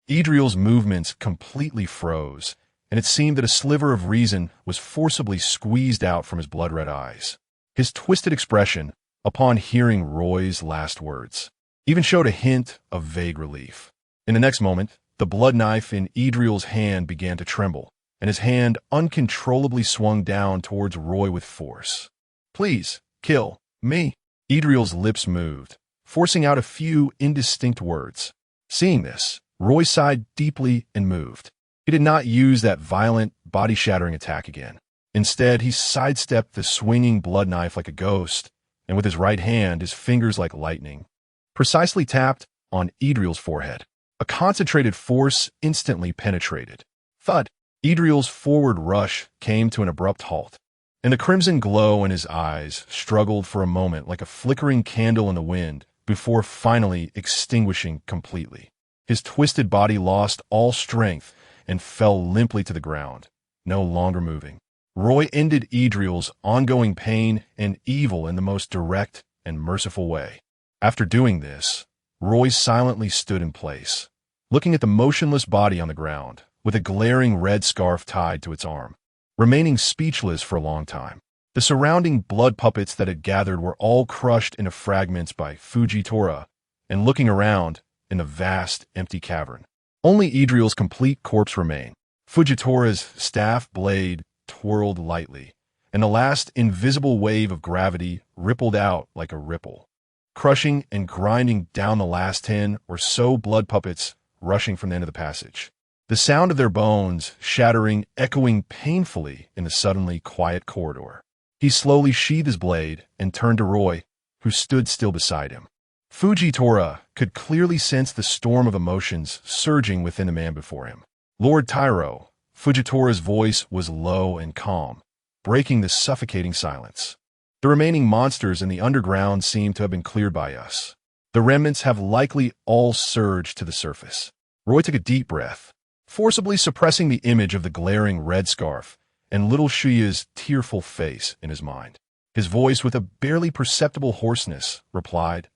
Idriel's movements completely froze, and it seemed that a sliver of reason was forcibly squeezed out from his blood-red eyes. His twisted expression, upon hearing Roy's last words, even showed a hint of vague relief. In the next moment, the blood knife in Idriel's hand began to tremble, and his hand uncontrollably swung down towards Roy with force. Please, kill me. Adriel's lips moved, forcing out a few indistinct words. Seeing this, Roy sighed deeply and moved. He did not use that violent, body-shattering attack again. Instead, he sidestepped the swinging blood knife like a ghost, and with his right hand, his fingers like lightning, precisely tapped on Adriel's forehead. A concentrated force instantly penetrated. Thud! Adriel's forward rush came to an abrupt halt, and the crimson glow in his eyes struggled for a moment like a flickering candle in the wind before finally extinguishing completely. His twisted body lost all strength and fell limply to the ground, no longer moving. Roy ended Adriel's ongoing pain and evil in the most direct and merciful way. After doing this, Roy silently stood in place, looking at the motionless body on the ground, with a glaring red scarf tied to its arm, remaining speechless for a long time. The surrounding blood puppets that had gathered were all crushed into fragments by Fujitora, and looking around in the vast, empty cavern. Only Adriel's complete corpse remained. Fujitora's staff blade twirled lightly, and the last invisible wave of gravity rippled out like a ripple, crushing and grinding down the last 10 or so blood puppets rushing from the end of the passage. The sound of their bones shattering echoing painfully in the suddenly quiet corridor. He slowly sheathed his blade and turned to Roy, who stood still beside him. Fujitora could clearly sense the storm of emotions surging within the man before him. Lord Tyro, Fujitora's voice was low and calm, breaking the suffocating silence. The remaining monsters in the underground seem to have been cleared by us. The remnants have likely all surged to the surface. Roy took a deep breath, forcibly suppressing the image of the glaring red scarf and little Shuya's tearful face in his mind. His voice, with a barely perceptible hoarseness, replied.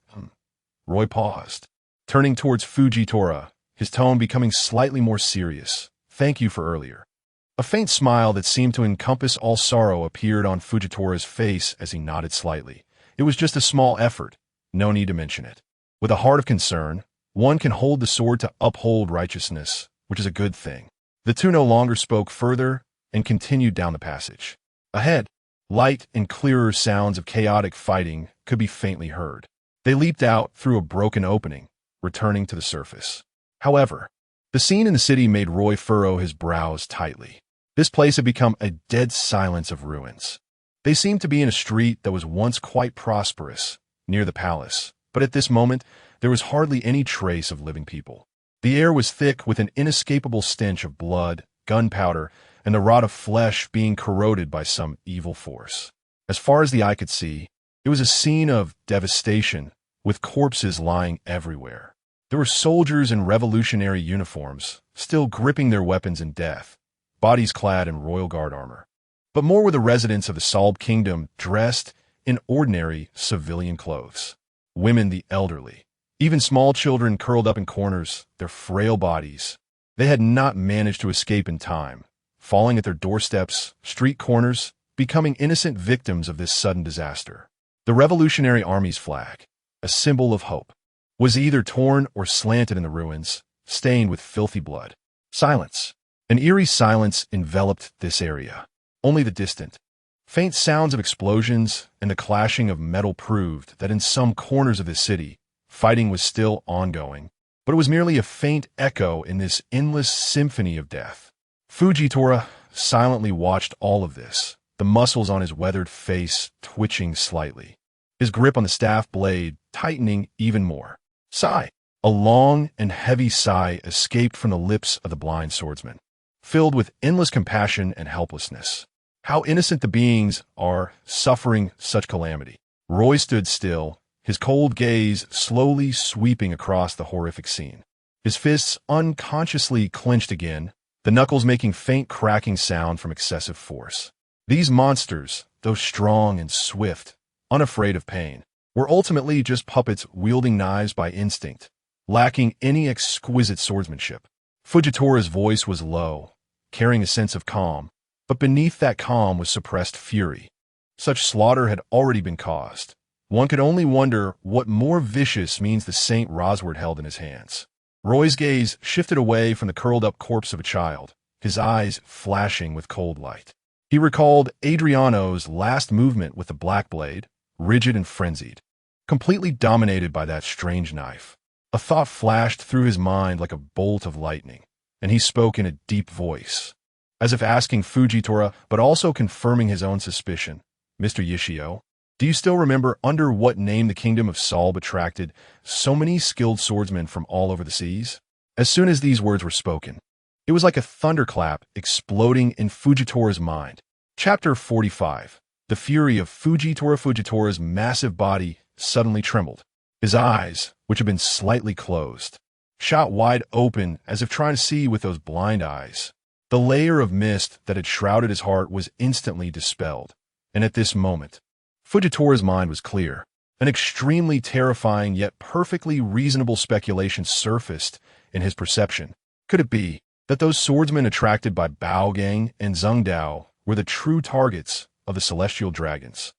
Roy paused, turning towards Fujitora, his tone becoming slightly more serious. Thank you for earlier. A faint smile that seemed to encompass all sorrow appeared on Fujitora's face as he nodded slightly. It was just a small effort, no need to mention it. With a heart of concern, one can hold the sword to uphold righteousness, which is a good thing. The two no longer spoke further and continued down the passage. Ahead, light and clearer sounds of chaotic fighting could be faintly heard. They leaped out through a broken opening, returning to the surface. However, the scene in the city made Roy furrow his brows tightly. This place had become a dead silence of ruins. They seemed to be in a street that was once quite prosperous, near the palace, but at this moment, there was hardly any trace of living people. The air was thick with an inescapable stench of blood, gunpowder, and the rot of flesh being corroded by some evil force. As far as the eye could see, it was a scene of devastation, with corpses lying everywhere. There were soldiers in revolutionary uniforms, still gripping their weapons in death, bodies clad in royal guard armor. But more were the residents of the Salb Kingdom dressed in ordinary civilian clothes. Women, the elderly, even small children curled up in corners, their frail bodies. They had not managed to escape in time, falling at their doorsteps, street corners, becoming innocent victims of this sudden disaster. The Revolutionary Army's flag, a symbol of hope, was either torn or slanted in the ruins, stained with filthy blood. Silence. An eerie silence enveloped this area. Only the distant, faint sounds of explosions and the clashing of metal proved that in some corners of the city, fighting was still ongoing, but it was merely a faint echo in this endless symphony of death. Fujitora silently watched all of this, the muscles on his weathered face twitching slightly, his grip on the staff blade tightening even more. Sigh. A long and heavy sigh escaped from the lips of the blind swordsman, filled with endless compassion and helplessness. How innocent the beings are suffering such calamity. Roy stood still, his cold gaze slowly sweeping across the horrific scene. His fists unconsciously clenched again, the knuckles making faint cracking sound from excessive force. These monsters, though strong and swift, unafraid of pain, were ultimately just puppets wielding knives by instinct, lacking any exquisite swordsmanship. Fujitora's voice was low, carrying a sense of calm, but beneath that calm was suppressed fury. Such slaughter had already been caused. One could only wonder what more vicious means the Saint Rosward held in his hands. Roy's gaze shifted away from the curled-up corpse of a child, his eyes flashing with cold light. He recalled Adriano's last movement with the black blade, rigid and frenzied. completely dominated by that strange knife. A thought flashed through his mind like a bolt of lightning, and he spoke in a deep voice, as if asking Fujitora, but also confirming his own suspicion. Mr. Yishio, do you still remember under what name the kingdom of Solb attracted so many skilled swordsmen from all over the seas? As soon as these words were spoken, it was like a thunderclap exploding in Fujitora's mind. Chapter 45. The fury of Fujitora's massive body suddenly trembled. His eyes, which had been slightly closed, shot wide open as if trying to see with those blind eyes. The layer of mist that had shrouded his heart was instantly dispelled, and at this moment, Fujitora's mind was clear. An extremely terrifying yet perfectly reasonable speculation surfaced in his perception. Could it be that those swordsmen attracted by Baogang and Zhengdao were the true targets of the celestial dragons?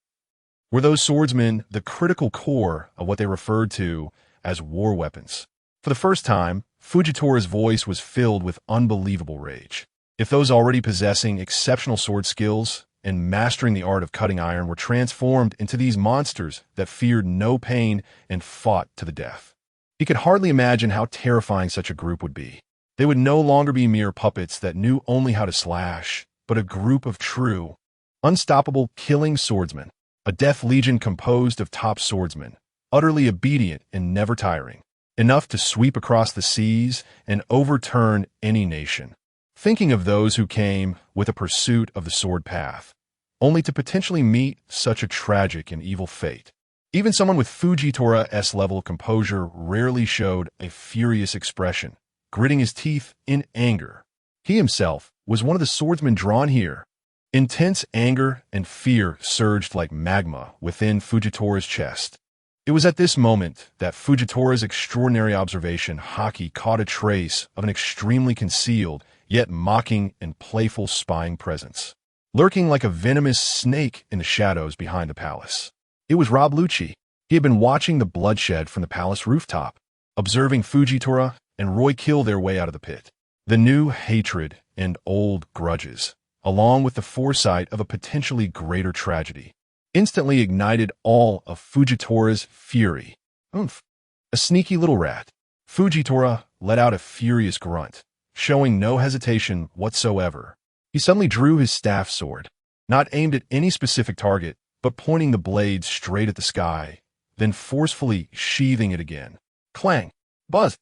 Were those swordsmen the critical core of what they referred to as war weapons? For the first time, Fujitora's voice was filled with unbelievable rage. If those already possessing exceptional sword skills and mastering the art of cutting iron were transformed into these monsters that feared no pain and fought to the death, he could hardly imagine how terrifying such a group would be. They would no longer be mere puppets that knew only how to slash, but a group of true, unstoppable killing swordsmen, a death legion composed of top swordsmen, utterly obedient and never tiring, enough to sweep across the seas and overturn any nation. Thinking of those who came with a pursuit of the sword path, only to potentially meet such a tragic and evil fate. Even someone with Fujitora's level of composure rarely showed a furious expression, gritting his teeth in anger. He himself was one of the swordsmen drawn here. Intense anger and fear surged like magma within Fujitora's chest. It was at this moment that Fujitora's extraordinary observation Haki caught a trace of an extremely concealed, yet mocking and playful spying presence, lurking like a venomous snake in the shadows behind the palace. It was Rob Lucci. He had been watching the bloodshed from the palace rooftop, observing Fujitora and Roy kill their way out of the pit. The new hatred and old grudges, along with the foresight of a potentially greater tragedy, instantly ignited all of Fujitora's fury. Oomph! A sneaky little rat. Fujitora let out a furious grunt, showing no hesitation whatsoever. He suddenly drew his staff sword, not aimed at any specific target, but pointing the blade straight at the sky, then forcefully sheathing it again. Clang! Buzz!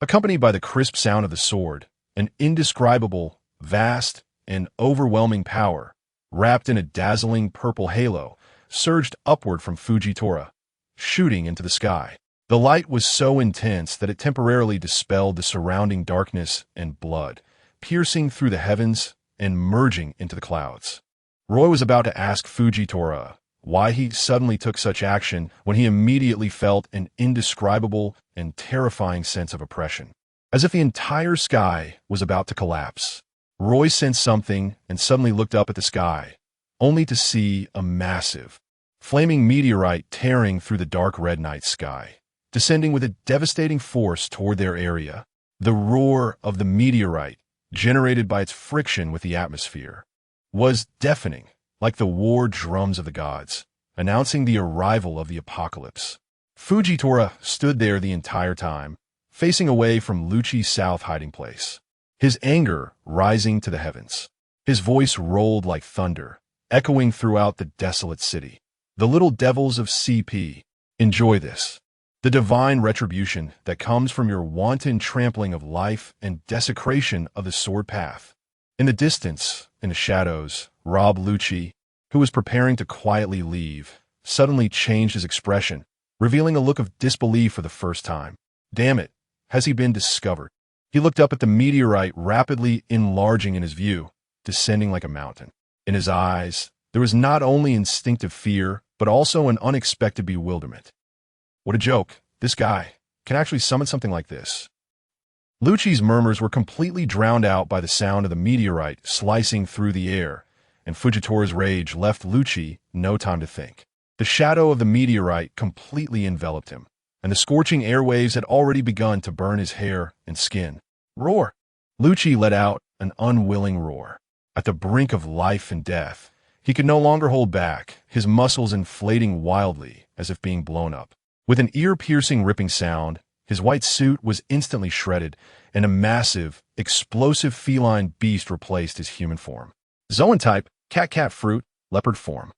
Accompanied by the crisp sound of the sword, an indescribable, vast, and overwhelming power, wrapped in a dazzling purple halo, surged upward from Fujitora, shooting into the sky. The light was so intense that it temporarily dispelled the surrounding darkness and blood, piercing through the heavens and merging into the clouds. Roy was about to ask Fujitora why he suddenly took such action when he immediately felt an indescribable and terrifying sense of oppression, as if the entire sky was about to collapse. Roy sensed something and suddenly looked up at the sky, only to see a massive, flaming meteorite tearing through the dark red night sky, descending with a devastating force toward their area. The roar of the meteorite, generated by its friction with the atmosphere, was deafening, like the war drums of the gods, announcing the arrival of the apocalypse. Fujitora stood there the entire time, facing away from Lucci's south hiding place, his anger rising to the heavens. His voice rolled like thunder, echoing throughout the desolate city. The little devils of CP, enjoy this. The divine retribution that comes from your wanton trampling of life and desecration of the sword path. In the distance, in the shadows, Rob Lucci, who was preparing to quietly leave, suddenly changed his expression, revealing a look of disbelief for the first time. Damn it, has he been discovered? He looked up at the meteorite rapidly enlarging in his view, descending like a mountain. In his eyes, there was not only instinctive fear, but also an unexpected bewilderment. What a joke. This guy can actually summon something like this. Lucci's murmurs were completely drowned out by the sound of the meteorite slicing through the air, and Fujitora's rage left Lucci no time to think. The shadow of the meteorite completely enveloped him, and the scorching airwaves had already begun to burn his hair and skin. Roar! Lucci let out an unwilling roar. At the brink of life and death, he could no longer hold back, his muscles inflating wildly as if being blown up. With an ear-piercing ripping sound, his white suit was instantly shredded, and a massive, explosive feline beast replaced his human form. Zoan type, cat fruit, leopard form.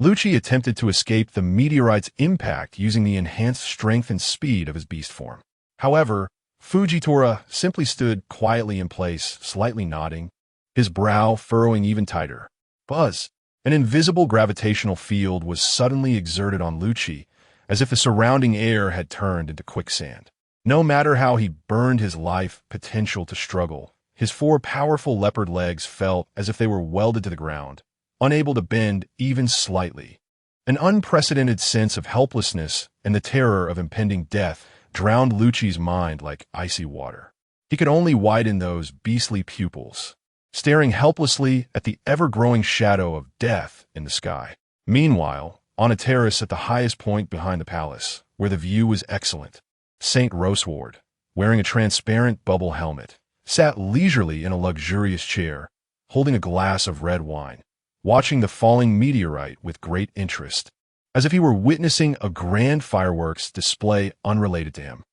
Lucci attempted to escape the meteorite's impact using the enhanced strength and speed of his beast form. However, Fujitora simply stood quietly in place, slightly nodding, his brow furrowing even tighter. Buzz! An invisible gravitational field was suddenly exerted on Lucci, as if the surrounding air had turned into quicksand. No matter how he burned his life potential to struggle, his 4 powerful leopard legs felt as if they were welded to the ground, unable to bend even slightly. An unprecedented sense of helplessness and the terror of impending death drowned Lucci's mind like icy water. He could only widen those beastly pupils, staring helplessly at the ever-growing shadow of death in the sky. Meanwhile, on a terrace at the highest point behind the palace, where the view was excellent, Saint Roseward, wearing a transparent bubble helmet, sat leisurely in a luxurious chair, holding a glass of red wine, watching the falling meteorite with great interest, as if he were witnessing a grand fireworks display unrelated to him.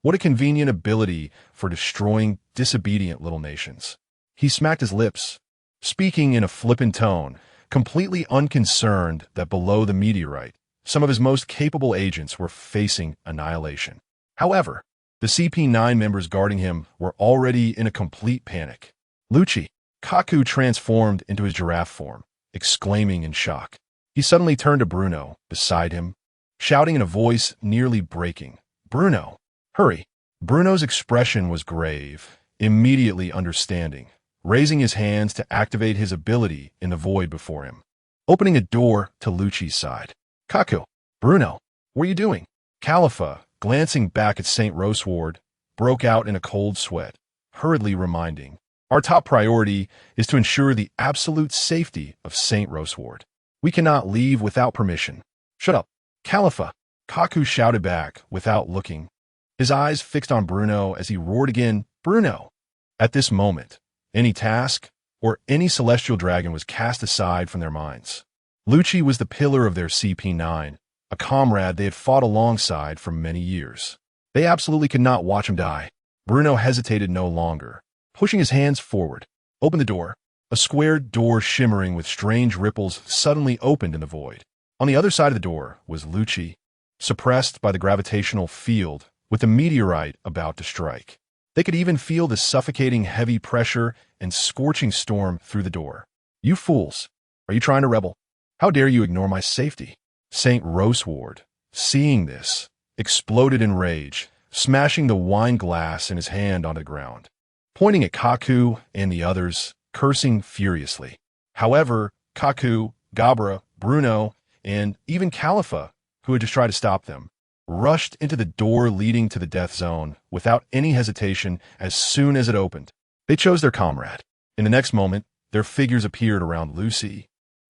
What a convenient ability for destroying disobedient little nations. He smacked his lips, speaking in a flippant tone, completely unconcerned that below the meteorite, some of his most capable agents were facing annihilation. However, the CP9 members guarding him were already in a complete panic. Lucci, Kaku transformed into his giraffe form, exclaiming in shock. He suddenly turned to Bruno, beside him, shouting in a voice nearly breaking, "Bruno, hurry!" Bruno's expression was grave, immediately understanding, raising his hands to activate his ability in the void before him, opening a door to Lucci's side. "Kaku, Bruno, what are you doing?" Khalifa, glancing back at St. Roseward, broke out in a cold sweat, hurriedly reminding, "Our top priority is to ensure the absolute safety of St. Roseward. We cannot leave without permission." "Shut up, Khalifa," Kaku shouted back without looking, his eyes fixed on Bruno as he roared again, "Bruno!" At this moment, any task or any celestial dragon was cast aside from their minds. Lucci was the pillar of their CP9, a comrade they had fought alongside for many years. They absolutely could not watch him die. Bruno hesitated no longer, pushing his hands forward. "Open the door." A square door shimmering with strange ripples suddenly opened in the void. On the other side of the door was Lucci, suppressed by the gravitational field, with the meteorite about to strike. They could even feel the suffocating heavy pressure and scorching storm through the door. "You fools! Are you trying to rebel? How dare you ignore my safety?" St. Roseward, seeing this, exploded in rage, smashing the wine glass in his hand onto the ground, pointing at Kaku and the others, cursing furiously. However, Kaku, Gabra, Bruno, and even Khalifa, who had just tried to stop them, rushed into the door leading to the death zone without any hesitation as soon as it opened. They chose their comrade. In the next moment, their figures appeared around Lucy,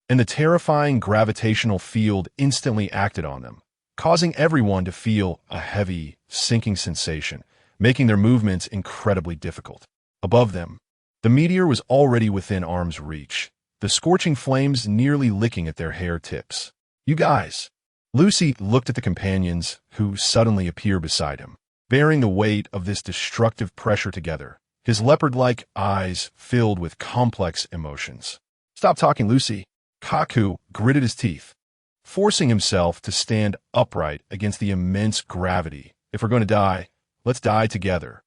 and the terrifying gravitational field instantly acted on them, causing everyone to feel a heavy, sinking sensation, making their movements incredibly difficult. Above them, the meteor was already within arm's reach, the scorching flames nearly licking at their hair tips. "You guys!" Lucy looked at the companions who suddenly appeared beside him, bearing the weight of this destructive pressure together, his leopard-like eyes filled with complex emotions. "Stop talking, Lucy." Kaku gritted his teeth, forcing himself to stand upright against the immense gravity. "If we're going to die, let's die together."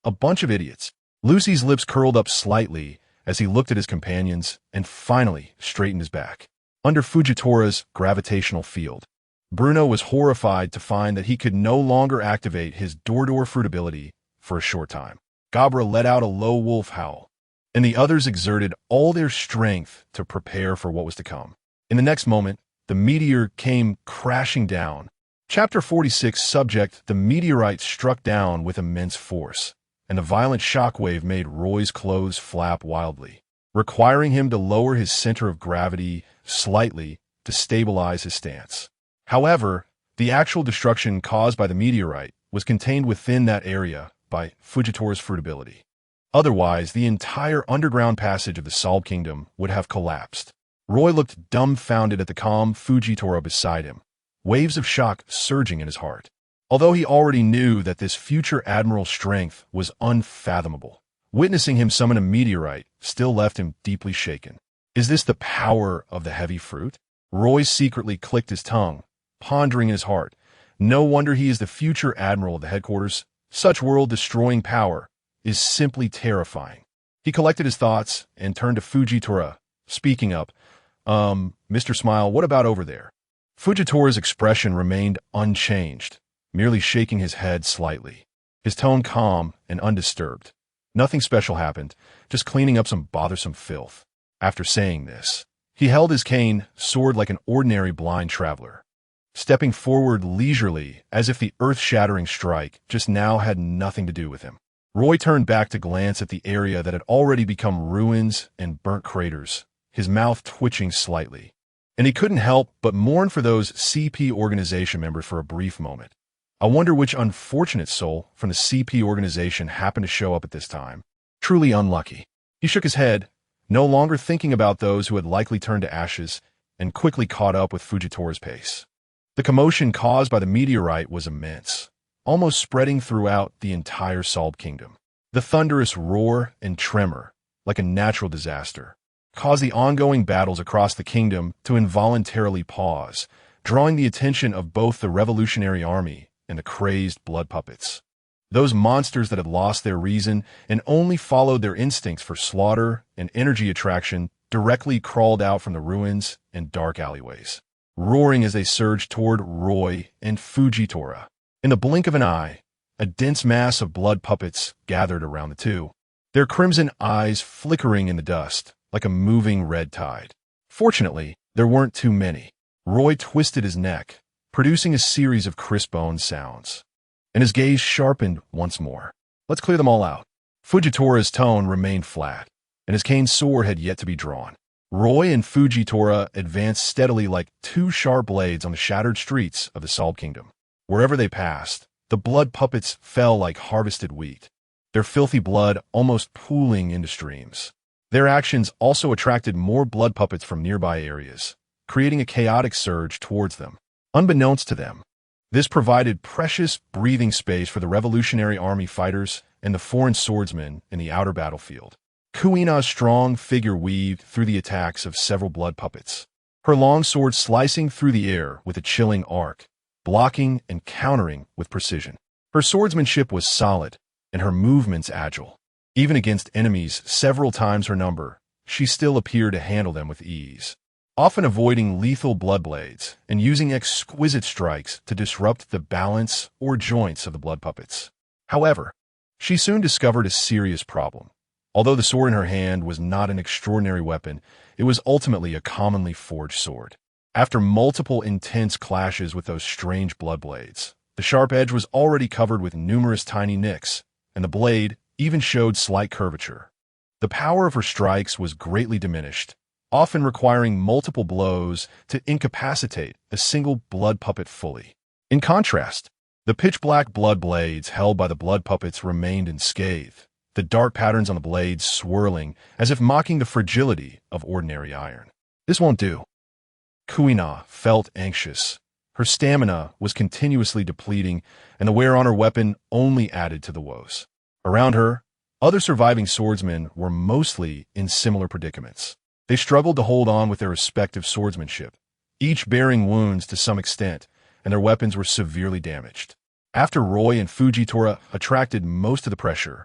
A bunch of idiots. Lucy's lips curled up slightly as he looked at his companions and finally straightened his back. Under Fujitora's gravitational field, Bruno was horrified to find that he could no longer activate his door fruit ability for a short time. Gabra let out a low wolf howl, and the others exerted all their strength to prepare for what was to come. In the next moment, the meteor came crashing down. Chapter 46, subject: The meteorite struck down with immense force, and the violent shockwave made Roy's clothes flap wildly, requiring him to lower his center of gravity slightly to stabilize his stance. However, the actual destruction caused by the meteorite was contained within that area by Fujitora's fruit ability. Otherwise, the entire underground passage of the Solb Kingdom would have collapsed. Roy looked dumbfounded at the calm Fujitora beside him, waves of shock surging in his heart. Although he already knew that this future admiral's strength was unfathomable, witnessing him summon a meteorite still left him deeply shaken. Is this the power of the heavy fruit? Roy secretly clicked his tongue, pondering in his heart. No wonder he is the future admiral of the headquarters. Such world-destroying power is simply terrifying. He collected his thoughts and turned to Fujitora, speaking up. Mr. Smile, what about over there? Fujitora's expression remained unchanged, merely shaking his head slightly, his tone calm and undisturbed. Nothing special happened, just cleaning up some bothersome filth. After saying this, he held his cane sword like an ordinary blind traveler, stepping forward leisurely as if the earth-shattering strike just now had nothing to do with him. Roy turned back to glance at the area that had already become ruins and burnt craters, his mouth twitching slightly. And he couldn't help but mourn for those CP organization members for a brief moment. I wonder which unfortunate soul from the CP organization happened to show up at this time. Truly unlucky. He shook his head, no longer thinking about those who had likely turned to ashes, and quickly caught up with Fujitora's pace. The commotion caused by the meteorite was immense, almost spreading throughout the entire Solb Kingdom. The thunderous roar and tremor, like a natural disaster, caused the ongoing battles across the kingdom to involuntarily pause, drawing the attention of both the Revolutionary Army and the crazed blood puppets. Those monsters that had lost their reason and only followed their instincts for slaughter and energy attraction directly crawled out from the ruins and dark alleyways, roaring as they surged toward Roy and Fujitora. In the blink of an eye, a dense mass of blood puppets gathered around the two, their crimson eyes flickering in the dust like a moving red tide. Fortunately, there weren't too many. Roy twisted his neck, producing a series of crisp-boned sounds, and his gaze sharpened once more. Let's clear them all out. Fujitora's tone remained flat, and his cane sword had yet to be drawn. Roy and Fujitora advanced steadily like two sharp blades on the shattered streets of the Solb Kingdom. Wherever they passed, the blood puppets fell like harvested wheat, their filthy blood almost pooling into streams. Their actions also attracted more blood puppets from nearby areas, creating a chaotic surge towards them. Unbeknownst to them, this provided precious breathing space for the Revolutionary Army fighters and the foreign swordsmen in the outer battlefield. Kuina's strong figure weaved through the attacks of several blood puppets, her long sword slicing through the air with a chilling arc, blocking and countering with precision. Her swordsmanship was solid, and her movements agile. Even against enemies several times her number, she still appeared to handle them with ease, often avoiding lethal blood blades and using exquisite strikes to disrupt the balance or joints of the blood puppets. However, she soon discovered a serious problem. Although the sword in her hand was not an extraordinary weapon, it was ultimately a commonly forged sword. After multiple intense clashes with those strange blood blades, the sharp edge was already covered with numerous tiny nicks, and the blade even showed slight curvature. The power of her strikes was greatly diminished, often requiring multiple blows to incapacitate a single blood puppet fully. In contrast, the pitch-black blood blades held by the blood puppets remained unscathed, the dark patterns on the blades swirling as if mocking the fragility of ordinary iron. This won't do. Kuina felt anxious. Her stamina was continuously depleting, and the wear on her weapon only added to the woes. Around her, other surviving swordsmen were mostly in similar predicaments. They struggled to hold on with their respective swordsmanship, each bearing wounds to some extent, and their weapons were severely damaged. After Roy and Fujitora attracted most of the pressure,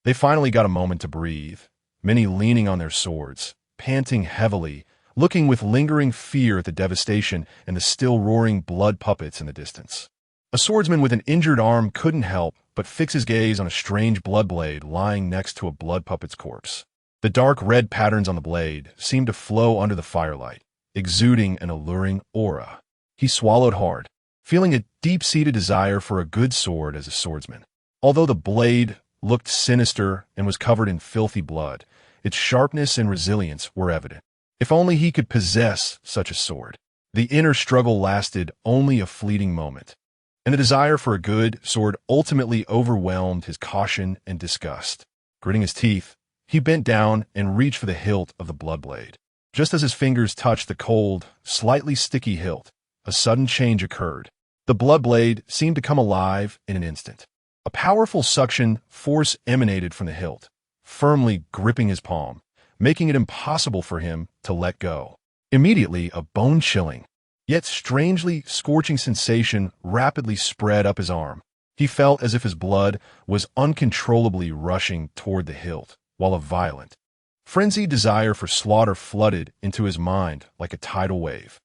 they finally got a moment to breathe, many leaning on their swords, panting heavily, looking with lingering fear at the devastation and the still roaring blood puppets in the distance. A swordsman with an injured arm couldn't help but fix his gaze on a strange blood blade lying next to a blood puppet's corpse. The dark red patterns on the blade seemed to flow under the firelight, exuding an alluring aura. He swallowed hard, feeling a deep-seated desire for a good sword as a swordsman. Although the blade looked sinister and was covered in filthy blood, its sharpness and resilience were evident. If only he could possess such a sword. The inner struggle lasted only a fleeting moment, and the desire for a good sword ultimately overwhelmed his caution and disgust. Gritting his teeth, he bent down and reached for the hilt of the blood blade. Just as his fingers touched the cold, slightly sticky hilt, a sudden change occurred. The blood blade seemed to come alive in an instant. A powerful suction force emanated from the hilt, firmly gripping his palm, making it impossible for him to let go. Immediately, a bone-chilling, yet strangely scorching sensation rapidly spread up his arm. He felt as if his blood was uncontrollably rushing toward the hilt, while a violent, frenzied desire for slaughter flooded into his mind like a tidal wave.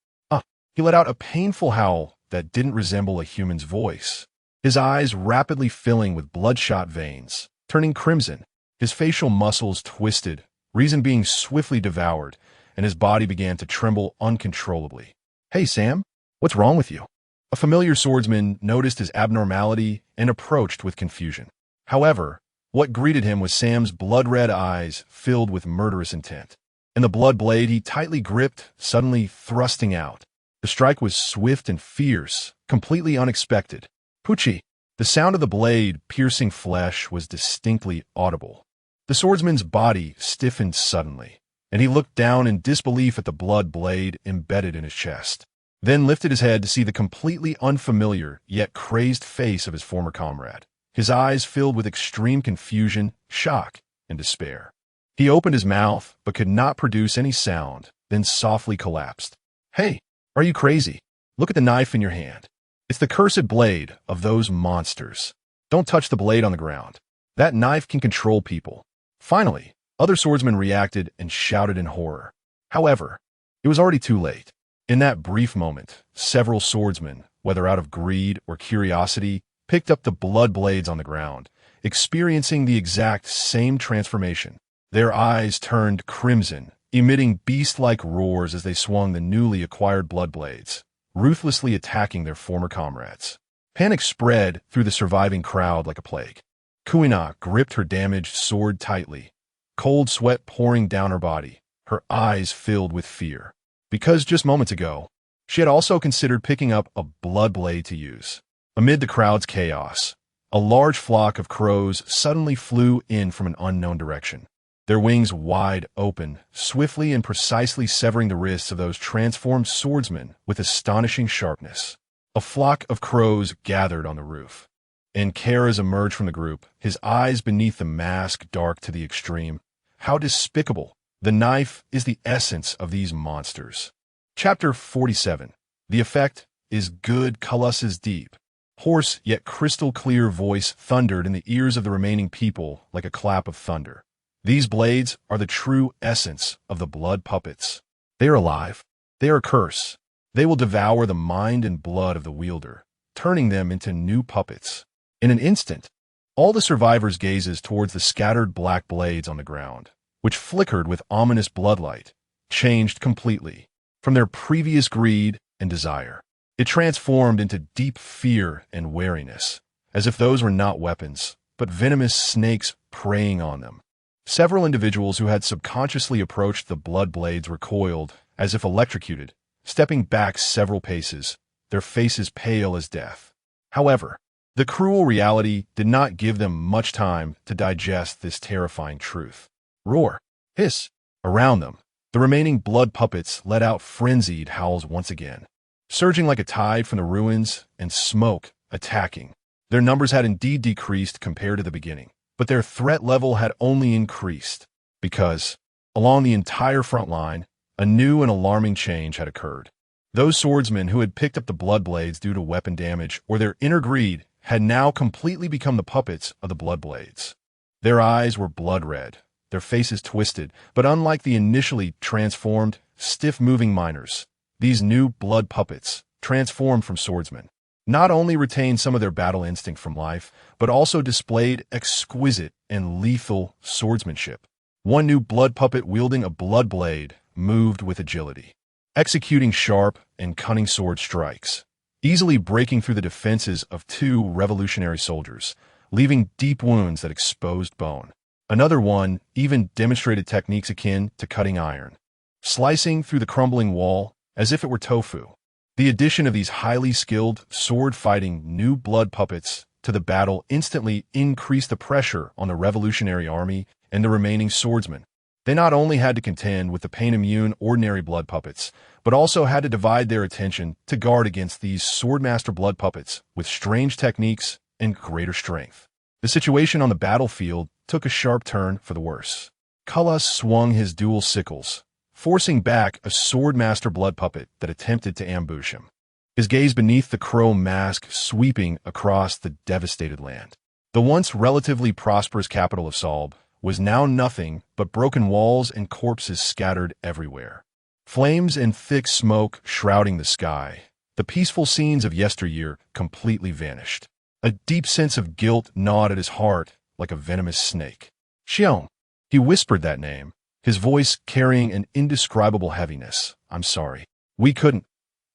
He let out a painful howl that didn't resemble a human's voice, his eyes rapidly filling with bloodshot veins, turning crimson, his facial muscles twisted, reason being swiftly devoured, and his body began to tremble uncontrollably. "Hey, Sam, what's wrong with you?" A familiar swordsman noticed his abnormality and approached with confusion. However, what greeted him was Sam's blood-red eyes filled with murderous intent, and the blood blade he tightly gripped suddenly thrusting out. The strike was swift and fierce, completely unexpected. Poochie! The sound of the blade piercing flesh was distinctly audible. The swordsman's body stiffened suddenly, and he looked down in disbelief at the blood blade embedded in his chest, then lifted his head to see the completely unfamiliar yet crazed face of his former comrade, his eyes filled with extreme confusion, shock, and despair. He opened his mouth but could not produce any sound, then softly collapsed. "Hey! Are you crazy? Look at the knife in your hand. It's the cursed blade of those monsters. Don't touch the blade on the ground. That knife can control people." Finally, other swordsmen reacted and shouted in horror. However, it was already too late. In that brief moment, several swordsmen, whether out of greed or curiosity, picked up the blood blades on the ground, experiencing the exact same transformation. Their eyes turned crimson, emitting beast-like roars as they swung the newly acquired blood blades, ruthlessly attacking their former comrades. Panic spread through the surviving crowd like a plague. Kuina gripped her damaged sword tightly, cold sweat pouring down her body, her eyes filled with fear. Because just moments ago, she had also considered picking up a blood blade to use. Amid the crowd's chaos, a large flock of crows suddenly flew in from an unknown direction, their wings wide open, swiftly and precisely severing the wrists of those transformed swordsmen with astonishing sharpness. A flock of crows gathered on the roof, and Karas emerged from the group, his eyes beneath the mask dark to the extreme. How despicable! The knife is the essence of these monsters. Chapter 47. The effect is good. Kalus's deep, hoarse yet crystal clear voice thundered in the ears of the remaining people like a clap of thunder. These blades are the true essence of the blood puppets. They are alive. They are a curse. They will devour the mind and blood of the wielder, turning them into new puppets. In an instant, all the survivors' gazes towards the scattered black blades on the ground, which flickered with ominous bloodlight, changed completely from their previous greed and desire. It transformed into deep fear and wariness, as if those were not weapons, but venomous snakes preying on them. Several individuals who had subconsciously approached the blood blades recoiled, as if electrocuted, stepping back several paces, their faces pale as death. However, the cruel reality did not give them much time to digest this terrifying truth. Roar, hiss, around them, the remaining blood puppets let out frenzied howls once again, surging like a tide from the ruins and smoke, attacking. Their numbers had indeed decreased compared to the beginning, but their threat level had only increased, because, along the entire front line, a new and alarming change had occurred. Those swordsmen who had picked up the blood blades due to weapon damage or their inner greed had now completely become the puppets of the blood blades. Their eyes were blood red, their faces twisted, but unlike the initially transformed, stiff-moving miners, these new blood puppets, transformed from swordsmen, not only retained some of their battle instinct from life, but also displayed exquisite and lethal swordsmanship. One new blood puppet wielding a blood blade moved with agility, executing sharp and cunning sword strikes, easily breaking through the defenses of two revolutionary soldiers, leaving deep wounds that exposed bone. Another one even demonstrated techniques akin to cutting iron, slicing through the crumbling wall as if it were tofu. The addition of these highly skilled, sword-fighting new blood puppets to the battle instantly increased the pressure on the revolutionary army and the remaining swordsmen. They not only had to contend with the pain-immune ordinary blood puppets, but also had to divide their attention to guard against these swordmaster blood puppets with strange techniques and greater strength. The situation on the battlefield took a sharp turn for the worse. Cullis swung his dual sickles, forcing back a swordmaster blood puppet that attempted to ambush him. His gaze beneath the crow mask sweeping across the devastated land. The once relatively prosperous capital of Salb was now nothing but broken walls and corpses scattered everywhere. Flames and thick smoke shrouding the sky. The peaceful scenes of yesteryear completely vanished. A deep sense of guilt gnawed at his heart like a venomous snake. Xiong. He whispered that name, his voice carrying an indescribable heaviness. I'm sorry. We couldn't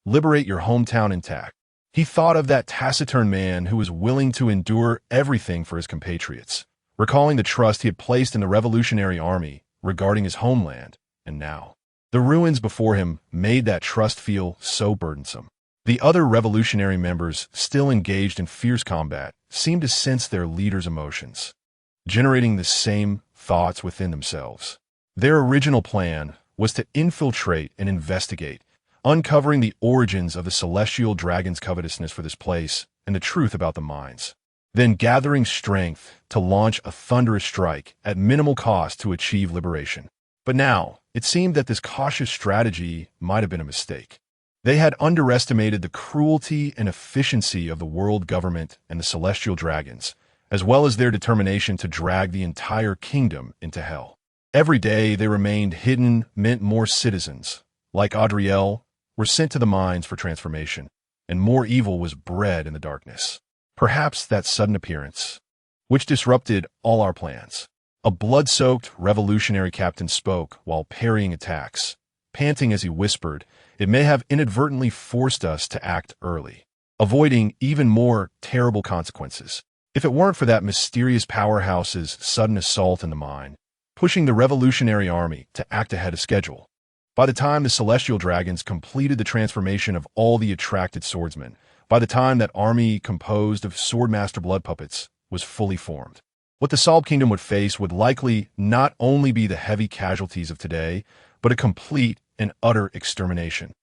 liberate your hometown intact. He thought of that taciturn man who was willing to endure everything for his compatriots, recalling the trust he had placed in the Revolutionary Army regarding his homeland, and now the ruins before him made that trust feel so burdensome. The other revolutionary members, still engaged in fierce combat, seemed to sense their leader's emotions, generating the same thoughts within themselves. Their original plan was to infiltrate and investigate, uncovering the origins of the celestial dragon's covetousness for this place and the truth about the mines, then gathering strength to launch a thunderous strike at minimal cost to achieve liberation. But now, it seemed that this cautious strategy might have been a mistake. They had underestimated the cruelty and efficiency of the world government and the celestial dragons, as well as their determination to drag the entire kingdom into hell. Every day they remained hidden meant more citizens, like Adriel, were sent to the mines for transformation, and more evil was bred in the darkness. Perhaps that sudden appearance, which disrupted all our plans. A blood-soaked revolutionary captain spoke while parrying attacks, panting as he whispered, "It may have inadvertently forced us to act early, avoiding even more terrible consequences. If it weren't for that mysterious powerhouse's sudden assault in the mine, pushing the Revolutionary Army to act ahead of schedule. By the time the Celestial Dragons completed the transformation of all the attracted swordsmen, by the time that army composed of swordmaster blood puppets was fully formed, what the Salb Kingdom would face would likely not only be the heavy casualties of today, but a complete and utter extermination.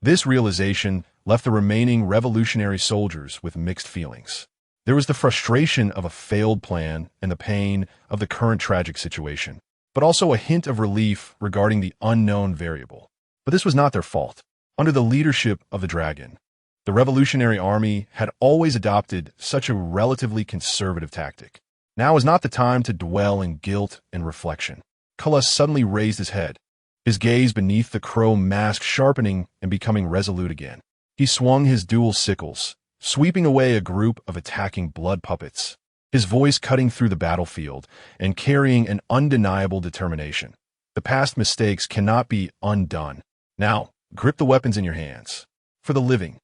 This realization left the remaining revolutionary soldiers with mixed feelings. There was the frustration of a failed plan and the pain of the current tragic situation, but also a hint of relief regarding the unknown variable. But this was not their fault. Under the leadership of the dragon, the Revolutionary Army had always adopted such a relatively conservative tactic. Now was not the time to dwell in guilt and reflection. Cullis suddenly raised his head, his gaze beneath the crow mask sharpening and becoming resolute again. He swung his dual sickles, sweeping away a group of attacking blood puppets, his voice cutting through the battlefield and carrying an undeniable determination. The past mistakes cannot be undone. Now, grip the weapons in your hands. For the living.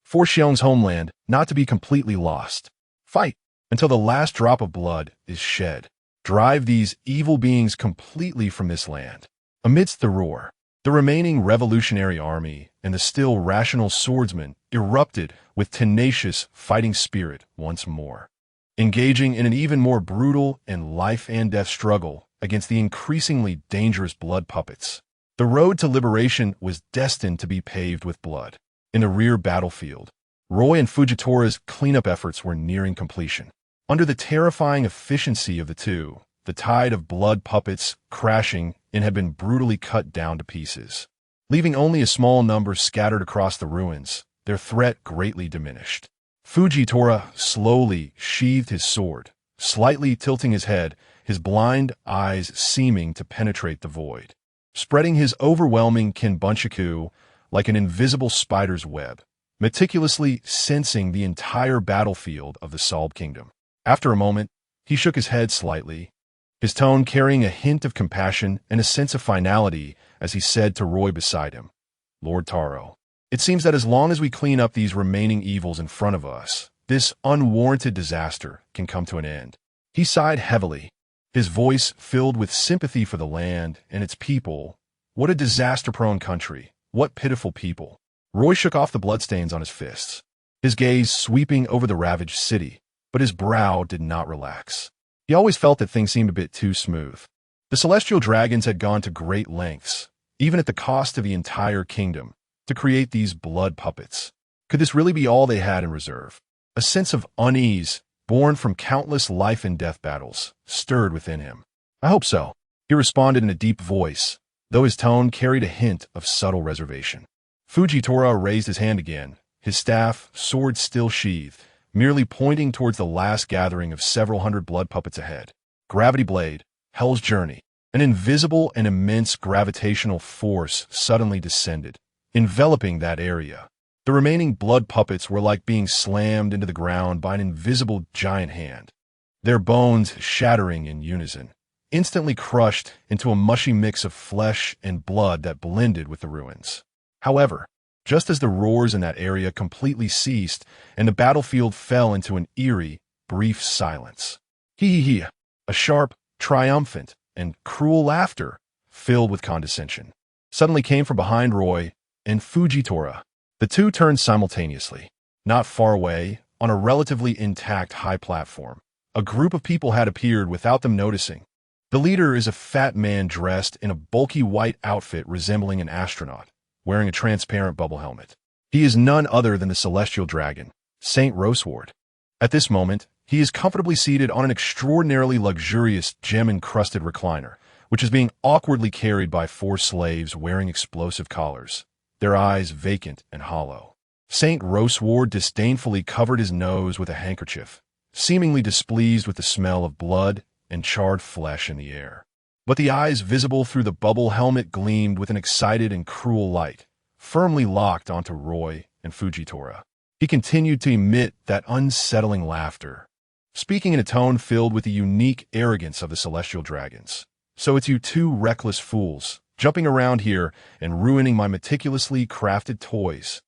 For Xiong's homeland not to be completely lost. Fight until the last drop of blood is shed. Drive these evil beings completely from this land. Amidst the roar, the remaining revolutionary army and the still rational swordsmen erupted with tenacious fighting spirit once more, engaging in an even more brutal and life-and-death struggle against the increasingly dangerous blood puppets. The road to liberation was destined to be paved with blood. In the rear battlefield, Roy and Fujitora's cleanup efforts were nearing completion. Under the terrifying efficiency of the two, the tide of blood puppets crashing in had been brutally cut down to pieces. Leaving only a small number scattered across the ruins, their threat greatly diminished. Fujitora slowly sheathed his sword, slightly tilting his head, his blind eyes seeming to penetrate the void, spreading his overwhelming kinbunchaku like an invisible spider's web, meticulously sensing the entire battlefield of the Salb Kingdom. After a moment, he shook his head slightly, his tone carrying a hint of compassion and a sense of finality as he said to Roy beside him, "Lord Taro, it seems that as long as we clean up these remaining evils in front of us, this unwarranted disaster can come to an end." He sighed heavily, his voice filled with sympathy for the land and its people. What a disaster-prone country. What pitiful people. Roy shook off the bloodstains on his fists, his gaze sweeping over the ravaged city, but his brow did not relax. He always felt that things seemed a bit too smooth. The celestial dragons had gone to great lengths, even at the cost of the entire kingdom, to create these blood puppets. Could this really be all they had in reserve? A sense of unease, born from countless life and death battles, stirred within him. I hope so, he responded in a deep voice, though his tone carried a hint of subtle reservation. Fujitora raised his hand again, his staff, sword still sheathed, merely pointing towards the last gathering of several hundred blood puppets ahead. Gravity Blade, Hell's Journey. An invisible and immense gravitational force suddenly descended, enveloping that area. The remaining blood puppets were like being slammed into the ground by an invisible giant hand, their bones shattering in unison, instantly crushed into a mushy mix of flesh and blood that blended with the ruins. However, just as the roars in that area completely ceased and the battlefield fell into an eerie, brief silence, hee, a sharp, triumphant, and cruel laughter, filled with condescension, suddenly came from behind Roy and Fujitora. The two turned simultaneously. Not far away, on a relatively intact high platform, a group of people had appeared without them noticing. The leader is a fat man dressed in a bulky white outfit resembling an astronaut, wearing a transparent bubble helmet. He is none other than the celestial dragon, Saint Roseward. At this moment, he is comfortably seated on an extraordinarily luxurious gem-encrusted recliner, which is being awkwardly carried by 4 slaves wearing explosive collars, their eyes vacant and hollow. Saint Roseward disdainfully covered his nose with a handkerchief, seemingly displeased with the smell of blood and charred flesh in the air. But the eyes visible through the bubble helmet gleamed with an excited and cruel light, firmly locked onto Roy and Fujitora. He continued to emit that unsettling laughter, speaking in a tone filled with the unique arrogance of the celestial dragons. So it's you two reckless fools, jumping around here and ruining my meticulously crafted toys.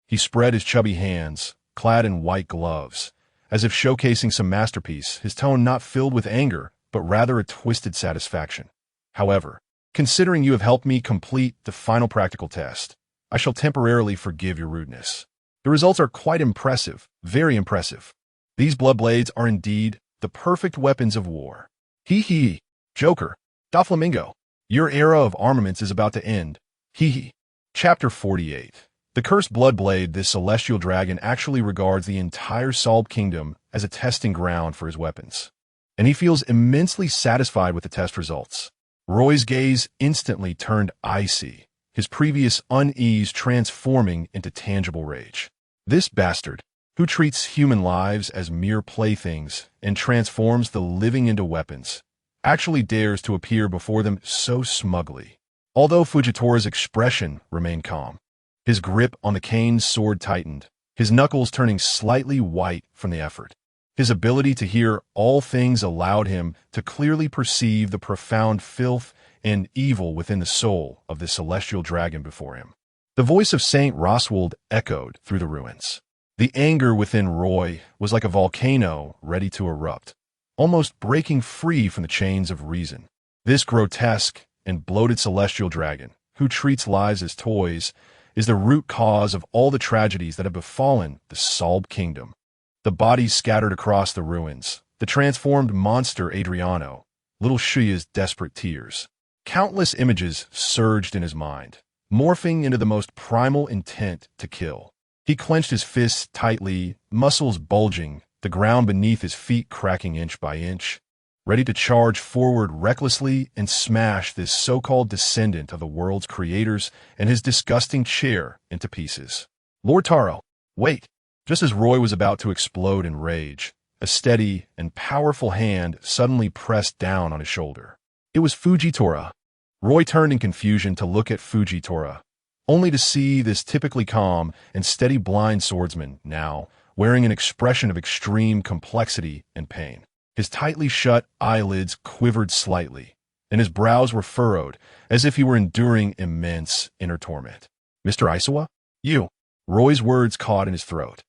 He spread his chubby hands, clad in white gloves, as if showcasing some masterpiece, his tone not filled with anger, but rather a twisted satisfaction. However, considering you have helped me complete the final practical test, I shall temporarily forgive your rudeness. The results are quite impressive, very impressive. These blood blades are indeed the perfect weapons of war. Hee, Joker, Doflamingo, your era of armaments is about to end. Hee. Chapter 48. The cursed blood blade, this celestial dragon actually regards the entire Solb Kingdom as a testing ground for his weapons, and he feels immensely satisfied with the test results. Roy's gaze instantly turned icy, his previous unease transforming into tangible rage. This bastard, who treats human lives as mere playthings and transforms the living into weapons, actually dares to appear before them so smugly. Although Fujitora's expression remained calm, his grip on the cane's sword tightened, his knuckles turning slightly white from the effort. His ability to hear all things allowed him to clearly perceive the profound filth and evil within the soul of the celestial dragon before him. The voice of Saint Roswald echoed through the ruins. The anger within Roy was like a volcano ready to erupt, almost breaking free from the chains of reason. This grotesque and bloated celestial dragon, who treats lives as toys, is the root cause of all the tragedies that have befallen the Solb Kingdom. The bodies scattered across the ruins, the transformed monster Adriano, little Shuya's desperate tears. Countless images surged in his mind, morphing into the most primal intent to kill. He clenched his fists tightly, muscles bulging, the ground beneath his feet cracking inch by inch, ready to charge forward recklessly and smash this so-called descendant of the world's creators and his disgusting chair into pieces. Lord Taro, wait! Just as Roy was about to explode in rage, a steady and powerful hand suddenly pressed down on his shoulder. It was Fujitora. Roy turned in confusion to look at Fujitora, only to see this typically calm and steady blind swordsman now wearing an expression of extreme complexity and pain. His tightly shut eyelids quivered slightly, and his brows were furrowed, as if he were enduring immense inner torment. Mr. Isawa? You! Roy's words caught in his throat.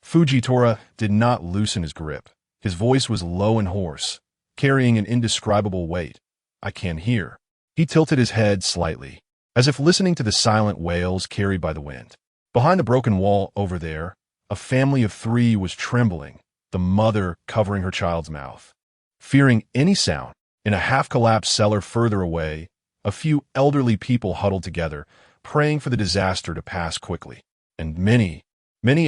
Fujitora did not loosen his grip. His voice was low and hoarse, carrying an indescribable weight. I can't hear. He tilted his head slightly, as if listening to the silent wails carried by the wind. Behind the broken wall over there, a family of 3 was trembling, the mother covering her child's mouth. Fearing any sound, In a half-collapsed cellar further away, a few elderly people huddled together, praying for the disaster to pass quickly. And many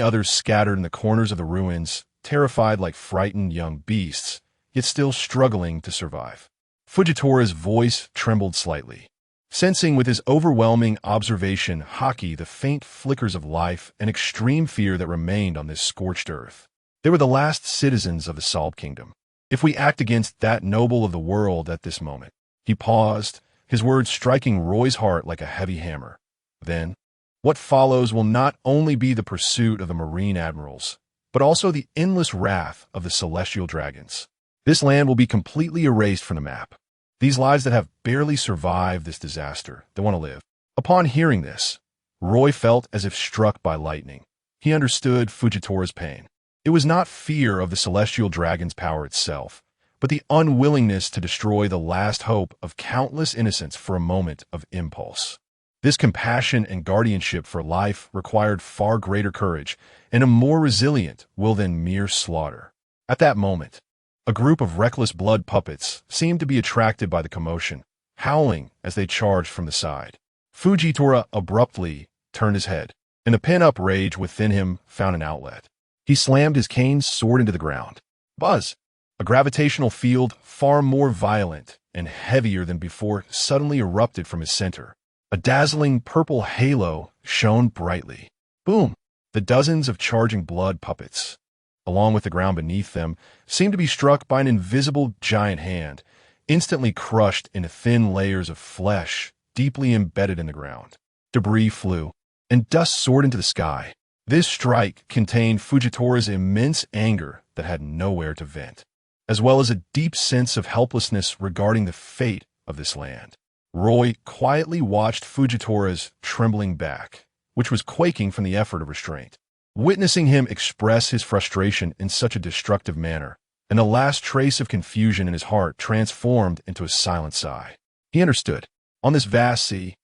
others scattered in the corners of the ruins, terrified like frightened young beasts, yet still struggling to survive. Fujitora's voice trembled slightly, sensing with his overwhelming observation Haki the faint flickers of life and extreme fear that remained on this scorched earth. They were the last citizens of the Salt Kingdom. If we act against that noble of the world at this moment. He paused, his words striking Roy's heart like a heavy hammer. Then, what follows will not only be the pursuit of the Marine Admirals, but also the endless wrath of the celestial dragons. This land will be completely erased from the map. These lives that have barely survived this disaster, they want to live. Upon hearing this, Roy felt as if struck by lightning. He understood Fujitora's pain. It was not fear of the celestial dragon's power itself, but the unwillingness to destroy the last hope of countless innocents for a moment of impulse. This compassion and guardianship for life required far greater courage and a more resilient will than mere slaughter. At that moment, a group of reckless blood puppets seemed to be attracted by the commotion, howling as they charged from the side. Fujitora abruptly turned his head, and the pent-up rage within him found an outlet. He slammed his cane sword into the ground. Buzz! A gravitational field far more violent and heavier than before suddenly erupted from his center. A dazzling purple halo shone brightly. Boom! The dozens of charging blood puppets, along with the ground beneath them, seemed to be struck by an invisible giant hand, instantly crushed into thin layers of flesh deeply embedded in the ground. Debris flew, and dust soared into the sky. This strike contained Fujitora's immense anger that had nowhere to vent, as well as a deep sense of helplessness regarding the fate of this land. Roy quietly watched Fujitora's trembling back, which was quaking from the effort of restraint. Witnessing him express his frustration in such a destructive manner, and the last trace of confusion in his heart transformed into a silent sigh. He understood. On this vast sea,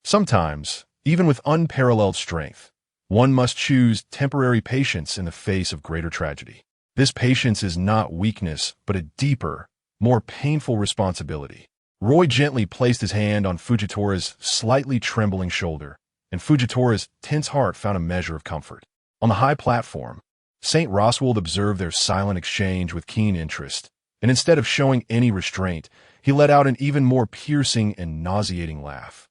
sometimes, even with unparalleled strength, one must choose temporary patience in the face of greater tragedy. This patience is not weakness, but a deeper, more painful responsibility. Roy gently placed his hand on Fujitora's slightly trembling shoulder, and Fujitora's tense heart found a measure of comfort. On the high platform, St. Roswald observed their silent exchange with keen interest, and instead of showing any restraint, he let out an even more piercing and nauseating laugh.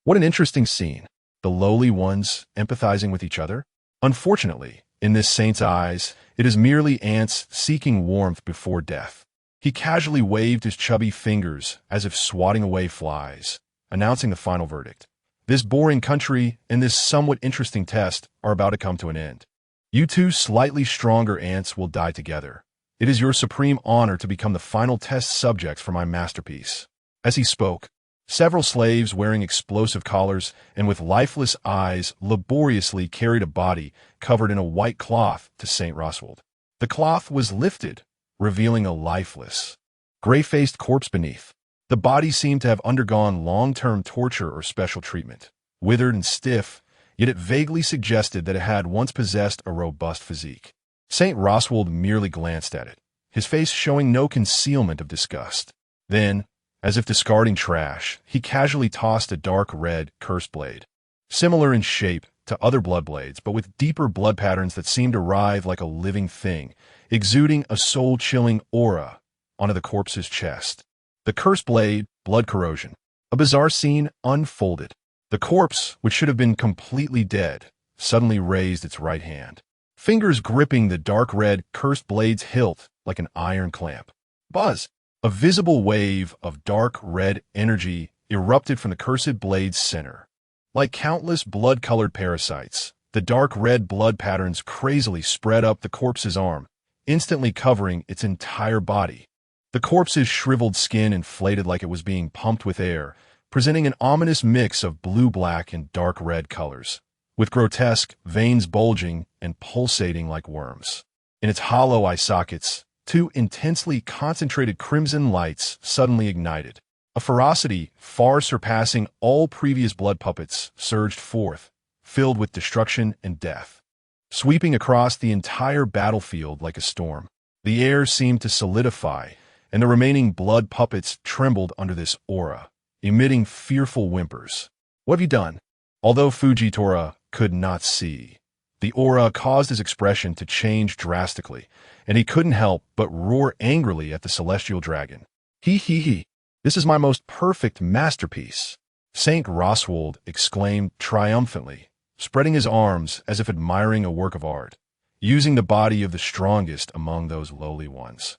What an interesting scene. The lowly ones empathizing with each other? Unfortunately, in this saint's eyes, it is merely ants seeking warmth before death. He casually waved his chubby fingers as if swatting away flies, announcing the final verdict. This boring country and this somewhat interesting test are about to come to an end. You two slightly stronger ants will die together. It is your supreme honor to become the final test subjects for my masterpiece. As he spoke, several slaves wearing explosive collars and with lifeless eyes laboriously carried a body covered in a white cloth to St. Roswald. The cloth was lifted, revealing a lifeless, gray-faced corpse beneath. The body seemed to have undergone long-term torture or special treatment. Withered and stiff, yet it vaguely suggested that it had once possessed a robust physique. St. Roswald merely glanced at it, his face showing no concealment of disgust. Then, as if discarding trash, he casually tossed a dark red cursed blade, similar in shape to other blood blades, but with deeper blood patterns that seemed to writhe like a living thing, exuding a soul-chilling aura onto the corpse's chest. The cursed blade, blood corrosion. A bizarre scene unfolded. The corpse, which should have been completely dead, suddenly raised its right hand, fingers gripping the dark red cursed blade's hilt like an iron clamp. Buzz! A visible wave of dark red energy erupted from the cursed blade's center. Like countless blood-colored parasites, the dark red blood patterns crazily spread up the corpse's arm, instantly covering its entire body. The corpse's shriveled skin inflated like it was being pumped with air, presenting an ominous mix of blue-black and dark red colors, with grotesque veins bulging and pulsating like worms. In its hollow eye sockets, two intensely concentrated crimson lights suddenly ignited. A ferocity far surpassing all previous blood puppets surged forth, filled with destruction and death. Sweeping across the entire battlefield like a storm, the air seemed to solidify, and the remaining blood puppets trembled under this aura, emitting fearful whimpers. "What have you done?" Although Fujitora could not see, the aura caused his expression to change drastically, and he couldn't help but roar angrily at the celestial dragon. He. This is my most perfect masterpiece," Saint Roswald exclaimed triumphantly, spreading his arms as if admiring a work of art, using the body of the strongest among those lowly ones.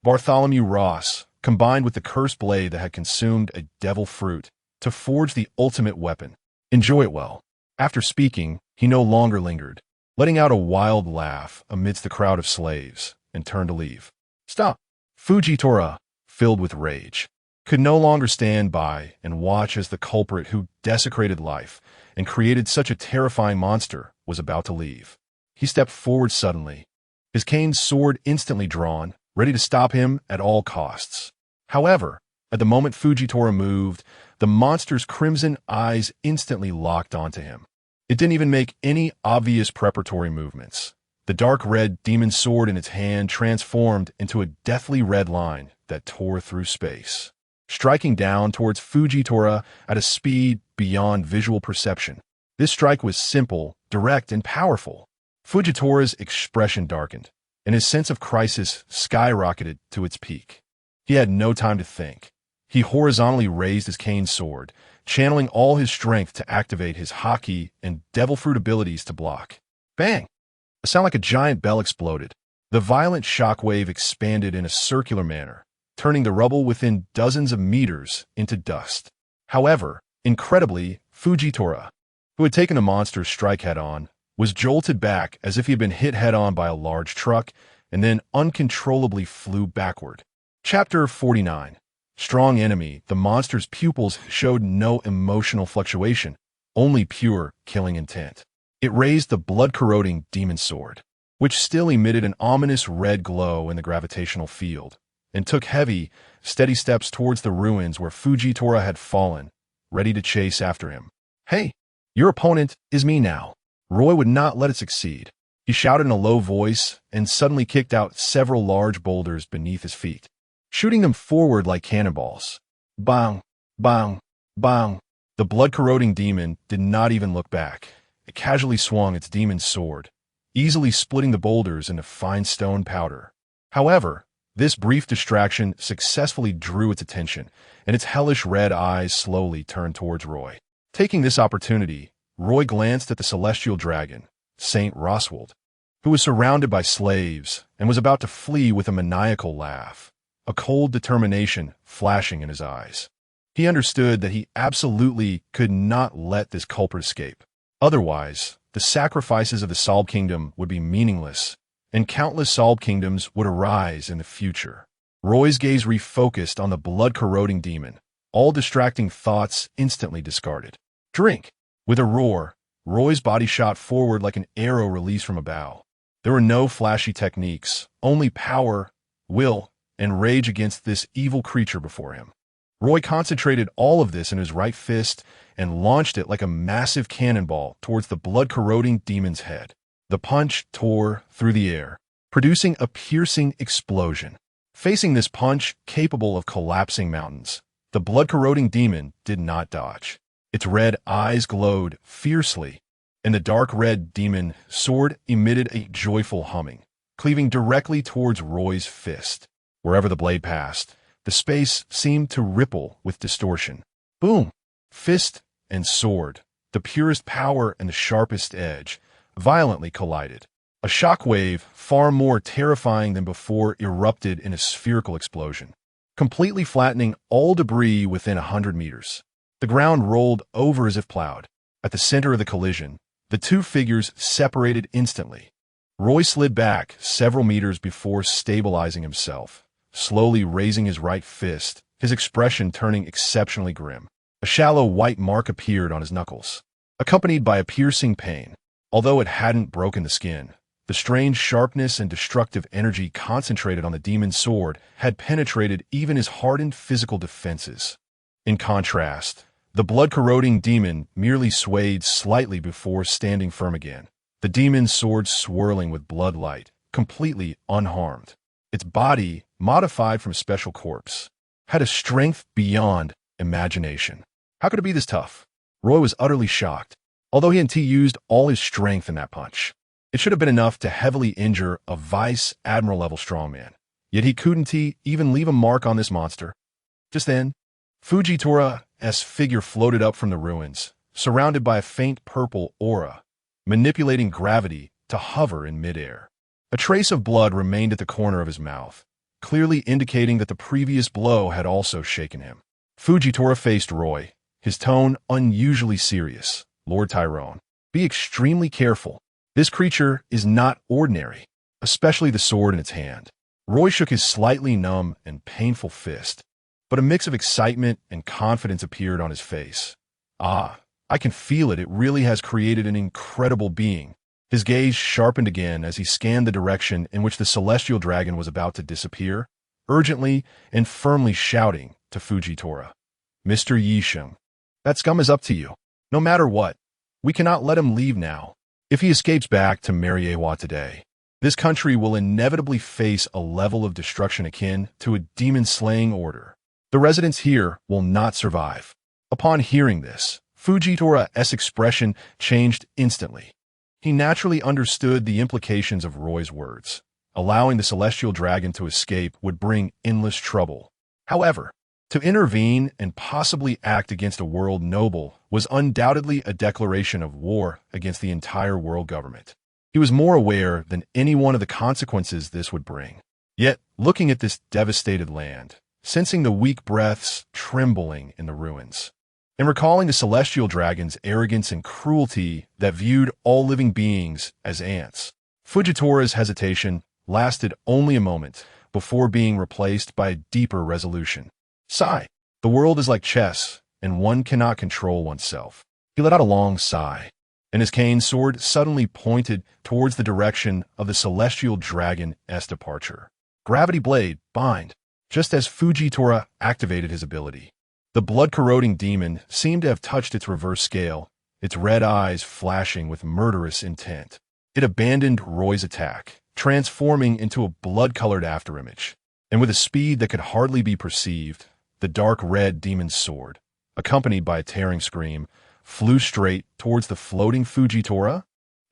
Bartholomew Ross combined with the cursed blade that had consumed a devil fruit to forge the ultimate weapon. "Enjoy it well." After speaking, he no longer lingered, letting out a wild laugh amidst the crowd of slaves, and turned to leave. "Stop!" Fujitora, filled with rage, could no longer stand by and watch as the culprit who desecrated life and created such a terrifying monster was about to leave. He stepped forward suddenly, his cane sword instantly drawn, ready to stop him at all costs. However, at the moment Fujitora moved, the monster's crimson eyes instantly locked onto him. It didn't even make any obvious preparatory movements. The dark red demon sword in its hand transformed into a deathly red line that tore through space, striking down towards Fujitora at a speed beyond visual perception. This strike was simple, direct, and powerful. Fujitora's expression darkened, and his sense of crisis skyrocketed to its peak. He had no time to think. He horizontally raised his cane sword, channeling all his strength to activate his Haki and devil fruit abilities to block. Bang! A sound like a giant bell exploded. The violent shockwave expanded in a circular manner, turning the rubble within dozens of meters into dust. However, incredibly, Fujitora, who had taken the monster's strike head-on, was jolted back as if he had been hit head-on by a large truck and then uncontrollably flew backward. Chapter 49. Strong enemy. The monster's pupils showed no emotional fluctuation, only pure killing intent. It raised the blood-corroding demon sword, which still emitted an ominous red glow in the gravitational field, and took heavy, steady steps towards the ruins where Fujitora had fallen, ready to chase after him. "Hey, your opponent is me now." Roy would not let it succeed. He shouted in a low voice and suddenly kicked out several large boulders beneath his feet, shooting them forward like cannonballs. Bang, bang, bang. The blood-corroding demon did not even look back. It casually swung its demon sword, easily splitting the boulders into fine stone powder. However, this brief distraction successfully drew its attention, and its hellish red eyes slowly turned towards Roy. Taking this opportunity, Roy glanced at the celestial dragon, Saint Roswald, who was surrounded by slaves and was about to flee with a maniacal laugh, a cold determination flashing in his eyes. He understood that he absolutely could not let this culprit escape. Otherwise, the sacrifices of the Salb Kingdom would be meaningless, and countless Salb Kingdoms would arise in the future. Roy's gaze refocused on the blood-corroding demon, all distracting thoughts instantly discarded. "Drink!" With a roar, Roy's body shot forward like an arrow released from a bow. There were no flashy techniques, only power, will, and rage against this evil creature before him. Roy concentrated all of this in his right fist and launched it like a massive cannonball towards the blood-corroding demon's head. The punch tore through the air, producing a piercing explosion. Facing this punch capable of collapsing mountains, the blood-corroding demon did not dodge. Its red eyes glowed fiercely, and the dark red demon sword emitted a joyful humming, cleaving directly towards Roy's fist. Wherever the blade passed, the space seemed to ripple with distortion. Boom! Fist and sword, the purest power and the sharpest edge, violently collided. A shockwave, far more terrifying than before, erupted in a spherical explosion, completely flattening all debris within 100 meters. The ground rolled over as if plowed. At the center of the collision, the two figures separated instantly. Roy slid back several meters before stabilizing himself, slowly raising his right fist, his expression turning exceptionally grim. A shallow white mark appeared on his knuckles, accompanied by a piercing pain. Although it hadn't broken the skin, the strange sharpness and destructive energy concentrated on the demon's sword had penetrated even his hardened physical defenses. In contrast, the blood-corroding demon merely swayed slightly before standing firm again, the demon's sword swirling with blood light, completely unharmed. its body, modified from a special corpse, had a strength beyond imagination. How could it be this tough? Roy was utterly shocked. Although he and T used all his strength in that punch, it should have been enough to heavily injure a Vice Admiral level strongman. Yet he couldn't even leave a mark on this monster. Just then, Fujitora-S figure floated up from the ruins, surrounded by a faint purple aura, manipulating gravity to hover in midair. A trace of blood remained at the corner of his mouth, clearly indicating that the previous blow had also shaken him. Fujitora faced Roy, his tone unusually serious. Lord Tyrone, be extremely careful. This creature is not ordinary, especially the sword in its hand. Roy shook his slightly numb and painful fist, but a mix of excitement and confidence appeared on his face. Ah, I can feel it. It really has created an incredible being. His gaze sharpened again as he scanned the direction in which the celestial dragon was about to disappear, urgently and firmly shouting to Fujitora. Mr. Yisheng, that scum is up to you. No matter what, we cannot let him leave now. If he escapes back to Marineford today, this country will inevitably face a level of destruction akin to a demon-slaying order. The residents here will not survive. Upon hearing this, Fujitora-S expression changed instantly. He naturally understood the implications of Roy's words. Allowing the celestial dragon to escape would bring endless trouble. However, to intervene and possibly act against a world noble was undoubtedly a declaration of war against the entire world government. He was more aware than anyone of the consequences this would bring. Yet, looking at this devastated land, sensing the weak breaths trembling in the ruins, and recalling the celestial dragon's arrogance and cruelty that viewed all living beings as ants, Fujitora's hesitation lasted only a moment before being replaced by a deeper resolution. Sigh. The world is like chess, and one cannot control oneself. He let out a long sigh, and his cane sword suddenly pointed towards the direction of the celestial dragon's departure. Gravity blade, bind. Just as Fujitora activated his ability, the blood-corroding demon seemed to have touched its reverse scale, its red eyes flashing with murderous intent. It abandoned Roy's attack, transforming into a blood-colored afterimage, and with a speed that could hardly be perceived, the dark red demon's sword, accompanied by a tearing scream, flew straight towards the floating Fujitora.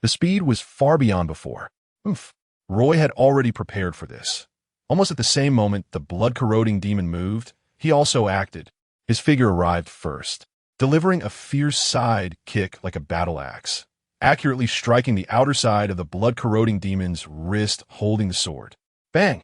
The speed was far beyond before. Oof. Roy had already prepared for this. Almost at the same moment the blood-corroding demon moved, he also acted. His figure arrived first, delivering a fierce side kick like a battle axe, accurately striking the outer side of the blood-corroding demon's wrist holding the sword. Bang!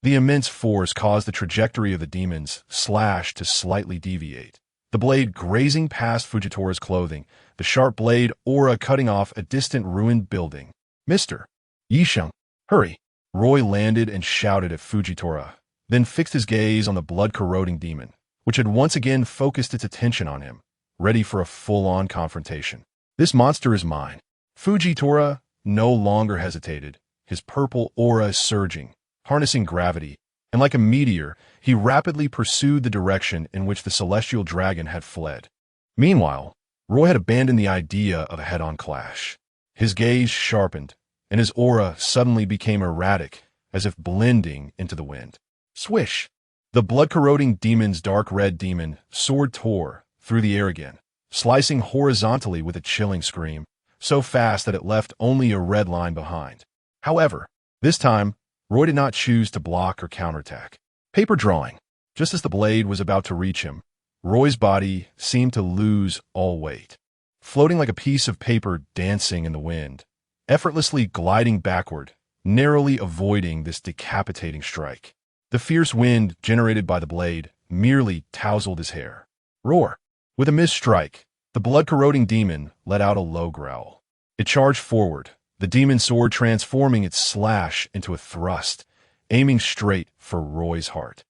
The immense force caused the trajectory of the demon's slash to slightly deviate, the blade grazing past Fujitora's clothing, the sharp blade aura cutting off a distant ruined building. Mr. Yisheng, hurry! Roy landed and shouted at Fujitora, then fixed his gaze on the blood-corroding demon, which had once again focused its attention on him, ready for a full-on confrontation. This monster is mine. Fujitora no longer hesitated, his purple aura surging, harnessing gravity, and like a meteor, he rapidly pursued the direction in which the celestial dragon had fled. Meanwhile, Roy had abandoned the idea of a head-on clash. His gaze sharpened, and his aura suddenly became erratic, as if blending into the wind. Swish! The blood-corroding demon's dark red demon sword tore through the air again, slicing horizontally with a chilling scream, so fast that it left only a red line behind. However, this time, Roy did not choose to block or counterattack. Paper drawing. Just as the blade was about to reach him, Roy's body seemed to lose all weight, floating like a piece of paper dancing in the wind, effortlessly gliding backward, narrowly avoiding this decapitating strike. The fierce wind generated by the blade merely tousled his hair. Roar! With a missed strike, the blood-corroding demon let out a low growl. It charged forward, the demon's sword transforming its slash into a thrust, aiming straight for Roy's heart.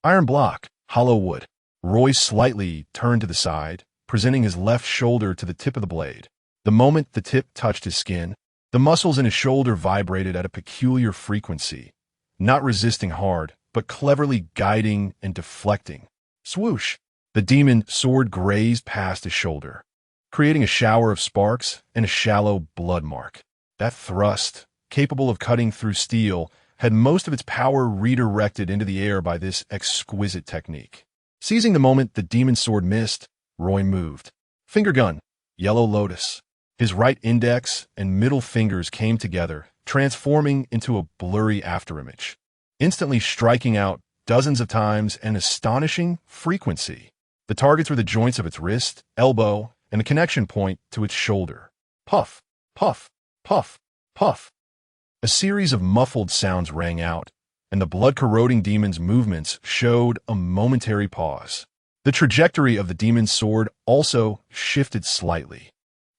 Iron block, hollow wood. Roy slightly turned to the side, presenting his left shoulder to the tip of the blade. The moment the tip touched his skin, the muscles in his shoulder vibrated at a peculiar frequency, not resisting hard, but cleverly guiding and deflecting. Swoosh! The demon sword grazed past his shoulder, creating a shower of sparks and a shallow blood mark. That thrust, capable of cutting through steel, had most of its power redirected into the air by this exquisite technique. Seizing the moment the demon sword missed, Roy moved. Finger gun, Yellow Lotus. His right index and middle fingers came together, transforming into a blurry afterimage, instantly striking out dozens of times and astonishing frequency. The targets were the joints of its wrist, elbow, and the connection point to its shoulder. Puff, puff, puff, puff. A series of muffled sounds rang out, and the blood-corroding demon's movements showed a momentary pause. The trajectory of the demon's sword also shifted slightly.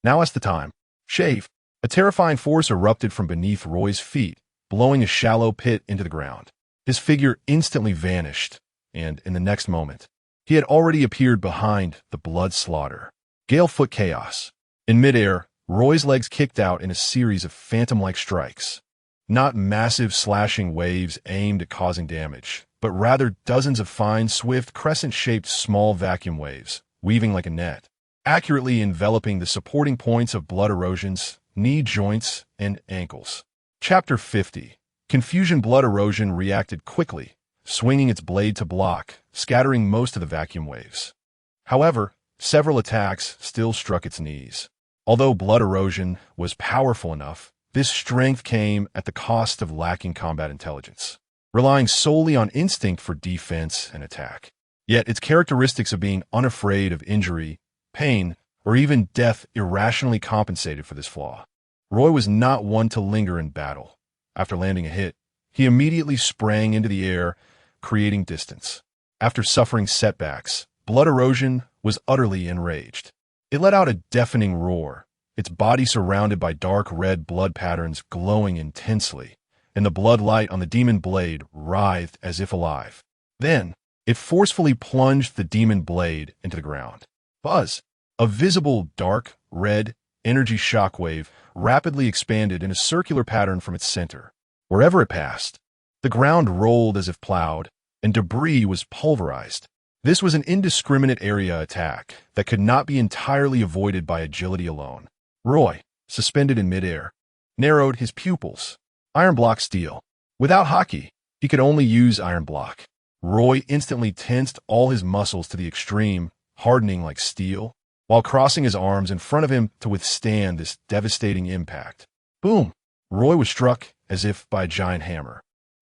Now is the time. Shave. A terrifying force erupted from beneath Roy's feet, blowing a shallow pit into the ground. His figure instantly vanished, and in the next moment, he had already appeared behind the blood slaughter. Gale Foot Chaos. In midair, Roy's legs kicked out in a series of phantom-like strikes. Not massive slashing waves aimed at causing damage, but rather dozens of fine, swift, crescent-shaped small vacuum waves, weaving like a net, accurately enveloping the supporting points of blood erosions, knee joints, and ankles. Chapter 50. Confusion. Blood erosion reacted quickly, swinging its blade to block, scattering most of the vacuum waves. However, several attacks still struck its knees. Although blood erosion was powerful enough, this strength came at the cost of lacking combat intelligence, relying solely on instinct for defense and attack. Yet its characteristics of being unafraid of injury, pain, or even death irrationally compensated for this flaw. Roy was not one to linger in battle. After landing a hit, he immediately sprang into the air, creating distance. After suffering setbacks, blood erosion was utterly enraged. It let out a deafening roar, its body surrounded by dark red blood patterns glowing intensely, and the blood light on the demon blade writhed as if alive. Then, it forcefully plunged the demon blade into the ground. Buzz! A visible dark, red, energy shockwave rapidly expanded in a circular pattern from its center. Wherever it passed, the ground rolled as if plowed, and debris was pulverized. This was an indiscriminate area attack that could not be entirely avoided by agility alone. Roy, suspended in midair, narrowed his pupils. Iron block steel. Without Haki, he could only use iron block. Roy instantly tensed all his muscles to the extreme, hardening like steel, while crossing his arms in front of him to withstand this devastating impact. Boom! Roy was struck as if by a giant hammer,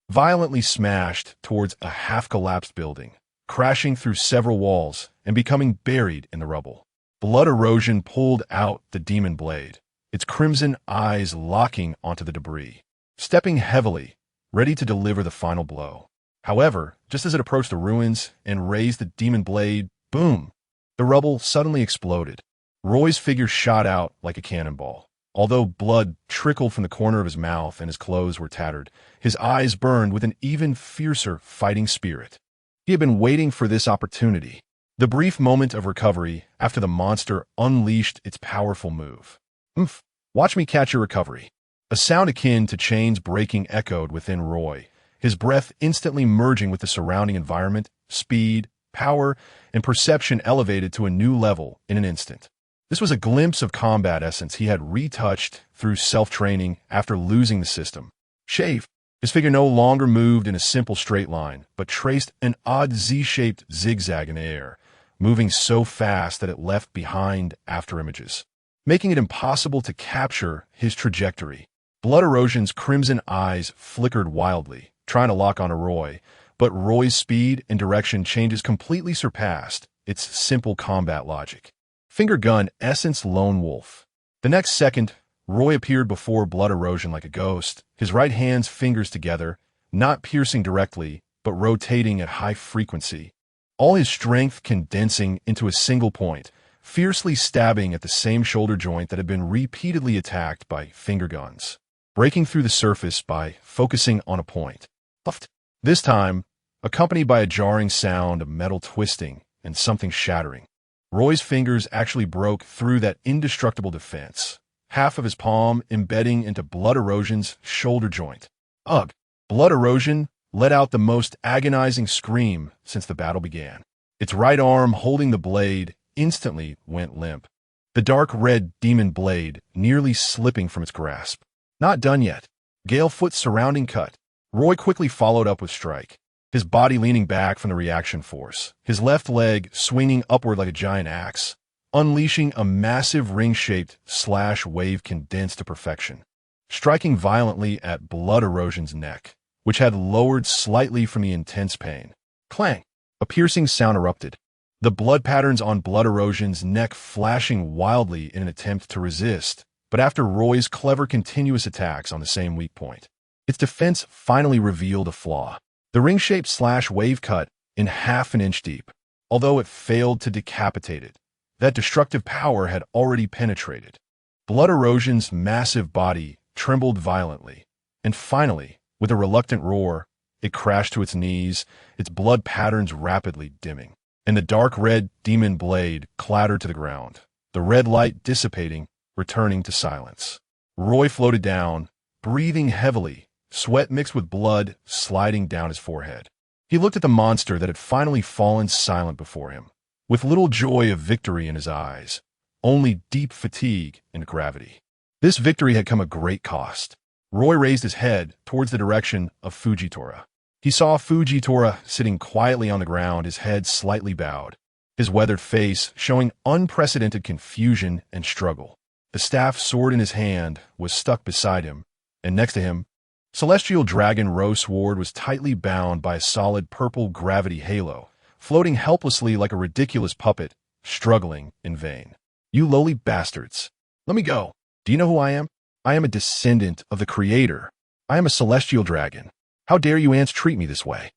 violently smashed towards a half-collapsed building, crashing through several walls and becoming buried in the rubble. Blood erosion pulled out the demon blade, its crimson eyes locking onto the debris, stepping heavily, ready to deliver the final blow. However, just as it approached the ruins and raised the demon blade, boom! The rubble suddenly exploded. Roy's figure shot out like a cannonball. Although blood trickled from the corner of his mouth and his clothes were tattered, his eyes burned with an even fiercer fighting spirit. He had been waiting for this opportunity. The brief moment of recovery after the monster unleashed its powerful move. Oomph! Watch me catch your recovery. A sound akin to chains breaking echoed within Roy, his breath instantly merging with the surrounding environment, speed, power, and perception elevated to a new level in an instant. This was a glimpse of combat essence he had retouched through self-training after losing the system. Shave. His figure no longer moved in a simple straight line, but traced an odd Z-shaped zigzag in the air, moving so fast that it left behind afterimages, making it impossible to capture his trajectory. Blood erosion's crimson eyes flickered wildly, trying to lock onto Roy, but Roy's speed and direction changes completely surpassed its simple combat logic. Finger gun essence lone wolf. The next second, Roy appeared before blood erosion like a ghost, his right hand's fingers together, not piercing directly, but rotating at high frequency. All his strength condensing into a single point, fiercely stabbing at the same shoulder joint that had been repeatedly attacked by finger guns, breaking through the surface by focusing on a point. Puffed. This time, accompanied by a jarring sound of metal twisting and something shattering. Roy's fingers actually broke through that indestructible defense, half of his palm embedding into blood erosion's shoulder joint. Ugh! Blood erosion let out the most agonizing scream since the battle began. Its right arm holding the blade instantly went limp, the dark red demon blade nearly slipping from its grasp. Not done yet. Gale Foot's surrounding cut. Roy quickly followed up with strike, his body leaning back from the reaction force, his left leg swinging upward like a giant axe, unleashing a massive ring-shaped slash wave condensed to perfection, striking violently at Blood Erosion's neck, which had lowered slightly from the intense pain. Clang! A piercing sound erupted, the blood patterns on Blood Erosion's neck flashing wildly in an attempt to resist, but after Roy's clever continuous attacks on the same weak point, its defense finally revealed a flaw. The ring-shaped slash wave cut in half an inch deep. Although it failed to decapitate it, that destructive power had already penetrated. Blood Erosion's massive body trembled violently, and finally, with a reluctant roar, it crashed to its knees, its blood patterns rapidly dimming, and the dark red demon blade clattered to the ground, the red light dissipating, returning to silence. Roy floated down, breathing heavily, sweat mixed with blood sliding down his forehead. He looked at the monster that had finally fallen silent before him, with little joy of victory in his eyes, only deep fatigue and gravity. This victory had come at great cost. Roy raised his head towards the direction of Fujitora. He saw Fujitora sitting quietly on the ground, his head slightly bowed, his weathered face showing unprecedented confusion and struggle. The staff sword in his hand was stuck beside him, and next to him, Celestial Dragon Rose Ward was tightly bound by a solid purple gravity halo, floating helplessly like a ridiculous puppet, struggling in vain. You lowly bastards. Let me go. Do you know who I am? I am a descendant of the Creator. I am a celestial dragon. How dare you ants treat me this way?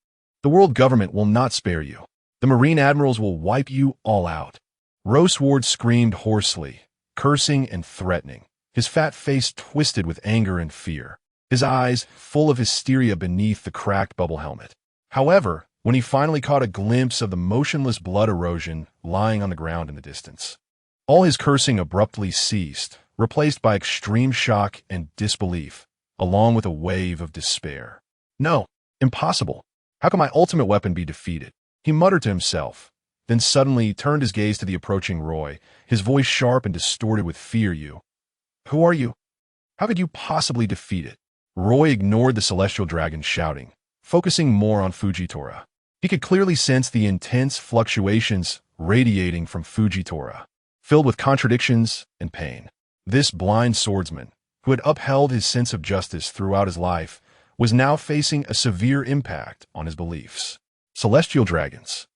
The world government will not spare you. The Marine Admirals will wipe you all out. Rose Ward screamed hoarsely, cursing and threatening, his fat face twisted with anger and fear, his eyes full of hysteria beneath the cracked bubble helmet. However, when he finally caught a glimpse of the motionless Blood Erosion lying on the ground in the distance, all his cursing abruptly ceased, replaced by extreme shock and disbelief, along with a wave of despair. No, impossible. How can my ultimate weapon be defeated? He muttered to himself, then suddenly turned his gaze to the approaching Roy, his voice sharp and distorted with fear. You. Who are you? How could you possibly defeat it? Roy ignored the celestial dragon shouting, focusing more on Fujitora. He could clearly sense the intense fluctuations radiating from Fujitora, filled with contradictions and pain. This blind swordsman, who had upheld his sense of justice throughout his life, was now facing a severe impact on his beliefs. Celestial dragons,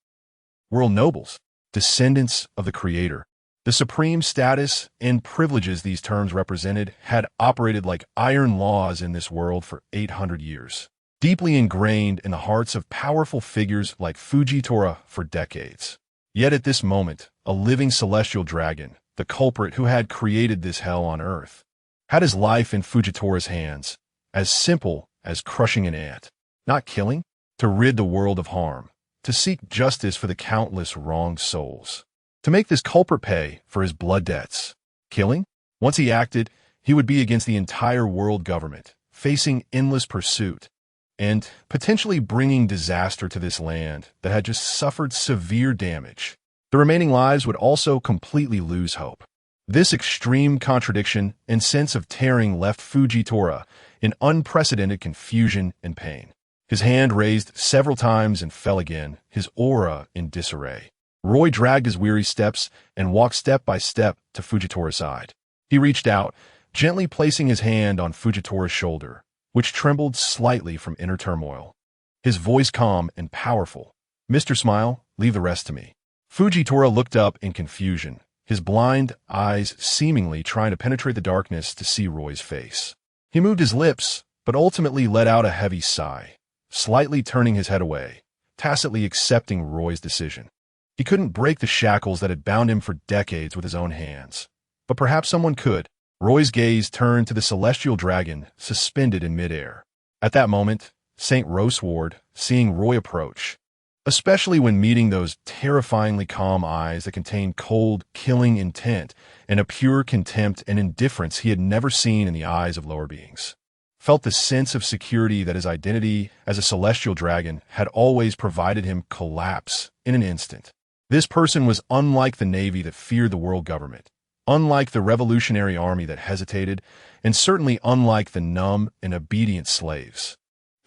world nobles, descendants of the Creator. The supreme status and privileges these terms represented had operated like iron laws in this world for 800 years, deeply ingrained in the hearts of powerful figures like Fujitora for decades. Yet at this moment, a living celestial dragon, the culprit who had created this hell on earth, had his life in Fujitora's hands, as simple as crushing an ant, not killing, to rid the world of harm, to seek justice for the countless wronged souls. To make this culprit pay for his blood debts. Killing? Once he acted, he would be against the entire world government, facing endless pursuit, and potentially bringing disaster to this land that had just suffered severe damage. The remaining lives would also completely lose hope. This extreme contradiction and sense of tearing left Fujitora in unprecedented confusion and pain. His hand raised several times and fell again, his aura in disarray. Roy dragged his weary steps and walked step by step to Fujitora's side. He reached out, gently placing his hand on Fujitora's shoulder, which trembled slightly from inner turmoil. His voice calm and powerful. "Mr. Smile, leave the rest to me." Fujitora looked up in confusion, his blind eyes seemingly trying to penetrate the darkness to see Roy's face. He moved his lips, but ultimately let out a heavy sigh, slightly turning his head away, tacitly accepting Roy's decision. He couldn't break the shackles that had bound him for decades with his own hands. But perhaps someone could. Roy's gaze turned to the celestial dragon suspended in midair. At that moment, St. Rose Ward, seeing Roy approach, especially when meeting those terrifyingly calm eyes that contained cold, killing intent and a pure contempt and indifference he had never seen in the eyes of lower beings, felt the sense of security that his identity as a celestial dragon had always provided him collapse in an instant. This person was unlike the Navy that feared the world government, unlike the Revolutionary Army that hesitated, and certainly unlike the numb and obedient slaves.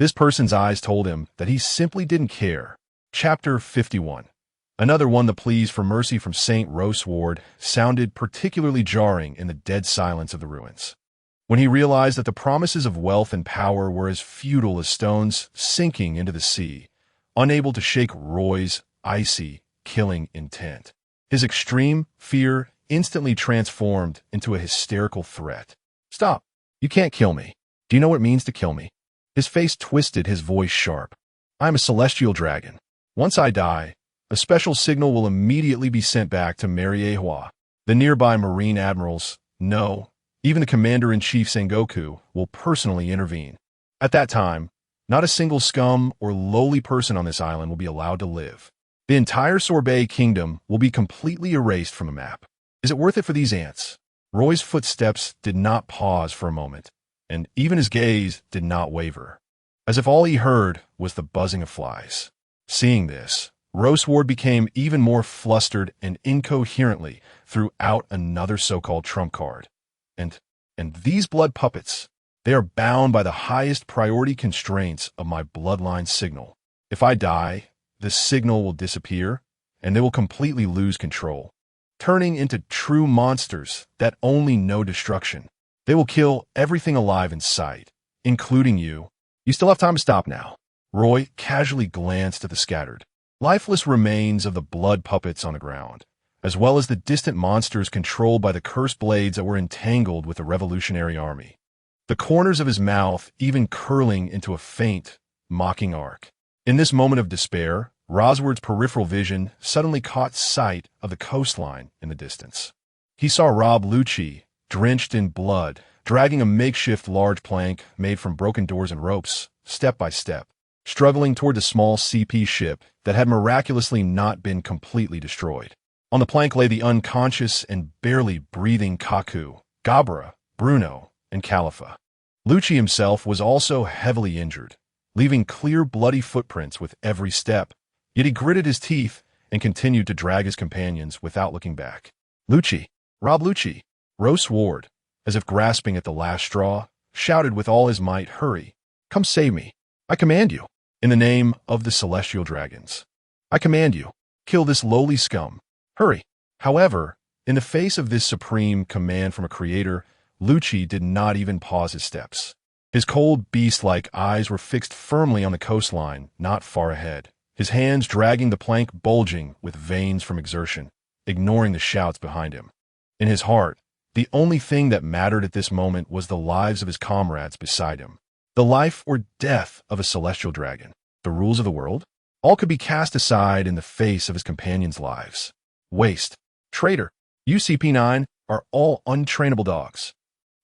This person's eyes told him that he simply didn't care. Chapter 51. Another one. The pleas for mercy from Saint Rose Ward sounded particularly jarring in the dead silence of the ruins. When he realized that the promises of wealth and power were as futile as stones sinking into the sea, unable to shake Roy's icy, killing intent. His extreme fear instantly transformed into a hysterical threat. "Stop! You can't kill me. Do you know what it means to kill me?" His face twisted, his voice sharp. "I am a celestial dragon. Once I die, a special signal will immediately be sent back to Marineford. The nearby Marine Admirals, no, even the Commander-in-Chief Sengoku, will personally intervene. At that time, not a single scum or lowly person on this island will be allowed to live. The entire Sorbet Kingdom will be completely erased from the map. Is it worth it for these ants?" Roy's footsteps did not pause for a moment, and even his gaze did not waver, as if all he heard was the buzzing of flies. Seeing this, Rose Ward became even more flustered and incoherently threw out another so-called trump card. And these blood puppets, they are bound by the highest priority constraints of my bloodline signal. If I die, the signal will disappear, and they will completely lose control, turning into true monsters that only know destruction. They will kill everything alive in sight, including you. You still have time to stop now. Roy casually glanced at the scattered, lifeless remains of the blood puppets on the ground, as well as the distant monsters controlled by the cursed blades that were entangled with the Revolutionary Army, the corners of his mouth even curling into a faint, mocking arc. In this moment of despair, Rosward's peripheral vision suddenly caught sight of the coastline in the distance. He saw Rob Lucci, drenched in blood, dragging a makeshift large plank made from broken doors and ropes, step by step, struggling toward the small CP ship that had miraculously not been completely destroyed. On the plank lay the unconscious and barely breathing Kaku, Gabra, Bruno, and Khalifa. Lucci himself was also heavily injured, leaving clear bloody footprints with every step, yet he gritted his teeth and continued to drag his companions without looking back. "Lucci! Rob Lucci!" Rose Ward, as if grasping at the last straw, shouted with all his might, "Hurry! Come save me! I command you! In the name of the celestial dragons! I command you! Kill this lowly scum! Hurry!" However, in the face of this supreme command from a creator, Lucci did not even pause his steps. His cold, beast-like eyes were fixed firmly on the coastline, not far ahead, his hands dragging the plank bulging with veins from exertion, ignoring the shouts behind him. In his heart, the only thing that mattered at this moment was the lives of his comrades beside him. The life or death of a celestial dragon. The rules of the world? All could be cast aside in the face of his companions' lives. Waste. Traitor. You CP9 are all untrainable dogs.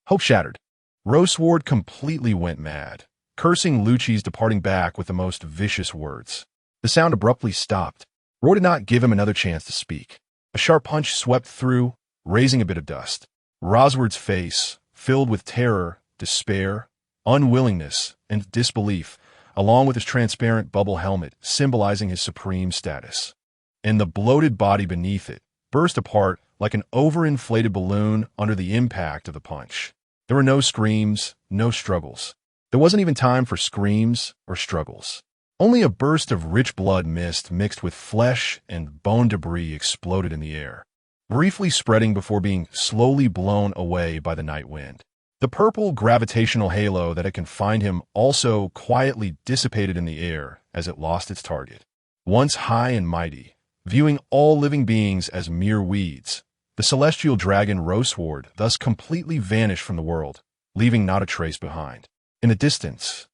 Hope shattered. Rose Ward completely went mad, cursing Lucci's departing back with the most vicious words. The sound abruptly stopped. Roy did not give him another chance to speak. A sharp punch swept through, raising a bit of dust. Rosward's face, filled with terror, despair, unwillingness, and disbelief, along with his transparent bubble helmet symbolizing his supreme status. And the bloated body beneath it burst apart like an overinflated balloon under the impact of the punch. There were no screams, no struggles. There wasn't even time for screams or struggles. Only a burst of rich blood mist mixed with flesh and bone debris exploded in the air, briefly spreading before being slowly blown away by the night wind. The purple gravitational halo that had confined him also quietly dissipated in the air as it lost its target. Once high and mighty, viewing all living beings as mere weeds, the celestial dragon Rose Ward thus completely vanished from the world, leaving not a trace behind. In the distance,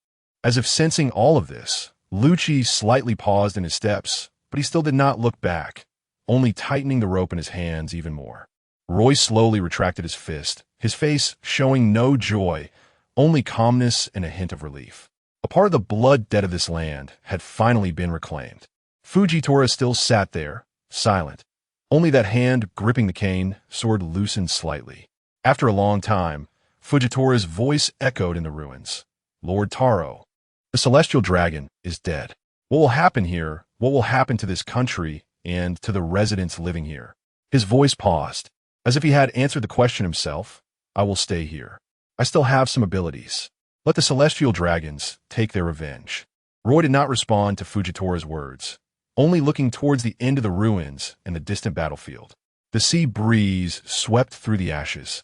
as if sensing all of this, Lucci slightly paused in his steps, but he still did not look back, only tightening the rope in his hands even more. Roy slowly retracted his fist, his face showing no joy, only calmness and a hint of relief. A part of the blood debt of this land had finally been reclaimed. Fujitora still sat there, silent. Only that hand gripping the cane, sword loosened slightly. After a long time, Fujitora's voice echoed in the ruins. "Lord Taro, the celestial dragon is dead. What will happen here? What will happen to this country and to the residents living here?" His voice paused, as if he had answered the question himself. "I will stay here. I still have some abilities. Let the celestial dragons take their revenge. Roy did not respond to Fujitora's words, only looking towards the end of the ruins and the distant battlefield. The sea breeze swept through the ashes,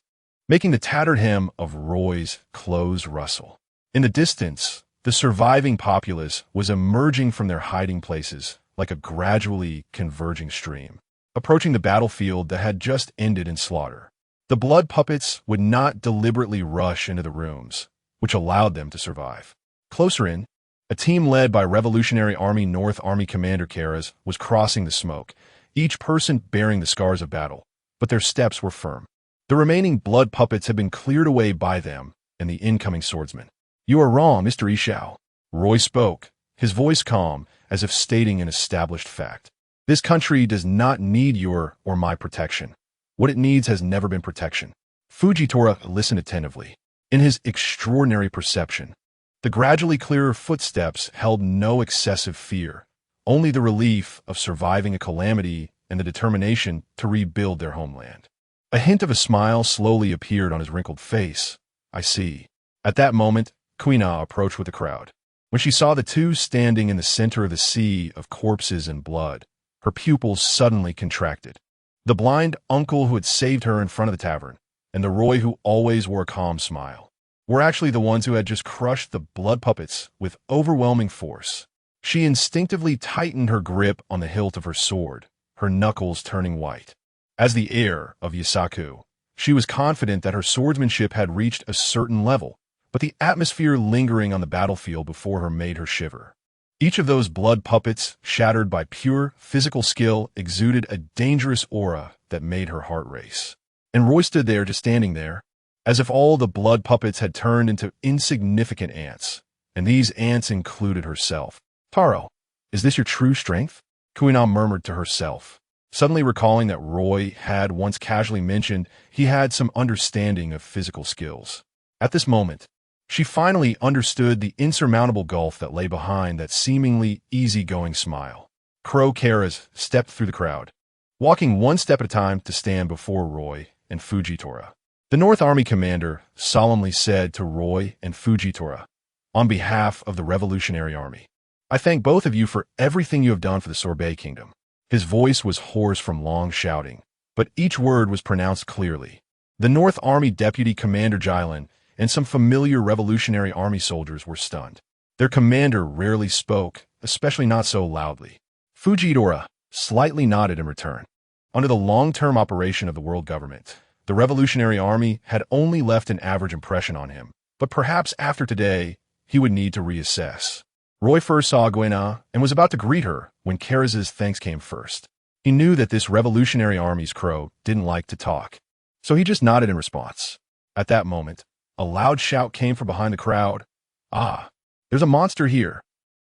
making the tattered hem of Roy's clothes rustle. In the distance, the surviving populace was emerging from their hiding places like a gradually converging stream, approaching the battlefield that had just ended in slaughter. The blood puppets would not deliberately rush into the rooms, which allowed them to survive. Closer in, a team led by Revolutionary Army North Army Commander Karas was crossing the smoke, each person bearing the scars of battle, but their steps were firm. The remaining blood puppets had been cleared away by them and the incoming swordsman. "You are wrong, Mr. Ishao." Roy spoke, his voice calm, as if stating an established fact. "This country does not need your or my protection. What it needs has never been protection." Fujitora listened attentively. In his extraordinary perception, the gradually clearer footsteps held no excessive fear, only the relief of surviving a calamity and the determination to rebuild their homeland. A hint of a smile slowly appeared on his wrinkled face. "I see." At that moment, Kuina approached with the crowd. When she saw the two standing in the center of the sea of corpses and blood, her pupils suddenly contracted. The blind uncle who had saved her in front of the tavern, and the Roy who always wore a calm smile, were actually the ones who had just crushed the blood puppets with overwhelming force. She instinctively tightened her grip on the hilt of her sword, her knuckles turning white. As the heir of Yasaku, she was confident that her swordsmanship had reached a certain level, but the atmosphere lingering on the battlefield before her made her shiver. Each of those blood puppets, shattered by pure physical skill, exuded a dangerous aura that made her heart race. And Roy stood there, just standing there, as if all the blood puppets had turned into insignificant ants, and these ants included herself. "Taro, is this your true strength?" Kuina murmured to herself, suddenly recalling that Roy had once casually mentioned he had some understanding of physical skills. At this moment, she finally understood the insurmountable gulf that lay behind that seemingly easygoing smile. Crow Karas stepped through the crowd, walking one step at a time to stand before Roy and Fujitora. The North Army commander solemnly said to Roy and Fujitora, "On behalf of the Revolutionary Army, I thank both of you for everything you have done for the Sorbet Kingdom." His voice was hoarse from long shouting, but each word was pronounced clearly. The North Army Deputy Commander Jailan and some familiar Revolutionary Army soldiers were stunned. Their commander rarely spoke, especially not so loudly. Fujitora slightly nodded in return. Under the long-term operation of the world government, the Revolutionary Army had only left an average impression on him, but perhaps after today, he would need to reassess. Roy first saw Guena and was about to greet her when Karaz's thanks came first. He knew that this Revolutionary Army's crow didn't like to talk, so he just nodded in response. At that moment, a loud shout came from behind the crowd. "Ah, there's a monster here."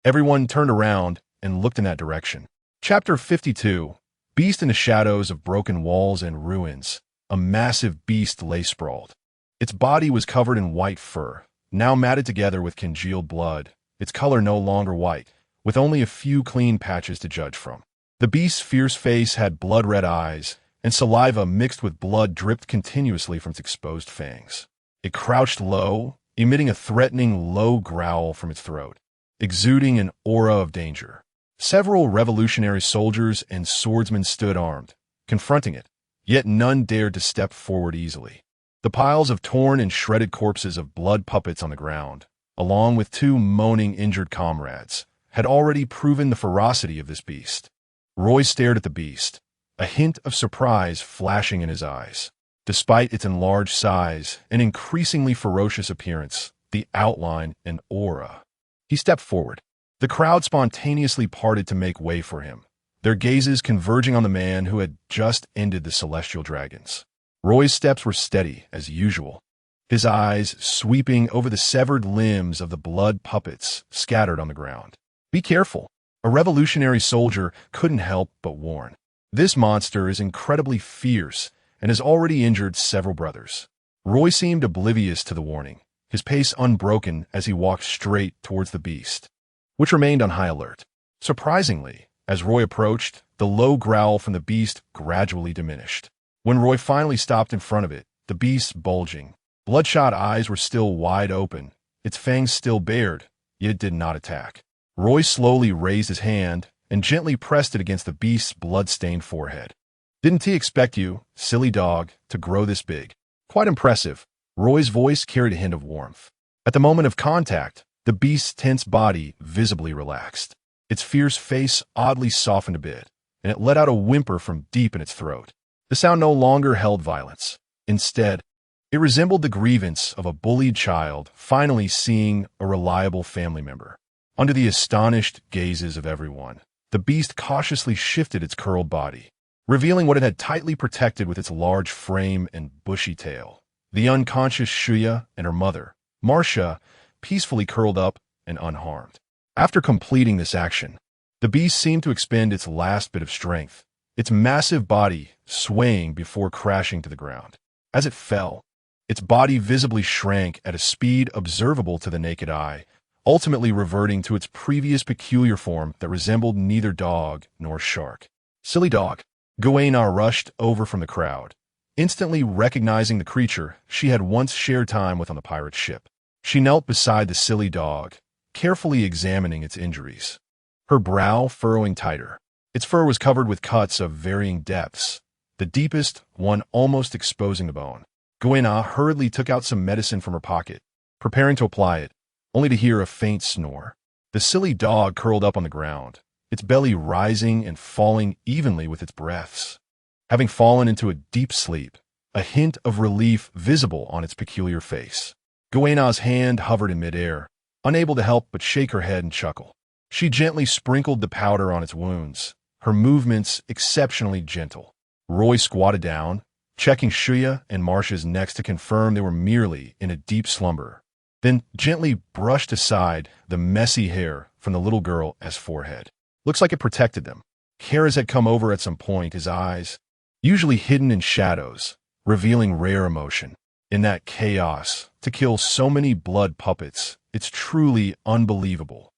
Everyone turned around and looked in that direction. Chapter 52, Beast in the Shadows of Broken Walls and Ruins. A massive beast lay sprawled. Its body was covered in white fur, now matted together with congealed blood, its color no longer white, with only a few clean patches to judge from. The beast's fierce face had blood-red eyes, and saliva mixed with blood dripped continuously from its exposed fangs. It crouched low, emitting a threatening low growl from its throat, exuding an aura of danger. Several revolutionary soldiers and swordsmen stood armed, confronting it, yet none dared to step forward easily. The piles of torn and shredded corpses of blood puppets on the ground, along with two moaning injured comrades, had already proven the ferocity of this beast. Roy stared at the beast, a hint of surprise flashing in his eyes. Despite its enlarged size and increasingly ferocious appearance, the outline and aura. He stepped forward. The crowd spontaneously parted to make way for him, their gazes converging on the man who had just ended the celestial dragons. Roy's steps were steady, as usual, his eyes sweeping over the severed limbs of the blood puppets scattered on the ground. "Be careful," a revolutionary soldier couldn't help but warn. "This monster is incredibly fierce and has already injured several brothers." Roy seemed oblivious to the warning, his pace unbroken as he walked straight towards the beast, which remained on high alert. Surprisingly, as Roy approached, the low growl from the beast gradually diminished. When Roy finally stopped in front of it, the beast's bulging, bloodshot eyes were still wide open, its fangs still bared, yet it did not attack. Roy slowly raised his hand and gently pressed it against the beast's blood-stained forehead. "Didn't he expect you, silly dog, to grow this big?" "Quite impressive." Roy's voice carried a hint of warmth. At the moment of contact, the beast's tense body visibly relaxed. Its fierce face oddly softened a bit, and it let out a whimper from deep in its throat. The sound no longer held violence. Instead, it resembled the grievance of a bullied child finally seeing a reliable family member. Under the astonished gazes of everyone, the beast cautiously shifted its curled body, revealing what it had tightly protected with its large frame and bushy tail. The unconscious Shuya and her mother, Marcia, peacefully curled up and unharmed. After completing this action, the beast seemed to expend its last bit of strength, its massive body swaying before crashing to the ground. As it fell, its body visibly shrank at a speed observable to the naked eye, ultimately reverting to its previous peculiar form that resembled neither dog nor shark. "Silly dog." Guena rushed over from the crowd, instantly recognizing the creature she had once shared time with on the pirate ship. She knelt beside the silly dog, carefully examining its injuries, her brow furrowing tighter. Its fur was covered with cuts of varying depths, the deepest one almost exposing the bone. Guena hurriedly took out some medicine from her pocket, preparing to apply it, only to hear a faint snore. The silly dog curled up on the ground, its belly rising and falling evenly with its breaths. Having fallen into a deep sleep, a hint of relief visible on its peculiar face. Guena's hand hovered in midair, unable to help but shake her head and chuckle. She gently sprinkled the powder on its wounds, her movements exceptionally gentle. Roy squatted down, checking Shuya and Marcia's necks to confirm they were merely in a deep slumber, then gently brushed aside the messy hair from the little girl's forehead. Looks like it protected them. Kara's had come over at some point, his eyes, usually hidden in shadows, revealing rare emotion. In that chaos, to kill so many blood puppets, it's truly unbelievable.